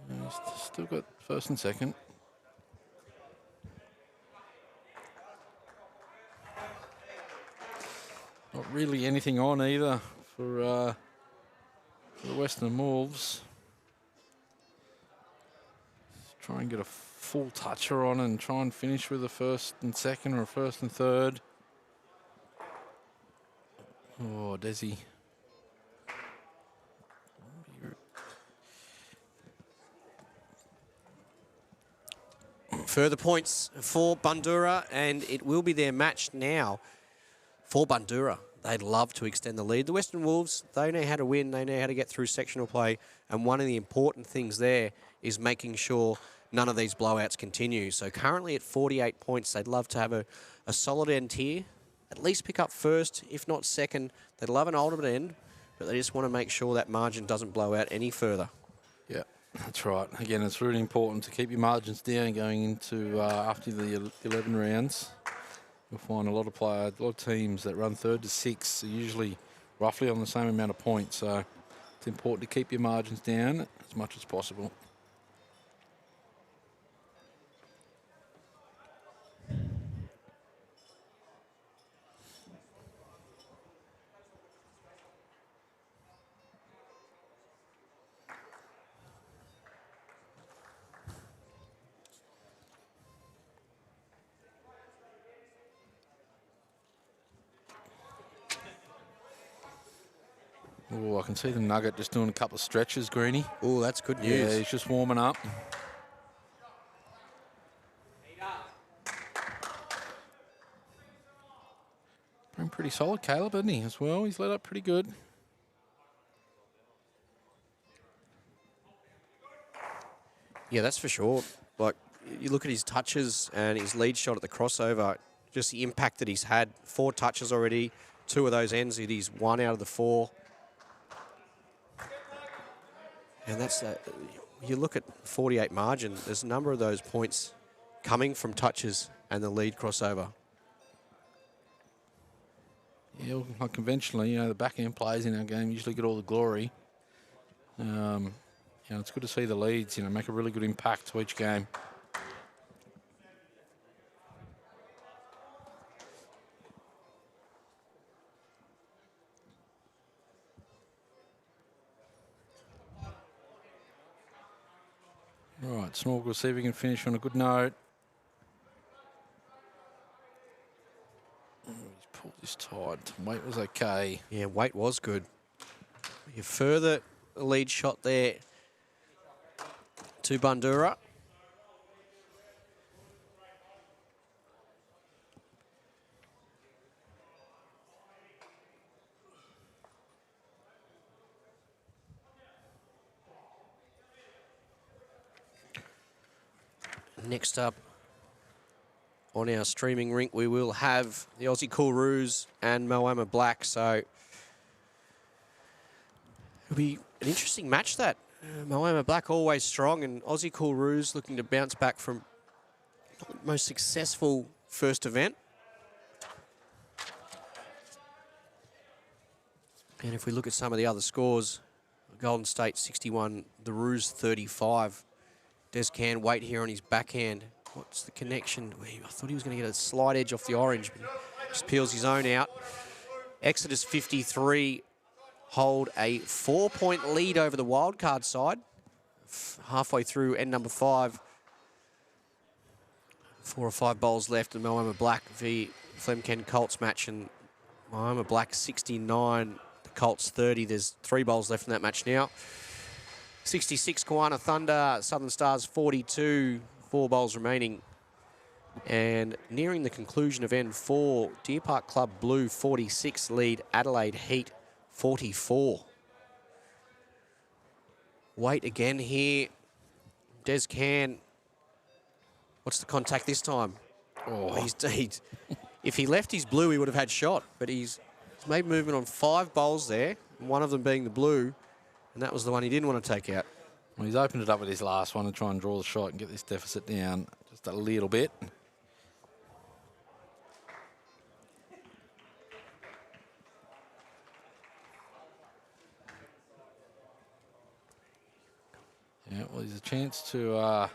S4: He's still got first and second. Not really anything on either for the Western Wolves. Let's try and get a full toucher on and try and finish with a first and second or a first and third. Oh, Desi.
S2: Further points for Bandura, and it will be their match now for Bandura. They'd love to extend the lead. The Western Wolves, they know how to win. They know how to get through sectional play. And one of the important things there is making sure none of these blowouts continue. So currently at 48 points, they'd love to have a solid end here. At least pick up first, if not second. They'd love an ultimate end, but they just want to make sure that margin doesn't blow out any further.
S4: Yeah, that's right. Again, it's really important to keep your margins down going into after the 11 rounds. You'll find a lot of teams that run 3rd to 6 are usually roughly on the same amount of points. So it's important to keep your margins down as much as possible. Oh, I can see the Nugget just doing a couple of stretches, Greenie.
S2: Oh, that's good news.
S4: Yeah, he's just warming up. Been pretty solid, Caleb, isn't he, as well? He's led up pretty good.
S2: Yeah, that's for sure. Like, you look at his touches and his lead shot at the crossover, just the impact that he's had. 4 touches already. 2 of those ends, he's 1 out of the 4. And that's, you look at 48 margin, there's a number of those points coming from touches and the lead crossover.
S4: Yeah, well, like conventionally, the backhand players in our game usually get all the glory. It's good to see the leads, make a really good impact to each game. All right, Snorkel, see if we can finish on a good note. He's pulled this tight. Weight was okay.
S2: Yeah, weight was good. You further lead shot there to Bandura. Next up on our streaming rink, we will have the Aussie Koalas and Moama Black. So it'll be an interesting match, that. Moama Black always strong, and Aussie Koalas looking to bounce back from the most successful first event. And if we look at some of the other scores, Golden State 61, the Roos 35. Des Can wait here on his backhand. What's the connection? I thought he was going to get a slight edge off the orange, but just peels his own out. Exodus 53 hold a 4-point lead over the wildcard side. Halfway through end number 5. 4 or 5 bowls left in Moama Black v Flem Colts match, and Moama Black 69, the Colts 30. There's 3 bowls left in that match now. 66 Koana Thunder, Southern Stars 42, 4 bowls remaining. And nearing the conclusion of end 4, Deer Park Club Blue 46 lead Adelaide Heat 44. Wait again here. Des Can. What's the contact this time? Oh, if he left his blue, he would have had shot. But he's made movement on 5 bowls there, one of them being the blue. And that was the one he didn't want to take out.
S4: Well, he's opened it up with his last one to try and draw the shot and get this deficit down just a little bit. Yeah, well, there's a chance to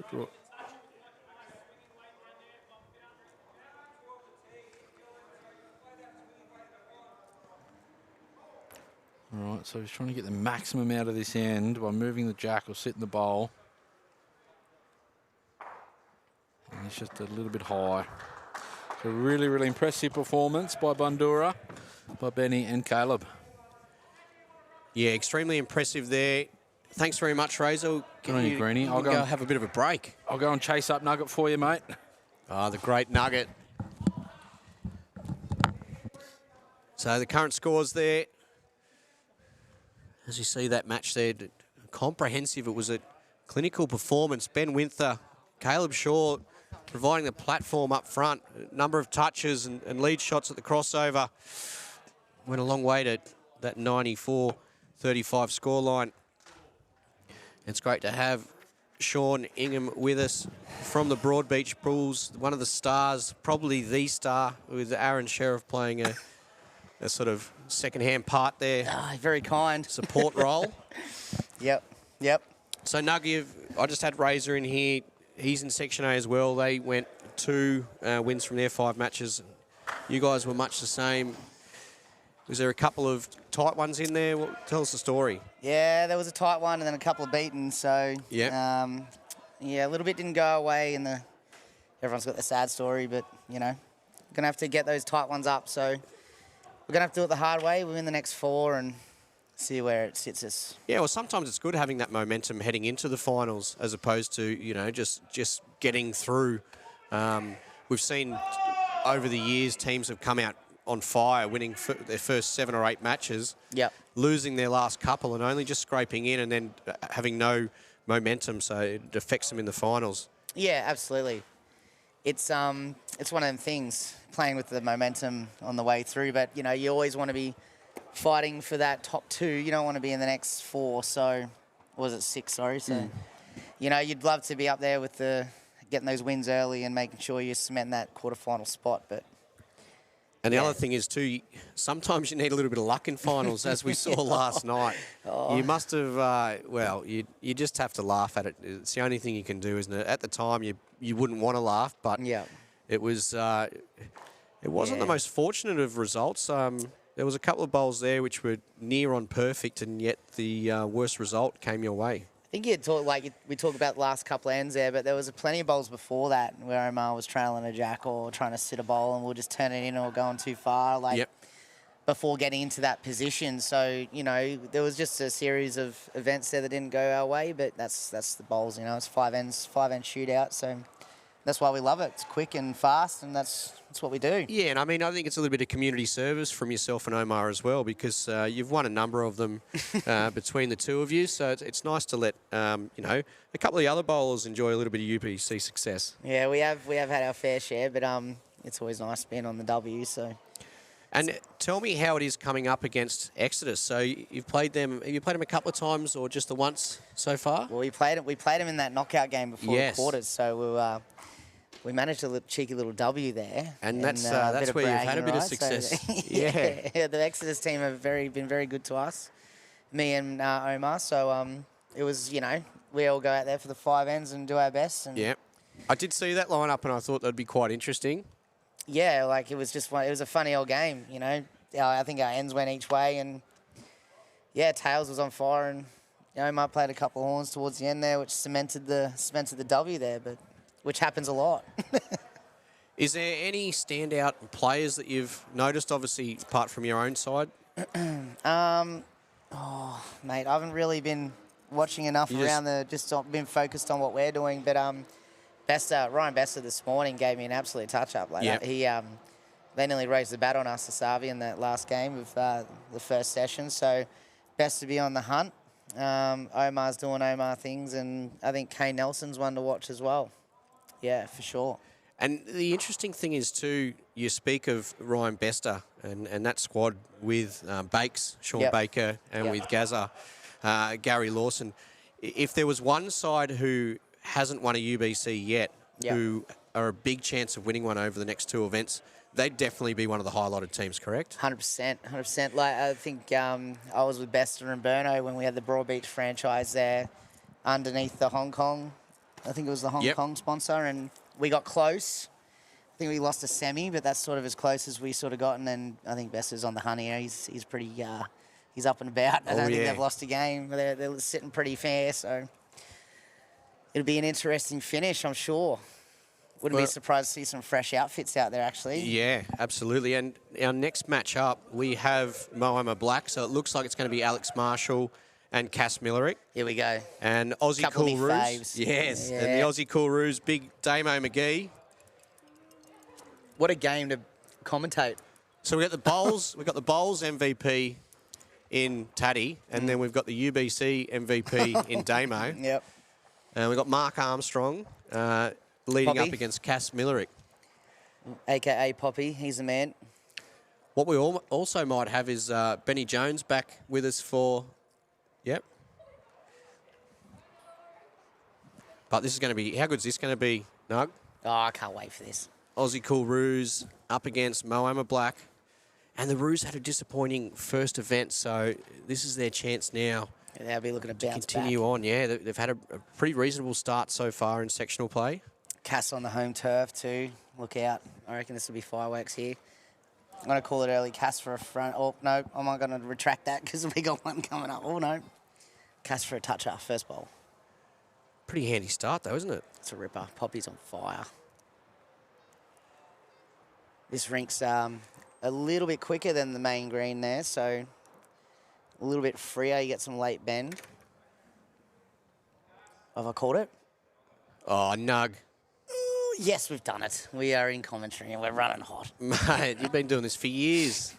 S4: draw. All right, so he's trying to get the maximum out of this end by moving the jack or sitting the bowl. And he's just a little bit high. So really, really impressive performance by Bandura, by Benny and Caleb.
S2: Yeah, extremely impressive there. Thanks very much, Razor.
S4: Good on you, Greenie.
S2: I'll go have a bit of a break.
S4: I'll go and chase up Nugget for you, mate.
S2: Ah, the great Nugget. So the current scores there. As you see that match there, comprehensive. It was a clinical performance. Ben Winther, Caleb Shaw providing the platform up front. A number of touches and lead shots at the crossover. Went a long way to that 94-35 scoreline. It's great to have Sean Ingham with us from the Broadbeach Bulls, one of the stars, probably the star, with Aaron Sheriff playing a sort of second-hand part there.
S5: Very kind.
S2: Support role.
S5: Yep.
S2: So Nuggie, I just had Razor in here. He's in Section A as well. They went 2 wins from their 5 matches. You guys were much the same. Was there a couple of tight ones in there? Tell us the story.
S5: Yeah, there was a tight one and then a couple of beaten. So,
S2: yeah,
S5: a little bit didn't go away. And everyone's got the sad story, but, going to have to get those tight ones up. So we're going to have to do it the hard way. We'll win the next 4 and see where it sits us.
S2: Yeah, well, sometimes it's good having that momentum heading into the finals as opposed to, just getting through. We've seen over the years, teams have come out on fire, winning their first 7 or 8 matches,
S5: Yep.
S2: losing their last couple and only just scraping in and then having no momentum, so it affects them in the finals.
S5: Yeah, absolutely. It's one of them things, playing with the momentum on the way through, but, you know, you always want to be fighting for that top 2. You don't want to be in the next 4, so, or was it 6, sorry. So, you know, you'd love to be up there with getting those wins early and making sure you cement that quarterfinal spot, but...
S2: And the other thing is, too, sometimes you need a little bit of luck in finals, as we saw last night. You must have, well, you just have to laugh at it. It's the only thing you can do, isn't it? At the time, you wouldn't want to laugh, but it wasn't the most fortunate of results. There was a couple of bowls there which were near on perfect, and yet the worst result came your way.
S5: I think we talked about the last couple of ends there, but there was plenty of bowls before that where Omar was trailing a jack or trying to sit a bowl and we'll just turn it in or going too far, before getting into that position. So, you know, there was just a series of events there that didn't go our way, but that's the bowls, you know. It's 5 end shootout, so that's why we love it. It's quick and fast, and that's what we do.
S2: Yeah, and I mean, I think it's a little bit of community service from yourself and Omar as well, because you've won a number of them between the two of you. So it's nice to let you know, a couple of the other bowlers enjoy a little bit of UBC success.
S5: Yeah, we have had our fair share, but it's always nice being on the W. So.
S2: And tell me how it is coming up against Exodus. So you've played them. Have you played them a couple of times, or just the once so far?
S5: Well, we played them in that knockout game before the quarters. So we managed a cheeky little W there.
S2: And that's where you've had a bit of success.
S5: So, yeah, the Exodus team have been very good to us, me and Omar. So it was, you know, we all go out there for the 5 ends and do our best. And
S2: yeah, I did see that lineup, and I thought that'd be quite interesting.
S5: Yeah, like it was a funny old game, you know. I think our ends went each way, and yeah, Tails was on fire, and you know, Omar played a couple of horns towards the end there, which cemented the W there, but which happens a lot.
S2: Is there any standout players that you've noticed, obviously, apart from your own side?
S5: Mate, I haven't really been watching enough just been focused on what we're doing, but Ryan Bester this morning gave me an absolute touch-up. They nearly raised the bat on us, Asavi, in that last game of the first session. So, best to be on the hunt. Omar's doing Omar things, and I think Kane Nelson's one to watch as well. Yeah, for sure.
S2: And the interesting thing is, too, you speak of Ryan Bester and that squad with Bakes, Sean Baker, and with Gazza, Gary Lawson. If there was one side who hasn't won a UBC yet, who are a big chance of winning one over the next 2 events, they'd definitely be one of the highlighted teams, correct?
S5: 100%. Like, I think I was with Bester and Burno when we had the Broadbeach franchise there underneath the Hong Kong. I think it was the Hong Kong sponsor, and we got close. I think we lost a semi, but that's sort of as close as we sort of gotten, and I think Bester's on the hunt here. He's pretty, he's up and about. I don't think they've lost a game. They're sitting pretty fair, so it'll be an interesting finish, I'm sure. Wouldn't be surprised to see some fresh outfits out there, actually. Yeah,
S2: absolutely. And our next match up, we have Moama Black, so it looks like it's going to be Alex Marshall and Cass Millerick.
S5: Here we go.
S2: And Aussie Cool Roos. Yes, and the Aussie Cool Roos, big Damo McGee.
S5: What a game to commentate.
S2: So we've got the Bowls MVP in Taddy, and then we've got the UBC MVP in Damo.
S5: Yep.
S2: And we've got Mark Armstrong leading up against Cass Millerick.
S5: A.K.A. Poppy, he's the man.
S2: What we also might have is Benny Jones back with us for... Yep. But this is going to be... How good is this going to be, Nug?
S5: Oh, I can't wait for this.
S2: Aussie Cool Roos up against Moama Black. And the Roos had a disappointing first event, so this is their chance now.
S5: Yeah, they'll be looking to bounce
S2: continue
S5: back.
S2: on, yeah. They've had a pretty reasonable start so far in sectional play.
S5: Cass on the home turf too. Look out. I reckon this will be fireworks here. I'm going to call it early Cass for a front. Oh, no, I'm not going to retract that because we got one coming up. Oh, no. Cass for a toucher, first bowl.
S2: Pretty handy start, though, isn't it?
S5: It's a ripper. Poppy's on fire. This rink's a little bit quicker than the main green there, so a little bit freer. You get some late bend. Have I called it?
S2: Oh, Nug.
S5: Ooh, Yes, we've done it. We are in commentary and we're running hot.
S2: Mate, you've been doing this for years.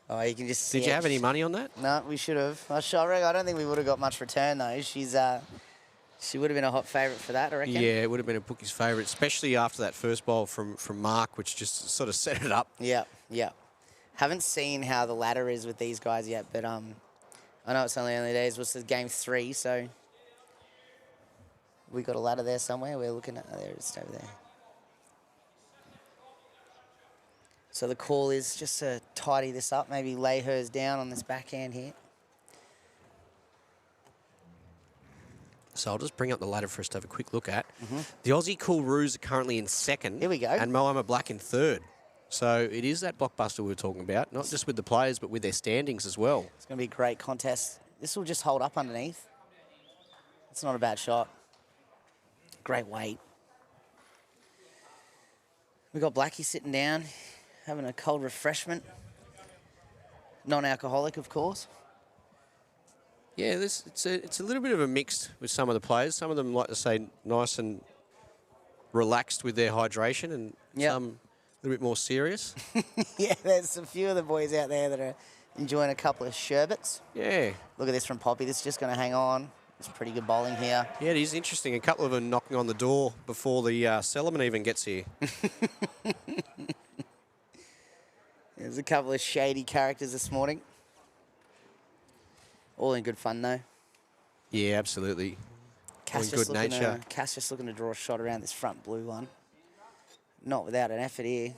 S5: Oh, you can just see
S2: Did you
S5: it.
S2: have any money on that?
S5: No, we should have. I don't think we would have got much return though. She would have been a hot favourite for that, I reckon.
S2: Yeah, it would have been a bookie's favourite, especially after that first bowl from Mark, which just sort of set it up.
S5: Yeah, yeah. Haven't seen how the ladder is with these guys yet, but I know it's only days. What's the game 3? So we got a ladder there somewhere. We're looking at there. It's over there. So the call is just to tidy this up, maybe lay hers down on this backhand here.
S2: So I'll just bring up the ladder for us to have a quick look at. The Aussie Cool Roos are currently in second.
S5: Here we go.
S2: And Moama Black in third. So it is that blockbuster we were talking about, not just with the players, but with their standings as well.
S5: It's going to be a great contest. This will just hold up underneath. It's not a bad shot. Great weight. We got Blackie sitting down, having a cold refreshment. Non-alcoholic, of course.
S2: Yeah, it's a little bit of a mix with some of the players. Some of them like to say nice and relaxed with their hydration, and some a little bit more serious.
S5: Yeah, there's a few of the boys out there that are enjoying a couple of sherbets.
S2: Yeah.
S5: Look at this from Poppy. This is just going to hang on. It's pretty good bowling here.
S2: Yeah, it is interesting. A couple of them knocking on the door before the Sellerman even gets here.
S5: There's a couple of shady characters this morning. All in good fun, though.
S2: Yeah, absolutely. All in good nature.
S5: Cass just looking to draw a shot around this front blue one. Not without an effort here.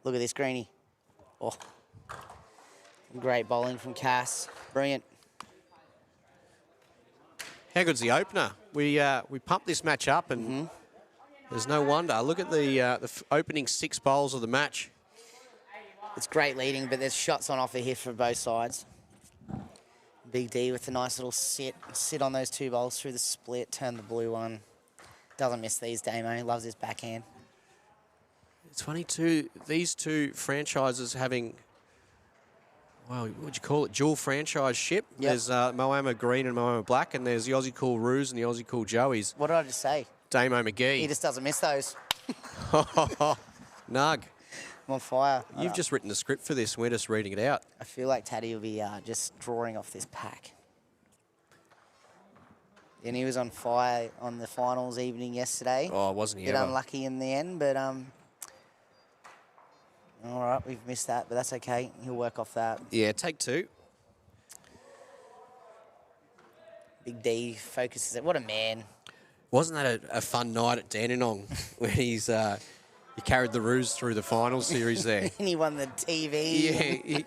S5: Look at this greenie. Oh, great bowling from Cass. Brilliant.
S2: How good's the opener? We pumped this match up, and there's no wonder. Look at the opening 6 bowls of the match.
S5: It's great leading, but there's shots on offer here for both sides. Big D with a nice little sit on those 2 bowls through the split, turn the blue one. Doesn't miss these, Damo. Loves his backhand.
S2: It's funny too, these two franchises having, well, what would you call it, dual franchise ship.
S5: Yep.
S2: There's Moama Green and Moama Black, and there's the Aussie Cool Roos and the Aussie Cool Joeys.
S5: What did I just say?
S2: Damo
S5: He
S2: McGee.
S5: just doesn't miss those.
S2: Nug.
S5: I'm on fire.
S2: You've just written the script for this. We're just reading it out.
S5: I feel like Taddy will be just drawing off this pack. And he was on fire on the finals evening yesterday.
S2: Oh, wasn't he
S5: Bit
S2: ever?
S5: unlucky in the end, but all right, we've missed that, but that's okay. He'll work off that.
S2: Yeah, take 2.
S5: Big D focuses it. What a man.
S2: Wasn't that a fun night at Dandenong when he carried the Roos through the final series there?
S5: And he won the TV.
S2: Yeah.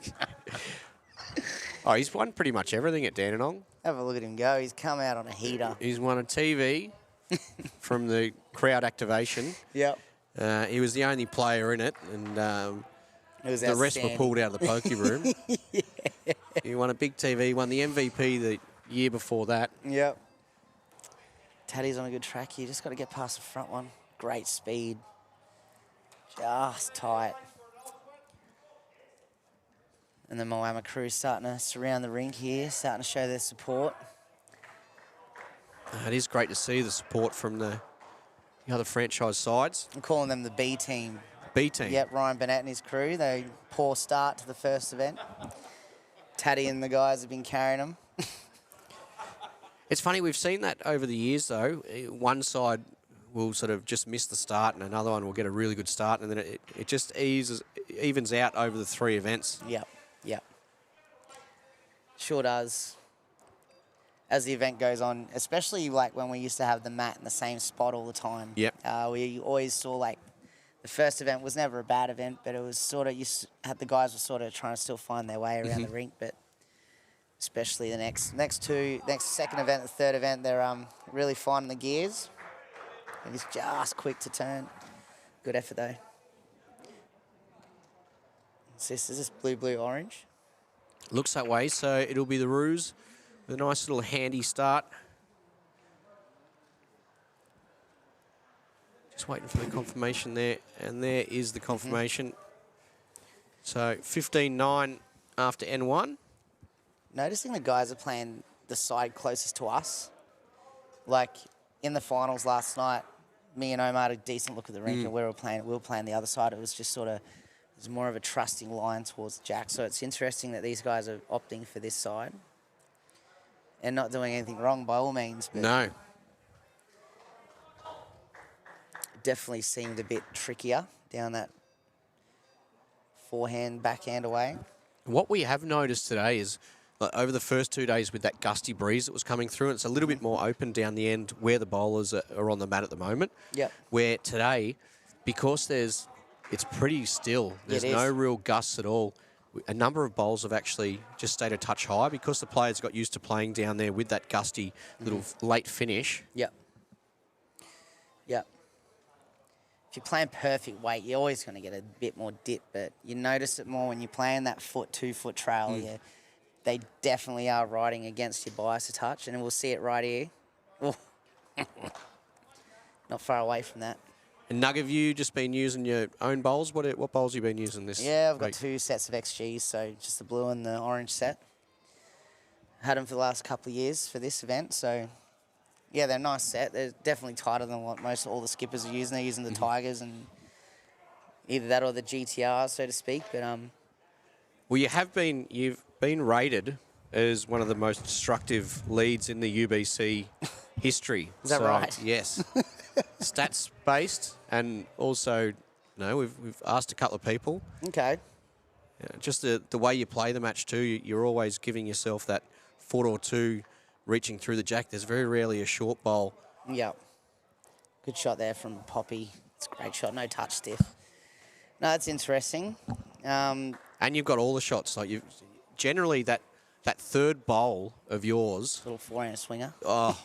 S2: He's won pretty much everything at Dandenong.
S5: Have a look at him go. He's come out on a heater.
S2: He's won a TV from the crowd activation.
S5: Yep.
S2: He was the only player in it, and
S5: It was
S2: the rest were
S5: outstanding.
S2: pulled out of the pokey room.
S5: Yeah.
S2: He won a big TV, won the MVP the year before that.
S5: Yep. Taddy's on a good track here. Just got to get past the front one. Great speed. Just tight. And the Moama crew starting to surround the rink here, starting to show their support.
S2: It is great to see the support from the other franchise sides.
S5: I'm calling them the B team.
S2: B team.
S5: Yep, Ryan Burnett and his crew. They poor start to the first event. Taddy and the guys have been carrying them.
S2: It's funny, we've seen that over the years, though. One side will sort of just miss the start, and another one will get a really good start, and then it just evens out over the 3 events.
S5: Yep, yep. Sure does. As the event goes on, especially like when we used to have the mat in the same spot all the time.
S2: Yep.
S5: We always saw like the first event was never a bad event, but it was sort of the guys were sort of trying to still find their way around the rink, but especially the next second event, the third event, they're really finding the gears. And he's just quick to turn. Good effort though. Is this blue, orange?
S2: Looks that way, so it'll be the Roos with a nice little handy start. Just waiting for the confirmation there, and there is the confirmation. So 15-9 after N1.
S5: Noticing the guys are playing the side closest to us. Like in the finals last night, me and Omar had a decent look at the rink, and we were playing the other side. It was just sort of, it was more of a trusting line towards the jack. So it's interesting that these guys are opting for this side and not doing anything wrong by all means. But
S2: No.
S5: it definitely seemed a bit trickier down that forehand, backhand away.
S2: What we have noticed today is over the first 2 days with that gusty breeze that was coming through, it's a little bit more open down the end where the bowlers are on the mat at the moment.
S5: Yep.
S2: Where today, because it's pretty still, there's no real gusts at all. A number of bowls have actually just stayed a touch high because the players got used to playing down there with that gusty little late finish.
S5: Yep. Yep. If you're playing perfect weight, you're always going to get a bit more dip, but you notice it more when you're playing that 2-foot trail. Yeah. They definitely are riding against your bias a touch, and we'll see it right here. Oh. Not far away from that.
S2: And Nug, have you just been using your own bowls? What bowls have you been using this
S5: Yeah, I've got
S2: week?
S5: 2 sets of XGs, so just the blue and the orange set. Had them for the last couple of years for this event, so yeah, they're a nice set. They're definitely tighter than what most all the skippers are using. They're using the Tigers and either that or the GTR, so to speak. But
S2: Well, you've been rated as one of the most destructive leads in the UBC history.
S5: Is that right?
S2: Yes. Stats based, and also, we've asked a couple of people.
S5: okay.
S2: Just the way you play the match too, you're always giving yourself that foot or two reaching through the jack. There's very rarely a short bowl.
S5: Yep. Good shot there from Poppy. It's a great shot. No touch stiff. No, that's interesting.
S2: And you've got all the shots. Like generally that third bowl of yours.
S5: Little forehand swinger.
S2: Oh,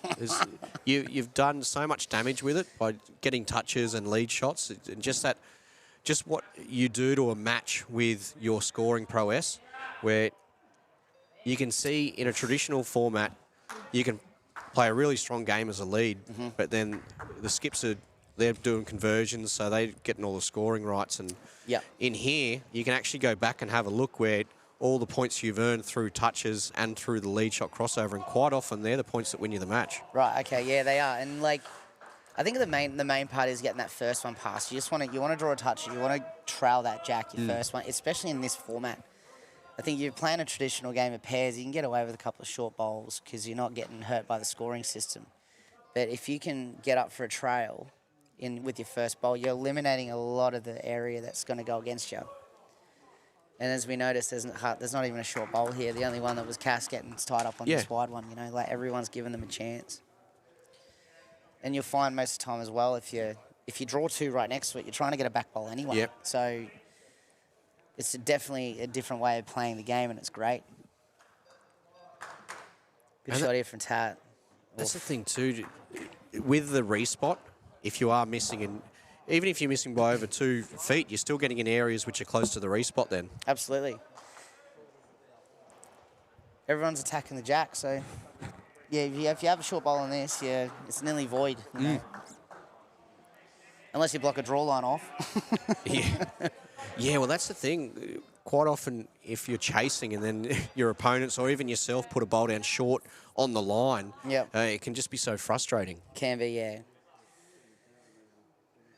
S2: you've done so much damage with it by getting touches and lead shots. And just what you do to a match with your scoring prowess, where you can see in a traditional format, you can play a really strong game as a lead, but then the skips they're doing conversions, so they're getting all the scoring rights. And in here, you can actually go back and have a look where all the points you've earned through touches and through the lead shot crossover, and quite often they're the points that win you the match.
S5: Right. Okay. Yeah, they are. And like, I think the main part is getting that first one past. You want to draw a touch. You want to trail that jack, your first one, especially in this format. I think you're playing a traditional game of pairs, you can get away with a couple of short bowls because you're not getting hurt by the scoring system. But if you can get up for a trail with your first bowl, you're eliminating a lot of the area that's going to go against you. And as we noticed, there's not even a short bowl here. The only one that was Cass getting tied up on this wide one. Like everyone's giving them a chance. And you'll find most of the time as well, if you draw 2 right next to it, you're trying to get a back bowl anyway.
S2: Yep.
S5: So it's definitely a different way of playing the game, and it's great. Good shot here from Tat.
S2: That's the thing too, with the respot, if you are missing, and even if you're missing by over 2 feet, you're still getting in areas which are close to the respot then.
S5: Absolutely. Everyone's attacking the jack, so yeah, if you have a short bowl on this, it's nearly void. You know? Unless you block a draw line off.
S2: Yeah, well, that's the thing. Quite often, if you're chasing and then your opponents or even yourself put a bowl down short on the line, it can just be so frustrating.
S5: Can be, yeah.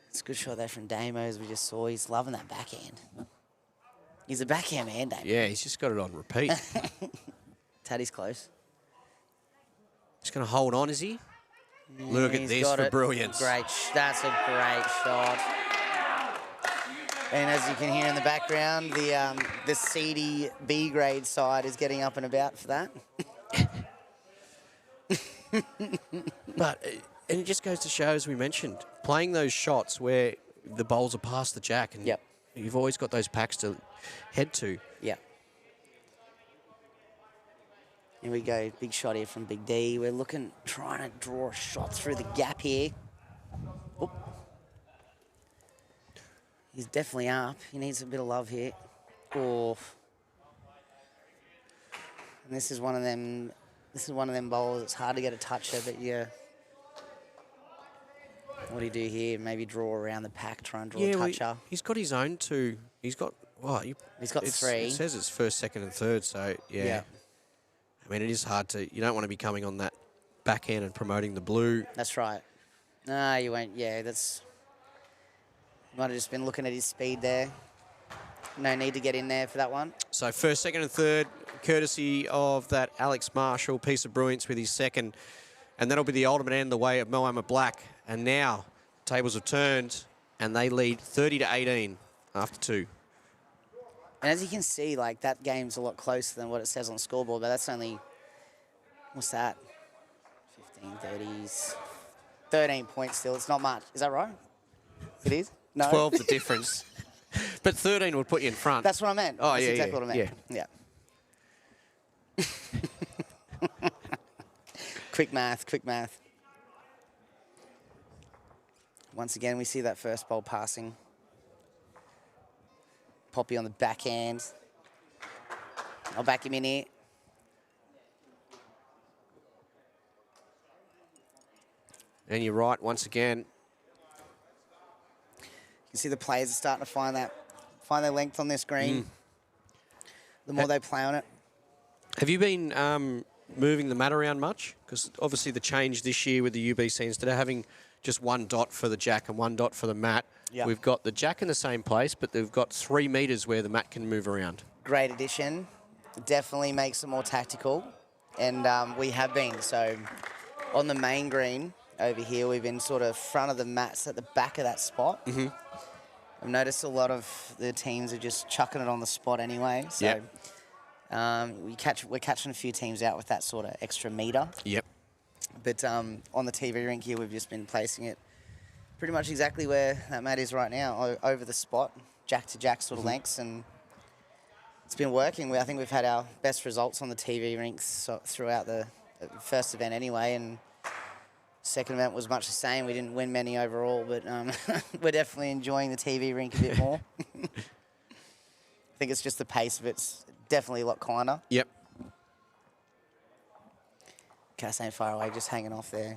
S5: It's a good shot there from Damo, as we just saw. He's loving that backhand. He's a backhand man, Damo.
S2: Yeah, he's just got it on repeat.
S5: Taddy's close.
S2: Just going to hold on, is he?
S5: Yeah,
S2: Look at this for brilliance.
S5: That's a great shot. And as you can hear in the background, the seedy B grade side is getting up and about for that.
S2: And it just goes to show, as we mentioned, playing those shots where the bowls are past the jack, and you've always got those packs to head to.
S5: Yeah. Here we go, big shot here from Big D. We're trying to draw a shot through the gap here. Oop. He's definitely up. He needs a bit of love here. Oh. And this is one of them bowls. It's hard to get a toucher, but yeah. What do you do here? Maybe draw around the pack, try and draw a toucher.
S2: He's got his own 2. He's got
S5: He's got 3.
S2: It says it's first, second, and third. So yeah. I mean, it is hard to. You don't want to be coming on that backhand and promoting the blue.
S5: That's right. Nah, you won't. Yeah, might have just been looking at his speed there. No need to get in there for that one.
S2: So first, second and third, courtesy of that Alex Marshall piece of brilliance with his second. And that'll be the ultimate end the way of Moama Black. And now tables have turned and they lead 30-18 after 2.
S5: And as you can see, like, that game's a lot closer than what it says on the scoreboard, but that's only, what's that? 15, 30s, 13 points still. It's not much. Is that right? It is? No?
S2: 12 the difference. But 13 would put you in front.
S5: That's what I meant.
S2: Oh,
S5: That's
S2: yeah,
S5: exactly what I meant.
S2: yeah.
S5: Quick math. Once again, we see that first ball passing. Poppy on the backhand. I'll back him in here.
S2: And you're right, once again.
S5: You can see the players are starting to find their length on this green. The more they play on it.
S2: Have you been moving the mat around much? Because obviously the change this year with the UBC, instead of having just one dot for the jack and one dot for the mat, we've got the jack in the same place, but they've got 3 metres where the mat can move around.
S5: Great addition. Definitely makes it more tactical. And we have been. So on the main green over here, we've been sort of front of the mats at the back of that spot. I've noticed a lot of the teams are just chucking it on the spot anyway. So we're catching a few teams out with that sort of extra metre.
S2: Yep.
S5: But on the TV rink here, we've just been placing it pretty much exactly where that mat is right now, over the spot, jack to jack sort of lengths, and it's been working. I think we've had our best results on the TV rinks throughout the first event anyway, and second event was much the same. We didn't win many overall, but we're definitely enjoying the TV rink a bit more. I think it's just the pace of it's definitely a lot kinder.
S2: Yep.
S5: Cass ain't far away, just hanging off there.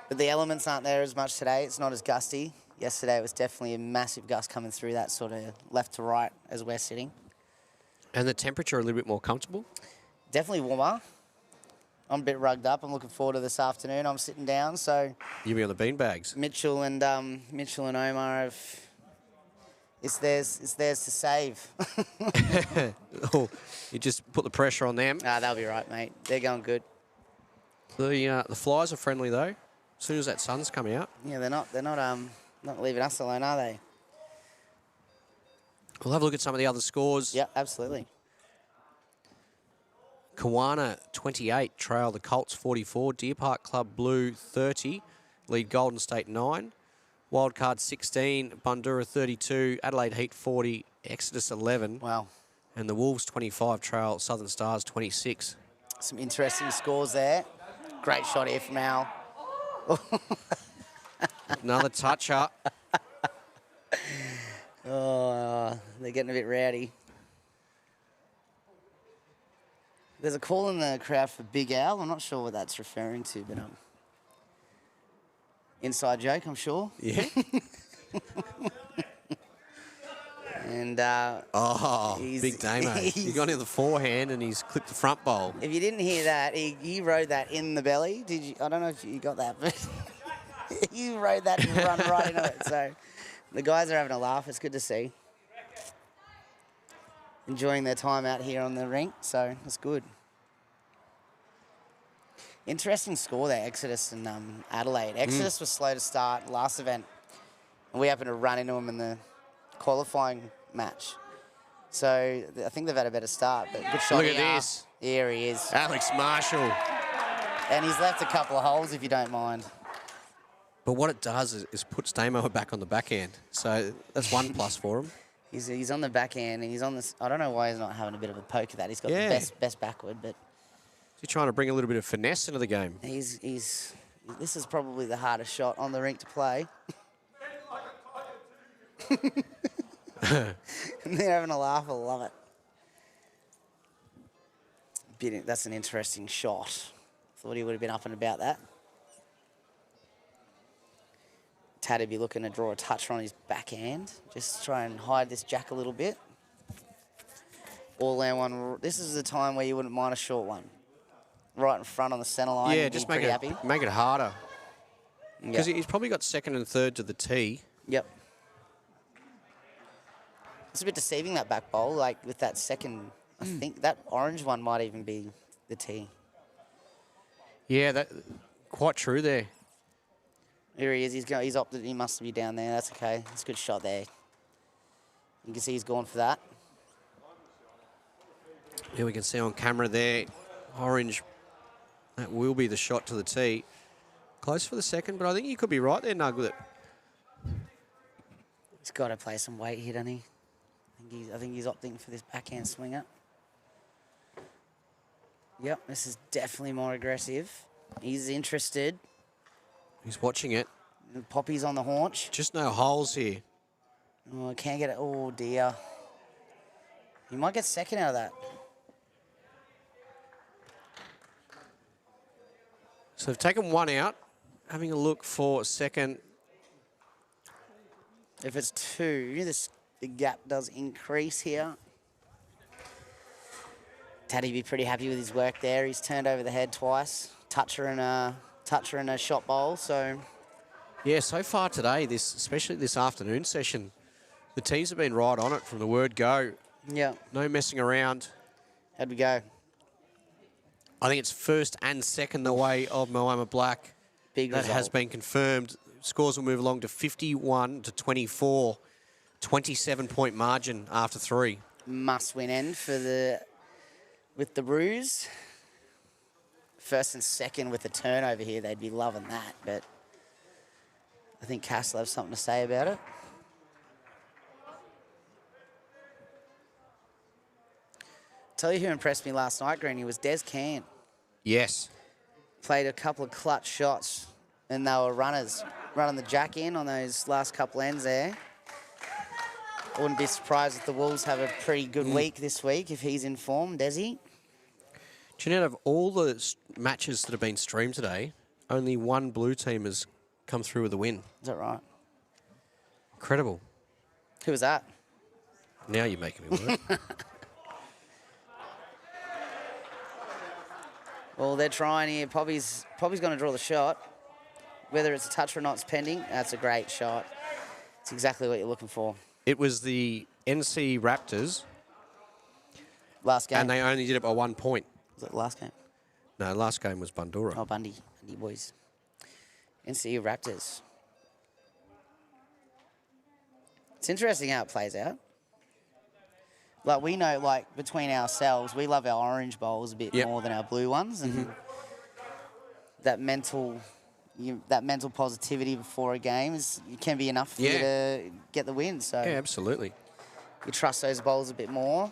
S5: But the elements aren't there as much today. It's not as gusty. Yesterday it was definitely a massive gust coming through that sort of left to right as we're sitting.
S2: And the temperature a little bit more comfortable?
S5: Definitely warmer. I'm a bit rugged up. I'm looking forward to this afternoon. I'm sitting down, so...
S2: You'll be on the beanbags.
S5: Mitchell and Omar have... It's theirs to save.
S2: Oh, you just put the pressure on them.
S5: They'll be right, mate. They're going good.
S2: The flies are friendly though. As soon as that sun's come out.
S5: Yeah, they're not leaving us alone, are they?
S2: We'll have a look at some of the other scores.
S5: Yeah, absolutely.
S2: Kawana 28 trail the Colts 44. Deer Park Club Blue 30 lead Golden State 9. Wildcard 16, Bundura 32, Adelaide Heat 40, Exodus 11.
S5: Wow.
S2: And the Wolves 25 trail Southern Stars 26.
S5: Some interesting scores there. Great shot here from Al.
S2: Another toucher.
S5: Oh, they're getting a bit rowdy. There's a call in the crowd for Big Al. I'm not sure what that's referring to, but inside joke, I'm sure.
S2: Yeah.
S5: And
S2: big Damo. He got in the forehand and he's clipped the front bowl.
S5: If you didn't hear that, he rode that in the belly. Did you? I don't know if you got that, but you rode that and run right into it. So the guys are having a laugh. It's good to see. Enjoying their time out here on the rink, so it's good. Interesting score there, Exodus and Adelaide. Exodus was slow to start last event, and we happened to run into them in the qualifying match. So I think they've had a better start, but good shot.
S2: Look at this.
S5: Here he is.
S2: Alex Marshall.
S5: And he's left a couple of holes, if you don't mind.
S2: But what it does is puts Damo back on the backhand. So that's one plus for him.
S5: He's on the backhand, and he's on this. I don't know why he's not having a bit of a poke at that. He's got the best backward, but
S2: he's trying to bring a little bit of finesse into the game.
S5: This is probably the hardest shot on the rink to play. And they're having a laugh. I love it. That's an interesting shot. Thought he would have been up and about that. Tad would be looking to draw a touch on his backhand. Just try and hide this jack a little bit. All land one. This is the time where you wouldn't mind a short one. right in front on the centre line.
S2: Yeah,
S5: he'd
S2: just
S5: be pretty happy.
S2: make it harder. Because
S5: Yep.
S2: he's probably got second and third to the tee.
S5: Yep. It's a bit deceiving, that back bowl, like with that second. I think that orange one might even be the tee.
S2: Yeah, that quite true there.
S5: Here he is. He's opted. He must be down there. That's okay. It's a good shot there. You can see he's gone for that.
S2: Yeah, we can see on camera there, orange. That will be the shot to the tee. Close for the second, but I think you could be right there, Nug, with it.
S5: He's got to play some weight here, doesn't he? I think he's opting for this backhand swinger. Yep, this is definitely more aggressive. He's interested.
S2: He's watching it.
S5: Poppy's on the haunch.
S2: Just no holes here.
S5: Oh, can't get it. Oh, dear. You might get second out of that.
S2: So they've taken one out. Having a look for second.
S5: If it's two, the gap does increase here. Taddy be pretty happy with his work there. He's turned over the head twice. Toucher and a shot bowl. So
S2: Yeah, so far today, especially this afternoon session, the teams have been right on it from the word go.
S5: yeah,
S2: No messing around.
S5: how'd we go?
S2: I think it's first and second the way of Moama Black.
S5: Big
S2: That
S5: result.
S2: has been confirmed. Scores will move along to 51 to 24. 27-point margin after three.
S5: Must-win end with the Roos. First and second with the turnover here, they'd be loving that. But I think Cass will have something to say about it. Tell you who impressed me last night, Greenie, was Des Can.
S2: Yes.
S5: Played a couple of clutch shots, and they were runners, running the jack in on those last couple ends there. I wouldn't be surprised if the Wolves have a pretty good week this week if he's in form, Desi.
S2: Do you know, out of all the matches that have been streamed today, only one blue team has come through with a win.
S5: Is that right?
S2: Incredible.
S5: Who was that?
S2: Now you're making me work.
S5: Well, they're trying here. Poppy's going to draw the shot. Whether it's a touch or not is pending. That's a great shot. It's exactly what you're looking for.
S2: It was the NC Raptors,
S5: Last game.
S2: and they only did it by 1 point.
S5: Was it the last game?
S2: No, last game was Bundura.
S5: Oh, Bundy boys. NCU Raptors. It's interesting how it plays out. Like, we know, like, between ourselves, we love our orange bowls a bit
S2: Yep.
S5: more than our blue ones. And that mental positivity before a game can be enough for you to get the win. So
S2: Yeah, absolutely.
S5: you trust those bowls a bit more.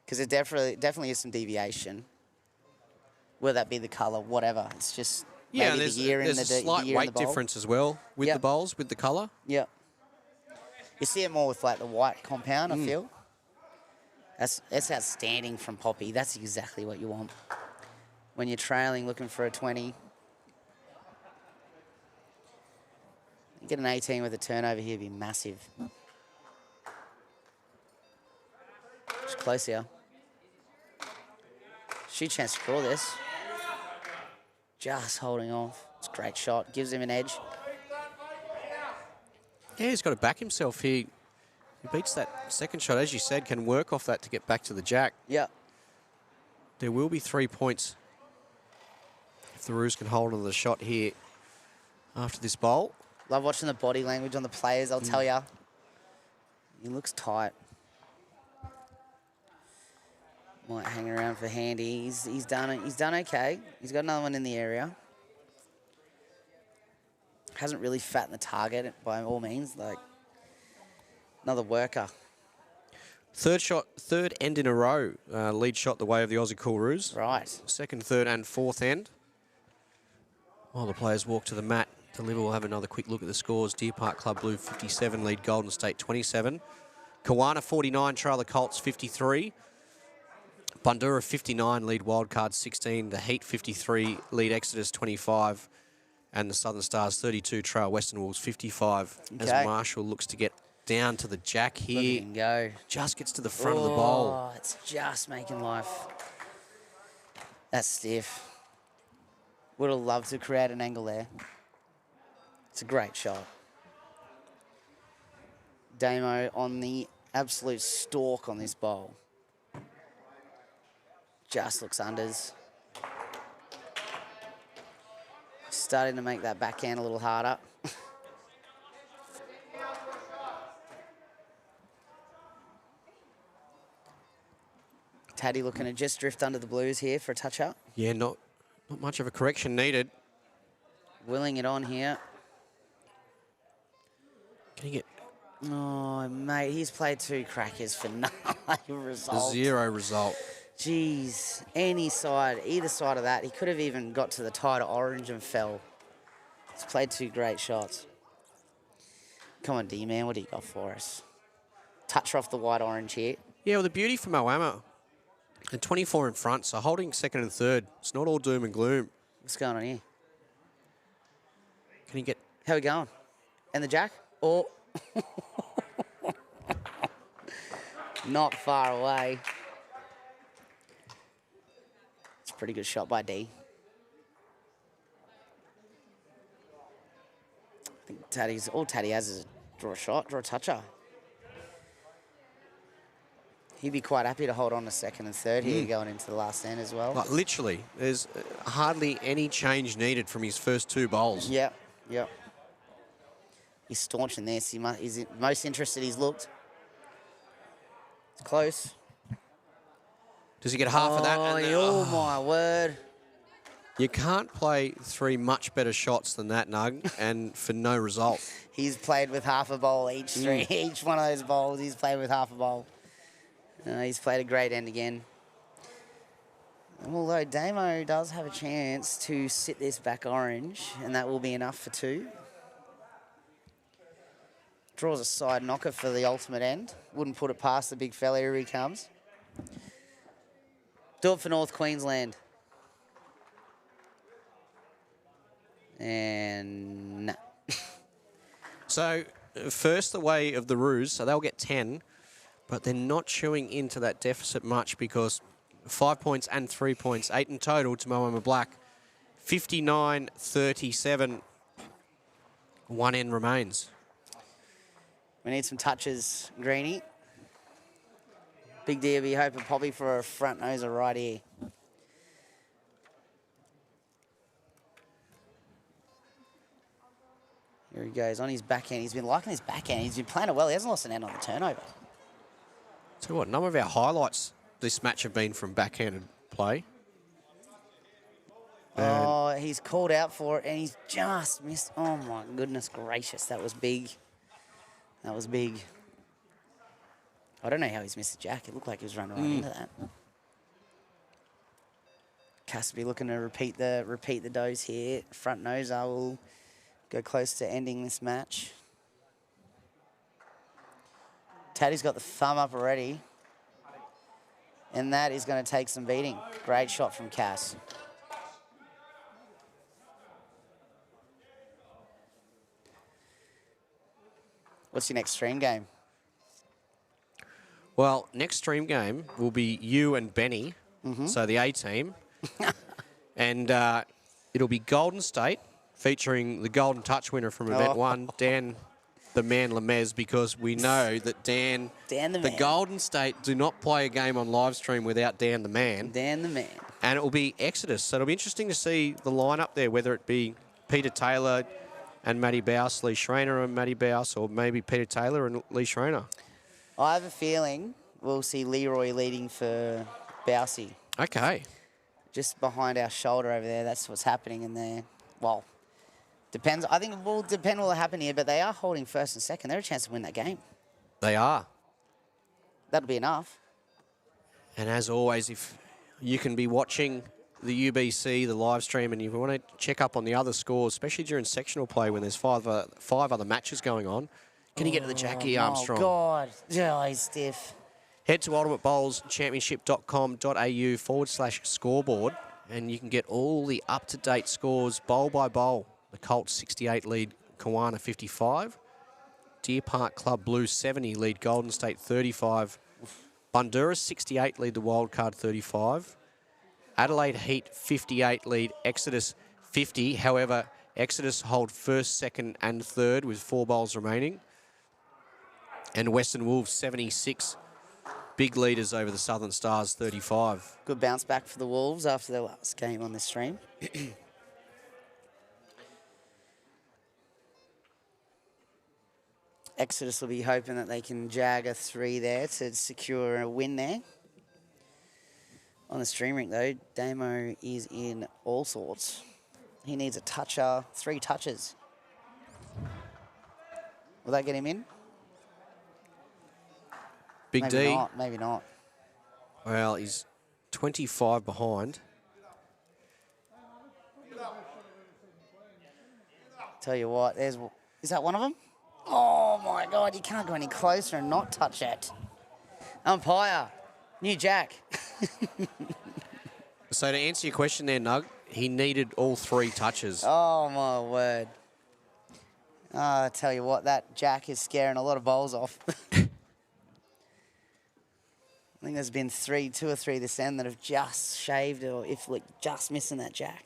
S5: Because there definitely is some deviation. Whether that be the colour, whatever. It's just
S2: Yeah,
S5: maybe
S2: there's,
S5: the year
S2: there's
S5: in
S2: a
S5: the
S2: slight
S5: year in the
S2: weight
S5: bowl.
S2: difference as well with
S5: Yep.
S2: the bowls, with the colour.
S5: Yeah. You see it more with like the white compound, I feel. That's outstanding from Poppy. That's exactly what you want. When you're trailing looking for a 20. Get an 18 with a turnover here, be massive. It's close here. Shoot chance to draw this. Just holding off. It's a great shot. Gives him an edge.
S2: Yeah, he's got to back himself here. He beats that second shot, as you said, can work off that to get back to the jack.
S5: Yeah.
S2: There will be 3 points if the Roos can hold on the shot here after this bowl.
S5: Love watching the body language on the players, I'll tell ya. He looks tight. Might hang around for handy. He's done it. He's done okay. He's got another one in the area. Hasn't really fattened the target by all means. Like another worker.
S2: Third end in a row. Lead shot the way of the Aussie Cool Roos.
S5: Right.
S2: Second, third, and fourth end. While the players walk to the mat, deliver. We'll have another quick look at the scores. Deer Park Club Blue 57, lead Golden State 27. Kawana 49, trail the Colts 53. Bundura 59, lead Wildcards 16. The Heat 53, lead Exodus 25. And the Southern Stars 32, trail Western Wolves 55. As
S5: Okay.
S2: Marshall looks to get down to the jack
S5: Look at
S2: here.
S5: him go.
S2: Just gets to the front of the bowl.
S5: Oh, it's just making life. That's stiff. Would have loved to create an angle there. It's a great shot. Damo on the absolute stalk on this bowl. Just looks unders. Starting to make that backhand a little harder. Taddy looking to just drift under the blues here for a touch-up.
S2: Yeah, not much of a correction needed.
S5: Willing it on here.
S2: Can he get
S5: Oh, mate, he's played 2 crackers for no result.
S2: 0 result?
S5: Jeez, any side, either side of that, he could have even got to the tie to orange and fell. He's played 2 great shots. Come on, D-man, what do you got for us? Touch off the white-orange here.
S2: Yeah, well, the beauty for Moama, and 24 in front, so holding second and third. It's not all doom and gloom.
S5: What's going on here?
S2: Can he get...
S5: How we going? And the jack? Oh. Not far away. It's a pretty good shot by D. I think Taddy's, all Taddy has is draw a shot, draw a toucher. He'd be quite happy to hold on to second and third here going into the last end as well.
S2: Like, literally, there's hardly any change needed from his first 2 bowls.
S5: Yep, yep. He's staunch in this. He's most interested he's looked. It's close.
S2: Does he get half of that? And
S5: Oh, my word.
S2: You can't play 3 much better shots than that, Nug, and for no result.
S5: He's played with half a bowl each each one of those bowls. He's played with half a bowl. He's played a great end again. Although Damo does have a chance to sit this back orange, and that will be enough for 2. Draws a side knocker for the ultimate end. Wouldn't put it past the big fella. Here he comes. Do it for North Queensland. And no.
S2: So, first the way of the Roos, so they'll get 10, but they're not chewing into that deficit much because 5 points and 3 points, 8 in total to Moama Black. 59-37, 1 end remains.
S5: We need some touches, Greenie. Big D will be hoping Poppy for a front noser right here. Here he goes on his backhand. He's been liking his backhand. He's been playing it well. He hasn't lost an end on the turnover.
S2: Tell you what, none of our highlights this match have been from backhanded play.
S5: Oh, he's called out for it and he's just missed. Oh my goodness gracious, that was big. That was big. I don't know how he's missed the jack. It looked like he was running right into that. Cassidy looking to repeat the dose here. Front noser will go close to ending this match. Taddy's got the thumb up already. And that is going to take some beating. Great shot from Cass. What's your next stream game?
S2: Well, next stream game will be you and Benny, so the A team. And it'll be Golden State, featuring the Golden Touch winner from Event 1, Dan the Man Lemez, because we know that Dan the Golden State do not play a game on live stream without Dan the Man.
S5: Dan the Man.
S2: And it will be Exodus. So it'll be interesting to see the lineup there, whether it be Peter Taylor and Matty Bouse, Lee Schreiner and Matty Bouse, or maybe Peter Taylor and Lee Schreiner.
S5: I have a feeling we'll see Leroy leading for Bousey.
S2: Okay.
S5: Just behind our shoulder over there. That's what's happening in there. Well, depends. I think it will depend what will happen here, but they are holding first and second. They're a chance to win that game.
S2: They are.
S5: That'll be enough.
S2: And as always, if you can be watching the UBC, the live stream, and you want to check up on the other scores, especially during sectional play when there's five other matches going on, can you get to the Jackie Armstrong?
S5: Oh, God. Oh, he's stiff.
S2: Head to ultimatebowlschampionship.com.au/scoreboard, and you can get all the up-to-date scores, bowl by bowl. The Colts 68 lead Koalas 55. Deer Park Club Blues 70 lead Golden State 35. Bundoora 68 lead the Wildcard 35. Adelaide Heat 58 lead Exodus 50. However, Exodus hold first, second and third with 4 bowls remaining. And Western Wolves 76. Big leaders over the Southern Stars 35.
S5: Good bounce back for the Wolves after their last game on this stream. Exodus will be hoping that they can jag a 3 there to secure a win there. On the stream rink, though, Damo is in all sorts. He needs a toucher, 3 touches. Will that get him in?
S2: Big
S5: Maybe
S2: D.
S5: not, maybe not.
S2: Well, he's 25 behind.
S5: Tell you what, is that one of them? Oh my God, you can't go any closer and not touch it. Umpire, new jack.
S2: So to answer your question there, Nug, he needed all 3 touches.
S5: Oh my word. I tell you what, that jack is scaring a lot of bowls off. I think there's been 2 or 3 this end that have just shaved or if like just missing that jack.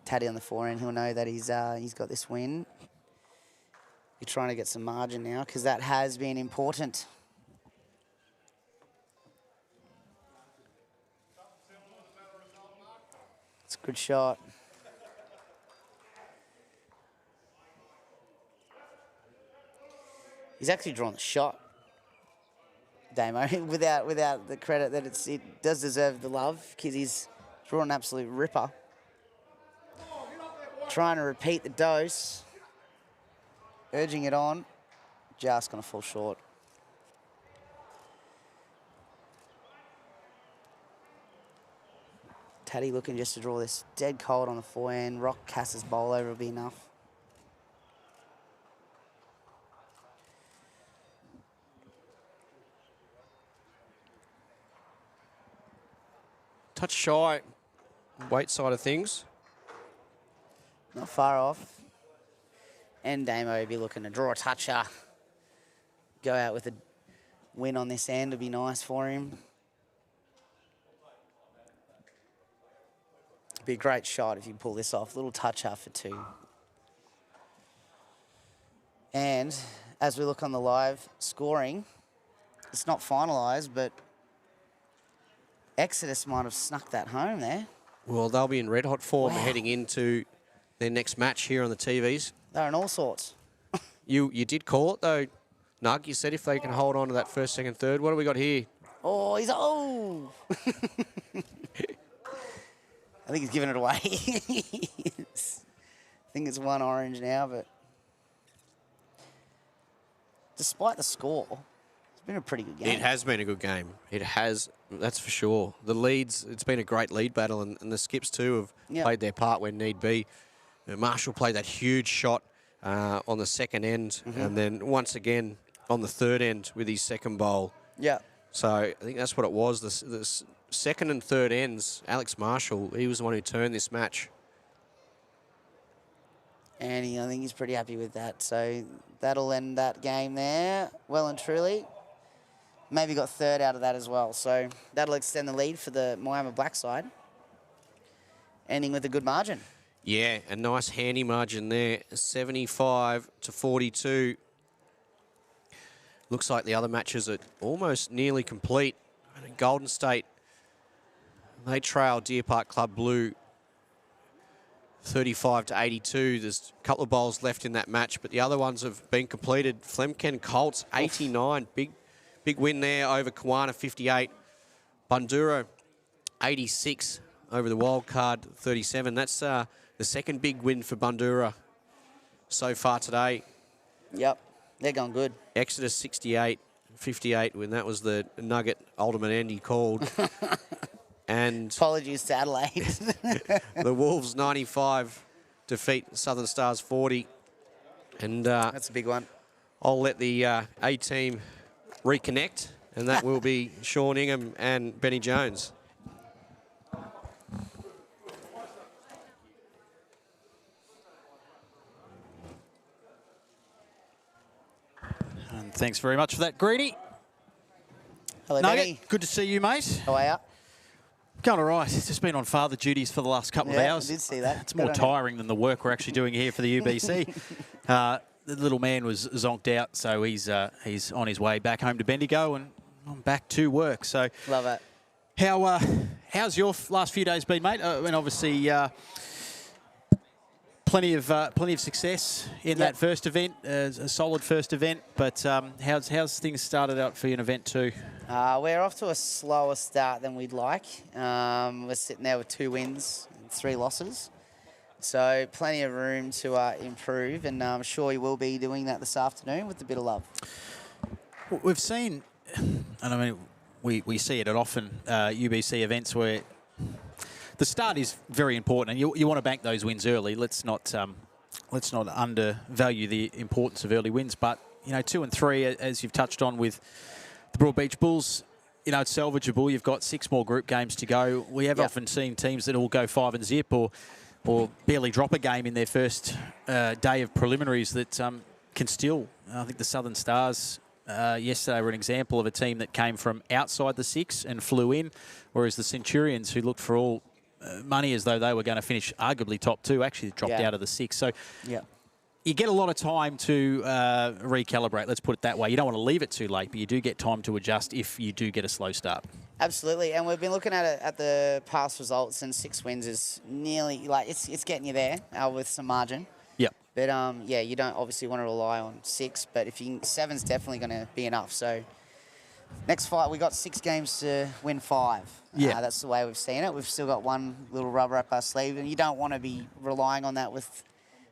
S5: Taddy on the forehand, he'll know that he's got this win. You're trying to get some margin now because that has been important. It's a good shot. He's actually drawn the shot, Damo, without the credit that it does deserve the love because he's drawn an absolute ripper. Trying to repeat the dose, urging it on, just going to fall short. Taddy looking just to draw this dead cold on the forehand. Rock Cass's bowl over will be enough.
S2: Touch shy, weight side of things.
S5: Not far off. And Damo will be looking to draw a toucher. Go out with a win on this end would be nice for him. Be a great shot if you pull this off. Little toucher for 2. And as we look on the live scoring, it's not finalised, but Exodus might have snuck that home there.
S2: Well, they'll be in red hot form heading into their next match here on the TVs.
S5: They're in all sorts.
S2: You did call it, though, Nug. You said if they can hold on to that first, second, third. What do we got here?
S5: Oh, he's... Oh! I think he's giving it away. I think it's 1 orange now, but... Despite the score, it's been a pretty good game.
S2: It has been a good game. It has, that's for sure. The leads, it's been a great lead battle, and the skips too have played their part when need be. Marshall played that huge shot on the second end, and then once again on the third end with his second bowl.
S5: Yeah.
S2: So I think that's what it was. The second and third ends, Alex Marshall, he was the one who turned this match.
S5: And I think he's pretty happy with that. So that'll end that game there, well and truly. Maybe got third out of that as well. So that'll extend the lead for the Moama black side. Ending with a good margin.
S2: Yeah, a nice handy margin there, 75 to 42. Looks like the other matches are almost nearly complete. And Golden State, they trail Deer Park Club Blue 35 to 82. There's a couple of bowls left in that match, but the other ones have been completed. Flemken Colts 89, big win there over Koalas 58. Bundura 86 over the wild card 37. That's the second big win for Bundura so far today.
S5: Yep, they're going good.
S2: Exodus 68, 58 when that was the Nugget ultimate end he called. And
S5: apologies to Adelaide.
S2: the Wolves 95 defeat Southern Stars 40. And
S5: that's a big one.
S2: I'll let the A team reconnect, and that will be Sean Ingham and Benny Jones.
S3: And thanks very much for that, Greedy.
S5: Hello,
S3: Nugget,
S5: Benny.
S3: good to see you, mate.
S5: How are you?
S3: Going all right. It's just been on father duties for the last couple of hours.
S5: I did see that.
S3: It's more tiring than the work we're actually doing here for the UBC. The little man was zonked out, so he's on his way back home to Bendigo and back to work. So
S5: Love it.
S3: How's your last few days been, mate? And obviously plenty of success in that first event, a solid first event. But how's things started out for you in event 2?
S5: We're off to a slower start than we'd like. We're sitting there with 2 wins and 3 losses. So plenty of room to improve, and I'm sure you will be doing that this afternoon with a bit of love.
S3: We've seen, and I mean, we see it at often UBC events where the start is very important, and you want to bank those wins early. Let's not undervalue the importance of early wins, but 2 and 3, as you've touched on with the Broadbeach Bulls, it's salvageable. You've got 6 more group games to go. We have often seen teams that will go 5 and zip or barely drop a game in their first day of preliminaries that can still. I think the Southern Stars yesterday were an example of a team that came from outside the 6 and flew in, whereas the Centurions, who looked for all money as though they were going to finish arguably top 2, actually dropped out of the 6. So you get a lot of time to recalibrate, let's put it that way. You don't want to leave it too late, but you do get time to adjust if you do get a slow start.
S5: Absolutely, and we've been looking at it at the past results, and 6 wins is nearly, it's getting you there with some margin.
S3: Yep.
S5: But, you don't obviously want to rely on 6, but if you 7's definitely going to be enough. So next fight, we got 6 games to win 5.
S3: Yeah.
S5: That's the way we've seen it. We've still got one little rubber up our sleeve, and you don't want to be relying on that with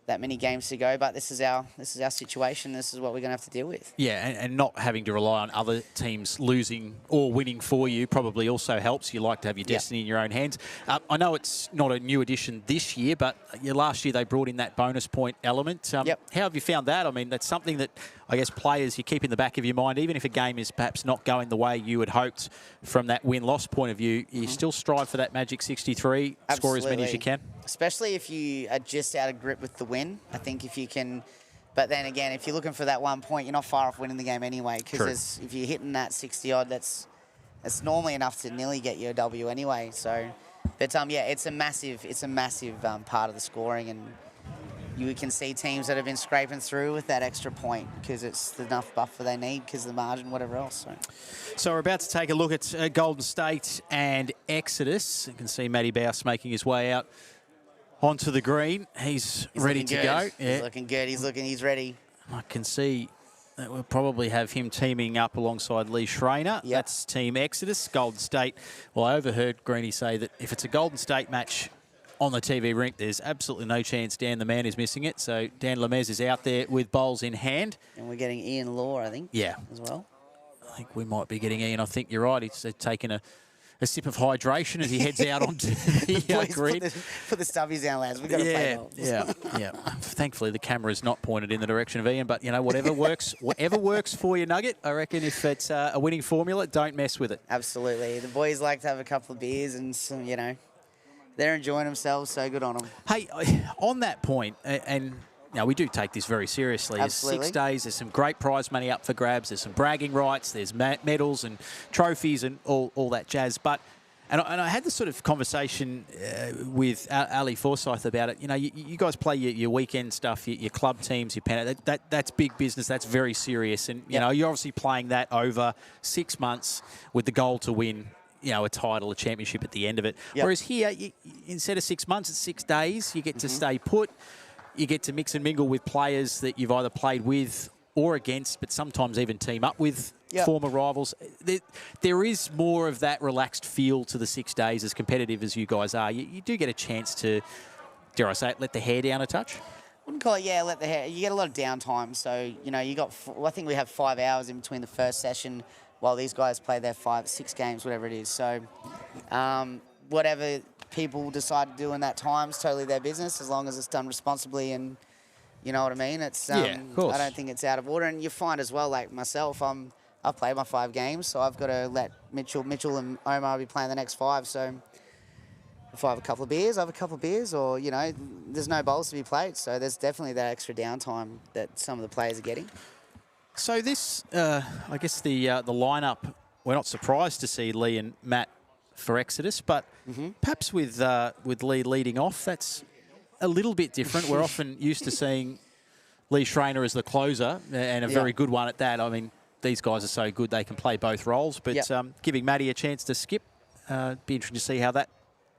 S5: that many games to go, but this is our situation. This is what we're going to have to deal with.
S3: Yeah, and not having to rely on other teams losing or winning for you probably also helps. You like to have your destiny in your own hands. I know it's not a new addition this year, but last year they brought in that bonus point element. How have you found that? I mean, that's something that I guess players you keep in the back of your mind, even if a game is perhaps not going the way you had hoped from that win-loss point of view, you still strive for that magic 63, score as many as you can. Especially
S5: if you are just out of grip with the win. I think if you can, but then again, if you're looking for that 1 point, you're not far off winning the game anyway, because if you're hitting that 60-odd, that's normally enough to nearly get you a W anyway. So, but it's a massive part of the scoring, and you can see teams that have been scraping through with that extra point because it's enough buffer they need because of the margin, whatever else.
S3: So we're about to take a look at Golden State and Exodus. You can see Matty Bouse making his way out onto the green. He's ready to go.
S5: He's looking good. He's ready.
S3: I can see that we'll probably have him teaming up alongside Lee Schreiner.
S5: Yep.
S3: That's Team Exodus. Golden State. Well, I overheard Greeny say that if it's a Golden State match on the TV rink, there's absolutely no chance Dan the Man is missing it. So Dan Lemez is out there with bowls in hand.
S5: And we're getting Ian Law, I think, as well.
S3: I think we might be getting Ian. I think you're right. He's taking a sip of hydration as he heads out onto the green.
S5: Put the stubbies down, lads. We've got to play bowls.
S3: Yeah. Thankfully, the camera is not pointed in the direction of Ian, but, whatever works for you, Nugget. I reckon if it's a winning formula, don't mess with it.
S5: Absolutely. The boys like to have a couple of beers and some, they're enjoying themselves, so good on them.
S3: Hey, on that point, and we do take this very seriously.
S5: Absolutely.
S3: 6 days, there's some great prize money up for grabs. There's some bragging rights. There's medals and trophies and all that jazz. But and I had this sort of conversation with Ali Forsyth about it. You guys play your weekend stuff, your club teams, your pen. That's big business. That's very serious. And you're obviously playing that over 6 months with the goal to win a title, a championship at the end of it.
S5: Yep.
S3: Whereas here, instead of 6 months, it's 6 days. You get to stay put. You get to mix and mingle with players that you've either played with or against, but sometimes even team up with former rivals. There is more of that relaxed feel to the 6 days, as competitive as you guys are. You do get a chance to, dare I say it, let the hair down a touch.
S5: Wouldn't call it, let the hair. You get a lot of downtime. So, you got, I think we have 5 hours in between the first session while these guys play their 6 games, whatever it is. So, whatever people decide to do in that time is totally their business, as long as it's done responsibly, and you know what I mean. It's
S3: of course.
S5: I don't think it's out of order, and you find as well, like myself, I've played my 5 games, so I've got to let Mitchell and Omar be playing the next 5. So if I have a couple of beers, I have a couple of beers, or there's no bowls to be played, so there's definitely that extra downtime that some of the players are getting.
S3: So this, I guess the lineup, we're not surprised to see Lee and Matt for Exodus, but perhaps with Lee leading off, that's a little bit different. We're often used to seeing Lee Schreiner as the closer, and a very good one at that. I mean, these guys are so good they can play both roles, but giving Matty a chance to skip, be interesting to see how that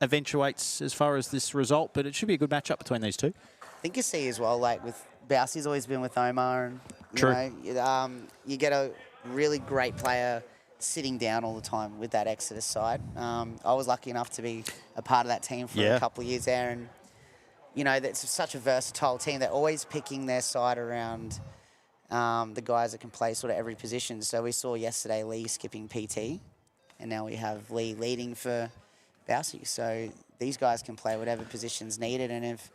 S3: eventuates as far as this result, but it should be a good matchup between these two.
S5: I think you see as well, like with Bowsey's always been with Omar, and you get a really great player sitting down all the time with that Exodus side. I was lucky enough to be a part of that team for a couple of years there, and you know, that's such a versatile team. They're always picking their side around the guys that can play sort of every position. So we saw yesterday Lee skipping PT, and now we have Lee leading for Bowsey. So these guys can play whatever positions needed, and if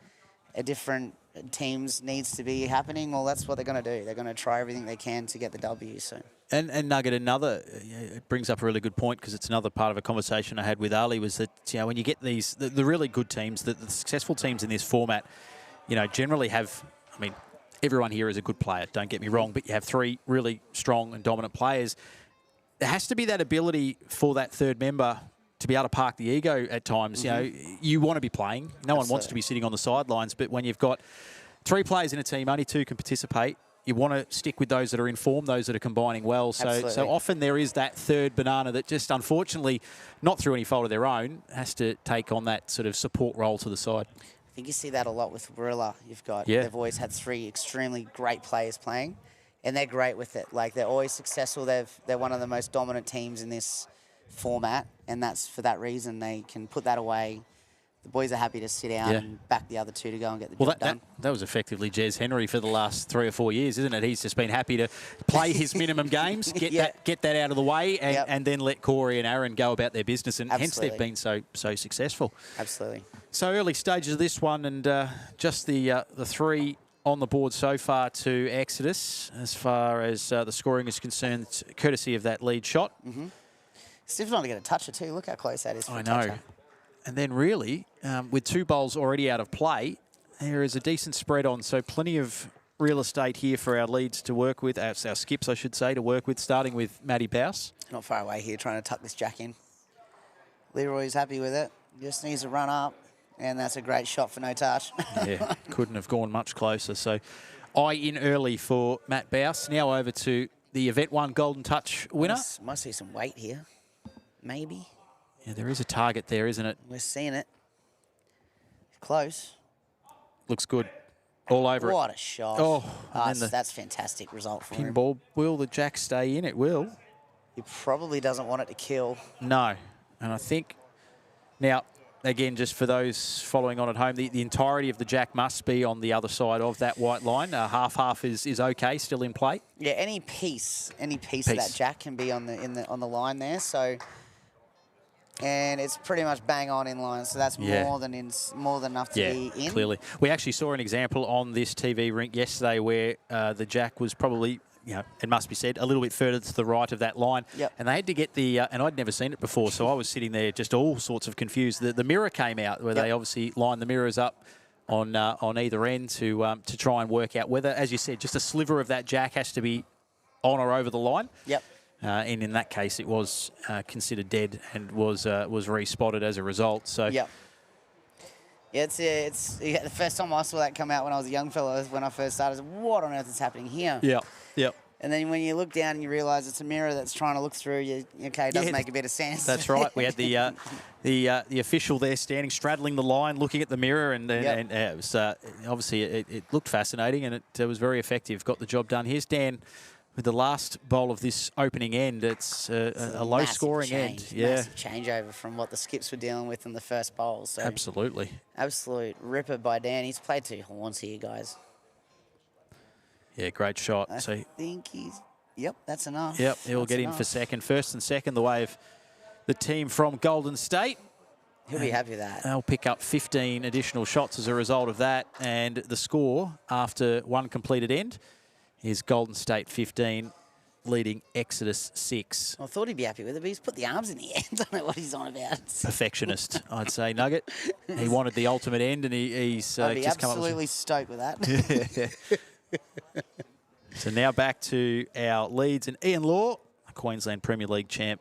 S5: a different teams needs to be happening, well, that's what they're going to do. They're going to try everything they can to get the W. So.
S3: And Nugget, it brings up a really good point, because it's another part of a conversation I had with Ali, was that, you know, when you get these, the really good teams, the successful teams in this format, you know, generally have, I mean, everyone here is a good player, don't get me wrong, but you have three really strong and dominant players. There has to be that ability for that third member to be able to park the ego at times. You know, you want to be playing. No one wants to be sitting on the sidelines, but when you've got three players in a team, only two can participate. You want to stick with those that are in form, those that are combining well. So often there is that third banana that just, unfortunately, not through any fault of their own, has to take on that sort of support role to the side.
S5: I think you see that a lot with Warilla. You've got, they've always had three extremely great players playing, and they're great with it. Like, they're always successful. They're one of the most dominant teams in this format, and that's for that reason. They can put that away. The boys are happy to sit down and back the other two to go and get the job done.
S3: That was effectively Jez Henry for the last 3 or 4 years, isn't it? He's just been happy to play his minimum games, get that out of the way, and then let Corey and Aaron go about their business, and hence they've been so successful.
S5: Absolutely.
S3: So early stages of this one, and just the three on the board so far to Exodus, as far as the scoring is concerned, courtesy of that lead shot.
S5: Stiff's not to get a toucher too. Look how close that is for a toucher.
S3: And then really, with 2 bowls already out of play, there is a decent spread on. So plenty of real estate here for our leads to work with, our skips, I should say, to work with, starting with Matty Bouse.
S5: Not far away here, trying to tuck this jack in. Leroy's happy with it. Just needs to run up, and that's a great shot for no touch.
S3: Yeah, couldn't have gone much closer. So eye in early for Matt Bouse. Now over to the Event 1 Golden Touch winner.
S5: Might see some weight here, maybe.
S3: Yeah, there is a target there, isn't it?
S5: We're seeing it. Close.
S3: Looks good. All over it.
S5: What a shot.
S3: Oh,
S5: that's fantastic result for him.
S3: Pinball. Will the jack stay in? It will.
S5: He probably doesn't want it to kill.
S3: No. And I think, now, again, just for those following on at home, the entirety of the jack must be on the other side of that white line. Half is okay, still in play. Yeah,
S5: any piece of that jack can be on the line there. So. And it's pretty much bang on in line, so that's more than enough to be in.
S3: Clearly. We actually saw an example on this TV rink yesterday where the jack was probably, you know, it must be said, a little bit further to the right of that line. And they had to get the, and I'd never seen it before, so I was sitting there just all sorts of confused. The mirror came out where they obviously lined the mirrors up on either end to try and work out whether, as you said, just a sliver of that jack has to be on or over the line. And in that case, it was considered dead and was re-spotted as a result. So
S5: it's the first time I saw that come out when I was a young fellow. When I first started, I was, what on earth is happening here? And then when you look down and you realise it's a mirror that's trying to look through, it does make a bit of sense.
S3: That's right. We had the official there standing, straddling the line, looking at the mirror, and it was obviously it looked fascinating, and it was very effective. Got the job done. Here's Dan. With the last bowl of this opening end, it's a low-scoring end.
S5: Massive changeover from what the skips were dealing with in the first bowl. So
S3: absolutely.
S5: Absolute ripper by Dan. He's played 2 horns here, guys.
S3: Yeah, great shot.
S5: I think he's... Yep, that's enough.
S3: Yep, he'll get in for second. First and second, the way of the team from Golden State.
S5: He'll be happy with that.
S3: They'll pick up 15 additional shots as a result of that. And the score after one completed end is Golden State 15, leading Exodus 6.
S5: I thought he'd be happy with it, but he's put the arms in the air. I don't know what he's on about.
S3: Perfectionist, I'd say, Nugget. He wanted the ultimate end, and he's
S5: I'd be
S3: just come up with...
S5: absolutely stoked with that.
S3: So now back to our leads, and Ian Law, Queensland Premier League champ,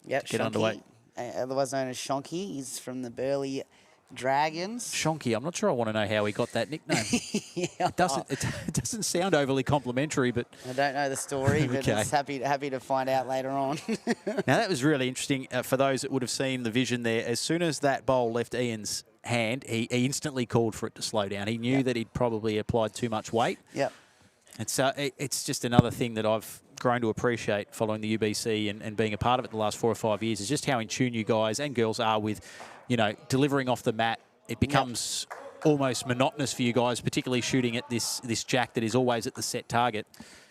S5: get
S3: underway.
S5: otherwise known as Shonky. He's from the Burleigh Dragons.
S3: Shonky, I'm not sure I want to know how he got that nickname.
S5: Yeah.
S3: It doesn't sound overly complimentary, but
S5: I don't know the story, but
S3: Okay.
S5: it's happy to find out later on.
S3: now that was really interesting for those that would have seen the vision there. As soon as that bowl left Ian's hand, he instantly called for it to slow down. He knew that he'd probably applied too much weight.
S5: Yep.
S3: And so it's just another thing that I've grown to appreciate following the UBC and being a part of it the last 4 or 5 years is just how in tune you guys and girls are with, delivering off the mat. It becomes almost monotonous for you guys, particularly shooting at this jack that is always at the set target.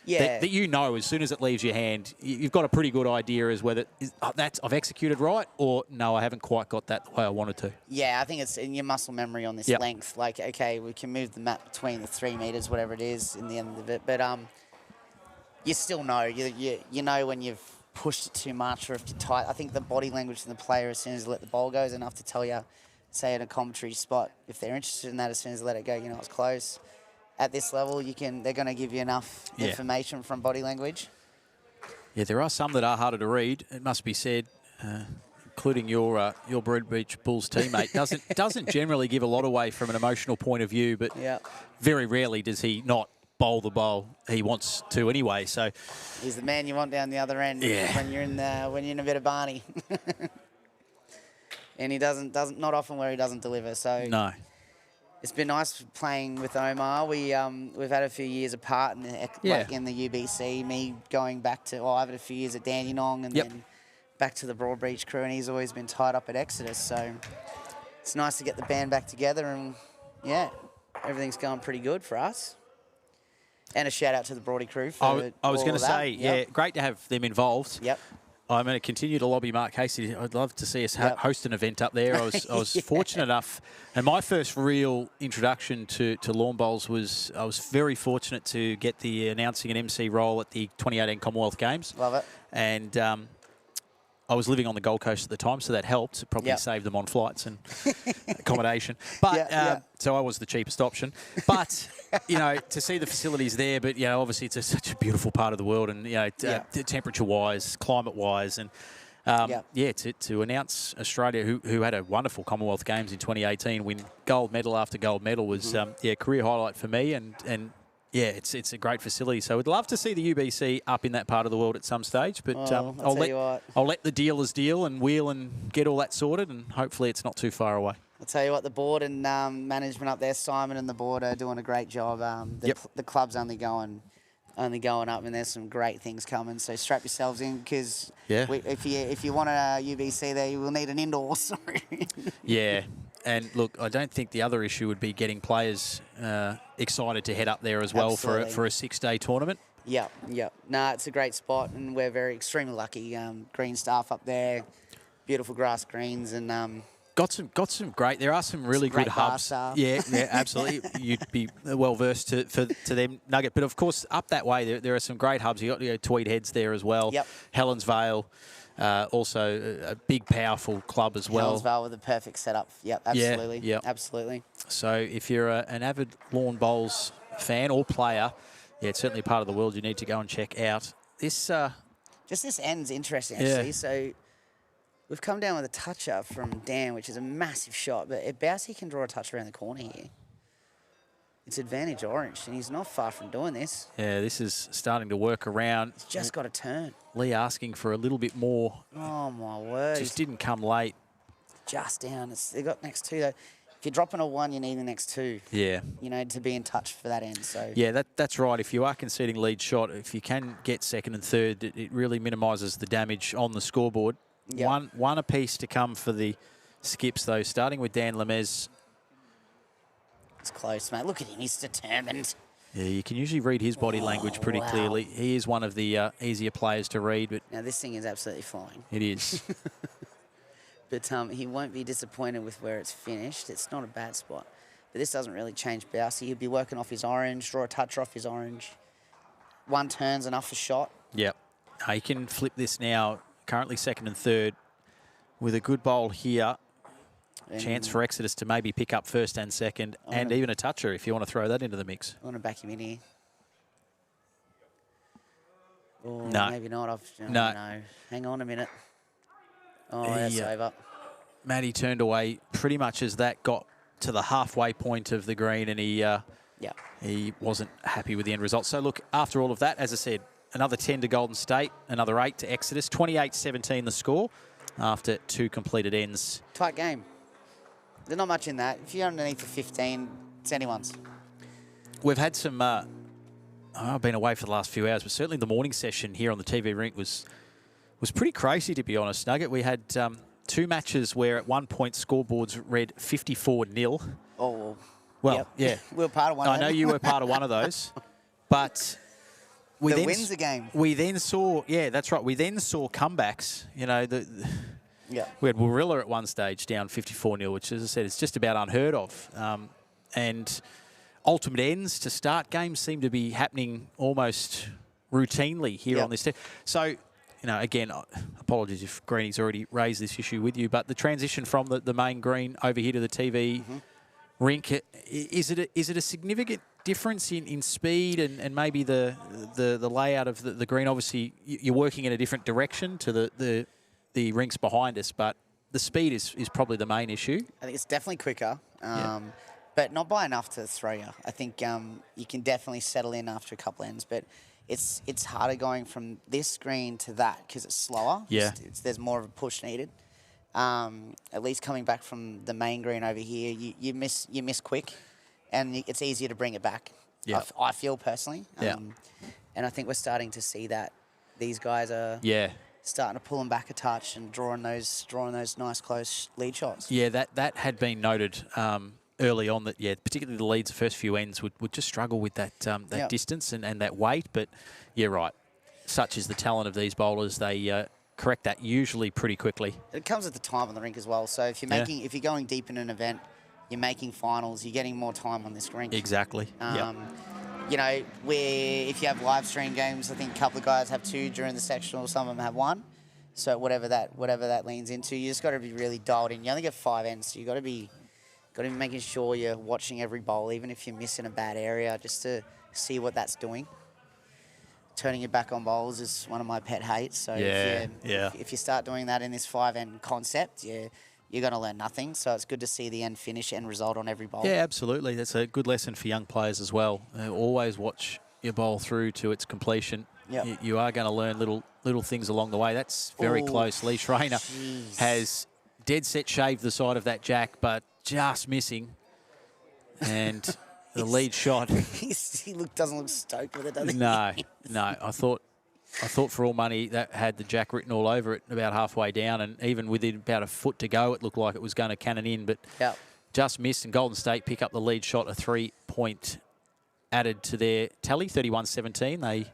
S5: Yeah.
S3: That as soon as it leaves your hand, you've got a pretty good idea as whether I've executed right or no, I haven't quite got that the way I wanted to.
S5: Yeah, I think it's in your muscle memory on this length. Like, okay, we can move the mat between the 3 meters, whatever it is, in the end of it. But you still know. You know when you've pushed it too much or if you're tight. I think the body language from the player as soon as they let the ball go is enough to tell you, say, in a commentary spot, if they're interested in that, as soon as they let it go, it's close. At this level, they're going to give you enough information from body language.
S3: Yeah, there are some that are harder to read. It must be said, including your Broad Beach Bulls teammate, doesn't generally give a lot away from an emotional point of view, but very rarely does he not bowl the bowl he wants to anyway. So
S5: he's the man you want down the other end when you're in a bit of Barney. And he doesn't not often where he doesn't deliver. So
S3: no.
S5: It's been nice playing with Omar. We've had a few years apart in the UBC. Me going back to I've had a few years at Dandenong and then back to the Broadbeach crew, and he's always been tied up at Exodus. So it's nice to get the band back together, and everything's going pretty good for us. And a shout out to the Broady crew for
S3: I was going to say,
S5: Yep.
S3: great to have them involved.
S5: Yep.
S3: I'm going to continue to lobby Mark Hasty. I'd love to see us host an event up there. I was fortunate enough, and my first real introduction to lawn bowls was I was very fortunate to get the announcing an MC role at the 2018 Commonwealth Games.
S5: Love it.
S3: And I was living on the Gold Coast at the time, so that helped. It probably saved them on flights and accommodation. But so I was the cheapest option. But to see the facilities there, but obviously it's such a beautiful part of the world, and temperature-wise, climate-wise, and to announce Australia, who had a wonderful Commonwealth Games in 2018, win gold medal after gold medal was career highlight for me, and it's a great facility. So we'd love to see the UBC up in that part of the world at some stage. But I'll let the dealers deal and wheel and get all that sorted, and hopefully it's not too far away.
S5: I'll tell you what, the board and management up there, Simon and the board, are doing a great job. The club's only going up, and there's some great things coming. So strap yourselves in, because if you want a UBC there, you will need an indoor. Sorry.
S3: Yeah. And look, I don't think the other issue would be getting players excited to head up there as well for a 6-day tournament.
S5: Yeah. No, it's a great spot, and we're extremely lucky. Green staff up there, beautiful grass greens, and
S3: got some great. There are some really good hubs. Yeah, absolutely. You'd be well versed to them, Nugget. But of course, up that way, there are some great hubs. You got Tweed Heads there as well.
S5: Yep.
S3: Helens Vale. Also a big, powerful club as well.
S5: Helens Vale with the perfect setup. Yep, absolutely.
S3: Yeah.
S5: Absolutely.
S3: So if you're an avid lawn bowls fan or player, it's certainly part of the world you need to go and check out. This
S5: end's interesting, actually. So we've come down with a touch-up from Dan, which is a massive shot, but Bousey can draw a touch around the corner here. It's advantage orange, and he's not far from doing this.
S3: Yeah, this is starting to work around.
S5: He's just got a turn.
S3: Lee asking for a little bit more.
S5: Oh, my word.
S3: Just didn't come late.
S5: Just down. They got next two, though. If you're dropping a 1, you need the next 2.
S3: Yeah.
S5: To be in touch for that end. So
S3: yeah, that's right. If you are conceding lead shot, if you can get second and third, it really minimises the damage on the scoreboard. Yep. One apiece to come for the skips, though, starting with Dan Lemez.
S5: It's close, mate. Look at him. He's determined.
S3: Yeah, you can usually read his body language pretty clearly. He is one of the easier players to read. But
S5: now, this thing is absolutely flying.
S3: It is.
S5: But he won't be disappointed with where it's finished. It's not a bad spot. But this doesn't really change Bousey. He'll be working off his orange, draw a touch off his orange. 1 turn's enough for shot.
S3: Yep. He can flip this now, currently second and third, with a good bowl here. Chance for Exodus to maybe pick up first and second, and even a toucher if you want to throw that into the mix.
S5: I want to back him in here.
S3: No.
S5: Maybe not.
S3: No.
S5: No. Hang on a minute. Oh, that's over.
S3: Matty turned away pretty much as that got to the halfway point of the green, and he wasn't happy with the end result. So look, after all of that, as I said, another 10 to Golden State, another 8 to Exodus, 28-17 the score after 2 completed ends.
S5: Tight game. There's not much in that. If you're underneath the 15, it's anyone's.
S3: We've had some. I've been away for the last few hours, but certainly the morning session here on the TV rink was pretty crazy, to be honest, Nugget. We had 2 matches where at one point scoreboards read 54-0.
S5: Oh,
S3: well, yeah.
S5: We were part of one.
S3: I know you were part of one of those, but we then
S5: wins the game.
S3: We then saw, that's right. We then saw comebacks. You know, we had Warilla at one stage down 54-0, which, as I said, is just about unheard of. And ultimate ends to start games seem to be happening almost routinely here on this team. So, again, apologies if Greeny's already raised this issue with you, but the transition from the main green over here to the TV rink, is it a significant difference in speed and maybe the layout of the green? Obviously, you're working in a different direction to the rinks behind us, but the speed is probably the main issue. I
S5: think it's definitely quicker, but not by enough to throw you. I think you can definitely settle in after a couple ends, but it's harder going from this green to that because it's slower.
S3: Yeah.
S5: There's more of a push needed. At least coming back from the main green over here, you miss quick, and it's easier to bring it back.
S3: Yeah.
S5: I feel personally.
S3: Yeah.
S5: And I think we're starting to see that these guys are starting to pull them back a touch and drawing those nice close lead shots.
S3: Yeah, that had been noted early on that, particularly the leads, the first few ends would just struggle with that distance and that weight. But you're right. Such is the talent of these bowlers, they correct that usually pretty quickly.
S5: It comes at the time on the rink as well. So if you're going deep in an event, you're making finals, you're getting more time on this rink.
S3: Exactly.
S5: If you have live stream games, I think a couple of guys have 2 during the sectional, some of them have 1. So whatever that leans into, you just got to be really dialed in. You only get 5 ends, so you got to be making sure you're watching every bowl, even if you're missing a bad area, just to see what that's doing. Turning your back on bowls is one of my pet hates. So if you start doing that in this 5-end concept, you're going to learn nothing. So it's good to see the end result on every bowl.
S3: Yeah, absolutely. That's a good lesson for young players as well. Always watch your bowl through to its completion.
S5: Yep.
S3: You are going to learn little things along the way. That's very close. Lee Schreiner has dead set shaved the side of that jack, but just missing. And the lead shot.
S5: He doesn't look stoked with it, does he?
S3: No. I thought for all money that had the jack written all over it about halfway down, and even within about a foot to go, it looked like it was going to cannon in, but just missed. And Golden State pick up the lead shot, a 3-point added to their tally, 31-17. They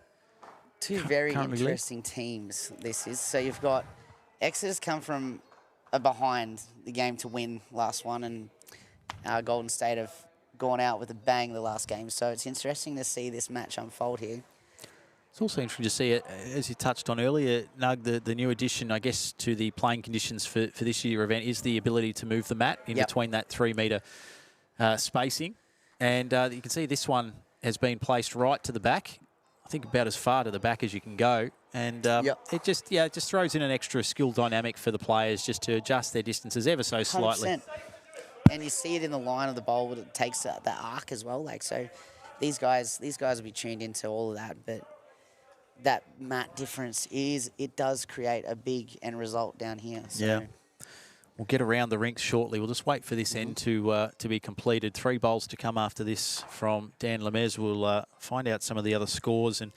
S5: two very interesting teams. This is so you've got Exodus come from behind the game to win last one, and Golden State have gone out with a bang the last game. So it's interesting to see this match unfold here.
S3: It's also interesting to see it, as you touched on earlier, Nug, the new addition, I guess, to the playing conditions for this year event is the ability to move the mat in between that 3-metre spacing. And you can see this one has been placed right to the back. I think about as far to the back as you can go. And it just throws in an extra skill dynamic for the players just to adjust their distances ever so slightly.
S5: 100%. And you see it in the line of the bowl, but it takes that arc as well. Like, so these guys will be tuned into all of that, but that mat difference it does create a big end result down here. So.
S3: Yeah. We'll get around the rinks shortly. We'll just wait for this end to be completed. 3 bowls to come after this from Dan Lemez. We'll find out some of the other scores and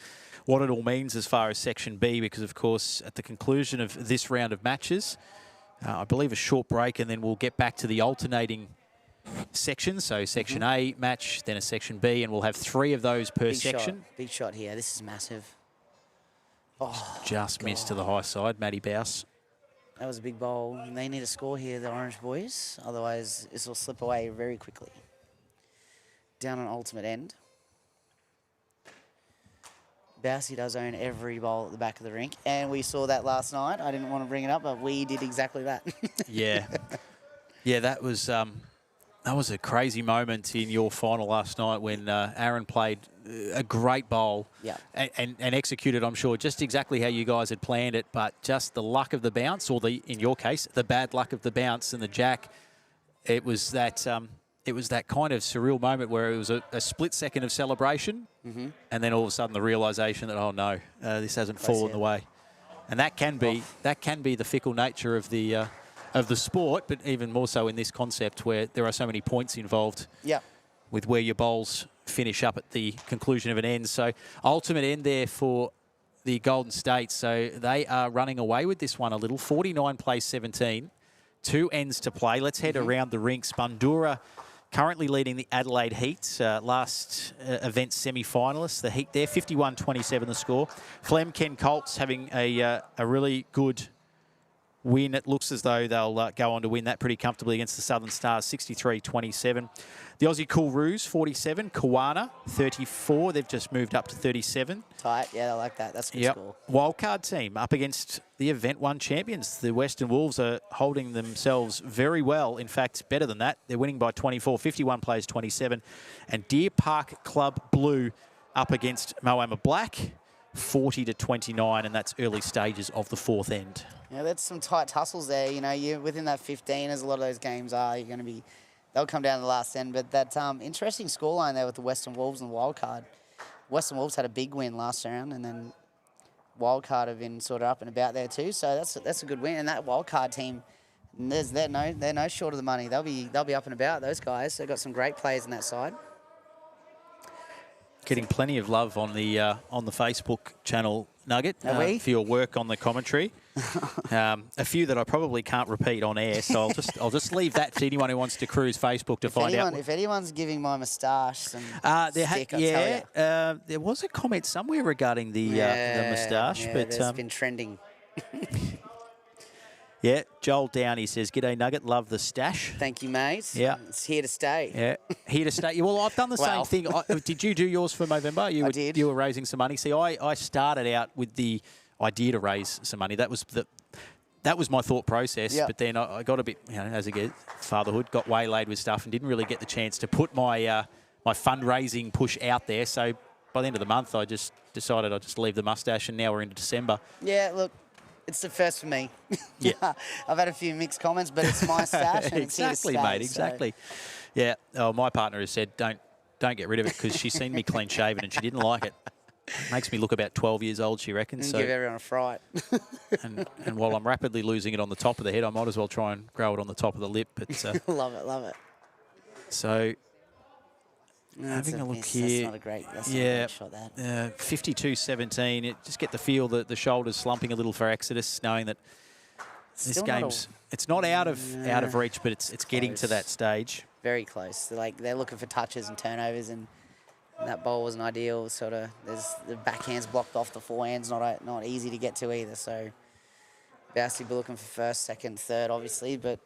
S3: what it all means as far as Section B, because, of course, at the conclusion of this round of matches, I believe a short break, and then we'll get back to the alternating sections. So Section A match, then a Section B, and we'll have 3 of those per section.
S5: Big shot here. This is massive. Oh,
S3: just missed to the high side, Matty Bouse.
S5: That was a big bowl. And they need a score here, the Orange boys. Otherwise, this will slip away very quickly. Down on ultimate end. Bousey does own every bowl at the back of the rink. And we saw that last night. I didn't want to bring it up, but we did exactly that.
S3: Yeah, that was That was a crazy moment in your final last night when Aaron played a great bowl and executed, I'm sure, just exactly how you guys had planned it, but just the luck of the bounce, or in your case, the bad luck of the bounce and the jack. It was that kind of surreal moment where it was a split second of celebration, and then all of a sudden the realisation that, oh no, this hasn't fallen the way, and that can be the fickle nature of the sport, but even more so in this concept where there are so many points involved. With where your bowls finish up at the conclusion of an end. So ultimate end there for the Golden State. So they are running away with this one a little. 49 plays 17. 2 ends to play. Let's head around the rinks. Bandura currently leading the Adelaide Heat. Last event semi-finalists. The Heat there, 51-27 the score. Flem, Ken Colts having a really good win. It looks as though they'll go on to win that pretty comfortably against the Southern Stars, 63-27. The Aussie Coolroos, 47. Koalas, 34. They've just moved up to 37.
S5: Tight. Yeah, I like that. That's a good score.
S3: Wildcard team up against the Event 1 champions. The Western Wolves are holding themselves very well. In fact, better than that. They're winning by 24. 51 plays 27. And Deer Park Club Blue up against Moama Black, 40-29. And that's early stages of the 4th end.
S5: Yeah, that's some tight tussles there. You know, you're within that 15, as a lot of those games are. You're going to be, they'll come down to the last end. But that interesting scoreline there with the Western Wolves and the Wildcard. Western Wolves had a big win last round, and then Wildcard have been sort of up and about there too. So that's a good win. And that Wildcard team, they're no short of the money. They'll be up and about, those guys. They've got some great players on that side.
S3: Getting plenty of love on the Facebook channel, Nugget, for your work on the commentary. A few that I probably can't repeat on air, so I'll just leave that to anyone who wants to cruise Facebook to find out.
S5: If anyone's giving my moustache some stick, I'll tell you.
S3: There was a comment somewhere regarding the moustache, but
S5: it's been trending.
S3: Yeah, Joel Downey says, "G'day Nugget, love the stash."
S5: Thank you, mate.
S3: Yeah,
S5: it's here to stay.
S3: Yeah, here to stay. Well, I've done the same thing. Did you do yours for Movember?
S5: I did.
S3: You were raising some money. See, I started out with the idea to raise some money. That was my thought process. But then I got a bit, as again, fatherhood, got waylaid with stuff and didn't really get the chance to put my my fundraising push out there. So by the end of the month, I just decided I'd just leave the mustache, and now we're into December.
S5: Yeah, look. It's the first for me.
S3: Yeah.
S5: I've had a few mixed comments, but it's my stash and it's here to stay,
S3: mate, exactly. So. Yeah. Oh, my partner has said, don't get rid of it, because she's seen me clean shaven and she didn't like it. Makes me look about 12 years old, she reckons.
S5: So give everyone a fright.
S3: and while I'm rapidly losing it on the top of the head, I might as well try and grow it on the top of the lip. But
S5: love it.
S3: So having a look here.
S5: That's not a great shot, that.
S3: 52-17. Just get the feel that the shoulder's slumping a little for Exodus, knowing that this game's it's not out of reach, but it's getting to that stage.
S5: Very close. They're looking for touches and turnovers, and that bowl wasn't ideal. Sort of, there's the backhand's blocked off, the forehand's not easy to get to either. So Bousty be looking for first, second, third, obviously, but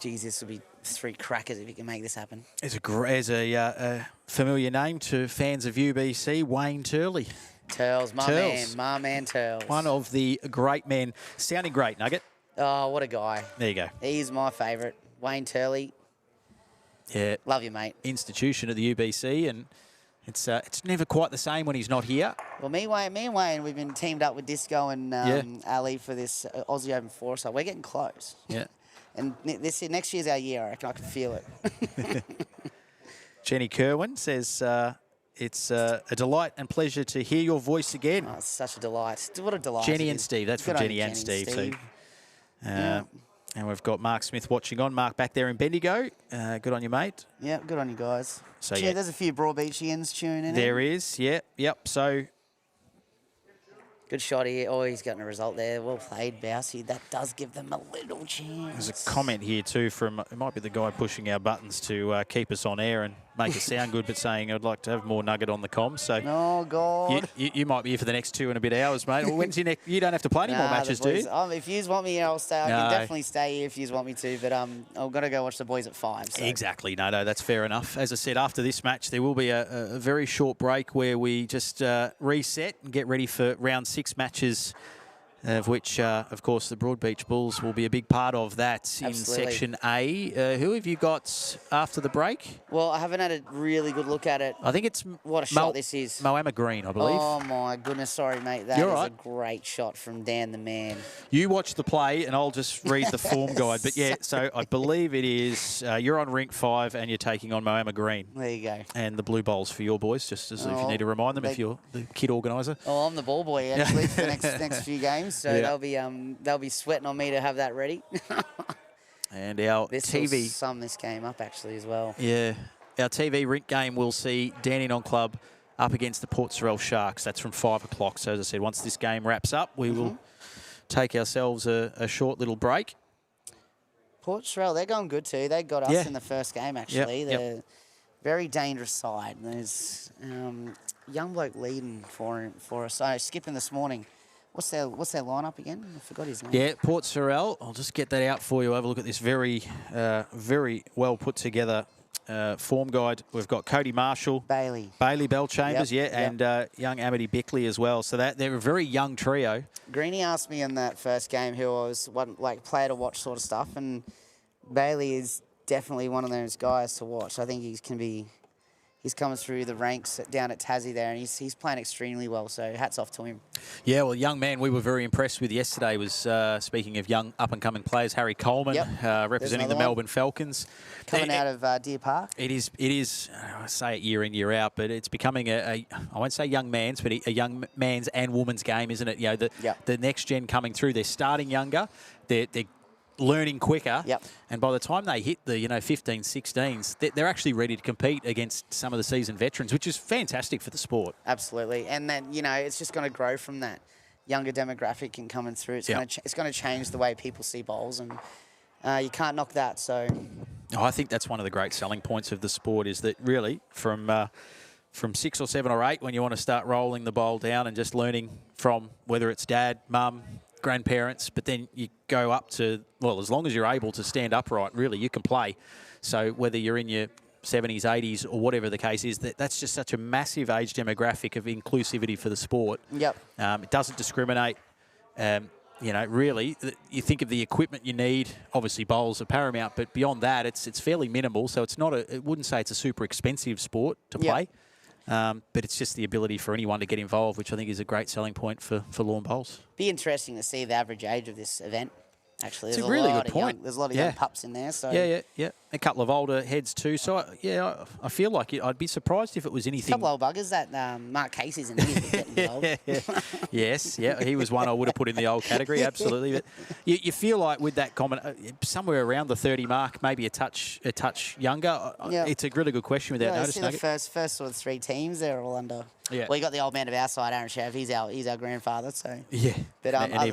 S5: geez, this will be 3 crackers if you can make this happen.
S3: There's a familiar name to fans of UBC, Wayne Turley.
S5: Turles, my man Turles.
S3: One of the great men. Sounding great, Nugget.
S5: Oh, what a guy.
S3: There you go.
S5: He's my favourite. Wayne Turley.
S3: Yeah.
S5: Love you, mate.
S3: Institution at the UBC, and it's never quite the same when he's not here.
S5: Well, me and Wayne, we've been teamed up with Disco and Ali for this Aussie Open 4, so we're getting close.
S3: Yeah.
S5: And next year's our year, I reckon. I can feel it.
S3: Jenny Kerwin says, it's a delight and pleasure to hear your voice again.
S5: Oh, it's such a delight. What a delight.
S3: Jenny and Steve. That's from Jenny and Steve. So, and we've got Mark Smith watching on. Mark back there in Bendigo. Good on you, mate.
S5: Yeah, good on you guys.
S3: So
S5: there's a few Broadbeachians tuning in.
S3: There is, yep. So
S5: good shot here. Oh, he's gotten a result there. Well played, Bousey. That does give them a little chance.
S3: There's a comment here too from, it might be the guy pushing our buttons to keep us on air and make it sound good, but saying I'd like to have more Nugget on the comms. So
S5: oh, God.
S3: You might be here for the next 2 and a bit hours, mate. Well, when's your next? You don't have to play any more matches, do you?
S5: If you want me here, I'll stay. I can definitely stay here if you want me to, but I've got to go watch the boys at 5. So.
S3: Exactly. No, that's fair enough. As I said, after this match, there will be a very short break where we just reset and get ready for round 6 matches of which, of course, the Broadbeach Bulls will be a big part of that in
S5: Absolutely.
S3: Section A. Who have you got after the break?
S5: Well, I haven't had a really good look at it.
S3: I think it's
S5: What a shot this is.
S3: Moama Green, I believe.
S5: Oh, my goodness. Sorry, mate. That
S3: You're
S5: is
S3: right.
S5: a great shot from Dan the man.
S3: You watch the play, and I'll just read the form guide. But, yeah, so I believe it is you're on rink 5 and you're taking on Moama Green.
S5: There you go.
S3: And the blue bowls for your boys, just as if you need to remind them if you're the kid organiser.
S5: Oh, I'm the ball boy, actually, for the next few games. So
S3: Yeah.
S5: they'll be sweating on me to have that ready.
S3: And our
S5: This will
S3: TV...
S5: sum this game up, actually, as well.
S3: Yeah. Our TV rink game will see Dandenong Club up against the Port Sorell Sharks. That's from 5 o'clock. So, as I said, once this game wraps up, we will take ourselves a short little break.
S5: Port Sorell, they're going good too. They got us
S3: Yeah.
S5: in the first game, actually.
S3: Yep.
S5: They're very dangerous side. There's young bloke leading for us. So, skipping this morning. What's their lineup again? I forgot his name.
S3: Yeah, Port Sorell. I'll just get that out for you. Have a look at this very well put together form guide. We've got Cody Marshall,
S5: Bailey
S3: Bellchambers,
S5: Yep,
S3: and young Amity Bickley as well. So they're a very young trio.
S5: Greenie asked me in that first game who I was player to watch sort of stuff, and Bailey is definitely one of those guys to watch. I think he's coming through the ranks down at Tassie there, and he's playing extremely well. So hats off to him.
S3: Yeah, well, young man we were very impressed with yesterday was, speaking of young up-and-coming players, Harry Coleman, representing the
S5: another one.
S3: Melbourne Falcons.
S5: Coming out of Deer Park.
S3: It is. I say it year in, year out, but it's becoming I won't say young man's, but a young man's and woman's game, isn't it? You know, the next gen coming through, they're starting younger, they're learning quicker, and by the time they hit the 15, 16s, they're actually ready to compete against some of the seasoned veterans, which is fantastic for the sport.
S5: Absolutely, and then it's just going to grow from that younger demographic and coming through. It's going to change the way people see bowls, and you can't knock that. So,
S3: I think that's one of the great selling points of the sport is that really from 6 or 7 or 8, when you want to start rolling the bowl down and just learning from whether it's dad, mum, grandparents, but then you go up to, well, as long as you're able to stand upright, really, you can play. So whether you're in your 70s, 80s, or whatever the case is, that's just such a massive age demographic of inclusivity for the sport. It doesn't discriminate. Really, you think of the equipment you need. Obviously, bowls are paramount, but beyond that, it's fairly minimal. So it's not I wouldn't say it's a super expensive sport to play. But it's just the ability for anyone to get involved, which I think is a great selling point for lawn bowls.
S5: Be interesting to see the average age of this event. Actually,
S3: It's a really good point.
S5: There's a lot of young pups in there. So
S3: Yeah. A couple of older heads too. So I feel like I'd be surprised if it was anything.
S5: A couple of old buggers that Mark Casey's in here getting involved.
S3: Yes, he was one I would have put in the old category, absolutely. But you feel like with that comment, somewhere around the 30 mark, maybe a touch younger. It's a really good question without noticing.
S5: The first sort of 3 teams, they're all under.
S3: Yeah.
S5: Well, you got the old man of our side, Aaron Shev. He's our grandfather. So But
S3: and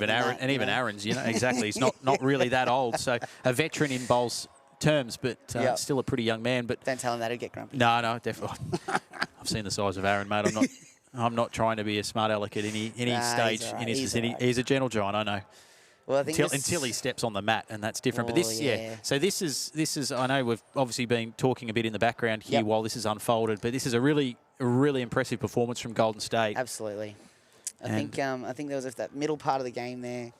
S3: even Aaron's, exactly. He's not really that old. So a veteran in bowls terms, but still a pretty young man. But
S5: don't tell him that; he'll get grumpy.
S3: No, definitely. I've seen the size of Aaron, mate. I'm not trying to be a smart aleck at any stage in his vicinity. He's a gentle giant, I know.
S5: Well, I think
S3: until he steps on the mat, and that's different. But this, So this is. I know we've obviously been talking a bit in the background here while this is unfolded, but this is a really impressive performance from Golden State.
S5: Absolutely. I think there was that middle part of the game there.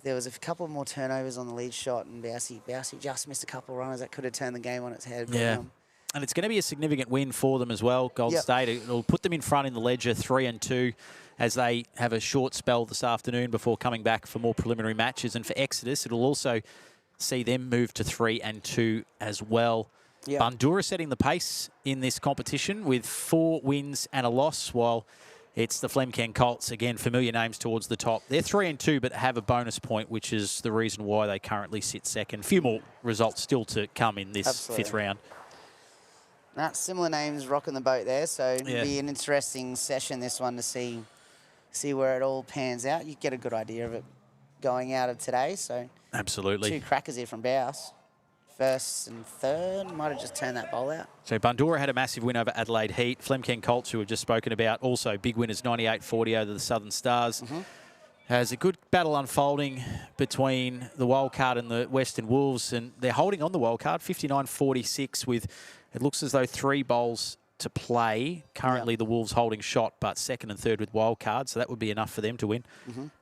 S5: There was a couple more turnovers on the lead shot, and Bousey just missed a couple of runners that could have turned the game on its head. But,
S3: and it's going to be a significant win for them as well, Golden State. It'll put them in front in the ledger 3-2 as they have a short spell this afternoon before coming back for more preliminary matches. And for Exodus, it'll also see them move to 3-2 as well. Bundoora setting the pace in this competition with 4 wins and a loss, while it's the Flem Colts, again, familiar names towards the top. They're 3-2, but have a bonus point, which is the reason why they currently sit second. A few more results still to come in this 5th round.
S5: Similar names rocking the boat there, so it'll be an interesting session, this one, to see where it all pans out. You get a good idea of it going out of today. So
S3: absolutely.
S5: 2 crackers here from Bouse. First and third, might have just turned that bowl out.
S3: So Bundoora had a massive win over Adelaide Heat. Flem Colts, who we've just spoken about, also big winners, 98-40 over the Southern Stars. Has a good battle unfolding between the wildcard and the Western Wolves, and they're holding on the wildcard, 59-46, with it looks as though 3 bowls to play. Currently, the Wolves holding shot, but second and third with wild cards, so that would be enough for them to win.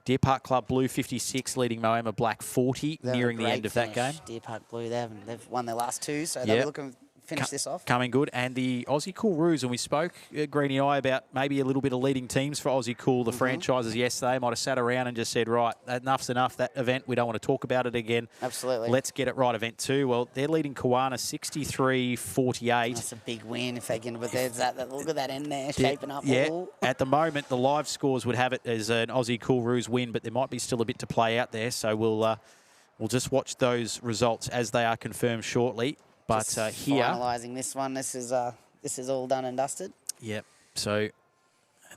S3: Deer Park Club Blue 56, leading Moama Black 40, nearing the end of that game.
S5: Deer Park Blue, they've won their last two, so they'll be looking to finish this off.
S3: Coming good. And the Aussie Cool Roos, and we spoke, Greeny and I, about maybe a little bit of leading teams for Aussie Cool. The franchises yesterday might have sat around and just said, right, enough's enough, that event, we don't want to talk about it again.
S5: Absolutely.
S3: Let's get it right, event 2. Well, they're leading Koalas 63-48.
S5: That's a big win if they can, but there's that look at that end there shaping up.
S3: Yeah,
S5: Ooh.
S3: at the moment, the live scores would have it as an Aussie Cool Roos win, but there might be still a bit to play out there, so we'll just watch those results as they are confirmed shortly. But here,
S5: finalising this one, this is all done and dusted.
S3: Yep. So it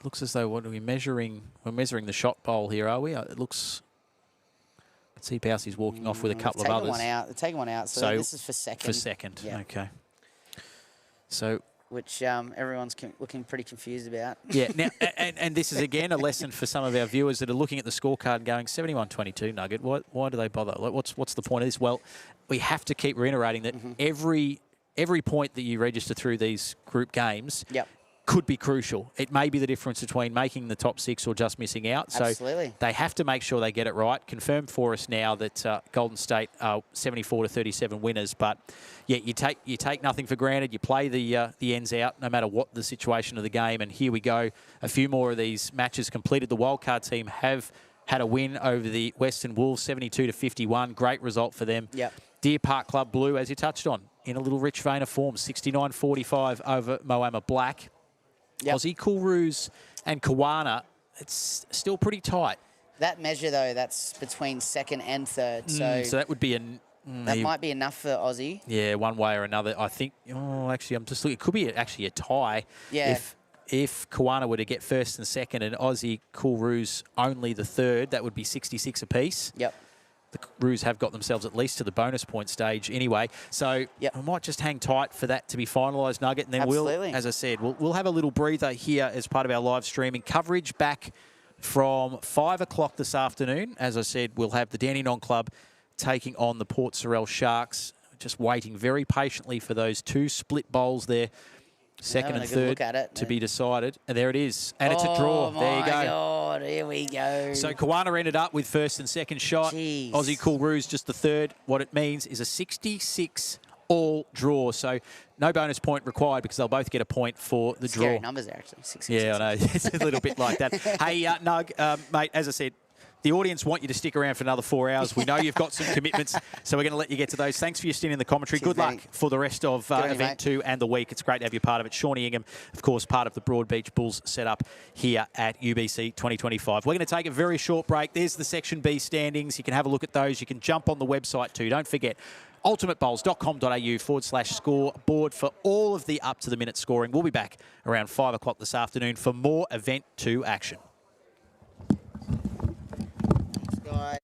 S3: looks as though what are we measuring? We're measuring the shot bowl here, are we? It looks. Let's see, Powsey's walking off with a couple of others.
S5: They're taking one out. So this is for second.
S3: For second.
S5: Yeah.
S3: Okay. So.
S5: Which everyone's looking pretty confused about.
S3: Yeah. Now, and this is again a lesson for some of our viewers that are looking at the scorecard and going 71-22 Nugget. Why do they bother? Like, what's the point of this? Well, we have to keep reiterating that every point that you register through these group games could be crucial. It may be the difference between making the top 6 or just missing out. So
S5: Absolutely.
S3: they have to make sure they get it right. Confirmed for us now that Golden State are 74-37 winners. But yeah, you take nothing for granted. You play the ends out no matter what the situation of the game. And here we go. A few more of these matches completed. The wildcard team have had a win over the Western Wolves, 72-51. Great result for them.
S5: Yep.
S3: Deer Park Club Blue, as you touched on, in a little rich vein of form, 69-45 over Moama Black.
S5: Yep.
S3: Aussie Cool Roos and Kawana, it's still pretty tight.
S5: That measure, though, that's between second and third. So
S3: that would be
S5: that might be enough for Aussie.
S3: Yeah, one way or another. I think, actually, I'm just looking. It could be actually a tie.
S5: Yeah.
S3: If Kawana were to get first and second and Aussie Cool Roos only the third, that would be 66 apiece.
S5: Yep.
S3: The Roos have got themselves at least to the bonus point stage anyway. So we might just hang tight for that to be finalised, Nugget. And then
S5: Absolutely.
S3: as I said, we'll have a little breather here as part of our live streaming coverage back from 5 o'clock this afternoon. As I said, we'll have the Dandenong Club taking on the Port Sorell Sharks. Just waiting very patiently for those two split bowls there. Second and third to be decided. And there it is. And it's a draw. There you go.
S5: Oh, my God. Here we go.
S3: So Kawana ended up with first and second shot.
S5: Jeez.
S3: Aussie Cool Roos just the third. What it means is a 66-all draw. So no bonus point required because they'll both get a point for the
S5: Scary
S3: draw.
S5: numbers there, actually. 66.
S3: Yeah, I know. It's a little bit like that. Hey, Nug, mate, as I said, the audience want you to stick around for another 4 hours. We know you've got some commitments, so we're going to let you get to those. Thanks for your stint in the commentary.
S5: Cheers,
S3: Good luck for the rest of event 2 and the week. It's great to have you part of it. Shawnee Ingham, of course, part of the Broadbeach Bulls setup here at UBC 2025. We're going to take a very short break. There's the Section B standings. You can have a look at those. You can jump on the website too. Don't forget, ultimatebowls.com.au/scoreboard for all of the up-to-the-minute scoring. We'll be back around 5 o'clock this afternoon for more Event 2 action.
S5: Guys.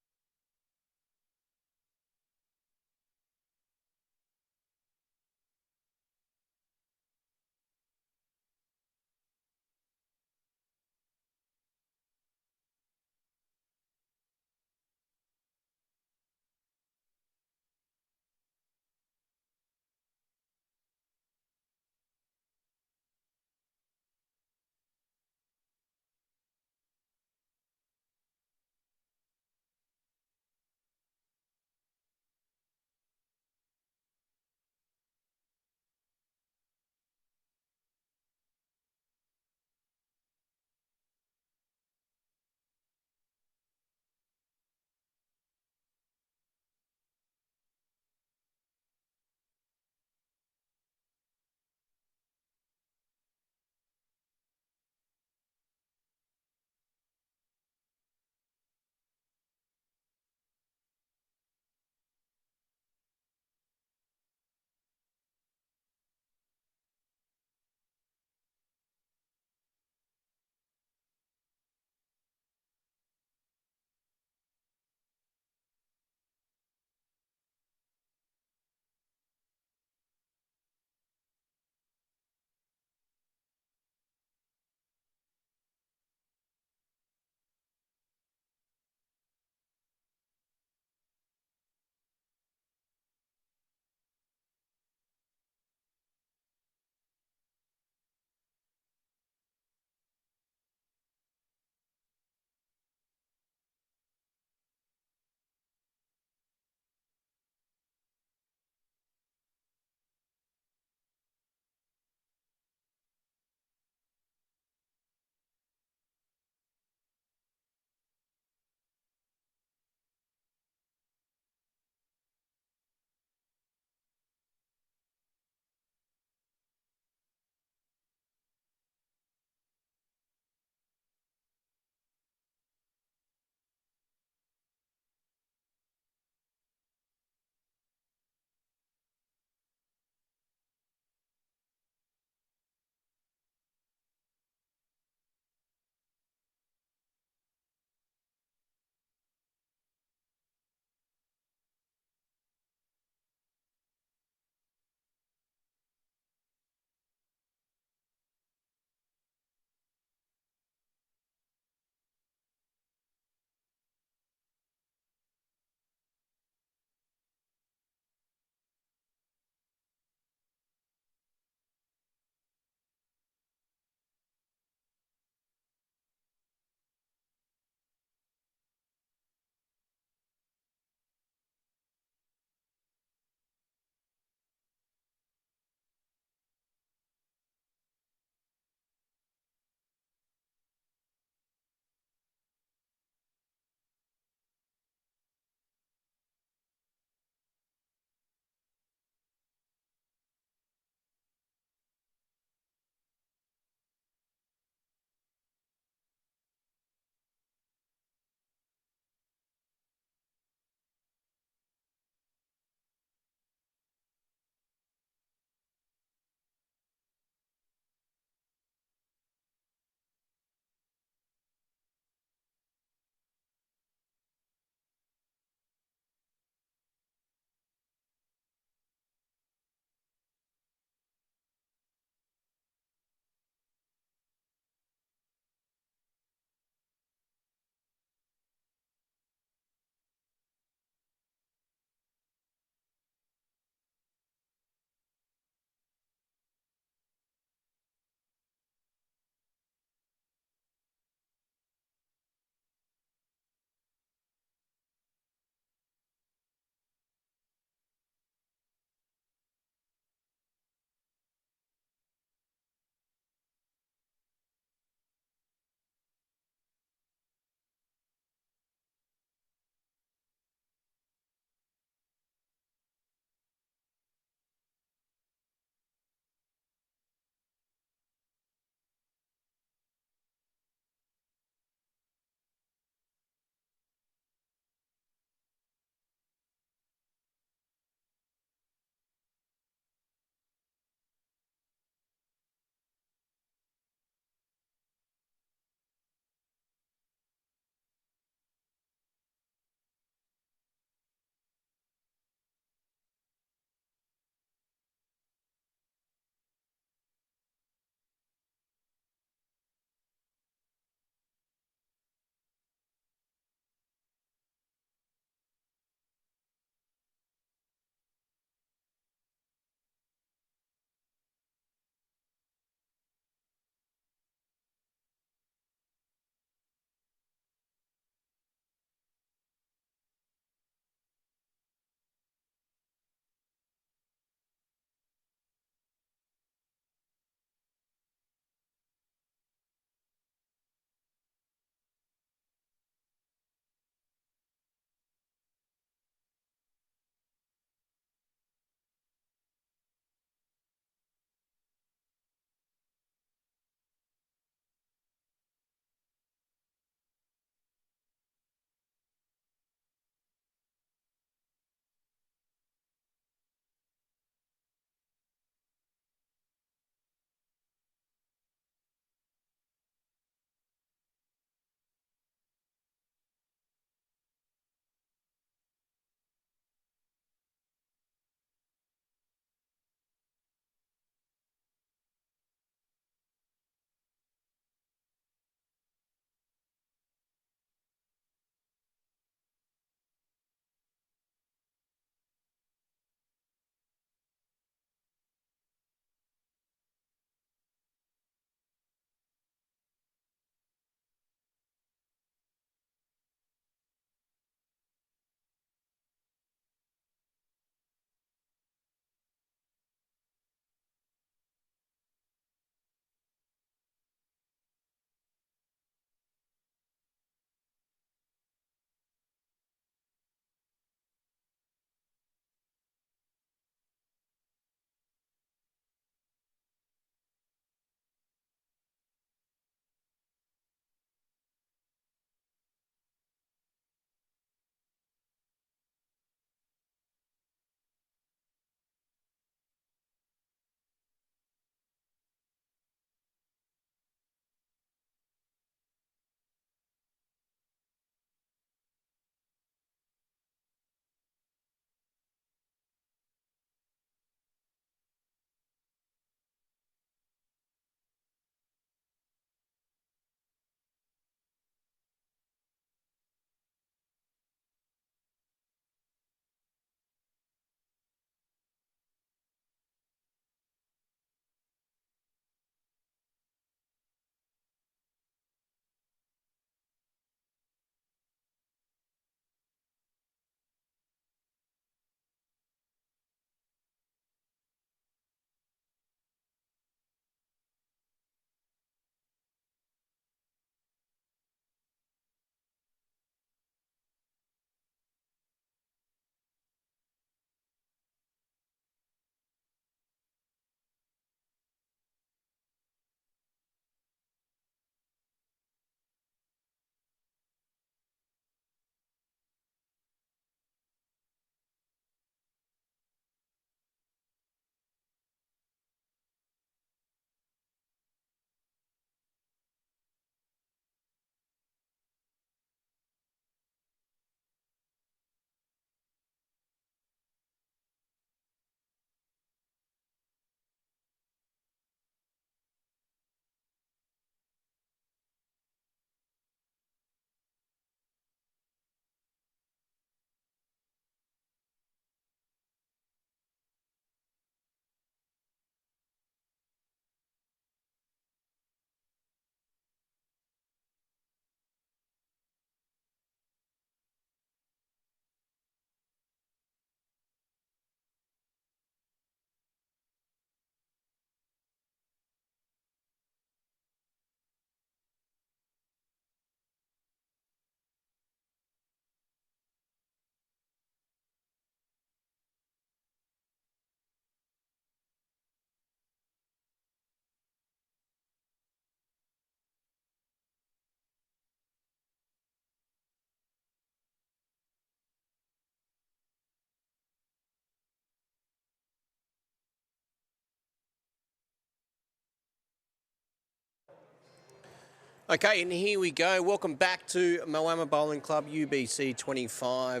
S2: Okay, and here we go. Welcome back to Moama Bowling Club, UBC 25.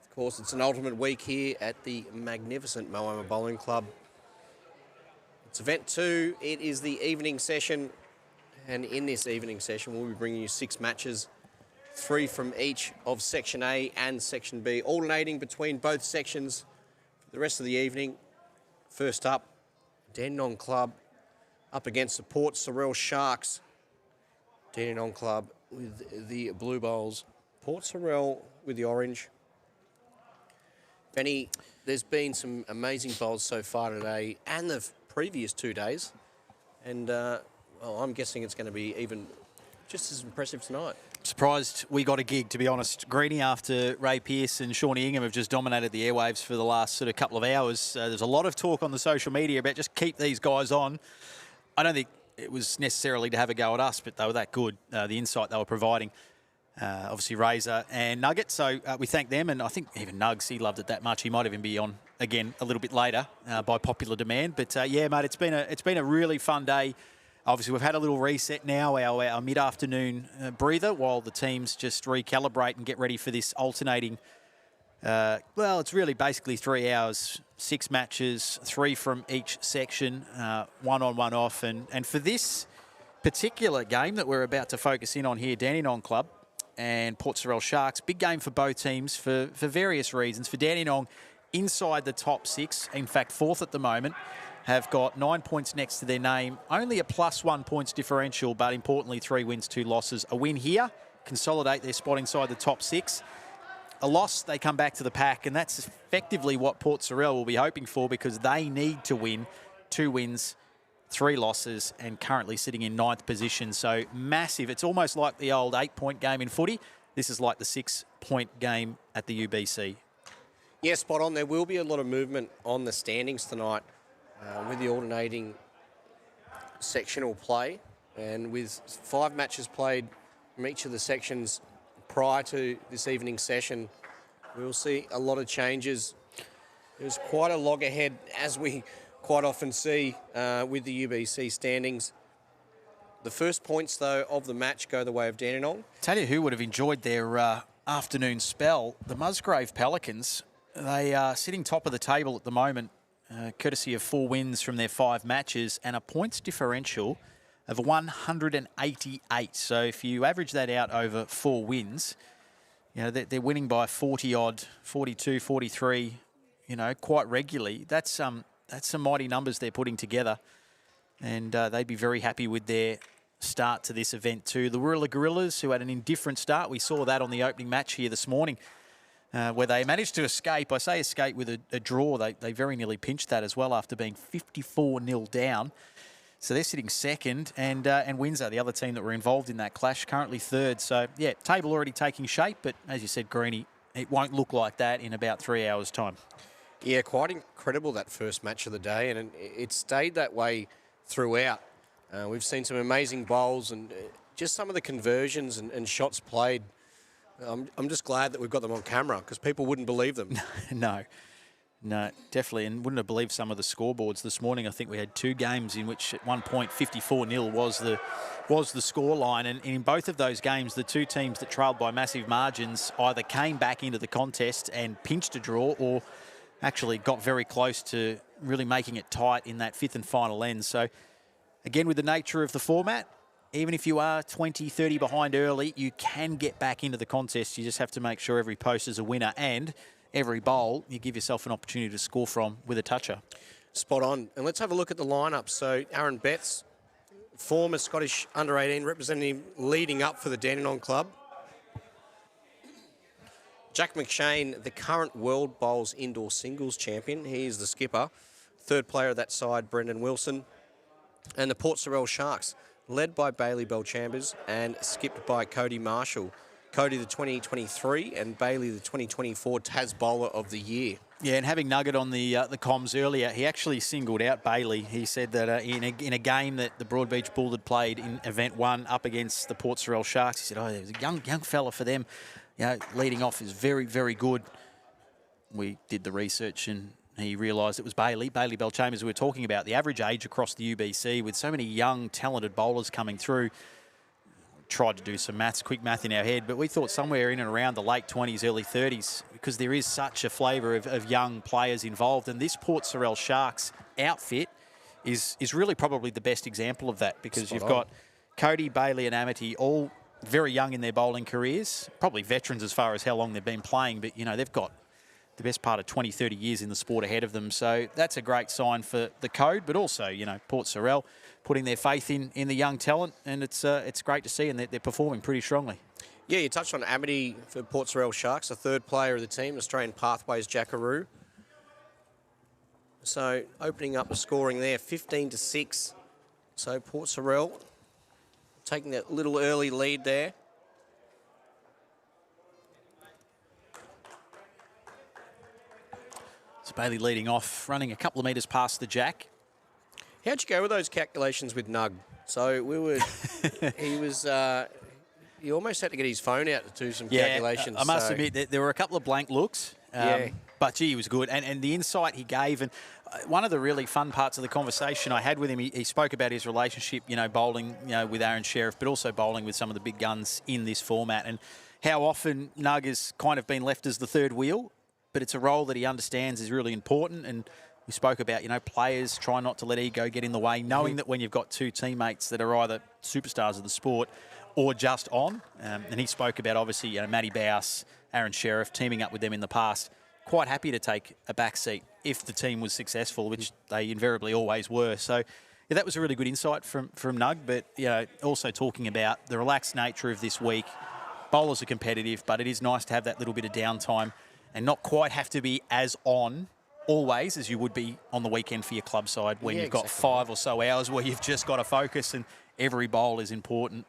S2: Of course, it's an ultimate week here at the magnificent Moama Bowling Club. It's event 2. It is the evening session. And in this evening session, we'll be bringing you 6 matches, 3 from each of Section A and Section B, alternating between both sections for the rest of the evening. First up, Dandenong Club up against the Port Sorell Sharks. Dandenong Club with the blue bowls, Port Sorell with the orange. Benny, there's been some amazing bowls so far today and the previous 2 days. And well, I'm guessing it's going to be even just as impressive tonight.
S3: Surprised we got a gig, to be honest. Greeny, after Ray Pearce and Shawnee Ingham have just dominated the airwaves for the last sort of couple of hours. There's a lot of talk on the social media about just keep these guys on. I don't think it was necessarily to have a go at us, but they were that good, the insight they were providing. Obviously, Razor and Nugget, so we thank them. And I think even Nugs, he loved it that much. He might even be on again a little bit later by popular demand. But yeah, mate, it's been a really fun day. Obviously, we've had a little reset now, our mid-afternoon breather, while the teams just recalibrate and get ready for this alternating. Well, it's really basically 3 hours, 6 matches, 3 from each section, 1 on, 1 off. And for this particular game that we're about to focus in on here, Dandenong Club and Port Sorell Sharks, big game for both teams for various reasons. For Dandenong, inside the top 6, in fact, 4th at the moment, have got 9 points next to their name, only a +1 points differential, but importantly, 3 wins, 2 losses. A win here, consolidate their spot inside the top 6. A loss, they come back to the pack, and that's effectively what Port Sorell will be hoping for, because they need to win 2 wins, 3 losses, and currently sitting in 9th position. So massive. It's almost like the old 8-point game in footy. This is like the 6-point game at the UBC.
S2: Yeah, spot on. There will be a lot of movement on the standings tonight with the alternating sectional play, and with 5 matches played from each of the sections prior to this evening session, we'll see a lot of changes. There's quite a loggerhead, as we quite often see with the UBC standings. The first points, though, of the match go the way of Dandenong.
S3: Tell you who would have enjoyed their afternoon spell, the Musgrave Pelicans. They are sitting top of the table at the moment, courtesy of 4 wins from their 5 matches and a points differential of 188. So if you average that out over 4 wins, you know, they're winning by 40-odd, 42, 43, you know, quite regularly. That's some mighty numbers they're putting together, and they'd be very happy with their start to this event too. The Wirrallah Gorillas, who had an indifferent start, we saw that on the opening match here this morning, where they managed to escape. I say escape with a draw. They very nearly pinched that as well after being 54-0 down. So they're sitting second, and Windsor, the other team that were involved in that clash, currently third. So, yeah, table already taking shape, but as you said, Greeny, it won't look like that in about 3 hours' time.
S2: Yeah, quite incredible, that first match of the day, and it stayed that way throughout. We've seen some amazing bowls and just some of the conversions and shots played. I'm just glad that we've got them on camera, because people wouldn't believe them.
S3: No, definitely, and wouldn't have believed some of the scoreboards this morning. I think we had 2 games in which at one point 54-0 was the scoreline, and in both of those games, the 2 teams that trailed by massive margins either came back into the contest and pinched a draw, or actually got very close to really making it tight in that 5th and final end. So, again, with the nature of the format, even if you are 20, 30 behind early, you can get back into the contest. You just have to make sure every post is a winner, and every bowl you give yourself an opportunity to score from with a toucher.
S2: Spot on. And let's have a look at the lineup. So Aaron Betts, former Scottish under-18 representative, leading up for the Dandenong Club. Jack McShane, the current World Bowls Indoor Singles Champion. He is the skipper. 3rd player of that side, Brendan Wilson. And the Port Sorell Sharks, led by Bailey Belchambers and skipped by Cody Marshall. Cody, the 2023, and Bailey, the 2024 Tas Bowler of the Year.
S3: Yeah, and having Nugget on the comms earlier, he actually singled out Bailey. He said that in a game that the Broadbeach Bull had played in Event 1 up against the Port Sorell Sharks, he said, oh, there's a young fella for them. You know, leading off is very, very good. We did the research and he realised it was Bailey Belchambers we were talking about. The average age across the UBC with so many young, talented bowlers coming through, tried to do some quick math in our head, but we thought somewhere in and around the late 20s, early 30s, because there is such a flavour of young players involved. And this Port Sorell Sharks outfit is really probably the best example of that, because you've got Cody, Bailey and Amity all very young in their bowling careers, probably veterans as far as how long they've been playing, but, they've got the best part of 20, 30 years in the sport ahead of them. So that's a great sign for the code, but also, Port Sorell putting their faith in the young talent, and it's great to see, and they're performing pretty strongly.
S2: Yeah, you touched on Amity for Port Sorell Sharks, the third player of the team, Australian Pathways Jackaroo. So opening up the scoring there, 15-6. So Port Sorell taking that little early lead there.
S3: So Bailey leading off, running a couple of metres past the jack.
S2: How'd you go with those calculations with Nug? So we were, he almost had to get his phone out to do some calculations.
S3: I must admit that there were a couple of blank looks. But gee, he was good. And the insight he gave, and one of the really fun parts of the conversation I had with him, he spoke about his relationship, bowling, with Aaron Sheriff, but also bowling with some of the big guns in this format, and how often Nug has kind of been left as the third wheel, but it's a role that he understands is really important. And we spoke about, players try not to let ego get in the way, knowing that when you've got two teammates that are either superstars of the sport or just on, and he spoke about, obviously, Matty Bowes, Aaron Sheriff, teaming up with them in the past, quite happy to take a back seat if the team was successful, which they invariably always were. So that was a really good insight from Nug, but also talking about the relaxed nature of this week. Bowlers are competitive, but it is nice to have that little bit of downtime and not quite have to be as on always as you would be on the weekend for your club side when you've got 5 or so hours where you've just got to focus, and every bowl is important.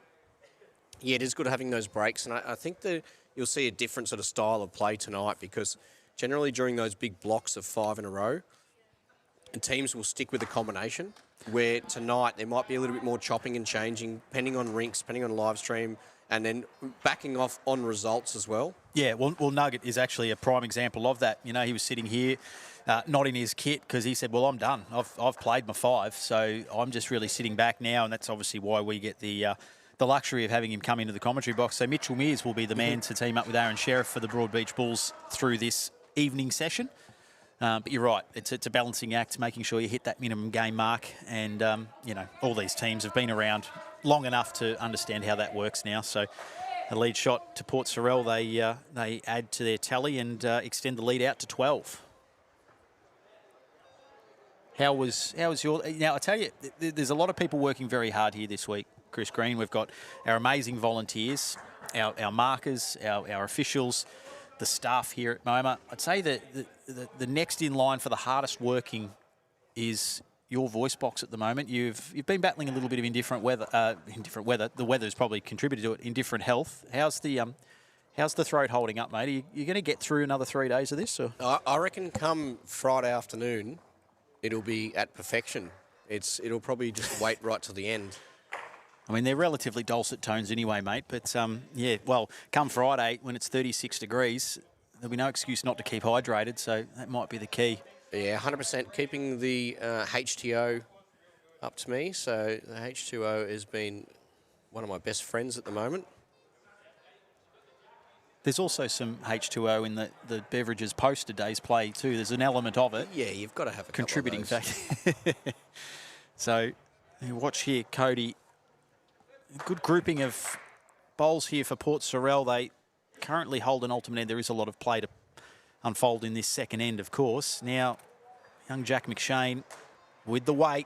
S2: Yeah, it is good having those breaks, and I think that you'll see a different sort of style of play tonight, because generally during those big blocks of 5 in a row, and teams will stick with a combination, where tonight there might be a little bit more chopping and changing, depending on rinks, depending on live stream, and then backing off on results as well.
S3: Yeah, well, Nugget is actually a prime example of that. He was sitting here, not in his kit, because he said, well, I'm done. I've played my 5, so I'm just really sitting back now, and that's obviously why we get the luxury of having him come into the commentary box. So Mitchell Mears will be the man to team up with Aaron Sheriff for the Broadbeach Bulls through this evening session. But you're right, it's a balancing act, making sure you hit that minimum game mark. And, all these teams have been around long enough to understand how that works now. So a lead shot to Port Sorell, they add to their tally and extend the lead out to 12. How was your... Now, I tell you, there's a lot of people working very hard here this week, Chris Green. We've got our amazing volunteers, our markers, our officials, the staff here at Moama. I'd say that the next in line for the hardest working is your voice box at the moment. You've been battling a little bit of indifferent weather. The weather's probably contributed to it. Indifferent health. How's the throat holding up, mate? Are you going to get through another 3 days of this? Or?
S2: I reckon come Friday afternoon, it'll be at perfection. It'll probably just wait right till the end.
S3: I mean, they're relatively dulcet tones anyway, mate. But, come Friday, when it's 36 degrees, there'll be no excuse not to keep hydrated, so that might be the key.
S2: Yeah, 100% keeping the H2O up to me. So the H2O has been one of my best friends at the moment.
S3: There's also some H2O in the beverages post today's play too. There's an element of it.
S2: Yeah, you've got to have a
S3: contributing
S2: factor.
S3: So, you watch here, Cody. A good grouping of bowls here for Port Sorell. They currently hold an ultimate end. There is a lot of play to unfold in this second end, of course. Now, young Jack McShane with the weight,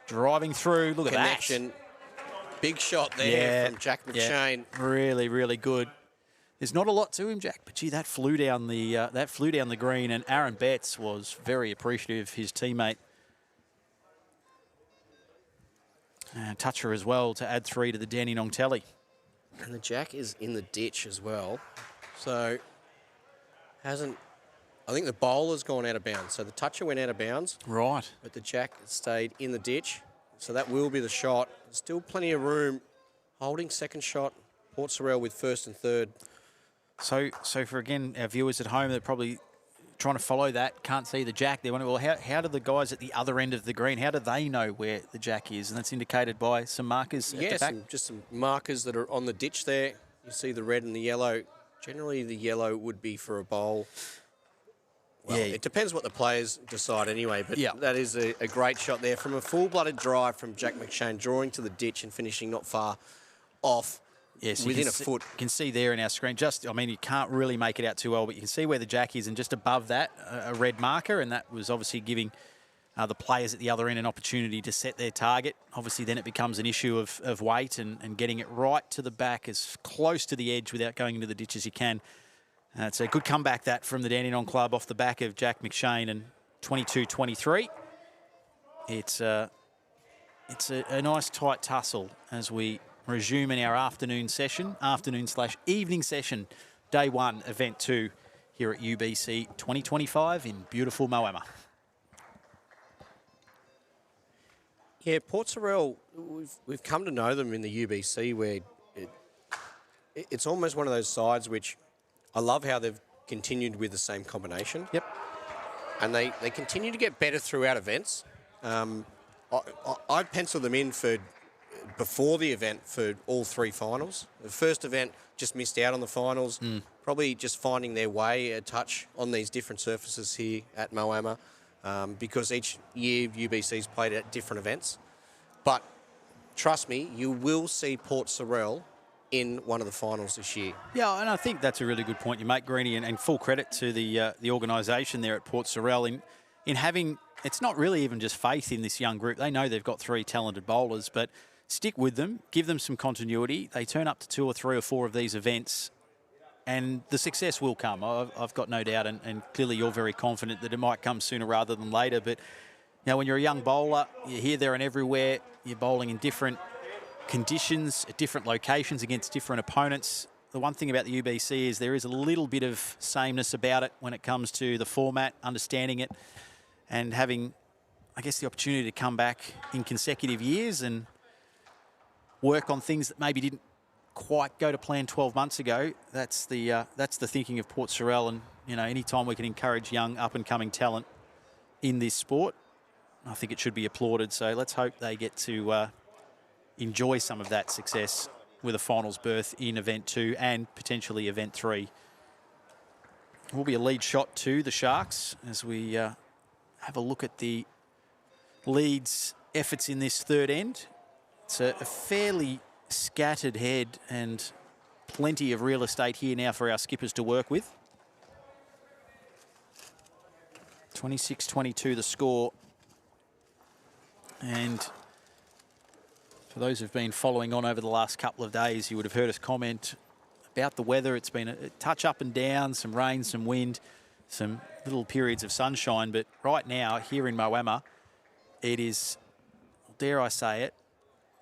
S3: driving through. Look
S2: Connection.
S3: at that.
S2: Big shot there from Jack McShane.
S3: Yeah, really, really good. There's not a lot to him, Jack, but gee, that flew down the green, and Aaron Betts was very appreciative of his teammate. Toucher as well to add 3 to the Danny Nongtelli.
S2: And the Jack is in the ditch as well. So, I think the bowler's gone out of bounds. So the toucher went out of bounds.
S3: Right.
S2: But the Jack stayed in the ditch. So that will be the shot. Still plenty of room. Holding second shot. Port Sorell with first and third.
S3: So for, again, our viewers at home, they're probably trying to follow that, can't see the jack. They're wondering, well, how do the guys at the other end of the green, how do they know where the jack is? And that's indicated by some markers at the back.
S2: Just some markers that are on the ditch there. You see the red and the yellow. Generally, the yellow would be for a bowl. Well, it depends what the players decide anyway, but that is a great shot there from a full-blooded drive from Jack McShane, drawing to the ditch and finishing not far off.
S3: Yes,
S2: within a foot.
S3: You can see there in our screen, I mean, you can't really make it out too well, but you can see where the jack is, and just above that, a red marker, and that was obviously giving the players at the other end an opportunity to set their target. Obviously, then it becomes an issue of weight and getting it right to the back as close to the edge without going into the ditch as you can. It's a good comeback, that, from the Dandenong Club off the back of Jack McShane, and 22-23. It's a nice tight tussle as we resume in our afternoon / evening session, day 1, event 2 here at UBC 2025 in beautiful Moama.
S2: Yeah, Port Sorell, we've come to know them in the UBC, where it's almost one of those sides which I love how they've continued with the same combination.
S3: Yep.
S2: And they continue to get better throughout events. I'd pencil them in for before the event for all 3 finals. The first event just missed out on the finals, probably just finding their way a touch on these different surfaces here at Moama, because each year UBC's played at different events. But trust me, you will see Port Sorell in one of the finals this year.
S3: Yeah, and I think that's a really good point you make, Greenie, and full credit to the organisation there at Port Sorell in having, it's not really even just faith in this young group. They know they've got 3 talented bowlers, but stick with them, give them some continuity. They turn up to 2 or 3 or 4 of these events, and the success will come. I've got no doubt, and clearly you're very confident that it might come sooner rather than later. But you know, when you're a young bowler, you're here, there and everywhere. You're bowling in different conditions, at different locations against different opponents. The one thing about the UBC is there is a little bit of sameness about it when it comes to the format, understanding it, and having, I guess, the opportunity to come back in consecutive years and work on things that maybe didn't quite go to plan 12 months ago. That's the thinking of Port Sorell, and you know, anytime we can encourage young up-and-coming talent in this sport, I think it should be applauded. So let's hope they get to enjoy some of that success with a finals berth in event 2 and potentially event 3. Will be a lead shot to the Sharks as we have a look at the Leeds' efforts in this third end. It's a fairly scattered head and plenty of real estate here now for our skippers to work with. 26-22 the score. And for those who've been following on over the last couple of days, you would have heard us comment about the weather. It's been a touch up and down, some rain, some wind, some little periods of sunshine. But right now, here in Moama, it is, dare I say it,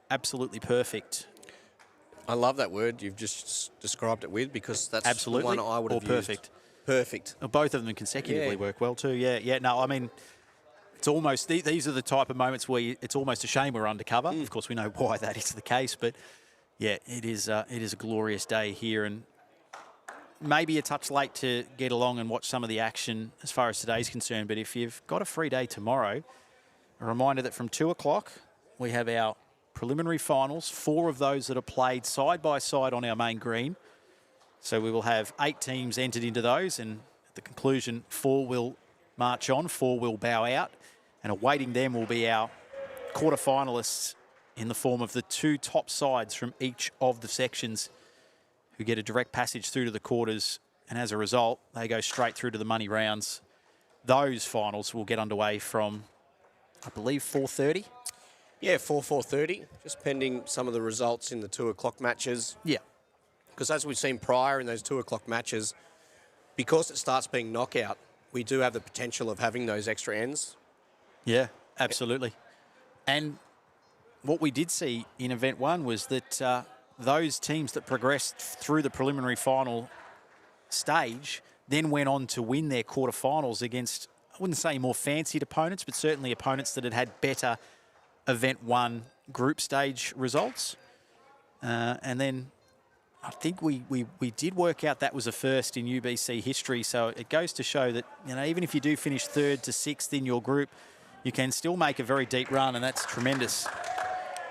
S3: absolutely perfect.
S2: I love that word you've just described it with, because that's
S3: absolutely
S2: the one I would have
S3: perfect.
S2: Used. Perfect.
S3: Both of them consecutively work well too. Yeah. No, I mean, it's almost, these are the type of moments where it's almost a shame we're undercover. Of course, we know why that is the case, but yeah, it is a glorious day here, and maybe a touch late to get along and watch some of the action as far as today's concerned. But if you've got a free day tomorrow, a reminder that from 2 o'clock we have our preliminary finals, 4 of those that are played side by side on our main green. So we will have 8 teams entered into those, and at the conclusion, 4 will march on, 4 will bow out, and awaiting them will be our quarter-finalists in the form of the 2 top sides from each of the sections who get a direct passage through to the quarters, and as a result, they go straight through to the money rounds. Those finals will get underway from, I believe, 4:30.
S2: Yeah, 4:30, just pending some of the results in the 2 o'clock matches.
S3: Yeah.
S2: Because as we've seen prior in those 2 o'clock matches, because it starts being knockout, we do have the potential of having those extra ends.
S3: Yeah, absolutely. And what we did see in event 1 was that those teams that progressed through the preliminary final stage then went on to win their quarterfinals against, I wouldn't say more fancied opponents, but certainly opponents that had better event 1 group stage results. And then I think we did work out that was a first in UBC history. So it goes to show that, you know, even if you do finish 3rd to 6th in your group, you can still make a very deep run, and that's tremendous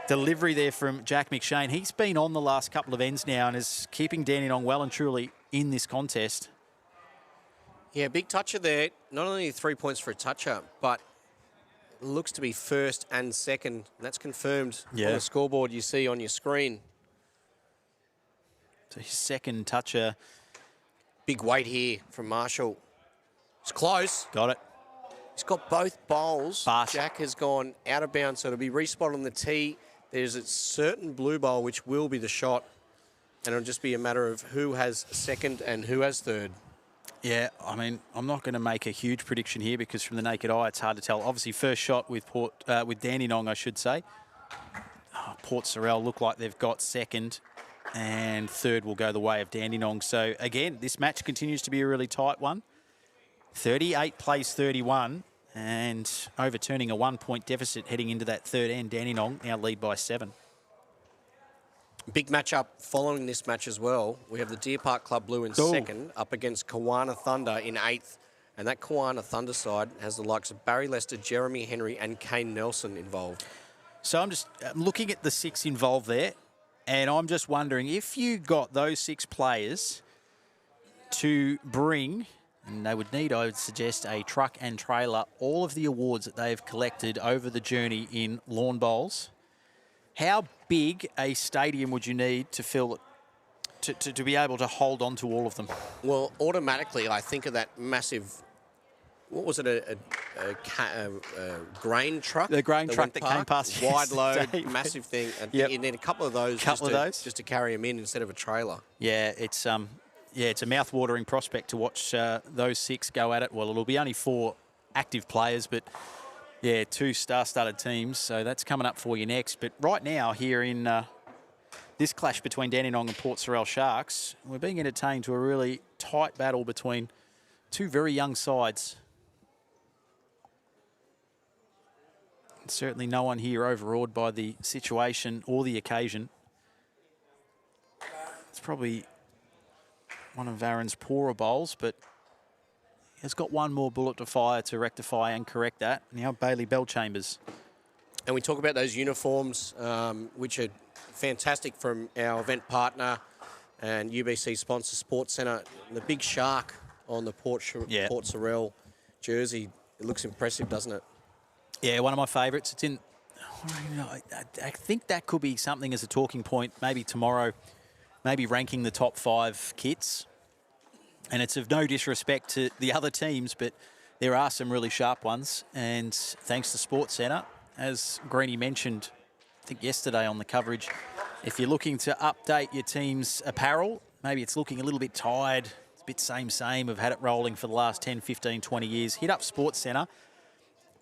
S3: delivery there from Jack McShane. He's been on the last couple of ends now and is keeping Dandenong well and truly in this contest.
S2: Yeah, big toucher there. Not only 3 points for a toucher, but looks to be first and second. And that's confirmed on the scoreboard you see on your screen.
S3: So his second toucher.
S2: Big weight here from Marshall. It's close.
S3: Got it.
S2: He's got both bowls.
S3: But
S2: Jack has gone out of bounds, so it'll be respot on the tee. There's a certain blue bowl which will be the shot, and it'll just be a matter of who has second and who has third.
S3: Yeah, I mean, I'm not going to make a huge prediction here because from the naked eye, it's hard to tell. Obviously, first shot with Dandenong, I should say. Port Sorell look like they've got second, and third will go the way of Dandenong. So, again, this match continues to be a really tight one. 38 plays 31, and overturning a 1 point deficit heading into that third end. Dandenong now lead by 7.
S2: Big matchup following this match as well. We have the Deer Park Club Blue in second, up against Kawana Thunder in 8th. And that Kawana Thunder side has the likes of Barry Lester, Jeremy Henry and Kane Nelson involved.
S3: So I'm just looking at the 6 involved there, and I'm just wondering if you got those 6 players to bring, and they would need, I would suggest, a truck and trailer, all of the awards that they've collected over the journey in lawn bowls. How big a stadium would you need to fill it, to be able to hold on to all of them?
S2: Well, automatically I think of that massive, what was it, a grain truck?
S3: The grain truck that came past
S2: wide
S3: yesterday.
S2: load, massive thing. And
S3: Yep.
S2: you need a couple of those, just to carry them in instead of a trailer.
S3: Yeah, it's a mouth-watering prospect to watch those 6 go at it. Well, it'll be only 4 active players, but yeah, 2 star-studded teams. So that's coming up for you next. But right now, here in this clash between Dandenong and Port Sorell Sharks, we're being entertained to a really tight battle between 2 very young sides. And certainly no one here overawed by the situation or the occasion. It's probably one of Varen's poorer bowls, but he's got one more bullet to fire to rectify and correct that. Now Bailey Bellchambers.
S2: And we talk about those uniforms, which are fantastic from our event partner and UBC sponsor Sports Centre. The big shark on the Port Sorell jersey. It looks impressive, doesn't it?
S3: Yeah, one of my favourites. It's in. I think that could be something as a talking point. Maybe tomorrow, maybe ranking the top 5 kits. And it's of no disrespect to the other teams, but there are some really sharp ones. And thanks to Sports Centre, as Greenie mentioned, I think yesterday on the coverage, if you're looking to update your team's apparel, maybe it's looking a little bit tired, it's a bit same, we've had it rolling for the last 10, 15, 20 years, hit up Sports Centre.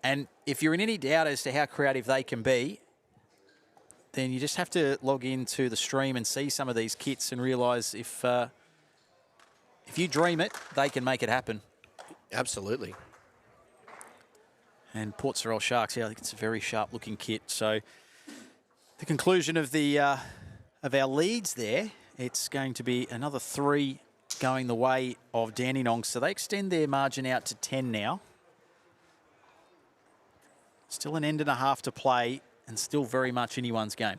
S3: And if you're in any doubt as to how creative they can be, then you just have to log into the stream and see some of these kits and realise if you dream it, they can make it happen.
S2: Absolutely.
S3: And Port Sorell Sharks, yeah, I think it's a very sharp-looking kit. So the conclusion of the of our leads there, it's going to be another 3 going the way of Dandenong. So they extend their margin out to 10 now. Still an end and a half to play and still very much anyone's game.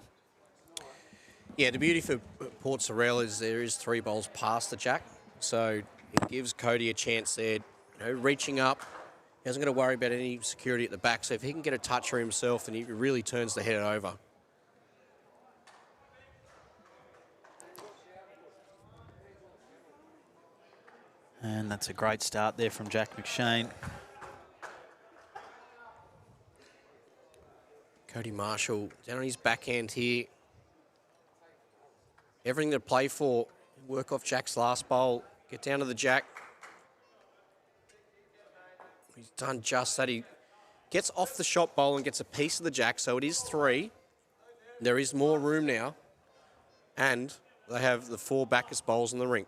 S2: Yeah, the beauty for Port Sorell is there is 3 bowls past the jack. So it gives Cody a chance there, reaching up. He hasn't got to worry about any security at the back. So if he can get a touch for himself, then he really turns the head over.
S3: And that's a great start there from Jack McShane.
S2: Cody Marshall down on his backhand here. Everything to play for. Work off Jack's last bowl. Get down to the jack. He's done just that. He gets off the shot bowl and gets a piece of the jack, so it is 3. There is more room now. And they have the 4 Bacchus bowls in the ring.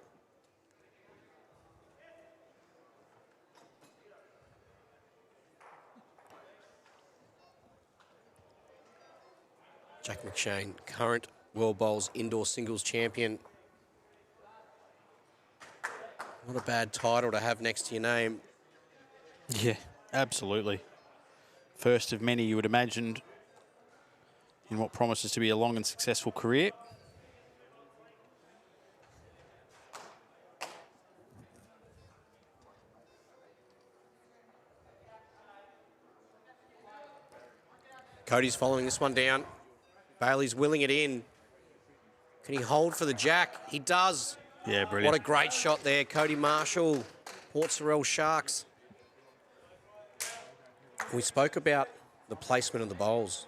S2: Jack McShane, current World Bowls Indoor Singles Champion. Not a bad title to have next to your name.
S3: Yeah, absolutely. First of many, you would imagine, in what promises to be a long and successful career.
S2: Cody's following this one down. Bailey's willing it in. Can he hold for the jack? He does.
S3: Yeah, brilliant.
S2: What a great shot there. Cody Marshall, Port Sorell Sharks. We spoke about the placement of the bowls.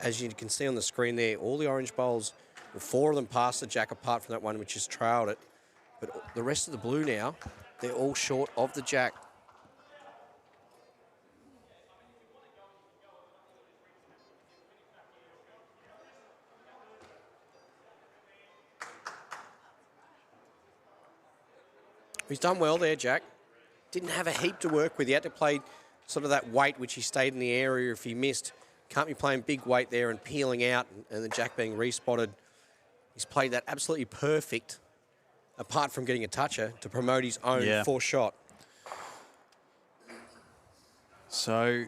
S2: As you can see on the screen there, all the orange bowls, well, 4 of them past the jack apart from that one which has trailed it. But the rest of the blue now, they're all short of the jack. He's done well there, Jack. Didn't have a heap to work with. He had to play sort of that weight, which he stayed in the area if he missed. Can't be playing big weight there and peeling out and the jack being respotted. He's played that absolutely perfect, apart from getting a toucher, to promote his own 4 shot.
S3: So,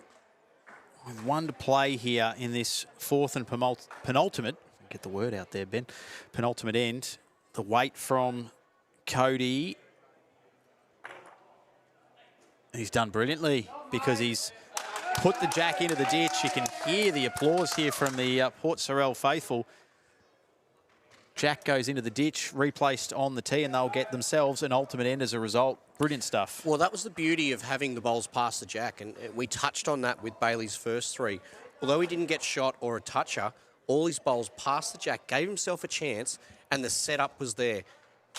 S3: with 1 to play here in this 4th and penultimate, get the word out there, Ben, penultimate end, the weight from Cody. He's done brilliantly because he's put the jack into the ditch. You can hear the applause here from the Port Sorell faithful. Jack goes into the ditch, replaced on the tee, and they'll get themselves an ultimate end as a result. Brilliant stuff.
S2: Well, that was the beauty of having the bowls past the jack, and we touched on that with Bailey's first 3. Although he didn't get shot or a toucher, all his bowls past the jack gave himself a chance, and the setup was there.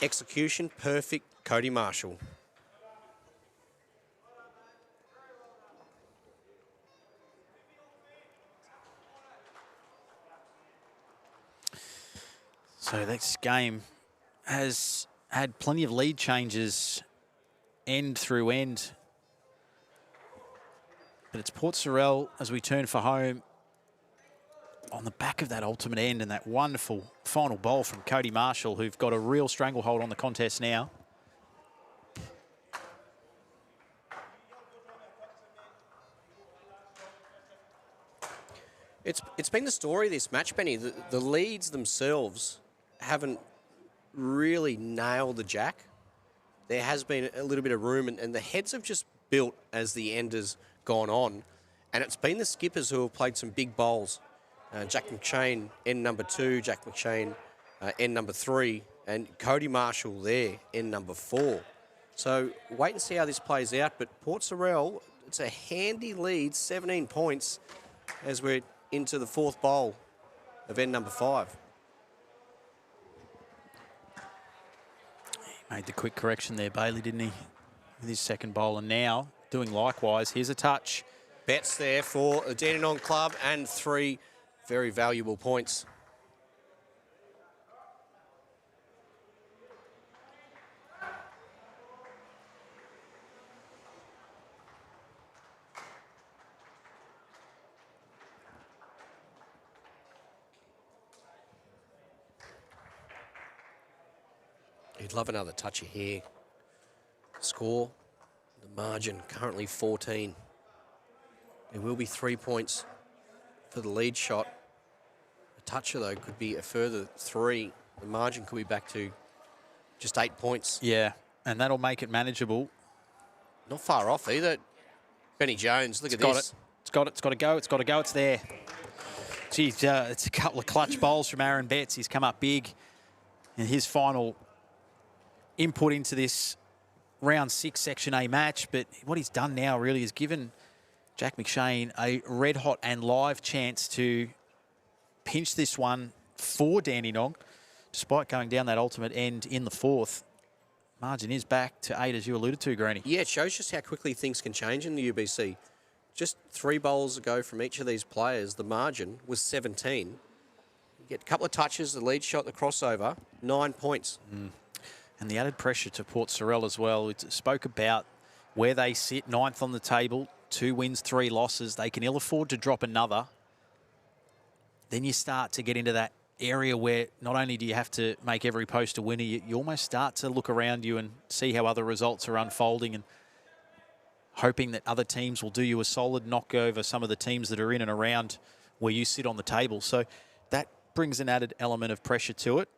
S2: Execution, perfect, Cody Marshall.
S3: So this game has had plenty of lead changes end through end. But it's Port Sorell as we turn for home on the back of that ultimate end and that wonderful final bowl from Cody Marshall, who've got a real stranglehold on the contest now.
S2: It's been the story of this match, Benny. The leads themselves haven't really nailed the jack. There has been a little bit of room, and the heads have just built as the end has gone on. And it's been the skippers who have played some big bowls. Jack McShane, end number 2, Jack McShane, end number 3, and Cody Marshall there, end number 4. So wait and see how this plays out. But Port Sorell, it's a handy lead, 17 points, as we're into the 4th bowl of end number 5.
S3: He made the quick correction there, Bailey, didn't he? With his second bowl, and now doing likewise. Here's a touch.
S2: Bets there for the Dandenong Club and 3 very valuable points. He'd love another toucher here. Score, the margin currently 14. There will be 3 points for the lead shot. A toucher, though, could be a further 3. The margin could be back to just 8 points.
S3: Yeah, and that'll make it manageable.
S2: Not far off either. Benny Jones, look at this.
S3: It's got to go, it's there. Geez, it's a couple of clutch bowls from Aaron Betts. He's come up big in his final input into this round 6 Section A match, but what he's done now really is given Jack McShane a red-hot and live chance to pinch this one for Dandenong, despite going down that ultimate end in the 4th. Margin is back to 8, as you alluded to, Greeny.
S2: Yeah, it shows just how quickly things can change in the UBC. Just 3 bowls ago from each of these players, the margin was 17. You get a couple of touches, the lead shot, the crossover, 9 points.
S3: And the added pressure to Port Sorell as well. We spoke about where they sit, 9th on the table, 2 wins, 3 losses. They can ill afford to drop another. Then you start to get into that area where not only do you have to make every post a winner, you almost start to look around you and see how other results are unfolding and hoping that other teams will do you a solid, knock over some of the teams that are in and around where you sit on the table. So that brings an added element of pressure to it.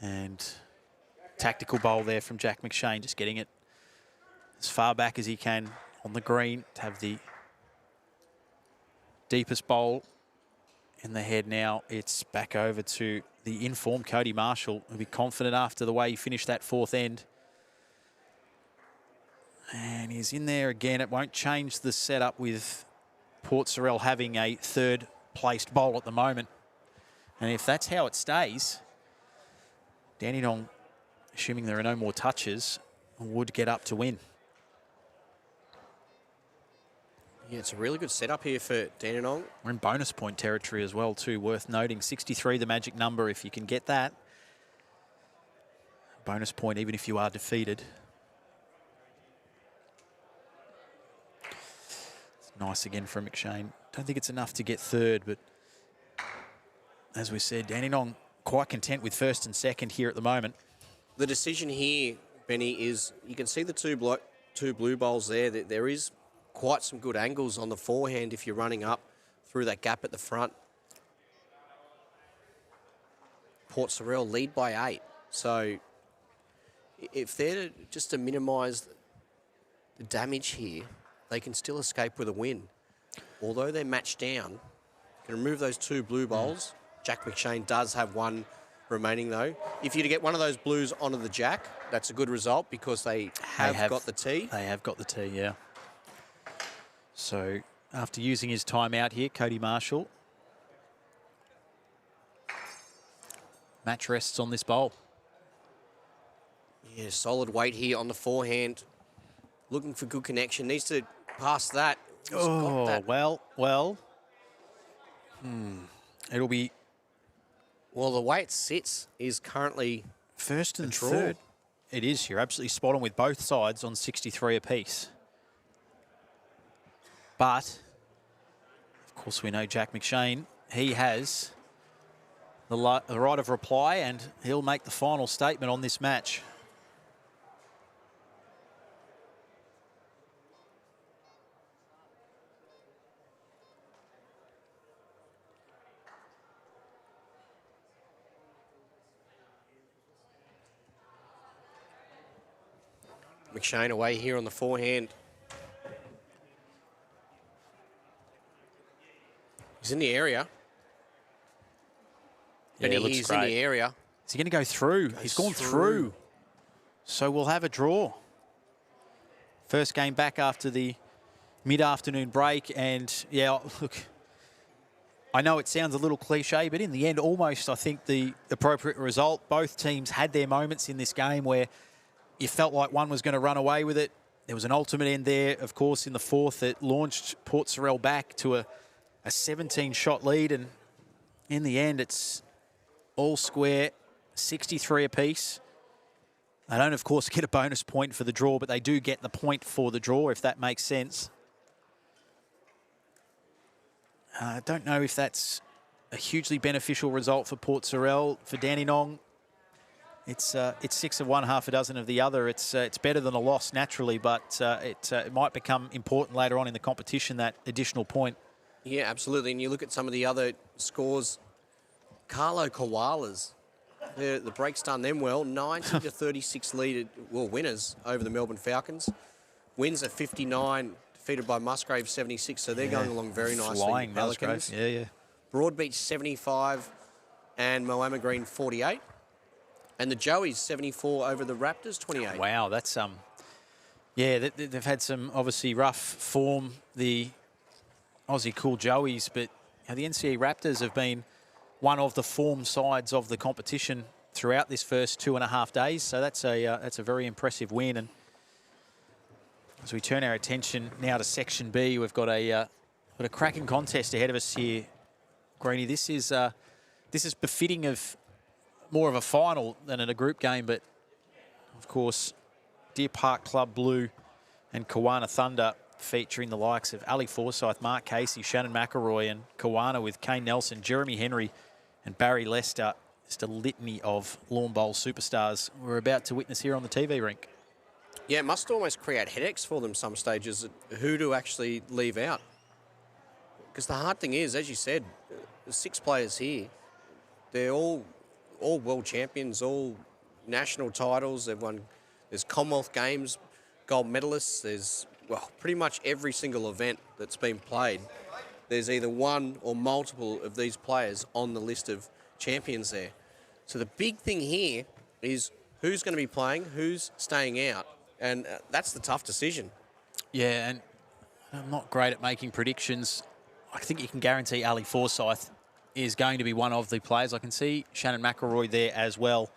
S3: And tactical bowl there from Jack McShane, just getting it as far back as he can on the green to have the deepest bowl in the head. Now it's back over to the informed Cody Marshall, who'll be confident after the way he finished that fourth end. And he's in there again. It won't change the setup with Port Sorell having a third placed bowl at the moment. And if that's how it stays, Dandenong, assuming there are no more touches, would get up to win.
S2: Yeah, it's a really good setup here for Dandenong.
S3: We're in bonus point territory as well, too, worth noting. 63, the magic number, if you can get that. Bonus point, even if you are defeated. It's nice again from McShane. Don't think it's enough to get third, but as we said, Dandenong quite content with first and second here at the moment.
S2: The decision here, Benny, is you can see the two blue bowls there. There is quite some good angles on the forehand if you're running up through that gap at the front. Port Sorell lead by 8. So if they're just to minimise the damage here, they can still escape with a win. Although they're matched down, you can remove those two blue bowls. Jack McShane does have one remaining though. If you to get one of those blues onto the jack, that's a good result because they have got the tee.
S3: They have got the tee, yeah. So after using his timeout here, Cody Marshall. Match rests on this bowl.
S2: Yeah, solid weight here on the forehand. Looking for good connection. Needs to pass that. He's got that.
S3: well. It'll be
S2: Well, the way it sits is currently
S3: first and
S2: draw.
S3: third. It is. You're absolutely spot on with both sides on 63 apiece. But, of course, we know Jack McShane. He has the right of reply, and he'll make the final statement on this match.
S2: McShane away here on the forehand. He's in the area.
S3: Yeah,
S2: Benny,
S3: it looks
S2: he's
S3: great.
S2: in the area.
S3: Is he going to go through? He's gone through. So we'll have a draw. First game back after the mid-afternoon break. And, yeah, look, I know it sounds a little cliche, but in the end, almost, I think, the appropriate result. Both teams had their moments in this game where you felt like one was going to run away with it. There was an ultimate end there, of course, in the fourth that launched Port Sorell back to a 17-shot lead. And in the end, it's all square, 63 apiece. They don't, of course, get a bonus point for the draw, but they do get the point for the draw, if that makes sense. I don't know if that's a hugely beneficial result for Port Sorell. For Dandenong, it's 6 of one, half a dozen of the other. It's better than a loss, naturally, but it might become important later on in the competition, that additional point.
S2: Yeah, absolutely. And you look at some of the other scores. Carlo Koalas, the break's done them well. 90 to 36 lead, winners over the Melbourne Falcons. Wins at 59, defeated by Musgrave 76. So they're going along very nicely.
S3: Flying
S2: Pelicans.
S3: Musgrave. Yeah.
S2: Broadbeach 75 and Moama Green 48. And the Joeys 74 over the Raptors 28.
S3: Wow, that's yeah, they've had some obviously rough form, the Aussie Cool Joeys, but the NCAA Raptors have been one of the form sides of the competition throughout this first 2.5 days. So that's a very impressive win. And as we turn our attention now to Section B, we've got a cracking contest ahead of us here, Greeny. This is befitting of more of a final than in a group game, but of course, Deer Park Club Blue and Kawana Thunder featuring the likes of Ali Forsyth, Mark Casey, Shannon McElroy and Kawana, with Kane Nelson, Jeremy Henry and Barry Lester. Just a litany of lawn bowl superstars we're about to witness here on the TV rink.
S2: Yeah, it must almost create headaches for them some stages, who to actually leave out. Because the hard thing is, as you said, the 6 players here, they're all world champions, all national titles. They've won, there's Commonwealth Games, gold medalists. There's, well, pretty much every single event that's been played. There's either one or multiple of these players on the list of champions there. So the big thing here is who's going to be playing, who's staying out, and that's the tough decision.
S3: Yeah, and I'm not great at making predictions. I think you can guarantee Ali Forsyth is going to be one of the players. I can see Shannon McElroy there as well.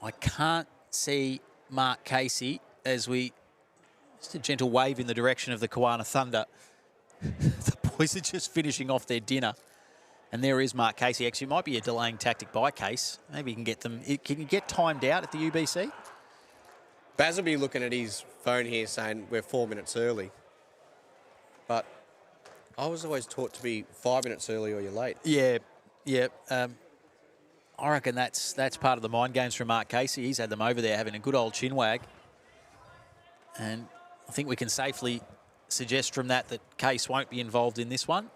S3: I can't see Mark Casey as we... Just a gentle wave in the direction of the Koala Thunder. The boys are just finishing off their dinner. And there is Mark Casey. Actually, it might be a delaying tactic by Case. Maybe you can get them... Can you get timed out at the UBC?
S2: Baz will be looking at his phone here saying we're 4 minutes early. But I was always taught to be 5 minutes early or you're late.
S3: Yeah. I reckon that's part of the mind games from Mark Casey. He's had them over there having a good old chin wag. And I think we can safely suggest from that Case won't be involved in this one.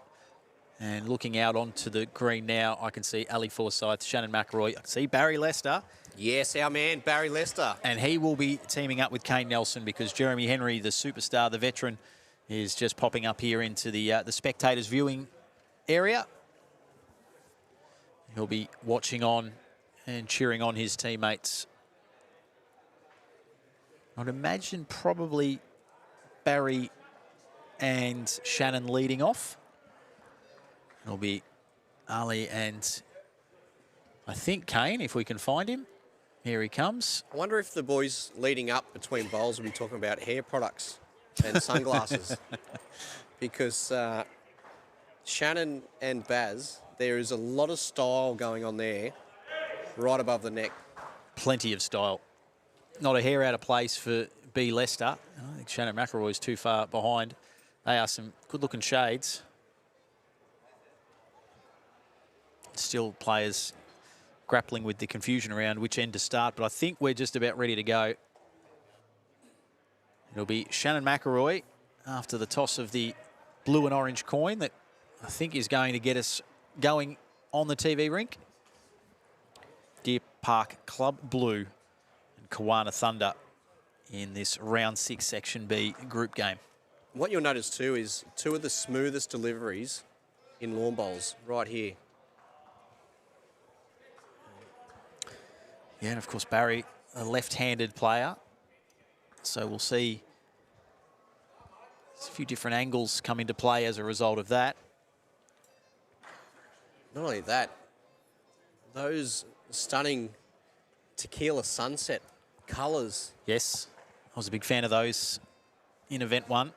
S3: And looking out onto the green now, I can see Ali Forsyth, Shannon McElroy. I can see Barry Lester.
S2: Yes, our man, Barry Lester.
S3: And he will be teaming up with Kane Nelson because Jeremy Henry, the superstar, the veteran, is just popping up here into the spectators' viewing area. He'll be watching on and cheering on his teammates. I'd imagine probably Barry and Shannon leading off. It'll be Ali and I think Kane, if we can find him. Here he comes.
S2: I wonder if the boys leading up between bowls will be talking about hair products and sunglasses. Because Shannon and Baz, there is a lot of style going on there, right above the neck.
S3: Plenty of style. Not a hair out of place for B. Lester. I think Shannon McElroy is too far behind. They are some good-looking shades. Still players grappling with the confusion around which end to start, but I think we're just about ready to go. It'll be Shannon McElroy after the toss of the blue and orange coin that I think is going to get us going on the TV rink. Deer Park Club Blue and Kawana Thunder in this round 6 section B group game.
S2: What you'll notice too is 2 of the smoothest deliveries in lawn bowls right here.
S3: Yeah, and of course Barry, a left-handed player. So we'll see a few different angles come into play as a result of that.
S2: Not only that, those stunning tequila sunset colours.
S3: Yes, I was a big fan of those in event 1.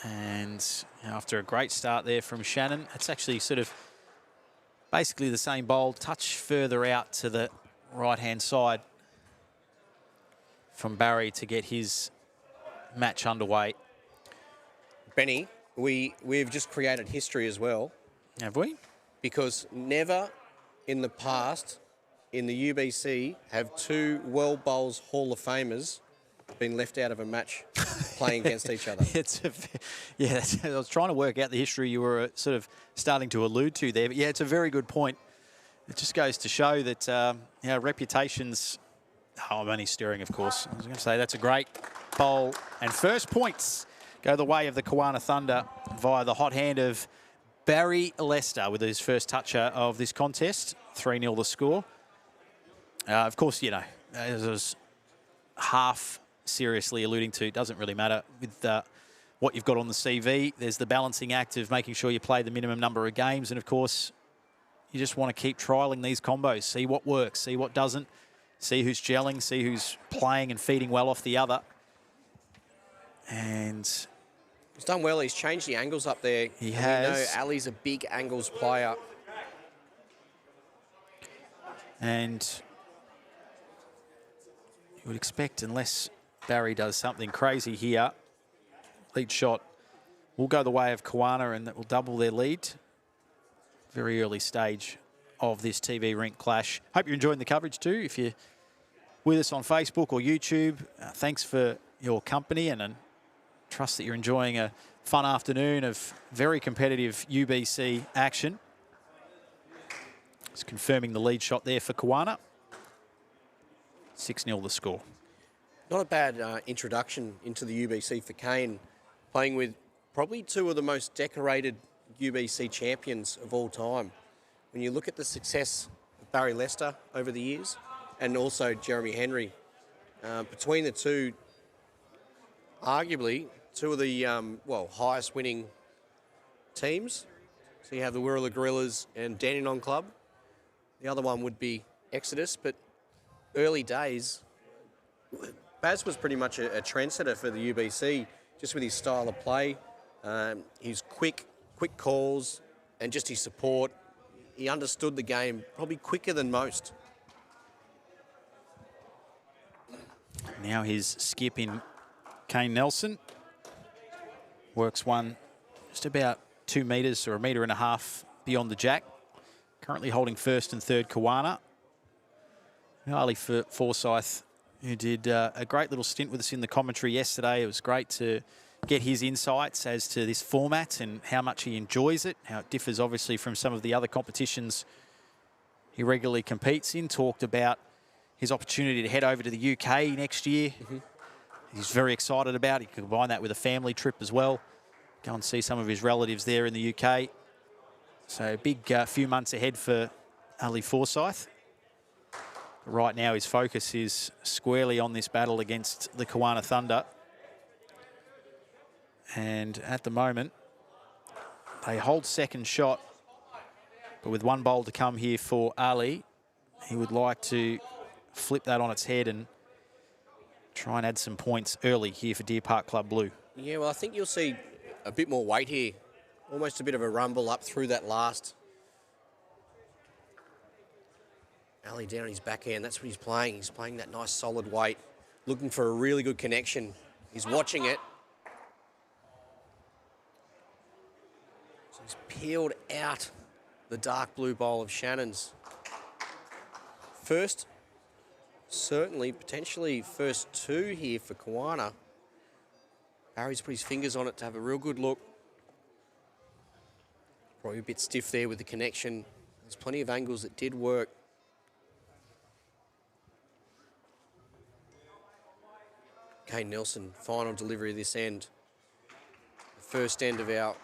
S3: And after a great start there from Shannon, it's actually sort of basically the same bowl, touch further out to the right-hand side from Barry to get his match underway.
S2: Benny, we've just created history as well.
S3: Have we?
S2: Because never in the past in the UBC have 2 World Bowls Hall of Famers been left out of a match playing against each other.
S3: I was trying to work out the history you were sort of starting to allude to there. But yeah, it's a very good point. It just goes to show that reputations... Oh, I'm only stirring, of course. I was going to say that's a great bowl. And first points go the way of the Kawana Thunder via the hot hand of Barry Lester with his first toucher of this contest. 3-0 the score. Of course, you know, as I was half seriously alluding to, it doesn't really matter with what you've got on the CV. There's the balancing act of making sure you play the minimum number of games. And, of course, you just want to keep trialling these combos, see what works, see what doesn't, see who's gelling, see who's playing and feeding well off the other. And
S2: he's done well. He's changed the angles up there.
S3: He has.
S2: We know Ali's a big angles player.
S3: And you would expect, unless Barry does something crazy here, lead shot will go the way of Koana, and that will double their lead. Very early stage of this TV rink clash. Hope you're enjoying the coverage too. If you're with us on Facebook or YouTube, thanks for your company, and trust that you're enjoying a fun afternoon of very competitive UBC action. It's confirming the lead shot there for Koana. 6-0 the score.
S2: Not a bad introduction into the UBC for Kane, playing with probably two of the most decorated UBC champions of all time. When you look at the success of Barry Lester over the years, and also Jeremy Henry, between the two, arguably two of the highest winning teams. So you have the Wirraloo Gorillas and Dandenong Club. The other one would be Exodus, but early days, Baz was pretty much a trendsetter for the UBC, just with his style of play, his quick calls, and just his support. He understood the game probably quicker than most.
S3: Now his skip in Kane Nelson works one just about 2 metres or 1.5 metres beyond the jack. Currently holding first and third Koana. Ali Forsyth, who did a great little stint with us in the commentary yesterday. It was great to get his insights as to this format and how much he enjoys it, how it differs obviously from some of the other competitions he regularly competes in. Talked about his opportunity to head over to the UK next year. He's very excited about it. He can combine that with a family trip as well. Go and see some of his relatives there in the UK. So a big few months ahead for Ali Forsyth. But right now his focus is squarely on this battle against the Koana Thunder. And at the moment, they hold second shot. But with one bowl to come here for Ali, he would like to flip that on its head and try and add some points early here for Deer Park Club Blue.
S2: Yeah, well, I think you'll see a bit more weight here. Almost a bit of a rumble up through that last. Ali down his backhand, that's what he's playing. He's playing that nice solid weight, looking for a really good connection. He's watching it. So he's peeled out the dark blue bowl of Shannon's. First, certainly, potentially first two here for Koana. Barry's put his fingers on it to have a real good look. Probably a bit stiff there with the connection. There's plenty of angles that did work. Kane Nelson, final delivery of this end. The first end of our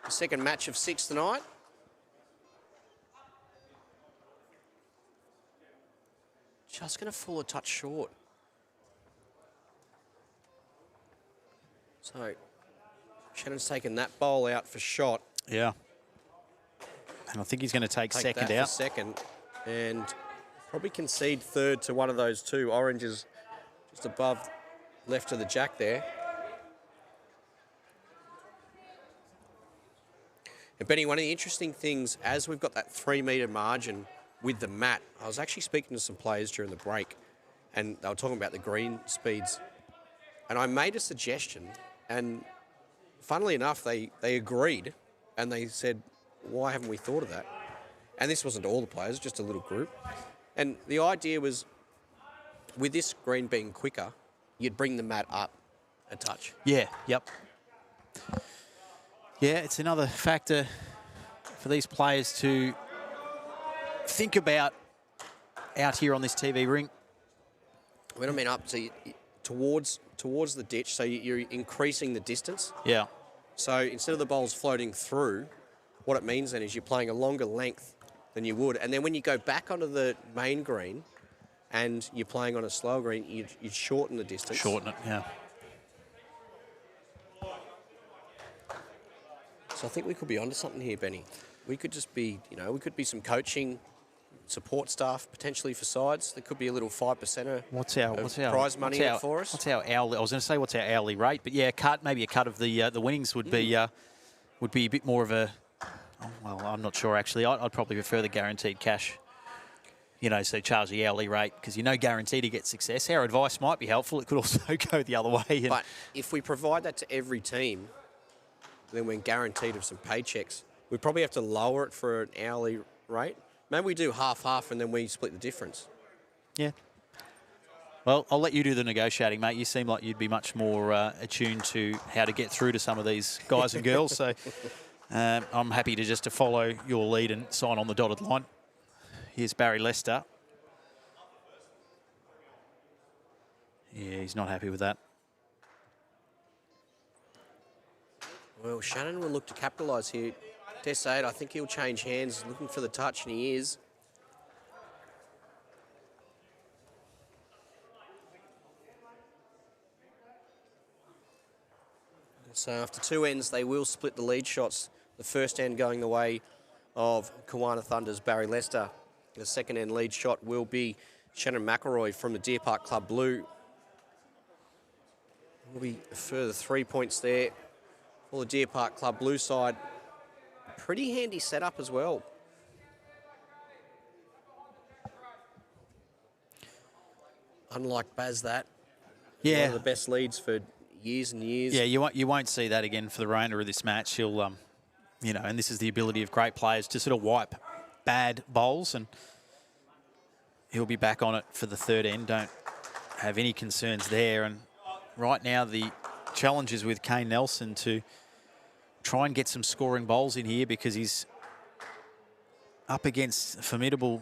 S2: second match of 6 tonight. Just going to fall a touch short. So Shannon's taken that bowl out for shot.
S3: Yeah. And I think he's going to take second
S2: that
S3: out.
S2: For second, and probably concede third to one of those two. Oranges just above left of the jack there. And Benny, one of the interesting things, as we've got that 3 metre margin with the mat, I was actually speaking to some players during the break, and they were talking about the green speeds. And I made a suggestion, and funnily enough, they agreed, and they said, why haven't we thought of that? And this wasn't all the players, just a little group. And the idea was, with this green being quicker, you'd bring the mat up a touch.
S3: Yeah, yep. Yeah, it's another factor for these players to think about out here on this TV rink.
S2: When I mean up to towards the ditch, so you're increasing the distance.
S3: Yeah.
S2: So instead of the bowls floating through, what it means then is you're playing a longer length than you would. And then when you go back onto the main green and you're playing on a slow green, you'd shorten the distance.
S3: Shorten it, yeah.
S2: So I think we could be onto something here, Benny. We could just be, we could be some coaching, support staff potentially for sides. There could be a little 5%er prize money for us.
S3: What's our hourly? I was going to say what's our hourly rate, but yeah, maybe a cut of the winnings would be a bit more of a. Oh, well, I'm not sure actually. I'd probably prefer the guaranteed cash. you know, so charge the hourly rate because you're no guarantee to get success. Our advice might be helpful. It could also go the other way. And
S2: But if we provide that to every team, then we're guaranteed of some paychecks. We probably have to lower it for an hourly rate. Maybe we do half-half and then we split the difference.
S3: yeah. Well, I'll let you do the negotiating, mate. You seem like you'd be much more attuned to how to get through to some of these guys and girls. So I'm happy to just to follow your lead and sign on the dotted line. Here's Barry Lester. Yeah, he's not happy with that.
S2: Well, Shannon will look to capitalise here. Test 8, I think he'll change hands, looking for the touch, and he is. So after 2 ends, they will split the lead shots. The first end going the way of Koalas Thunder's Barry Lester. The second end lead shot will be Shannon McElroy from the Deer Park Club Blue. Will be a further 3 points there for the Deer Park Club Blue side. Pretty handy setup as well. Unlike Baz, that.
S3: Yeah.
S2: One of the best leads for years and years.
S3: Yeah, you won't see that again for the remainder of this match. He'll, you know, and this is the ability of great players to sort of wipe bad bowls, and he'll be back on it for the third end. Don't have any concerns there. And right now the challenge is with Kane Nelson to try and get some scoring bowls in here because he's up against a formidable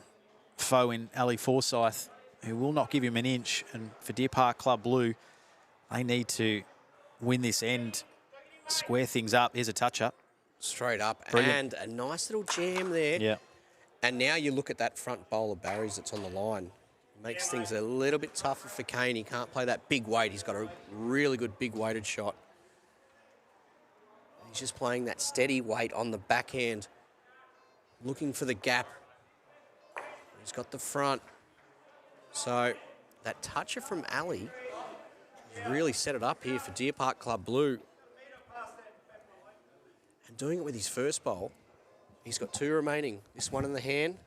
S3: foe in Ali Forsyth, who will not give him an inch. And for Deer Park Club Blue, they need to win this end, square things up. Here's a touch-up.
S2: Straight up.
S3: Brilliant.
S2: And a nice little jam there.
S3: Yeah.
S2: And now you look at that front bowl of Barry's that's on the line. Makes things a little bit tougher for Kane. He can't play that big weight. He's got a really good big weighted shot. He's just playing that steady weight on the backhand, looking for the gap. He's got the front. So that toucher from Ali really set it up here for Deer Park Club Blue. And doing it with his first bowl. He's got 2 remaining. This one in the hand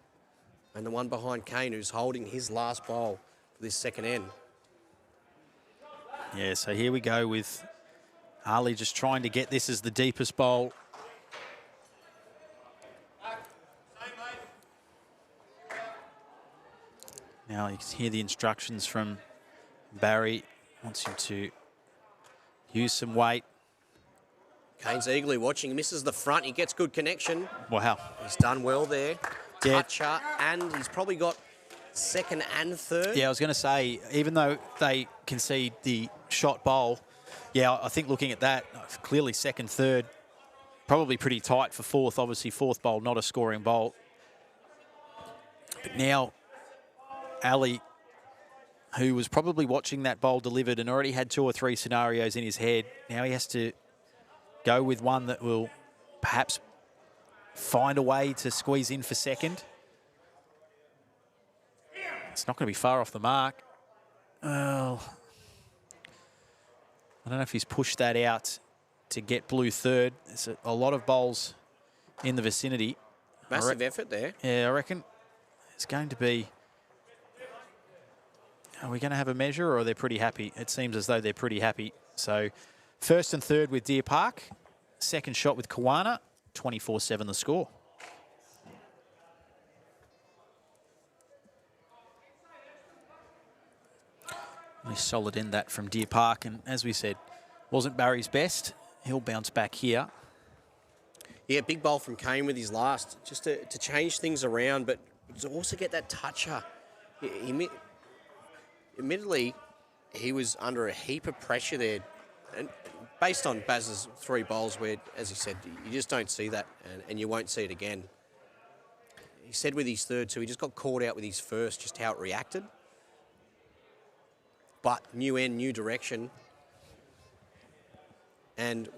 S2: and the one behind Kane, who's holding his last bowl for this second end.
S3: Yeah, so here we go with Ali just trying to get this as the deepest bowl. Now you can hear the instructions from Barry. Wants him to use some weight.
S2: Kane's eagerly watching. He misses the front. He gets good connection.
S3: Wow.
S2: He's done well there.
S3: Yeah.
S2: Toucher, and he's probably got second and third.
S3: Yeah, I was going to say, even though they concede the shot bowl, yeah, I think looking at that, clearly second, third, probably pretty tight for fourth. Obviously, fourth bowl, not a scoring bowl. But now, Ali, who was probably watching that bowl delivered and already had 2 or 3 scenarios in his head, now he has to go with one that will perhaps find a way to squeeze in for second. It's not going to be far off the mark. Well, I don't know if he's pushed that out to get blue third. There's a lot of bowls in the vicinity.
S2: Massive effort there.
S3: Yeah, I reckon it's going to be... Are we going to have a measure, or are they pretty happy? It seems as though they're pretty happy. So first and third with Deer Park. Second shot with Koalas. 24-7 the score. Really solid in that from Deer Park. And as we said, wasn't Barry's best. He'll bounce back here.
S2: Yeah, big bowl from Kane with his last, just to change things around, but to also get that toucher. Admittedly, he was under a heap of pressure there. And based on Baz's 3 bowls where, as he said, you just don't see that and you won't see it again. He said with his third too, he just got caught out with his first, just how it reacted. But new end, new direction. And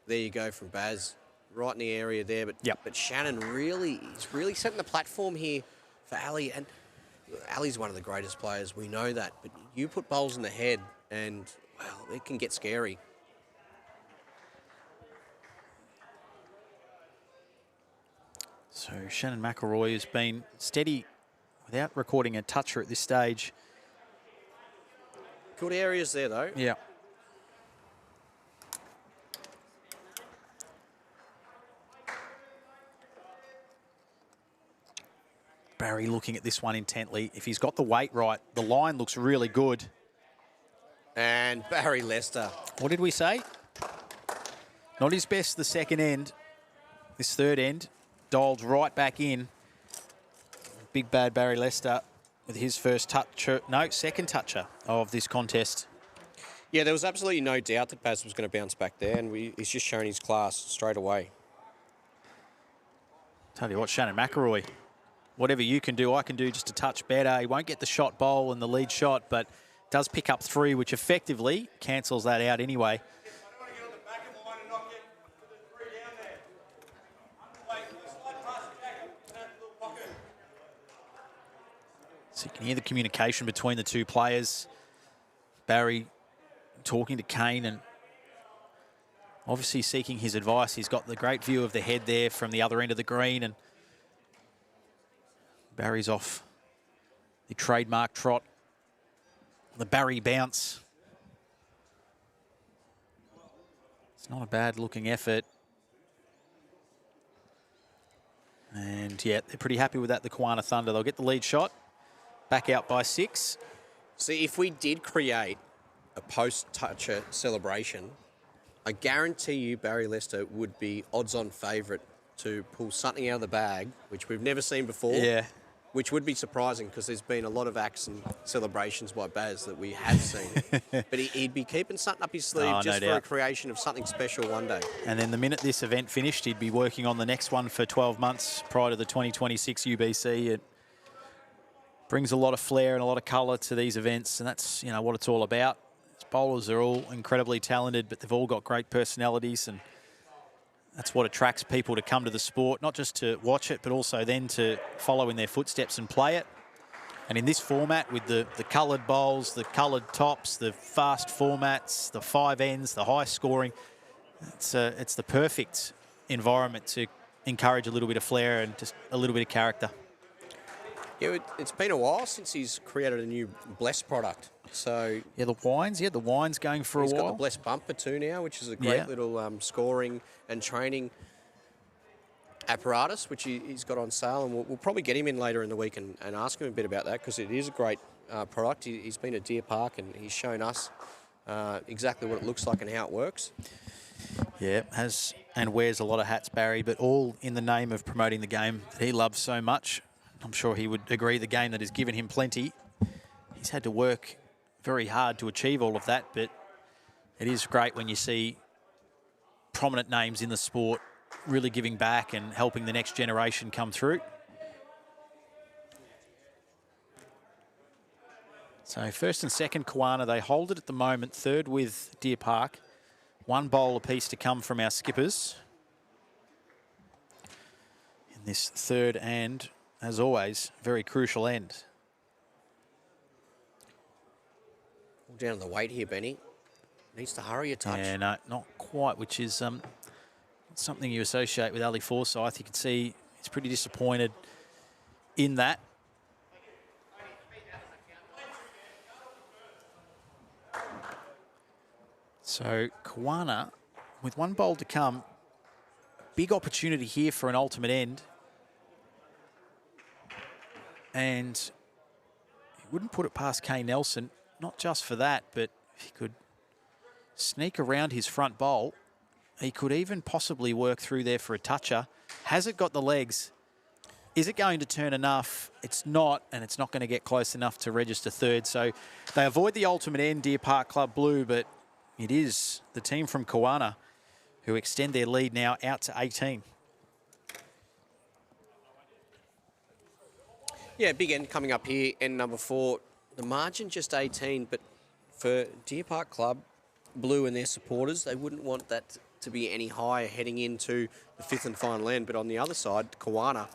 S2: there you go from Baz, right in the area there. But Shannon he's really setting the platform here for Ali. And Ali's one of the greatest players, we know that. But you put bowls in the head and, well, it can get scary.
S3: So Shannon McElroy has been steady without recording a toucher at this stage.
S2: Good areas there, though.
S3: Yeah. Barry looking at this one intently. If he's got the weight right, the line looks really good.
S2: And Barry Lester.
S3: What did we say? Not his best the second end. This third end, dialed right back in. Big bad Barry Lester with his first toucher, no, second toucher of this contest.
S2: Yeah, there was absolutely no doubt that Baz was going to bounce back there, and he's just shown his class straight away.
S3: Tell you what, Shannon McElroy, whatever you can do, I can do just a touch better. He won't get the shot bowl and the lead shot, but does pick up 3, which effectively cancels that out anyway. So you can hear the communication between the two players. Barry talking to Kane and obviously seeking his advice. He's got the great view of the head there from the other end of the green, and Barry's off the trademark trot, the Barry bounce. It's not a bad looking effort. And yeah, they're pretty happy with that, the Koala Thunder. They'll get the lead shot, back out by 6.
S2: See, if we did create a post-toucher celebration, I guarantee you Barry Lester would be odds-on favourite to pull something out of the bag, which we've never seen before.
S3: Yeah.
S2: Which would be surprising because there's been a lot of acts and celebrations by Baz that we have seen. But he'd be keeping something up his sleeve just for a creation of something special one day.
S3: And then the minute this event finished, he'd be working on the next one for 12 months prior to the 2026 UBC. It brings a lot of flair and a lot of colour to these events, and that's, you know, what it's all about. These bowlers are all incredibly talented, but they've all got great personalities, and that's what attracts people to come to the sport, not just to watch it, but also then to follow in their footsteps and play it. And in this format, with the coloured bowls, the coloured tops, the fast formats, the 5 ends, the high scoring, it's the perfect environment to encourage a little bit of flair and just a little bit of character.
S2: Yeah, it's been a while since he's created a new Bless product. So
S3: yeah, the wine's going for a while.
S2: He's got the Bless bumper too now, which is a great little scoring and training apparatus, which he's got on sale, and we'll probably get him in later in the week and ask him a bit about that, because it is a great product. He's been at Deer Park and he's shown us exactly what it looks like and how it works.
S3: Yeah, has and wears a lot of hats, Barry, but all in the name of promoting the game that he loves so much. I'm sure he would agree, the game that has given him plenty. He's had to work very hard to achieve all of that, but it is great when you see prominent names in the sport really giving back and helping the next generation come through. So first and second, Koala, they hold it at the moment, third with Deer Park. 1 bowl apiece to come from our skippers in this third and, as always, very crucial end.
S2: Down to the weight here, Benny. Needs to hurry a touch.
S3: Yeah, no, not quite, which is something you associate with Ali Forsyth. You can see he's pretty disappointed in that. So Koala, with 1 bowl to come, big opportunity here for an ultimate end. And he wouldn't put it past Kane Nelson, not just for that, but if he could sneak around his front bowl, he could even possibly work through there for a toucher. Has it got the legs? Is it going to turn enough? It's not, and it's not going to get close enough to register third. So they avoid the ultimate end, Deer Park Club Blue, but it is the team from Koala who extend their lead now out to 18.
S2: Yeah, big end coming up here, end number 4. The margin just 18, but for Deer Park Club Blue and their supporters, they wouldn't want that to be any higher heading into the 5th and final end. But on the other side, Koala,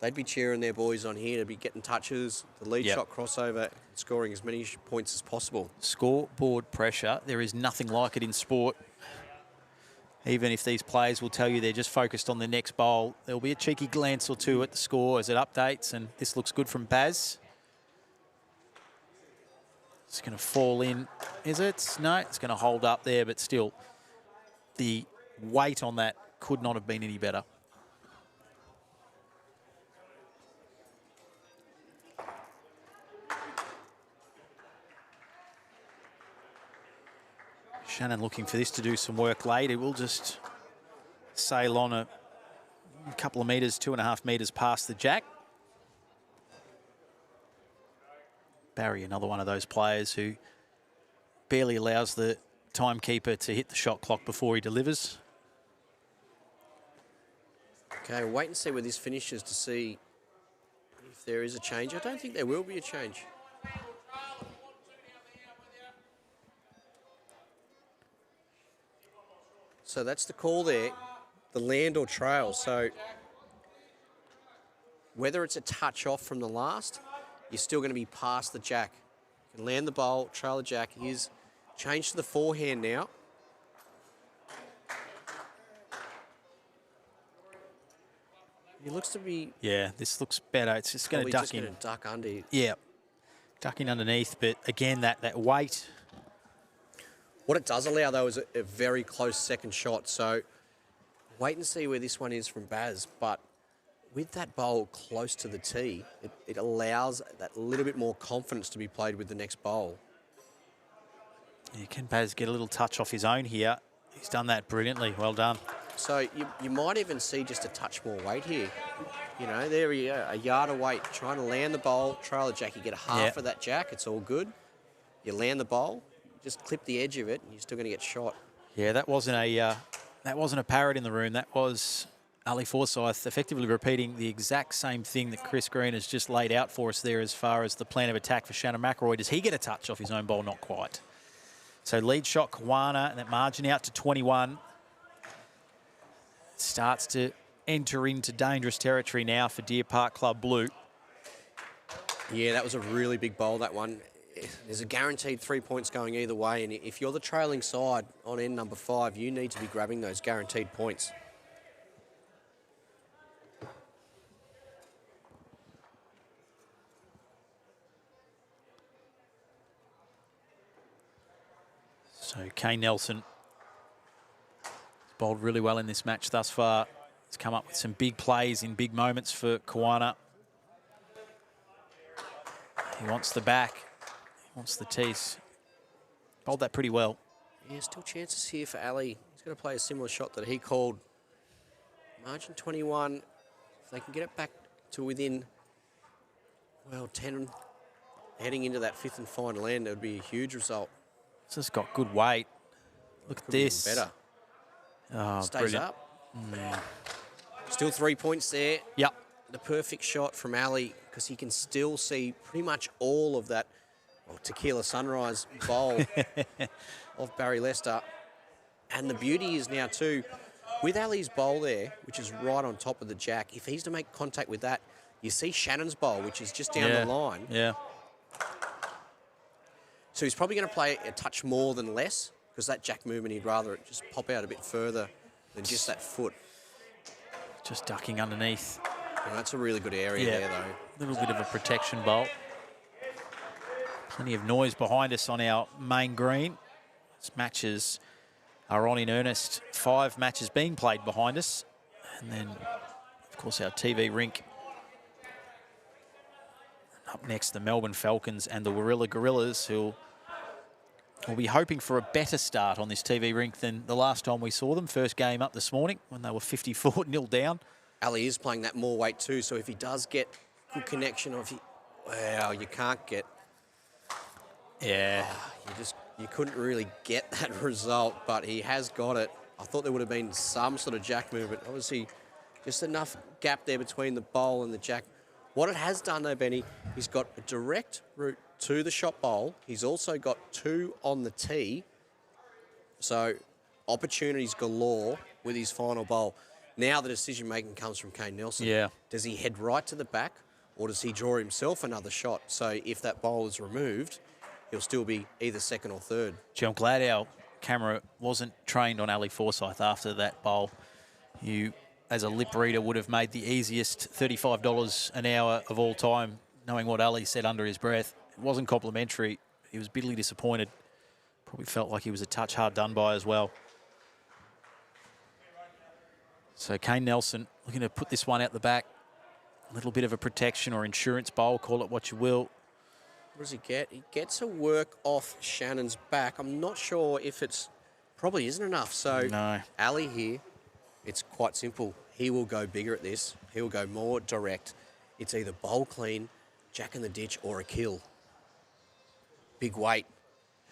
S2: they'd be cheering their boys on here to be getting touches, the lead shot crossover, scoring as many points as possible.
S3: Scoreboard pressure, there is nothing like it in sport. Even if these players will tell you they're just focused on the next bowl, there'll be a cheeky glance or two at the score as it updates, and this looks good from Baz. It's going to fall in, is it? No, it's going to hold up there, but still, the weight on that could not have been any better. Shannon looking for this to do some work late. It will just sail on a couple of metres, 2.5 metres past the jack. Barry, another one of those players who barely allows the timekeeper to hit the shot clock before he delivers.
S2: Okay, wait and see where this finishes to see if there is a change. I don't think there will be a change. So that's the call there, the land or trail. So whether it's a touch off from the last, you're still going to be past the jack. You can land the bowl, trail the jack. He's changed to the forehand now. He looks to be...
S3: Yeah, this looks better. It's just going to duck in.
S2: Just going to duck under.
S3: Yeah, ducking underneath. But again, that weight...
S2: What it does allow, though, is a very close second shot. So wait and see where this one is from Baz. But with that bowl close to the tee, it allows that little bit more confidence to be played with the next bowl.
S3: Yeah, can Baz get a little touch off his own here? He's done that brilliantly. Well done.
S2: So you might even see just a touch more weight here. You know, there you go, a yard of weight, trying to land the bowl, trail the jack. You get a half of that jack, it's all good. You land the bowl, just clip the edge of it, and you're still going to get shot.
S3: Yeah, that wasn't a parrot in the room. That was Ali Forsyth effectively repeating the exact same thing that Chris Green has just laid out for us there as far as the plan of attack for Shannon McElroy. Does he get a touch off his own bowl? Not quite. So lead shot Koana, and that margin out to 21. Starts to enter into dangerous territory now for Deer Park Club Blue.
S2: Yeah, that was a really big bowl, that one. There's a guaranteed 3 points going either way, and if you're the trailing side on end number 5, you need to be grabbing those guaranteed points.
S3: So Kane Nelson bowled really well in this match thus far. He's come up with some big plays in big moments for Koana. He wants the back. He wants the tees. Bowled that pretty well.
S2: Yeah, still chances here for Ali. He's going to play a similar shot that he called. Margin 21. If they can get it back to within, well, 10, heading into that 5th and final end, it would be a huge result.
S3: It's just got good weight. Look at this.
S2: Better.
S3: Oh,
S2: Stays
S3: brilliant.
S2: up. Still 3 points there.
S3: Yep.
S2: The perfect shot from Ali, because he can still see pretty much all of that tequila sunrise bowl of Barry Lester. And the beauty is now too, with Ali's bowl there, which is right on top of the jack, if he's to make contact with that, you see Shannon's bowl, which is just down the line.
S3: Yeah.
S2: So he's probably going to play a touch more than less, because that jack movement, he'd rather it just pop out a bit further than just that foot.
S3: Just ducking underneath.
S2: Well, that's a really good area there, though.
S3: A little bit of a protection bowl. Plenty of noise behind us on our main green. These matches are on in earnest. 5 matches being played behind us. And then, of course, our TV rink. Up next, the Melbourne Falcons and the Warilla Gorillas, who will be hoping for a better start on this TV rink than the last time we saw them. First game up this morning when they were 54-0 down.
S2: Ali is playing that more weight too, so if he does get good connection, or if he, wow, you can't get,
S3: yeah,
S2: you couldn't really get that result, but he has got it. I thought there would have been some sort of jack movement. Obviously, just enough gap there between the bowl and the jack. What it has done though, Benny, he's got a direct route to the shot bowl. He's also got 2 on the tee, so opportunities galore with his final bowl. Now the decision-making comes from Kane Nelson.
S3: Yeah.
S2: Does he head right to the back, or does he draw himself another shot? So if that bowl is removed, he'll still be either second or third.
S3: Gee, I'm glad our camera wasn't trained on Ali Forsyth after that bowl, you, as a lip reader, would have made the easiest $35 an hour of all time, knowing what Ali said under his breath. It wasn't complimentary. He was bitterly disappointed. Probably felt like he was a touch hard done by as well. So Kane Nelson looking to put this one out the back. A little bit of a protection or insurance bowl, call it what you will.
S2: What does he get? He gets a work off Shannon's back. I'm not sure if it's probably isn't enough. So
S3: No.
S2: Ali here, it's quite simple. He will go bigger at this. He will go more direct. It's either bowl clean, jack in the ditch, or a kill. Big weight.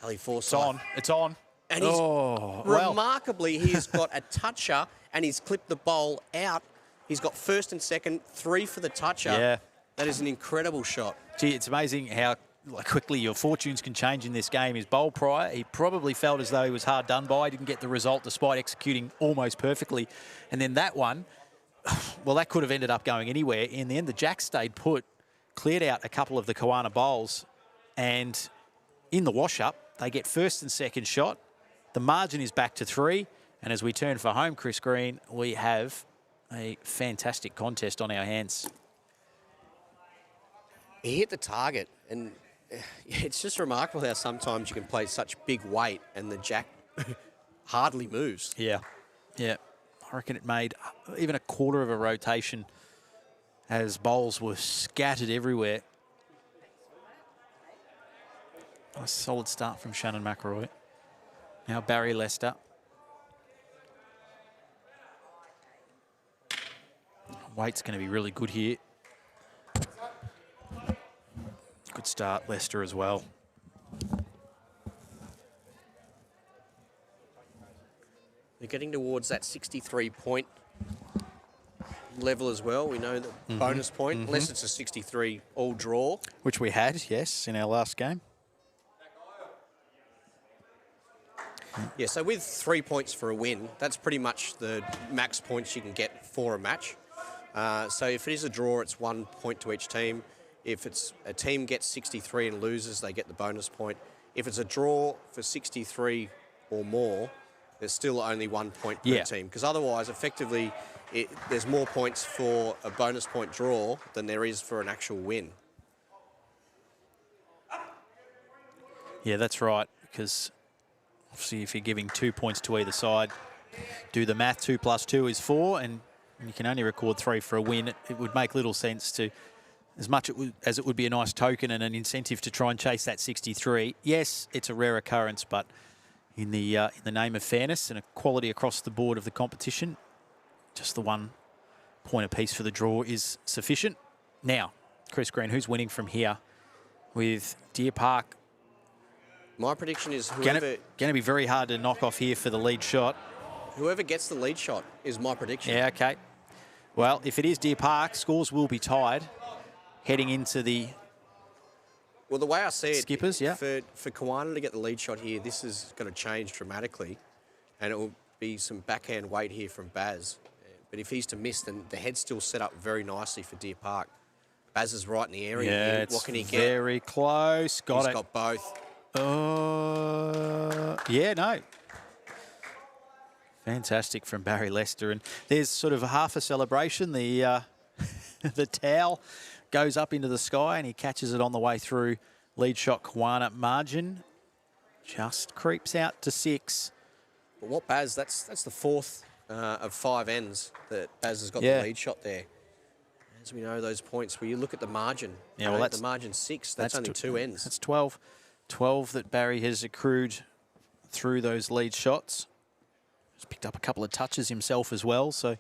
S2: Ali Forsyth.
S3: It's on. It's on.
S2: And he's
S3: well.
S2: remarkably, he's got a toucher and he's clipped the bowl out. He's got first and second, 3 for the toucher.
S3: Yeah.
S2: That is an incredible shot.
S3: Gee, it's amazing how quickly your fortunes can change in this game. His bowl prior, he probably felt as though he was hard done by. Didn't get the result despite executing almost perfectly. And then that one, well, that could have ended up going anywhere. In the end, the jack stayed put, cleared out a couple of the Koana bowls, and in the wash-up, they get first and second shot. The margin is back to 3. And as we turn for home, Chris Green, we have a fantastic contest on our hands.
S2: He hit the target, and it's just remarkable how sometimes you can play such big weight and the jack hardly moves.
S3: Yeah. Yeah. I reckon it made even a quarter of a rotation as bowls were scattered everywhere. A solid start from Shannon McElroy. Now Barry Lester. Weight's going to be really good here. Good start, Lester, as well.
S2: They're getting towards that 63-point level as well. We know the bonus point, unless it's a 63 all draw.
S3: Which we had, yes, in our last game.
S2: Yeah, so with 3 points for a win, that's pretty much the max points you can get for a match. So if it is a draw, it's 1 point to each team. If it's a team gets 63 and loses, they get the bonus point. If it's a draw for 63 or more, there's still only 1 point per team. Because otherwise, effectively, there's more points for a bonus point draw than there is for an actual win.
S3: Yeah, that's right, because obviously if you're giving 2 points to either side, do the math, 2 plus 2 is 4, and you can only record 3 for a win. It would make little sense to, as much as it would be a nice token and an incentive to try and chase that 63. Yes, it's a rare occurrence, but in the name of fairness and equality across the board of the competition, just the 1 point apiece for the draw is sufficient. Now, Chris Green, who's winning from here with Deer Park?
S2: My prediction is
S3: Going to be very hard to knock off here for the lead shot.
S2: whoever gets the lead shot is my prediction.
S3: Yeah, okay. Well, if it is Deer Park, scores will be tied heading into the
S2: Well, the way I see it,
S3: Skippers, yeah.
S2: for Koana to get the lead shot here, this is going to change dramatically, and it will be some backhand weight here from Baz. But if he's to miss, then the head's still set up very nicely for Deer Park. Baz is right in the area.
S3: Yeah,
S2: here.
S3: it's
S2: What can he get?
S3: very close.
S2: He's got both.
S3: Yeah, no. Fantastic from Barry Lester. And there's sort of half a celebration. The the towel goes up into the sky and he catches it on the way through. Lead shot Koana margin just creeps out to 6.
S2: But what Baz, that's the fourth of 5 ends that Baz has got
S3: Yeah.
S2: the lead shot there. As we know, those points where you look at the margin,
S3: Yeah, well, that's
S2: the margin 6, that's only 2 ends.
S3: That's 12. 12 that Barry has accrued through those lead shots. He's picked up a couple of touches himself as well, so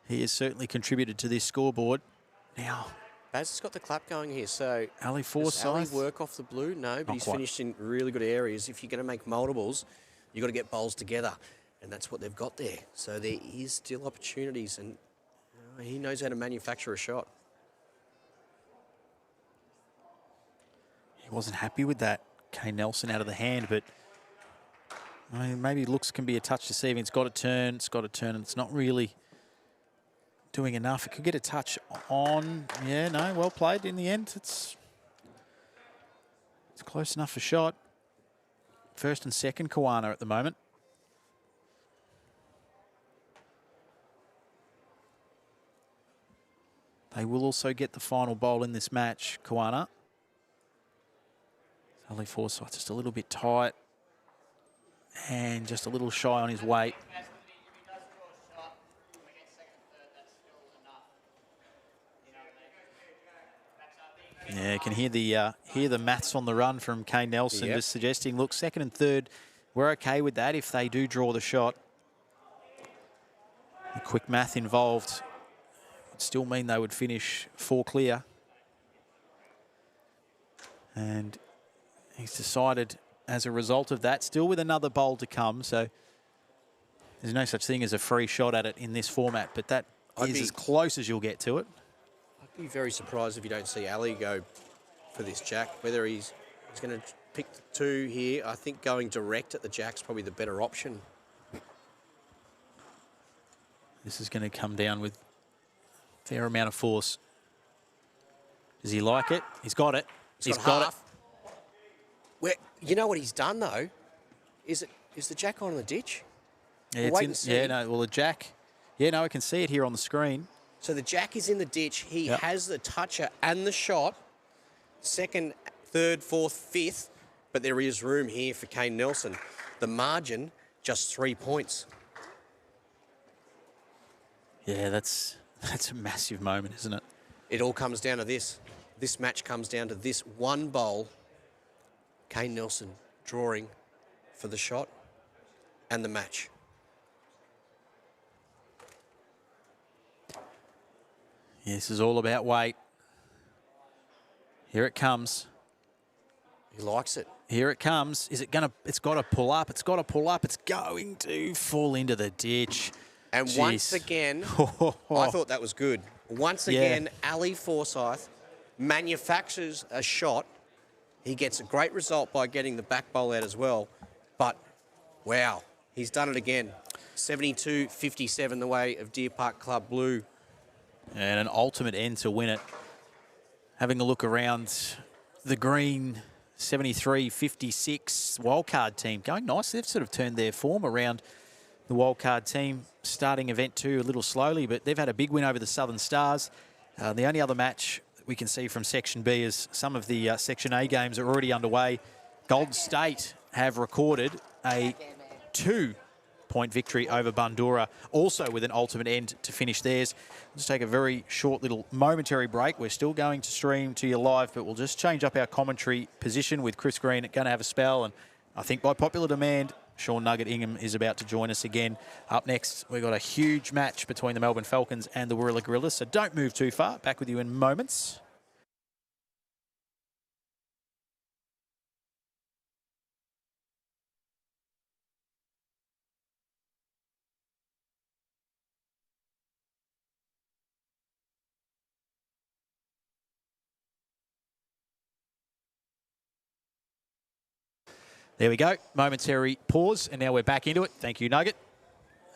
S3: he has certainly contributed to this scoreboard. Now,
S2: Baz has got the clap going here, so
S3: Ali
S2: does Ali
S3: Forsyth.
S2: work off the blue? No, but
S3: Not
S2: he's
S3: quite.
S2: finished in really good areas. If you're going to make multiples, you've got to get bowls together, and that's what they've got there. So there is still opportunities, and he knows how to manufacture a shot.
S3: He wasn't happy with that. Kane Nelson out of the hand, but I mean, maybe looks can be a touch deceiving. It's got to turn, and it's not really doing enough. It could get a touch on. Yeah, no, well played in the end. It's close enough for shot. first and second Koana at the moment. They will also get the final bowl in this match, Koana. Ali Forsyth just a little bit tight and just a little shy on his weight. Yeah, you can hear the maths on the run from Kane Nelson, just suggesting, look, second and third, we're okay with that if they do draw the shot. The quick math involved would still mean they would finish 4 clear. And he's decided as a result of that, still with another bowl to come, so there's no such thing as a free shot at it in this format, but that is as close as you'll get to it.
S2: I'd be very surprised if you don't see Ali go for this jack. Whether he's going to pick the 2 here, I think going direct at the jack's probably the better option.
S3: This is going to come down with a fair amount of force. Does he like it? He's got it. He's got it.
S2: Where, you know what he's done though? Is the jack on the ditch?
S3: Yeah, the jack. Yeah, no, I can see it here on the screen.
S2: So the jack is in the ditch. He has the toucher and the shot. Second, third, fourth, fifth. But there is room here for Kane Nelson. The margin, just 3 points.
S3: Yeah, that's a massive moment, isn't it?
S2: It all comes down to this. This match comes down to this one bowl. Kane Nelson drawing for the shot and the match.
S3: Yeah, this is all about weight. Here it comes.
S2: He likes it.
S3: Here it comes. Is it gonna? It's got to pull up. It's got to pull up. It's going to fall into the ditch.
S2: And once again, I thought that was good. Once again, Ali Forsyth manufactures a shot. He gets a great result by getting the back bowl out as well. But, wow, he's done it again. 72-57 the way of Deer Park Club Blue.
S3: And an ultimate end to win it. Having a look around the green 73-56 wildcard team. Going nicely. They've sort of turned their form around the wildcard team. Starting event 2 a little slowly, but they've had a big win over the Southern Stars. The only other match we can see from Section B is some of the Section A games are already underway. Golden State have recorded a 2-point victory over Bundoora, also with an ultimate end to finish theirs. Let's take a very short little momentary break. We're still going to stream to you live, but we'll just change up our commentary position with Chris Green going to have a spell. And I think by popular demand, Sean Nugget Ingham is about to join us again. Up next, we've got a huge match between the Melbourne Falcons and the Warilla Gorillas, so don't move too far. Back with you in moments. There we go. Momentary pause, and now we're back into it. Thank you, Nugget.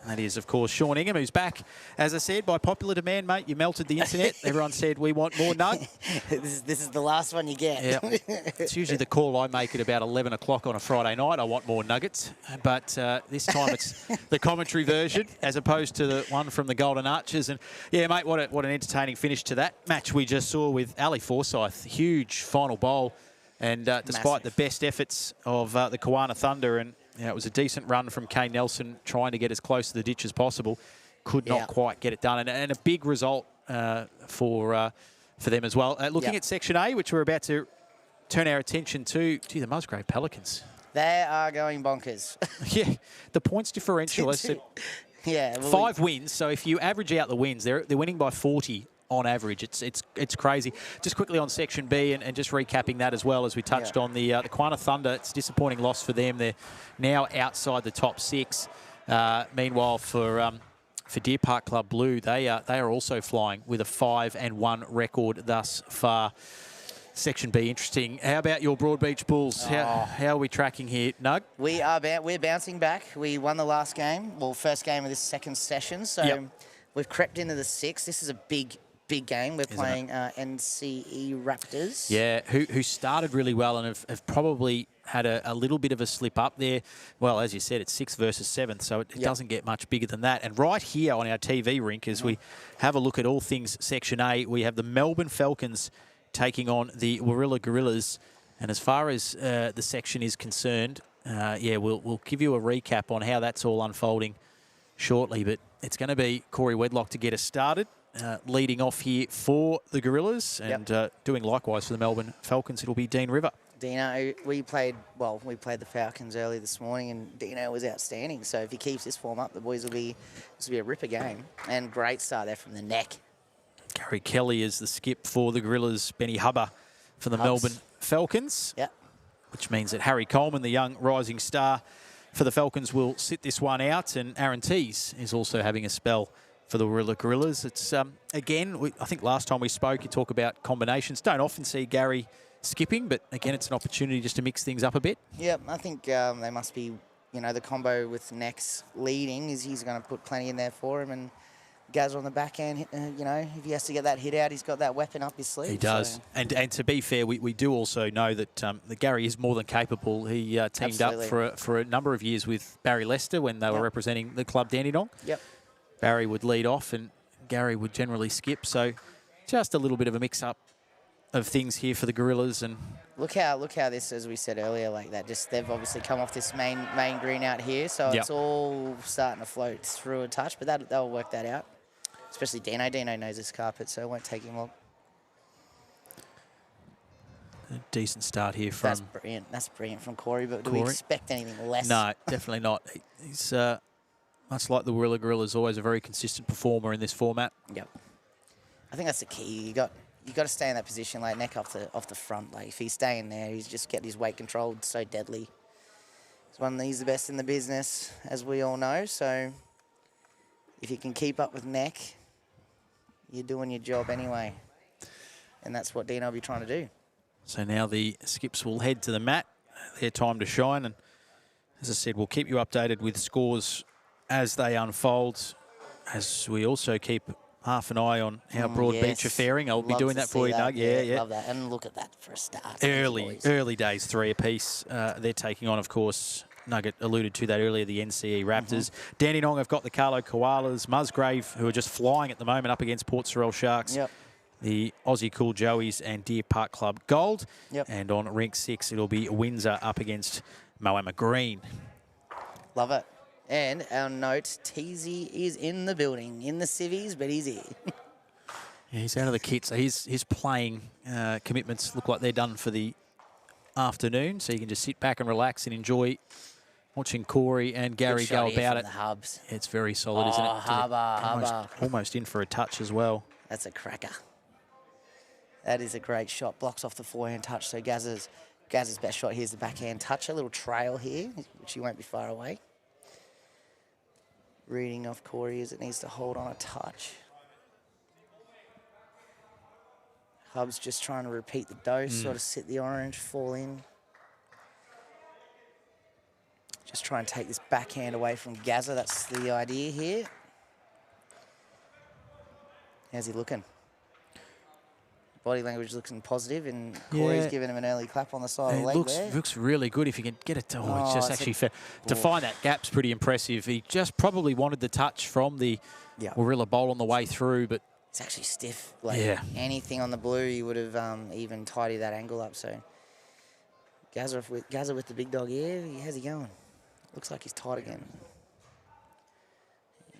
S3: That is, of course, Sean Ingham, who's back. As I said, by popular demand, mate, you melted the internet. Everyone said, we want more, Nug.
S5: This is the last one you get.
S3: Yeah. It's usually the call I make at about 11 o'clock on a Friday night. I want more nuggets. But this time it's the commentary version as opposed to the one from the Golden Arches. And, yeah, mate, what an entertaining finish to that match we just saw with Ali Forsyth. Huge final bowl. And despite the best efforts of the Koana Thunder, and it was a decent run from Kane Nelson trying to get as close to the ditch as possible, could not quite get it done. And a big result for them as well. Looking at Section A, which we're about to turn our attention to the Musgrave Pelicans.
S5: They are going bonkers.
S3: Yeah, the points differential is 5 wins. So if you average out the wins, they're winning by 40. On average, it's crazy. Just quickly on Section B and just recapping that as well as we touched on the Koana Thunder. It's a disappointing loss for them. They're now outside the top 6. Meanwhile, for Deer Park Club Blue, they are also flying with a 5-1 record thus far. Section B, interesting. How about your Broadbeach Bulls? How are we tracking here, Nug?
S5: We're bouncing back. We won the last game, well, first game of this second session. So we've crept into the 6th. This is a big big game. We're playing NCE Raptors.
S3: Yeah, who started really well and have probably had a little bit of a slip up there. Well, as you said, it's 6th versus 7th, so it doesn't get much bigger than that. And right here on our TV rink, as we have a look at all things Section A, we have the Melbourne Falcons taking on the Warilla Gorillas. And as far as the section is concerned, we'll give you a recap on how that's all unfolding shortly. But it's going to be Corey Wedlock to get us started. Leading off here for the Gorillas and doing likewise for the Melbourne Falcons, it'll be Dean River.
S5: Dino, we played the Falcons early this morning, and Dino was outstanding. So if he keeps this form up, the boys will be a ripper game. And great start there from the neck.
S3: Gary Kelly is the skip for the Gorillas. Benny Hubber for the Melbourne Falcons.
S5: Yep.
S3: Which means that Harry Coleman, the young rising star for the Falcons, will sit this one out, and Aaron Tees is also having a spell for the Warilla Gorillas. It's, again, I think last time we spoke, you talk about combinations. Don't often see Gary skipping, but again, it's an opportunity just to mix things up a bit.
S5: Yep, I think they must be, the combo with Nex leading is he's going to put plenty in there for him, and Gazza on the back end, if he has to get that hit out, he's got that weapon up his sleeve.
S3: He does.
S5: So.
S3: And to be fair, we do also know that Gary is more than capable. He teamed up for a number of years with Barry Lester when they were representing the club Dandenong.
S5: Yep.
S3: Barry would lead off and Gary would generally skip. So just a little bit of a mix-up of things here for the Gorillas. And
S5: look how this, as we said earlier, like that. Just they've obviously come off this main green out here, so it's all starting to float through a touch. But they'll work that out. Especially Dino. Dino knows this carpet, so it won't take him long.
S3: A decent start here from...
S5: That's brilliant. That's brilliant from Corey, but do we expect anything less?
S3: No, definitely not. He's, much like the Warilla Gorillas, always a very consistent performer in this format.
S5: Yep. I think that's the key. You got to stay in that position, like neck off the front. Like if he's staying there, he's just getting his weight controlled so deadly. He's the best in the business, as we all know. So if you can keep up with neck, you're doing your job anyway. And that's what Dino will be trying to do.
S3: So now the skips will head to the mat. Their time to shine. And as I said, we'll keep you updated with scores as they unfold, as we also keep half an eye on how Broadbeach are faring. I'll be doing that for you, Doug. Yeah.
S5: Love that. And look at that for a start.
S3: Early days, 3 apiece. They're taking on, of course, Nugget alluded to that earlier, the NCE Raptors. Dandenong have got the Carlo Koalas, Musgrave, who are just flying at the moment up against Port Sorell Sharks.
S5: Yep.
S3: The Aussie Cool Joeys and Deer Park Club Gold.
S5: Yep.
S3: And on rink 6, it'll be Windsor up against Moama Green.
S5: Love it. And our note, Teasy is in the building, in the civvies, but he's here.
S3: Yeah, he's out of the kit, so his playing commitments look like they're done for the afternoon, so you can just sit back and relax and enjoy watching Corey and Gary go about it.
S5: The hubs.
S3: It's very solid, isn't it?
S5: Hubba.
S3: Almost in for a touch as well.
S5: That's a cracker. That is a great shot. Blocks off the forehand touch, so Gazza's best shot here is the backhand touch. A little trail here, which he won't be far away. Reading off Corey as it needs to hold on a touch. Hub's just trying to repeat the dose, sort of sit the orange, fall in. Just try and take this backhand away from Gazza. That's the idea here. How's he looking? Body language looking positive, and Corey's giving him an early clap on the side of the leg there.
S3: Looks really good if you can get it to... it's just actually fair. To find that gap's pretty impressive. He just probably wanted the touch from the Warilla bowl on the way through, but...
S5: It's actually stiff. Like anything on the blue, he would have even tidied that angle up. So Gazza with the big dog here. How's he going? Looks like he's tight again.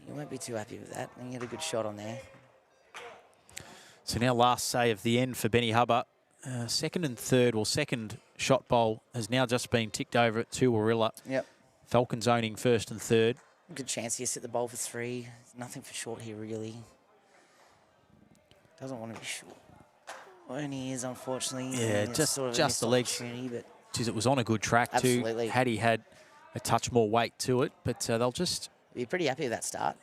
S5: You won't be too happy with that. And you had a good shot on there.
S3: So now last say of the end for Benny Hubber. Second and third, or second shot bowl has now just been ticked over to Warilla.
S5: Yep.
S3: Falcons owning first and third.
S5: Good chance here, sit the bowl for 3. Nothing for short here, really. Doesn't want to be short. Only is, unfortunately.
S3: Yeah, just the legs.
S5: But
S3: Geez, it was on a good track too. Had he had a touch more weight to it, but they'll just...
S5: Be pretty happy with that start.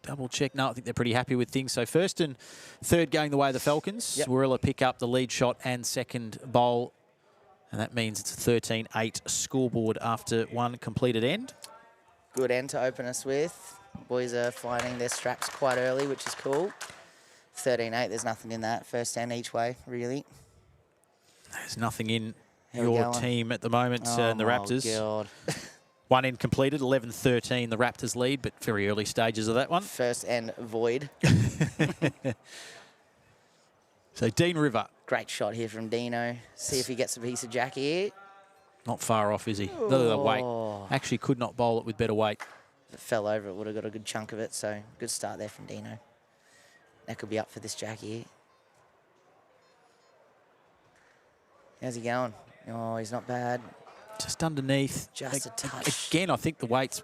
S3: Double check. No, I think they're pretty happy with things. So first and third going the way of the Falcons. Yep. Warilla pick up the lead shot and second bowl. And that means it's a 13-8 scoreboard after one completed end.
S5: Good end to open us with. Boys are finding their straps quite early, which is cool. 13-8, there's nothing in that. First end each way, really.
S3: There's nothing in
S5: How we
S3: your
S5: going?
S3: team at the moment, in the Raptors.
S5: God.
S3: One end completed, 11-13, the Raptors lead, but very early stages of that one.
S5: First end void.
S3: So Dean River,
S5: Great shot here from Dino. See if he gets a piece of Jackie here.
S3: not far off, is he? The weight. Actually could not bowl it with better weight.
S5: If it fell over, it would have got a good chunk of it. So good start there from Dino. That could be up for this Jackie here. How's he going? Oh, he's not bad.
S3: Just underneath.
S5: Just a touch.
S3: Again, I think the weight's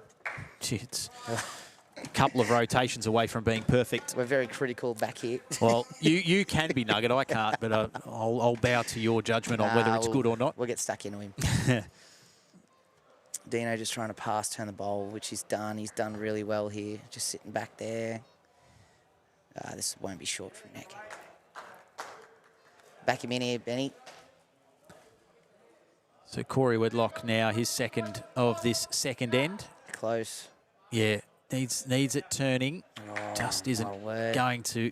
S3: it's a couple of rotations away from being perfect.
S5: We're very critical back here.
S3: Well, you can be Nugget, I can't, but I'll bow to your judgment on whether it's good or not.
S5: We'll get stuck into him. Dino just trying to pass, turn the bowl, which he's done. He's done really well here. Just sitting back there. This won't be short for Nick. Back him in here, Benny.
S3: So Corey Wedlock now, his second of this second end.
S5: Close.
S3: Yeah, needs it turning. Just isn't
S5: my word.
S3: going to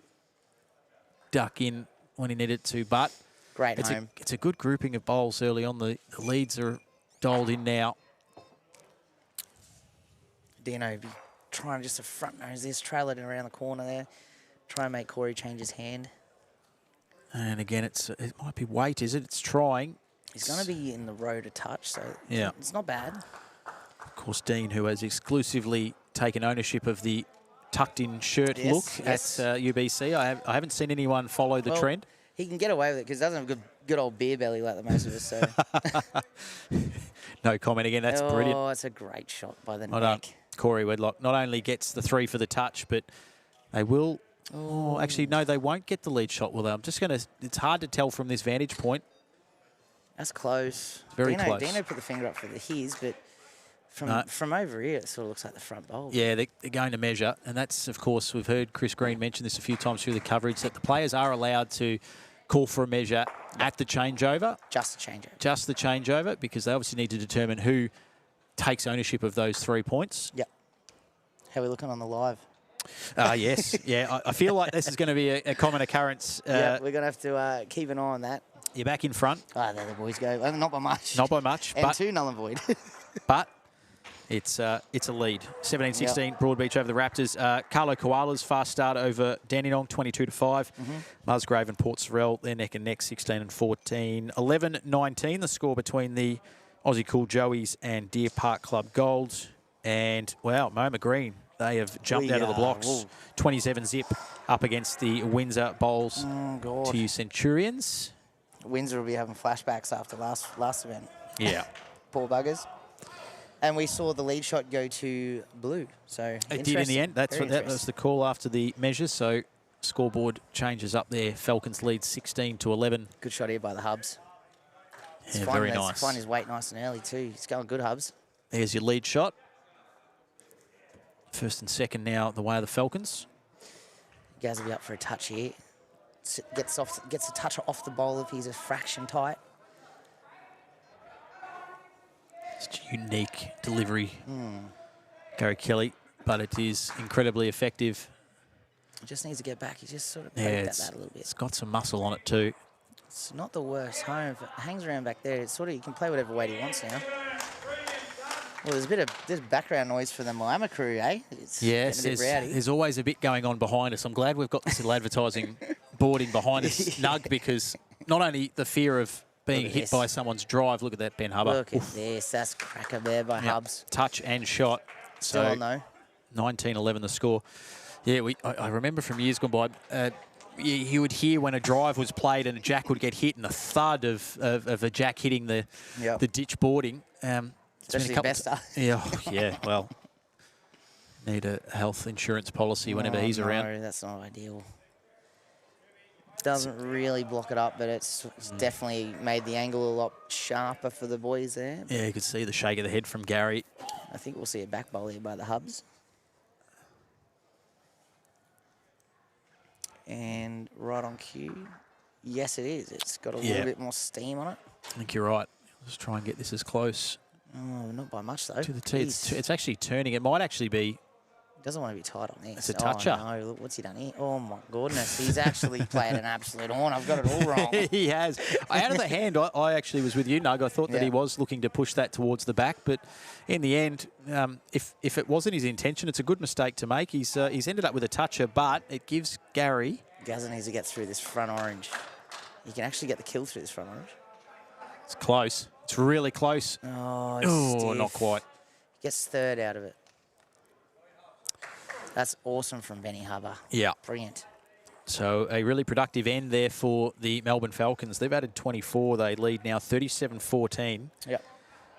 S3: duck in when he needed to, but
S5: Great
S3: it's
S5: home.
S3: a good grouping of bowls early on. The leads are dialed in now.
S5: Dino be trying just to front nose this, trail it around the corner there. Try and make Corey change his hand.
S3: And again, it might be weight, is it? It's trying.
S5: He's going to be in the row to touch, so
S3: Yeah.
S5: it's not bad.
S3: Of course, Dean, who has exclusively taken ownership of the tucked-in shirt
S5: Yes,
S3: look
S5: yes.
S3: at UBC. I haven't seen anyone follow the
S5: Well,
S3: trend.
S5: He can get away with it because he doesn't have a good old beer belly like the most of us. So.
S3: No comment again. That's brilliant.
S5: Oh, it's a great shot by the
S3: Well done.
S5: neck.
S3: Corey Wedlock not only gets the 3 for the touch, but they will. Oh, actually, no, they won't get the lead shot, will they? I'm just going to. It's hard to tell from this vantage point.
S5: That's close.
S3: Very
S5: Dino,
S3: close.
S5: Dino put the finger up for the his, but from over here, it sort of looks like the front bowl.
S3: Yeah, they're going to measure. And that's, of course, we've heard Chris Green mention this a few times through the coverage, that the players are allowed to call for a measure at the changeover.
S5: Just a changeover.
S3: Just the changeover, because they obviously need to determine who takes ownership of those 3 points.
S5: Yep. How are we looking on the live?
S3: Yes. Yeah, I feel like this is going to be a common occurrence.
S5: Yeah, we're going to have to keep an eye on that.
S3: You're back in front.
S5: Ah, there the boys go. Not by much.
S3: Not by much,
S5: And
S3: but
S5: 2 null and void.
S3: but it's a lead. 17-16, Broadbeach over the Raptors. Carlo Koalas fast start over Dandenong, 22-5. Musgrave and Port Sorell, they're neck and neck, 16 and 14. 11-19, the score between the Aussie Cool Joeys and Deer Park Club Gold. And, wow, Moama Green, they have jumped out of the blocks.
S5: Whoa.
S3: 27 zip up against the Windsor Bowls
S5: Oh, God.
S3: to you Centurions.
S5: Windsor will be having flashbacks after last event.
S3: Yeah.
S5: Poor buggers. And we saw the lead shot go to blue. So
S3: It did in the end. That was the
S5: interesting.
S3: call after the measures. So scoreboard changes up there. Falcons lead 16-11.
S5: Good shot here by the Hubs.
S3: Yeah, very nice.
S5: Find his weight nice and early too. He's going good, Hubs.
S3: There's your lead shot. First and second now the way of the Falcons.
S5: Gaz will be up for a touch here. Gets a touch off the bowl if he's a fraction tight.
S3: It's a unique delivery, Gary Kelly, but it is incredibly effective.
S5: Just needs to get back. He just sort of
S3: Yeah,
S5: poked at that a little bit.
S3: it's got some muscle on it too.
S5: It's not the worst home. If it hangs around back there, it's sort of, he can play whatever weight he wants now. Well, there's background noise for the Moama crew, eh? It's
S3: Yes,
S5: getting a bit rowdy.
S3: there's always a bit going on behind us. I'm glad we've got this little advertising boarding behind us, Nug, because not only the fear of being
S5: Look at
S3: hit
S5: this.
S3: by someone's drive, look at that, Ben Hubbard.
S5: Look at this. That's cracker there by
S3: Yep.
S5: Hubs.
S3: Touch and shot.
S5: Still
S3: So
S5: on though.
S3: 19-11 the score. Yeah, I remember from years gone by, you would hear when a drive was played and a jack would get hit and the thud of a jack hitting the ditch boarding. It's been
S5: Especially Bester.
S3: Yeah, well, need a health insurance policy whenever he's around.
S5: No, that's not ideal. Doesn't really block it up, but it's definitely made the angle a lot sharper for the boys there.
S3: Yeah, you could see the shake of the head from Gary.
S5: I think we'll see a back bowl here by the Hubs. And right on cue. Yes, it is. It's got a little bit more steam on it.
S3: I think you're right. Let's try and get this as close
S5: Oh, not by much though.
S3: to the tee.
S5: Jeez.
S3: It's actually turning. It might actually be
S5: Doesn't want to be tight on this.
S2: It's a toucher.
S5: Oh, no, look, what's he done here? Oh, my goodness. He's actually played an absolute horn. I've got it all wrong.
S3: He has. Out of the hand, I actually was with you, Nug. I thought that he was looking to push that towards the back, but in the end, if it wasn't his intention, it's a good mistake to make. He's ended up with a toucher, but it gives Gary...
S5: Gazza needs to get through this front orange. He can actually get the kill through this front orange.
S3: It's close. It's really close.
S5: Oh,
S3: Oh, not quite.
S5: Gets third out of it. That's awesome from Benny Hubber.
S3: Yeah.
S5: Brilliant.
S3: So a really productive end there for the Melbourne Falcons. They've added 24. They lead now 37-14.
S5: Yep.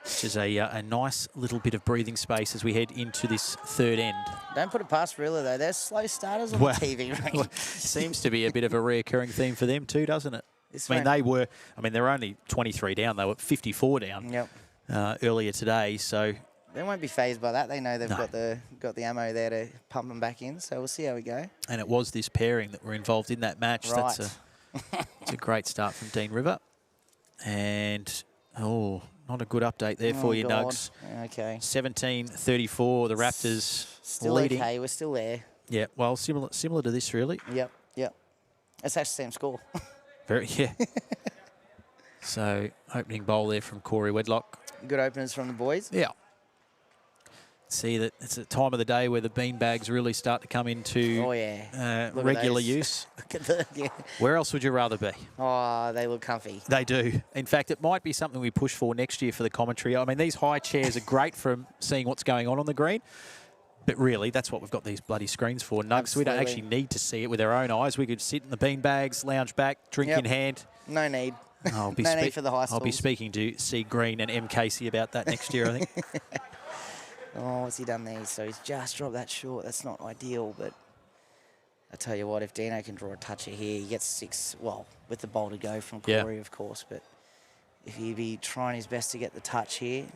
S3: Which is a nice little bit of breathing space as we head into this third end.
S5: Don't put it past Rilla, though. They're slow starters on the TV range.
S3: Seems to be a bit of a reoccurring theme for them too, doesn't it? They're only 23 down. They were 54 down earlier today. So
S5: they won't be phased by that. They know they've got the ammo there to pump them back in. So we'll see how we go.
S3: And it was this pairing that were involved in that match.
S5: Right.
S3: It's a great start from Dean River. And, not a good update there for you,
S5: God.
S3: Nugs.
S5: Okay.
S3: 17-34, the Raptors
S5: still
S3: leading.
S5: okay. We're still there.
S3: Yeah, well, similar to this, really.
S5: Yep. It's actually the same score.
S3: Yeah. So, opening bowl there from Corey Wedlock.
S5: Good openers from the boys.
S3: Yeah. See that it's a time of the day where the beanbags really start to come into regular use.
S5: Look at the,
S3: Where else would you rather be?
S5: Oh, they look comfy.
S3: They do. In fact, it might be something we push for next year for the commentary. I mean, these high chairs are great for seeing what's going on the green. But really, that's what we've got these bloody screens for, Nugs. We don't actually need to see it with our own eyes. We could sit in the beanbags, lounge back, drink in hand.
S5: No need.
S3: I'll be
S5: no need for the high
S3: I'll be
S5: stools.
S3: speaking to C. Green and M. Casey about that next year, I think.
S5: Oh, what's he done there? So he's just dropped that short. That's not ideal, but I tell you what, if Dino can draw a toucher here, he gets 6, well, with the bowl to go from Corey, of course, but if he'd be trying his best to get the touch here.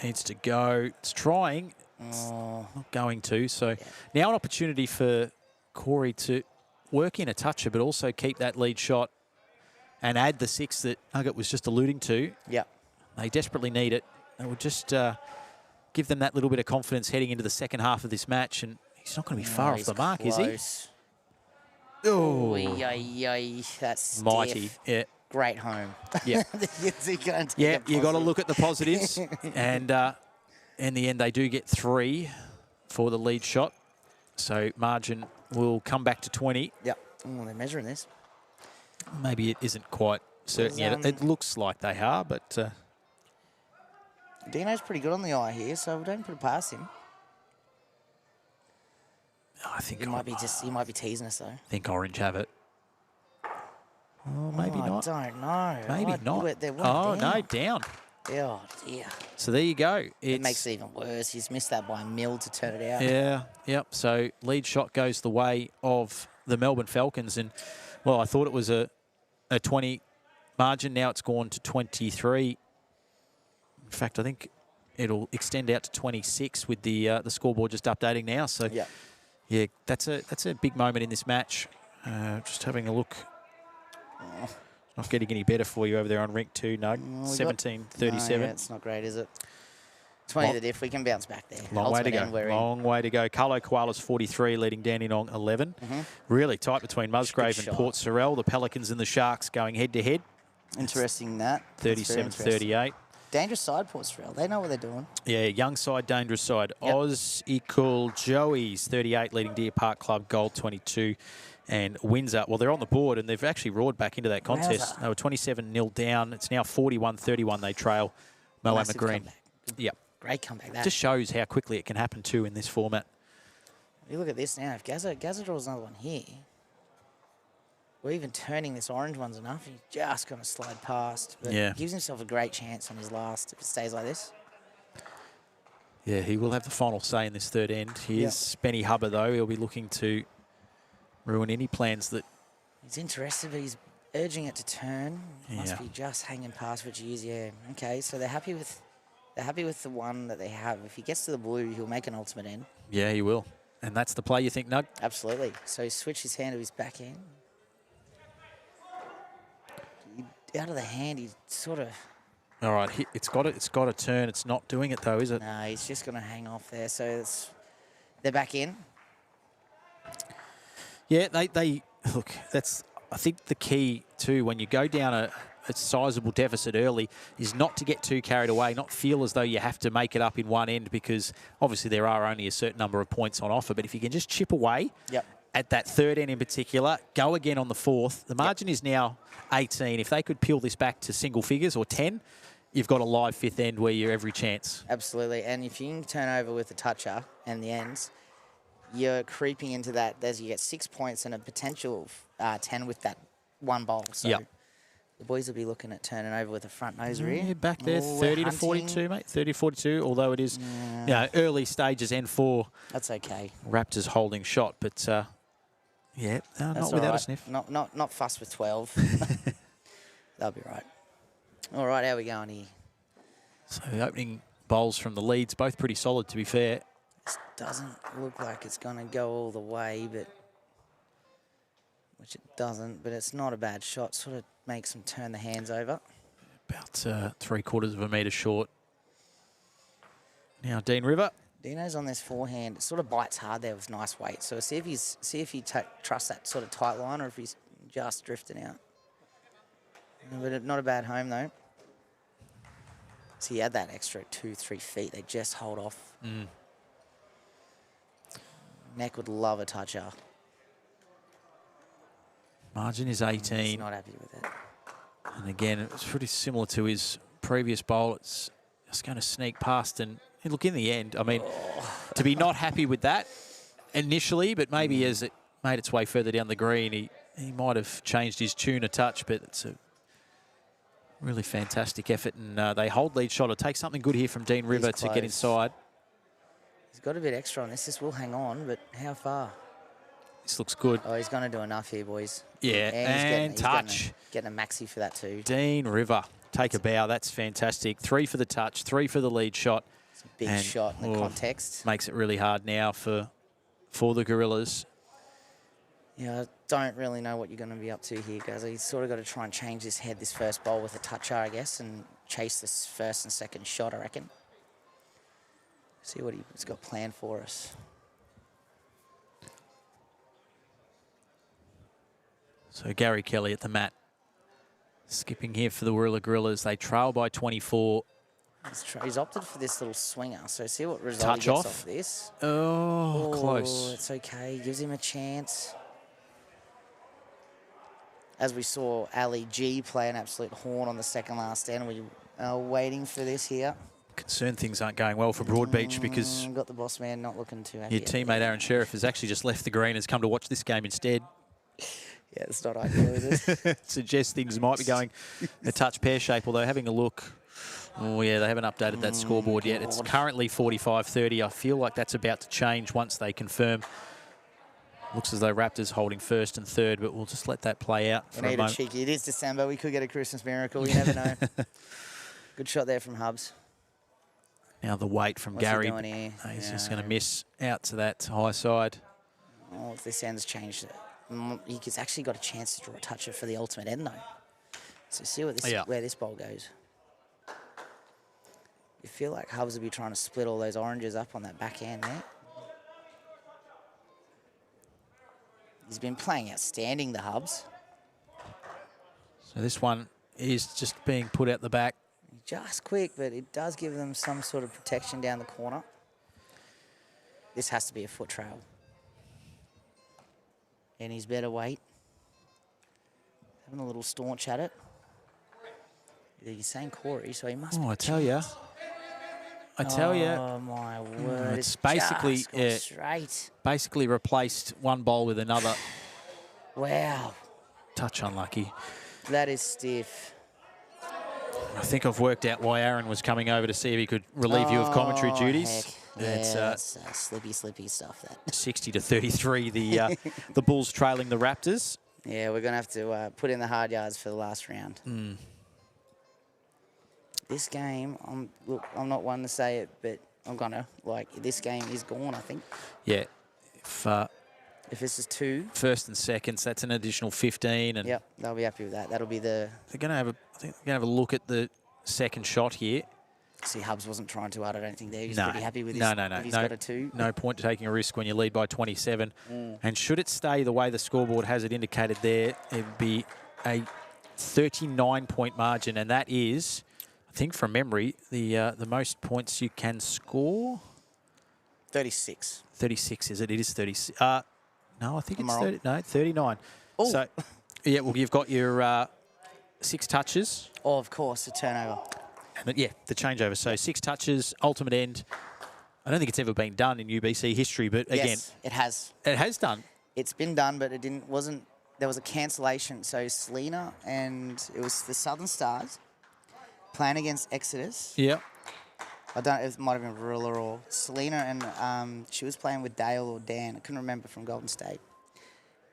S3: Needs to go. It's trying. It's not going to. So now an opportunity for Corey to work in a toucher, but also keep that lead shot and add the 6 that Nugget was just alluding to.
S5: Yeah.
S3: They desperately need it. It would just give them that little bit of confidence heading into the second half of this match, and he's not going to be far off the mark, is he?
S5: Oh, that's
S3: mighty.
S5: stiff.
S3: Yeah.
S5: Great home.
S3: Yeah. You got to look at the positives, and in the end, they do get 3 for the lead shot. So margin will come back to 20.
S5: Yep. Oh, they're measuring this.
S3: Maybe it isn't quite certain yet. It looks like they are, but...
S5: Dino's pretty good on the eye here, so don't put it past him.
S3: I think
S5: he might be teasing us though.
S3: I think Orange have it. Oh, maybe not.
S5: I don't know.
S3: Maybe not. No, down.
S5: Oh dear.
S3: So there you go.
S5: It makes it even worse. He's missed that by a mil to turn it out.
S3: Yeah. Yep. So lead shot goes the way of the Melbourne Falcons, and well, I thought it was a 20 margin. Now it's gone to 23. In fact, I think it'll extend out to 26 with the scoreboard just updating now. So, yeah, that's a big moment in this match. Just having a look. Not getting any better for you over there on rink 2, Nug. 17-37.
S5: No, it's not great, is it? 20 the diff. We can bounce back there.
S3: Long way to go. Long way to go. Carlo Koalas 43, leading Dandenong 11. Really tight between Musgrave and Port Sorrel. The Pelicans and the Sharks going head-to-head.
S5: Interesting that.
S3: 37-38.
S5: Dangerous side, Port Sorrel. They know what they're doing.
S3: Yeah, young side, dangerous side. Oz equal Joey's 38, leading Deer Park Club Gold 22. And Windsor, well, they're on the board, and they've actually roared back into that contest. Wowza. They were 27-0 down. It's now 41-31 they trail Moama Green. Yep.
S5: Great comeback, that.
S3: Just shows how quickly it can happen, too, in this format.
S5: You look at this now. If Gazza draws another one here, or even turning this orange one's enough, he's just going to slide past. But gives himself a great chance on his last if it stays like this.
S3: Yeah, he will have the final say in this third end. Here's Benny Hubber, though. He'll be looking to ruin any plans that...
S5: He's interested, but he's urging it to turn. Must be just hanging past, which he is, Okay, so they're happy with the one that they have. If he gets to the blue, he'll make an ultimate end.
S3: Yeah, he will. And that's the play, you think, Nug?
S5: Absolutely. So he switched his hand to his backhand. Out of the hand, he sort of...
S3: All right, it's got to turn. It's not doing it, though, is it?
S5: No, he's just going to hang off there. So they're back in.
S3: Yeah, they look. That's I think the key too when you go down a sizable deficit early is not to get too carried away, not feel as though you have to make it up in one end because obviously there are only a certain number of points on offer. But if you can just chip away at that third end in particular, go again on the fourth. The margin is now 18. If they could peel this back to single figures or 10, you've got a live fifth end where you're every chance.
S5: Absolutely. And if you can turn over with the toucher and the ends, you're creeping into that as you get 6 points and a potential 10 with that one bowl. So the boys will be looking at turning over with a front nose rear.
S3: Yeah, back there, 30 to 42, mate. 30 to 42, although it is early stages N4.
S5: That's okay.
S3: Raptors holding shot, but not without a sniff.
S5: Not fussed with 12. That'll be right. All right, how are we going here?
S3: So the opening bowls from the leads, both pretty solid to be fair.
S5: This doesn't look like it's going to go all the way, which it doesn't, but it's not a bad shot. Sort of makes them turn the hands over.
S3: About 3/4 of a metre short. Now Dean River.
S5: Dino's on this forehand. It sort of bites hard there with nice weight. So see if he trusts that sort of tight line or if he's just drifting out. But not a bad home though. So he had that extra 2-3 feet. They just hold off. Neck would love a toucher.
S3: Margin is 18.
S5: He's not happy with it.
S3: And again, it's pretty similar to his previous bowl. It's just going to sneak past. And look, in the end, I mean, to be not happy with that initially, but maybe as it made its way further down the green, he might have changed his tune a touch, but it's a really fantastic effort. And they hold lead shot. It'll take something good here from Dean River to get inside.
S5: He's got a bit extra on this. This will hang on, but how far?
S3: This looks good.
S5: Oh, he's going to do enough here, boys.
S3: Yeah, and touch.
S5: Getting a maxi for that too.
S3: Dean River, take a bow. That's fantastic. 3 for the touch, 3 for the lead shot.
S5: It's a big shot in the context.
S3: Makes it really hard now for the Gorillas.
S5: Yeah, I don't really know what you're going to be up to here, guys. He's sort of got to try and change this head, this first bowl with a toucher, I guess, and chase this first and second shot, I reckon. See what he's got planned for us.
S3: So Gary Kelly at the mat. Skipping here for the Wirralur Gorillas. They trail by 24.
S5: He's opted for this little swinger, so see what result he gets off this.
S3: Oh, close.
S5: It's okay. Gives him a chance. As we saw Ali G play an absolute horn on the second last end. We are waiting for this here.
S3: Concerned things aren't going well for Broadbeach because
S5: got the boss man not looking too happy.
S3: Your teammate Aaron Sheriff has actually just left the green and has come to watch this game instead.
S5: Yeah, it's not ideal, is it?
S3: Suggests things might be going a touch pear-shaped, although having a look. Oh, yeah, they haven't updated that scoreboard yet. It's currently 45-30. I feel like that's about to change once they confirm. Looks as though Raptors holding first and third, but we'll just let that play out for a moment.
S5: Cheeky. It is December. We could get a Christmas miracle. You never know. Good shot there from Hubs.
S3: Now the weight from Gary. He's just going to miss out to that high side.
S5: Oh, if this end's changed, he's actually got a chance to draw a toucher for the ultimate end, though. So see what this, where this bowl goes. You feel like Hubs will be trying to split all those oranges up on that back end there. He's been playing outstanding, the Hubs.
S3: So this one is just being put out the back.
S5: Just quick, but it does give them some sort of protection down the corner. This has to be a foot trail. And he's better weight. Having a little staunch at it. He's saying Corey, so he must be.
S3: I tell you.
S5: Oh, my word.
S3: It's basically
S5: straight.
S3: Basically replaced one bowl with another.
S5: Wow.
S3: Touch unlucky.
S5: That is stiff.
S3: I think I've worked out why Aaron was coming over to see if he could relieve you of commentary duties.
S5: Heck. Yeah, that's slippy stuff. That
S3: 60-33. The Bulls trailing the Raptors.
S5: Yeah, we're gonna have to put in the hard yards for the last round. This game, I'm not one to say it, but I'm gonna this game is gone. I think.
S3: Yeah.
S5: If this is 2
S3: first and seconds, that's an additional 15. And
S5: yep, they'll be happy with that. That'll be the.
S3: They're gonna have a. I think they're gonna have a look at the second shot here.
S5: See, Hubs wasn't trying too hard, I don't think there. He's
S3: No.
S5: pretty happy with his,
S3: No.
S5: if he's got a 2.
S3: No point taking a risk when you lead by 27. And should it stay the way the scoreboard has it indicated there, it'd be a 39-point margin, and that is, I think from memory, the most points you can score.
S5: 36.
S3: 36, is it? It is 36. No, I think
S5: Am
S3: it's
S5: I wrong?
S3: 30. No, 39.
S5: Oh.
S3: So, yeah, well, you've got your 6 touches.
S5: Oh, of course, a turnover.
S3: And yeah, the changeover. So 6 touches, ultimate end. I don't think it's ever been done in UBC history, but again,
S5: Yes, it has.
S3: it has done.
S5: It's been done, but it wasn't. There was a cancellation. So Selena and it was the Southern Stars playing against Exodus.
S3: Yeah.
S5: I don't know if it might have been Rilla or Selena, and she was playing with Dale or Dan. I couldn't remember, from Golden State.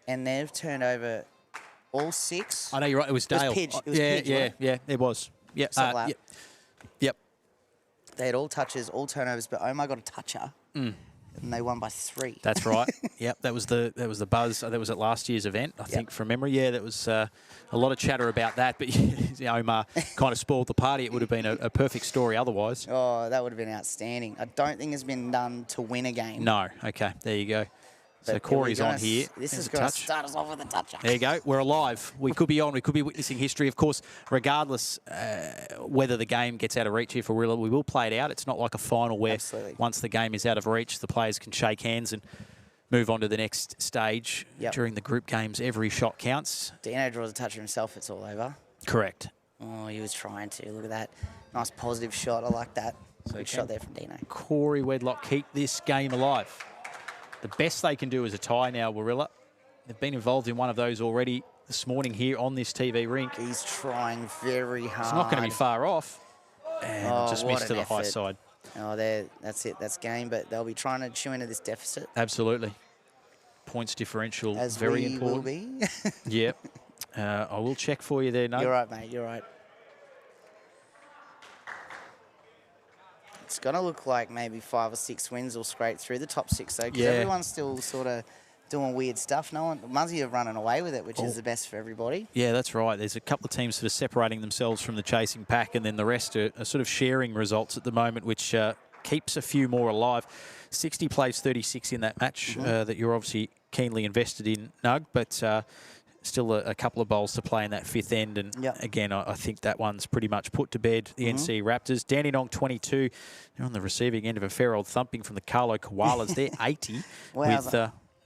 S5: And they've turned over all 6.
S3: I know you're right. It was Dale.
S5: Pidge. It was
S3: yeah,
S5: Pidge,
S3: yeah,
S5: wasn't
S3: yeah. It was. Yeah.
S5: Something like
S3: Yep. Yep.
S5: They had all touches, all turnovers, but Omar got a toucher, and they won by 3.
S3: That's right. Yep. That was the buzz. That was at last year's event, I think, from memory. Yeah, that was a lot of chatter about that. But Omar kind of spoiled the party. It would have been a perfect story otherwise.
S5: Oh, that would have been outstanding. I don't think it's been done to win a game.
S3: No. Okay. There you go. So
S5: But
S3: Corey's
S5: we're
S3: on
S5: gonna
S3: here.
S5: This
S3: There's
S5: is
S3: a
S5: going to
S3: touch.
S5: start us off with a toucher.
S3: There you go. We're alive. We could be on. We could be witnessing history. Of course, regardless whether the game gets out of reach here for Rilla, we will play it out. It's not like a final where
S5: Absolutely.
S3: once the game is out of reach, the players can shake hands and move on to the next stage.
S5: Yep.
S3: During the group games, every shot counts.
S5: Dino draws a toucher himself. It's all over.
S3: Correct.
S5: Oh, he was trying to. Look at that. Nice positive shot. I like that. Good shot there from Dino.
S3: Corey Wedlock keep this game alive. The best they can do is a tie now, Warilla. They've been involved in one of those already this morning here on this TV rink.
S5: He's trying very hard.
S3: It's not going to be far off. And just
S5: what
S3: missed to
S5: an
S3: the high
S5: effort.
S3: side.
S5: Oh, that's it. That's game. But they'll be trying to chew into this deficit.
S3: Absolutely. Points differential,
S5: As
S3: very
S5: we
S3: important.
S5: will be.
S3: Yep. I will check for you there, no?
S5: You're right, mate. You're right. It's going to look like maybe 5 or 6 wins will scrape through the top 6, though, because
S3: Yeah.
S5: everyone's still sort of doing weird stuff. No one, Muzzy are running away with it, which
S3: Oh.
S5: is the best for everybody.
S3: Yeah, that's right. There's a couple of teams that are separating themselves from the chasing pack, and then the rest are sort of sharing results at the moment, which keeps a few more alive. 60 plays 36 in that match that you're obviously keenly invested in, Nug, but still a couple of bowls to play in that 5th end. And
S5: Yep.
S3: again, I think that one's pretty much put to bed. The NC Raptors. Dandenong 22. They're on the receiving end of a fair old thumping from the Carlo Koalas. They're 80 with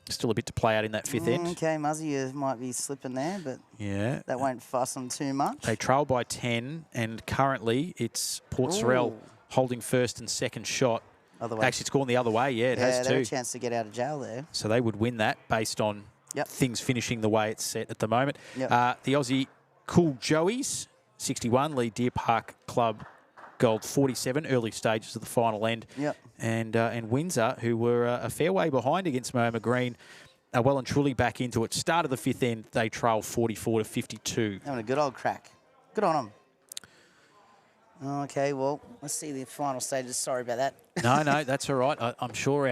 S3: still a bit to play out in that 5th end.
S5: Okay, Muzzy might be slipping there, but
S3: Yeah.
S5: that won't fuss them too much.
S3: They trail by 10, and currently it's Port Sorell
S5: Ooh.
S3: holding first and second shot.
S5: Other way.
S3: Actually, it's gone the other way. Yeah, it has
S5: they have
S3: too.
S5: a chance to get out of jail there.
S3: So they would win that based on
S5: Yep.
S3: things finishing the way it's set at the moment.
S5: Yep.
S3: The Aussie Cool Joeys, 61, lead Deer Park Club Gold 47, early stages of the final end.
S5: Yep.
S3: And Windsor, who were a fair way behind against Moama Green, are well and truly back into it. Start of the 5th end, they trail 44 to 52.
S5: Having a good old crack. Good on them. Okay, well, let's see the final stages. Sorry about that.
S3: No, that's all right. I'm sure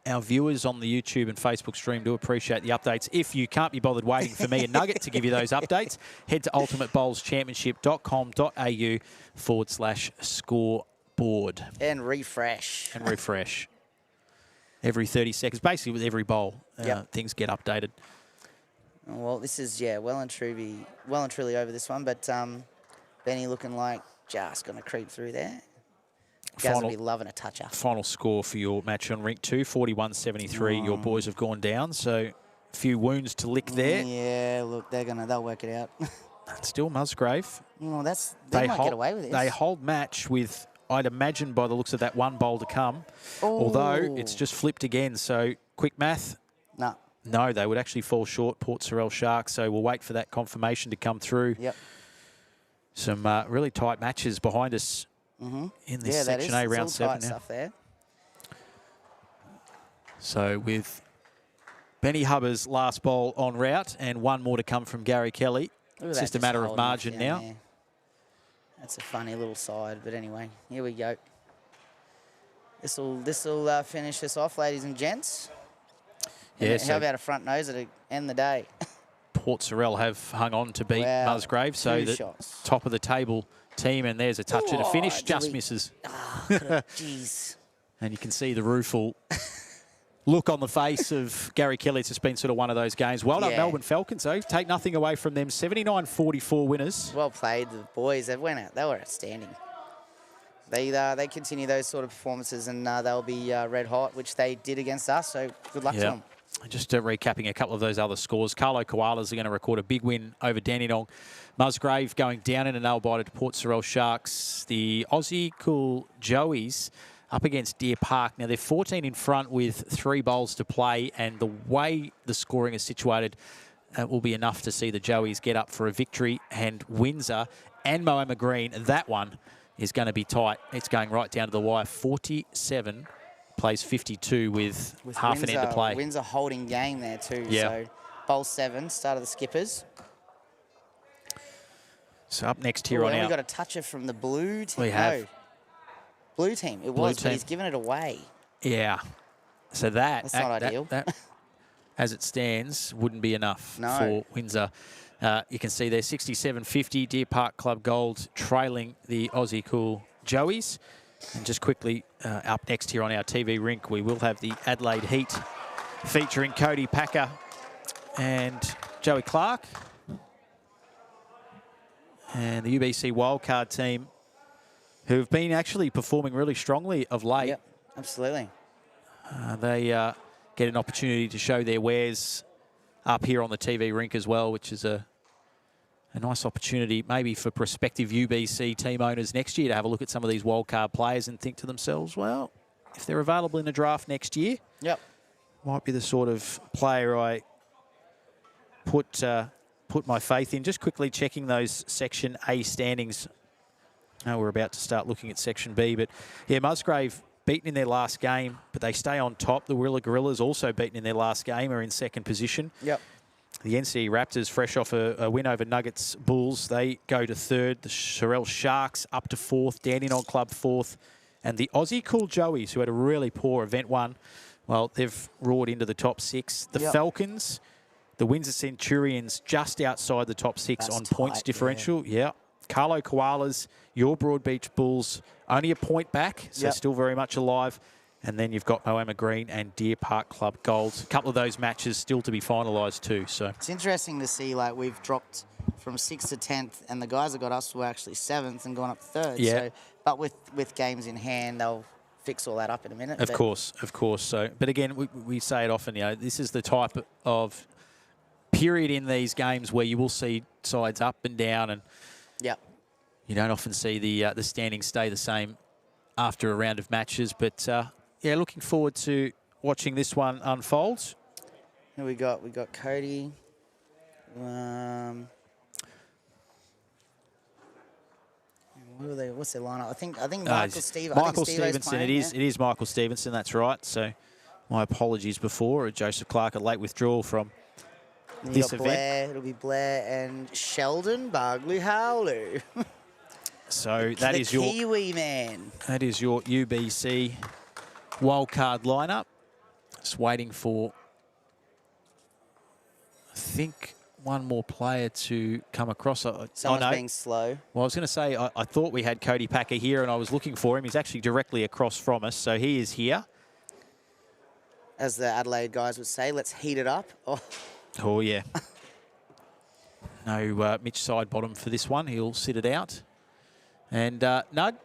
S3: our viewers on the YouTube and Facebook stream do appreciate the updates. If you can't be bothered waiting for me and Nugget to give you those updates, head to ultimatebowlschampionship.com.au/scoreboard.
S5: And refresh.
S3: And refresh. Every 30 seconds, basically with every bowl,
S5: Yep.
S3: things get updated.
S5: Well, this is, well and truly over this one, but Benny looking like just going to creep through there. Guys will be loving a toucher.
S3: Final score for your match on rink 2, 41-73. Your boys have gone down, so a few wounds to lick there.
S5: Yeah, look, they'll work it out.
S3: Still Musgrave.
S5: They might get away with this.
S3: They hold match with, I'd imagine by the looks of that, one bowl to come. Although it's just flipped again. So quick math.
S5: No.
S3: No, they would actually fall short, Port Sorell Sharks. So we'll wait for that confirmation to come through.
S5: Yep.
S3: Some really tight matches behind us in this Section A round 7 now.
S5: Stuff there.
S3: So with Benny Hubber's last bowl en route and one more to come from Gary Kelly,
S5: Look at
S3: it's
S5: that,
S3: just a matter of
S5: holding it
S3: margin
S5: down
S3: now.
S5: there. That's a funny little side, but anyway, here we go. This will finish us off, ladies and gents.
S3: Yeah,
S5: And
S3: so
S5: how about a front noser to end the day?
S3: Port Sorell have hung on to beat Musgrave. So the
S5: shots.
S3: top of the table team, and there's a touch and a finish, just misses.
S5: Jeez.
S3: And you can see the rueful look on the face of Gary Kelly. It's just been sort of one of those games. Well done, Melbourne Falcons, though. Take nothing away from them. 79-44 winners.
S5: Well played, the boys. They went out. They were outstanding. They continue those sort of performances, and they'll be red hot, which they did against us. So good luck to them.
S3: Just recapping a couple of those other scores. Koalas are going to record a big win over Dandenong. Musgrave going down in a nail-biter to Port Sorell Sharks. The Aussie Cool Joeys up against Deer Park. Now, they're 14 in front with 3 bowls to play, and the way the scoring is situated will be enough to see the Joeys get up for a victory. And Windsor and Moama Green, that one is going to be tight. It's going right down to the wire. 47 plays 52 with half an end to play.
S5: Windsor holding game there too.
S3: Yeah.
S5: So bowl 7, start of the skippers.
S3: So up next here on
S5: We
S3: out.
S5: got a toucher from the blue team.
S3: We have.
S5: No, blue team. It was, but he's given it away.
S3: Yeah. So that's
S5: not ideal.
S3: That, as it stands, wouldn't be enough
S5: No.
S3: for Windsor. You can see there 67-50, Deer Park Club Gold trailing the Aussie Cool Joeys. And just quickly, up next here on our TV rink, we will have the Adelaide Heat featuring Cody Packer and Joey Clark. And the UBC wildcard team, who have been actually performing really strongly of late.
S5: Yep, absolutely.
S3: They get an opportunity to show their wares up here on the TV rink as well, which is a nice opportunity maybe for prospective UBC team owners next year to have a look at some of these wildcard players and think to themselves, well, if they're available in the draft next year, might be the sort of player I put my faith in. Just quickly checking those Section A standings. We're about to start looking at Section B, but yeah, Musgrave beaten in their last game, but they stay on top. The Wirrilla Gorillas also beaten in their last game, are in second position.
S5: Yep.
S3: The NCE Raptors, fresh off a win over Nuggets Bulls, they go to third. The Sorell Sharks up to fourth. Dandenong Club fourth. And the Aussie Cool Joeys, who had a really poor event one, well, they've roared into the top 6. The Falcons, the Windsor Centurions, just outside the top 6
S5: That's
S3: on points
S5: tight,
S3: differential. Yeah. Carlo Koalas, your Broadbeach Bulls, only a point back, so still very much alive. And then you've got Moama Green and Deer Park Club Gold. A couple of those matches still to be finalised too. So
S5: It's interesting to see, like, we've dropped from 6th to 10th, and the guys that got us were actually 7th and gone up to 3rd.
S3: Yeah.
S5: So, but with games in hand, they'll fix all that up in a minute.
S3: Of course. So, but again, we say it often, this is the type of period in these games where you will see sides up and down, and you don't often see the standings stay the same after a round of matches. But looking forward to watching this one unfold.
S5: Who we got? We got Cody. What's their lineup? I think Michael Stevenson.
S3: Michael Stevenson. It is Michael Stevenson. That's right. So my apologies before. Joseph Clark, a late withdrawal from this event.
S5: Blair, it'll be Blair and Sheldon Bargley-Howley.
S3: So that is your
S5: Kiwi man.
S3: That is your UBC wildcard lineup. Just waiting for, I think, one more player to come across.
S5: Someone's being slow.
S3: Well, I was going to say, I thought we had Cody Packer here, and I was looking for him. He's actually directly across from us, so he is here.
S5: As the Adelaide guys would say, let's heat it up.
S3: Oh yeah. No Mitch Sidebottom for this one. He'll sit it out. And Nud,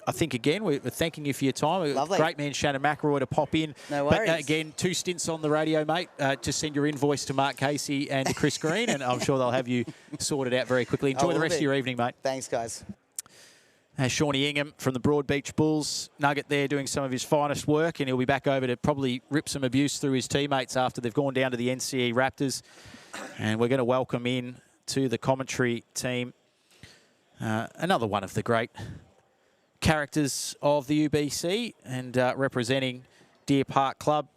S3: I think, again, we're thanking you for your time.
S5: Lovely.
S3: Great man, Shannon McElroy, to pop in.
S5: No worries.
S3: But again, 2 stints on the radio, mate. Just send your invoice to Mark Casey and to Chris Green, and I'm sure they'll have you sorted out very quickly. Enjoy the rest of your evening, mate.
S5: Thanks, guys.
S3: Shawnee Ingham from the Broadbeach Bulls. Nugget there doing some of his finest work, and he'll be back over to probably rip some abuse through his teammates after they've gone down to the NCE Raptors. And we're going to welcome in to the commentary team another one of the great characters of the UBC and representing Deer Park Club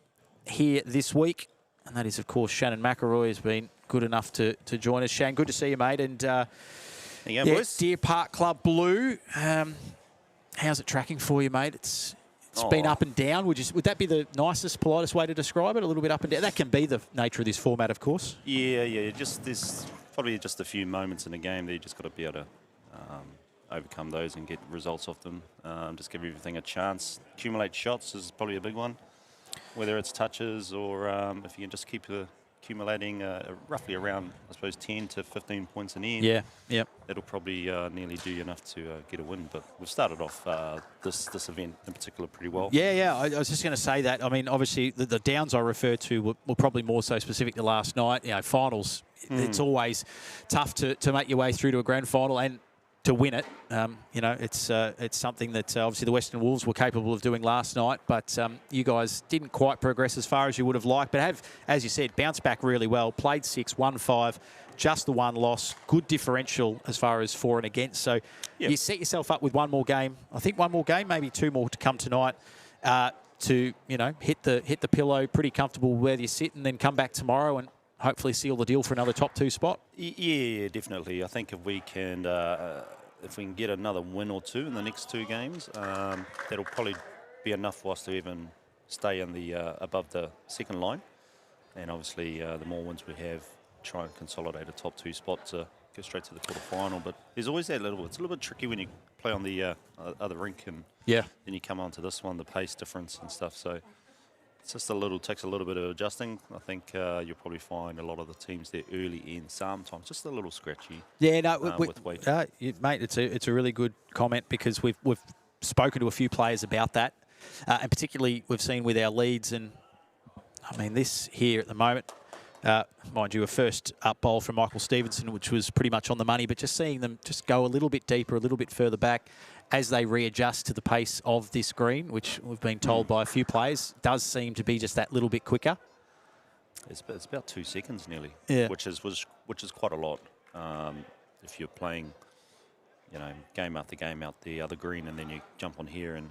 S3: here this week. And that is, of course, Shannon McElroy has been good enough to join us. Shan, good to see you, mate. And
S6: boys.
S3: Deer Park Club Blue. How's it tracking for you, mate? It's It's been up and down. Would that be the nicest, politest way to describe it? A little bit up and down. That can be the nature of this format, of course.
S6: Yeah. Just there's probably just a few moments in the game that you just got to be able to overcome those and get results off them. Just give everything a chance. Accumulate shots is probably a big one, whether it's touches or if you can just keep accumulating roughly around, I suppose, 10 to 15 points an end.
S3: Yeah.
S6: It'll probably nearly do enough to get a win. But we've started off this event in particular pretty well.
S3: Yeah. I was just going to say that. I mean, obviously, the downs I referred to were probably more so specific to last night. Finals, it's always tough to make your way through to a grand final and to win it. It's something that obviously the Western Wolves were capable of doing last night, but you guys didn't quite progress as far as you would have liked, but have, as you said, bounced back really well, played 6, won 5, just the one loss, good differential as far as for and against. So you set yourself up with one more game. I think one more game, maybe 2 more to come tonight, to hit the pillow pretty comfortable where you sit, and then come back tomorrow and hopefully seal the deal for another top 2 spot.
S6: Yeah, definitely. I think if we can get another win or 2 in the next 2 games, that'll probably be enough for us to even stay in the above the second line. And obviously, the more wins we have, try and consolidate a top 2 spot to go straight to the quarterfinal. But there's always that it's a little bit tricky when you play on the other rink and then you come on to this one, the pace difference and stuff. So it's just takes a little bit of adjusting. I think you'll probably find a lot of the teams there early in sometimes just a little scratchy.
S3: Yeah, no,
S6: with weight.
S3: Mate, it's a really good comment, because we've spoken to a few players about that, and particularly we've seen with our leads. And I mean, this here at the moment, mind you, a first up bowl from Michael Stevenson, which was pretty much on the money, but just seeing them just go a little bit deeper, a little bit further back as they readjust to the pace of this green, which we've been told by a few players does seem to be just that little bit quicker.
S6: It's about 2 seconds nearly,
S3: yeah.
S6: which is quite a lot. If you're playing, game after game out the other green, and then you jump on here and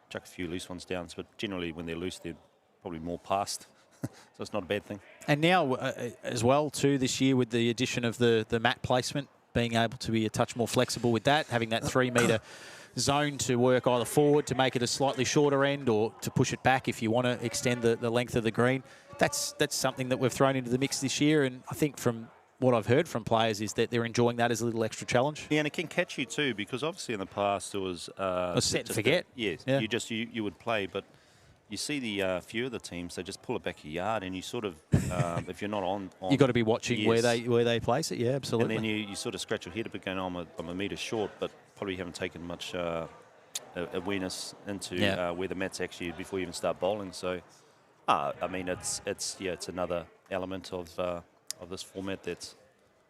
S6: chuck a few loose ones down. But generally, when they're loose, they're probably more past. So it's not a bad thing.
S3: And now, as well, too, this year with the addition of the mat placement, being able to be a touch more flexible with that, having that 3 metre zone to work either forward to make it a slightly shorter end, or to push it back if you want to extend the length of the green. That's something that we've thrown into the mix this year, and I think from what I've heard from players is that they're enjoying that as a little extra challenge.
S6: Yeah, and it can catch you too, because obviously in the past it was
S3: set and forget.
S6: Yes,
S3: yeah.
S6: You would play, but you see the few of the teams, they just pull it back a yard, and you sort of if you're not on
S3: you've got to be watching
S6: yes.
S3: where they place it. Yeah, absolutely.
S6: And then you sort of scratch your head a bit, going, I'm a metre short, but probably haven't taken much awareness into where the mat's actually before you even start bowling. So, I mean, it's another element of this format that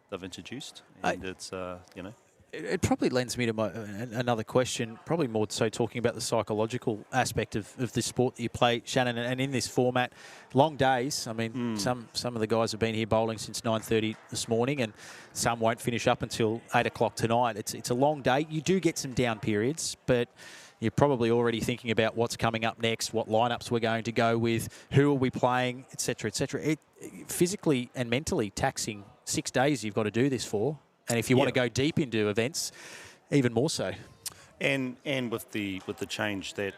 S6: they've introduced, and it's
S3: It probably lends me to another question, probably more so talking about the psychological aspect of the sport that you play, Shannon, and in this format, long days. I mean, some of the guys have been here bowling since 9:30 this morning, and some won't finish up until 8 o'clock tonight. It's a long day. You do get some down periods, but you're probably already thinking about what's coming up next, what lineups we're going to go with, who are we playing, etc., etc. It physically and mentally taxing 6 days you've got to do this for. And if you want to go deep into events, even more so.
S6: And with the change that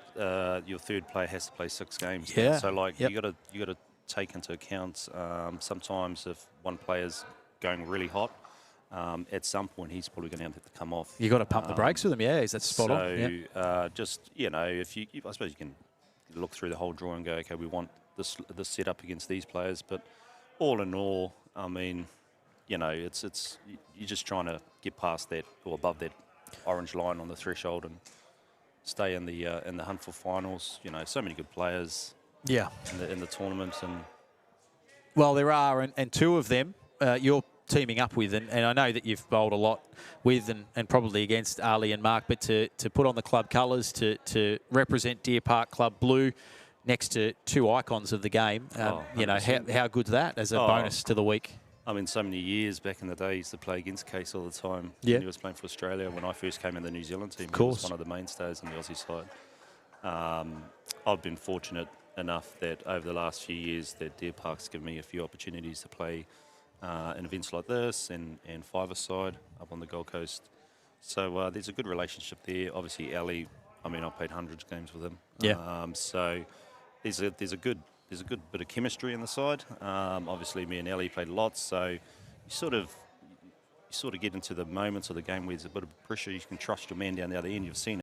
S6: your third player has to play 6 games.
S3: Yeah.
S6: So you got to take into account sometimes if one player's going really hot, at some point he's probably going to have to come off.
S3: You got to pump the brakes with him. Yeah, is that spot on?
S6: So just if you I suppose you can look through the whole draw and go, okay, we want this setup against these players, but all in all, I mean, it's you're just trying to get past that or above that orange line on the threshold and stay in the hunt for finals. So many good players.
S3: Yeah.
S6: In the tournament, and
S3: well, there are, and 2 of them you're teaming up with, and I know that you've bowled a lot with and probably against Ali and Mark, but to put on the club colours, to represent Deer Park Club Blue next to 2 icons of the game, how good's that as a bonus to the week?
S6: I mean, so many years back in the day, I used to play against Case all the time.
S3: Yeah.
S6: When he was playing for Australia. When I first came in the New Zealand team,
S3: of course.
S6: He was one of the mainstays on the Aussie side. I've been fortunate enough that over the last few years that Deer Park's given me a few opportunities to play in events like this and five-a-side up on the Gold Coast. So there's a good relationship there. Obviously, Ali I mean, I've played hundreds of games with him.
S3: Yeah.
S6: So there's a good bit of chemistry in the side. Obviously, me and Ellie played lots, so you sort of get into the moments of the game where there's a bit of pressure. You can trust your man down the other end. You've seen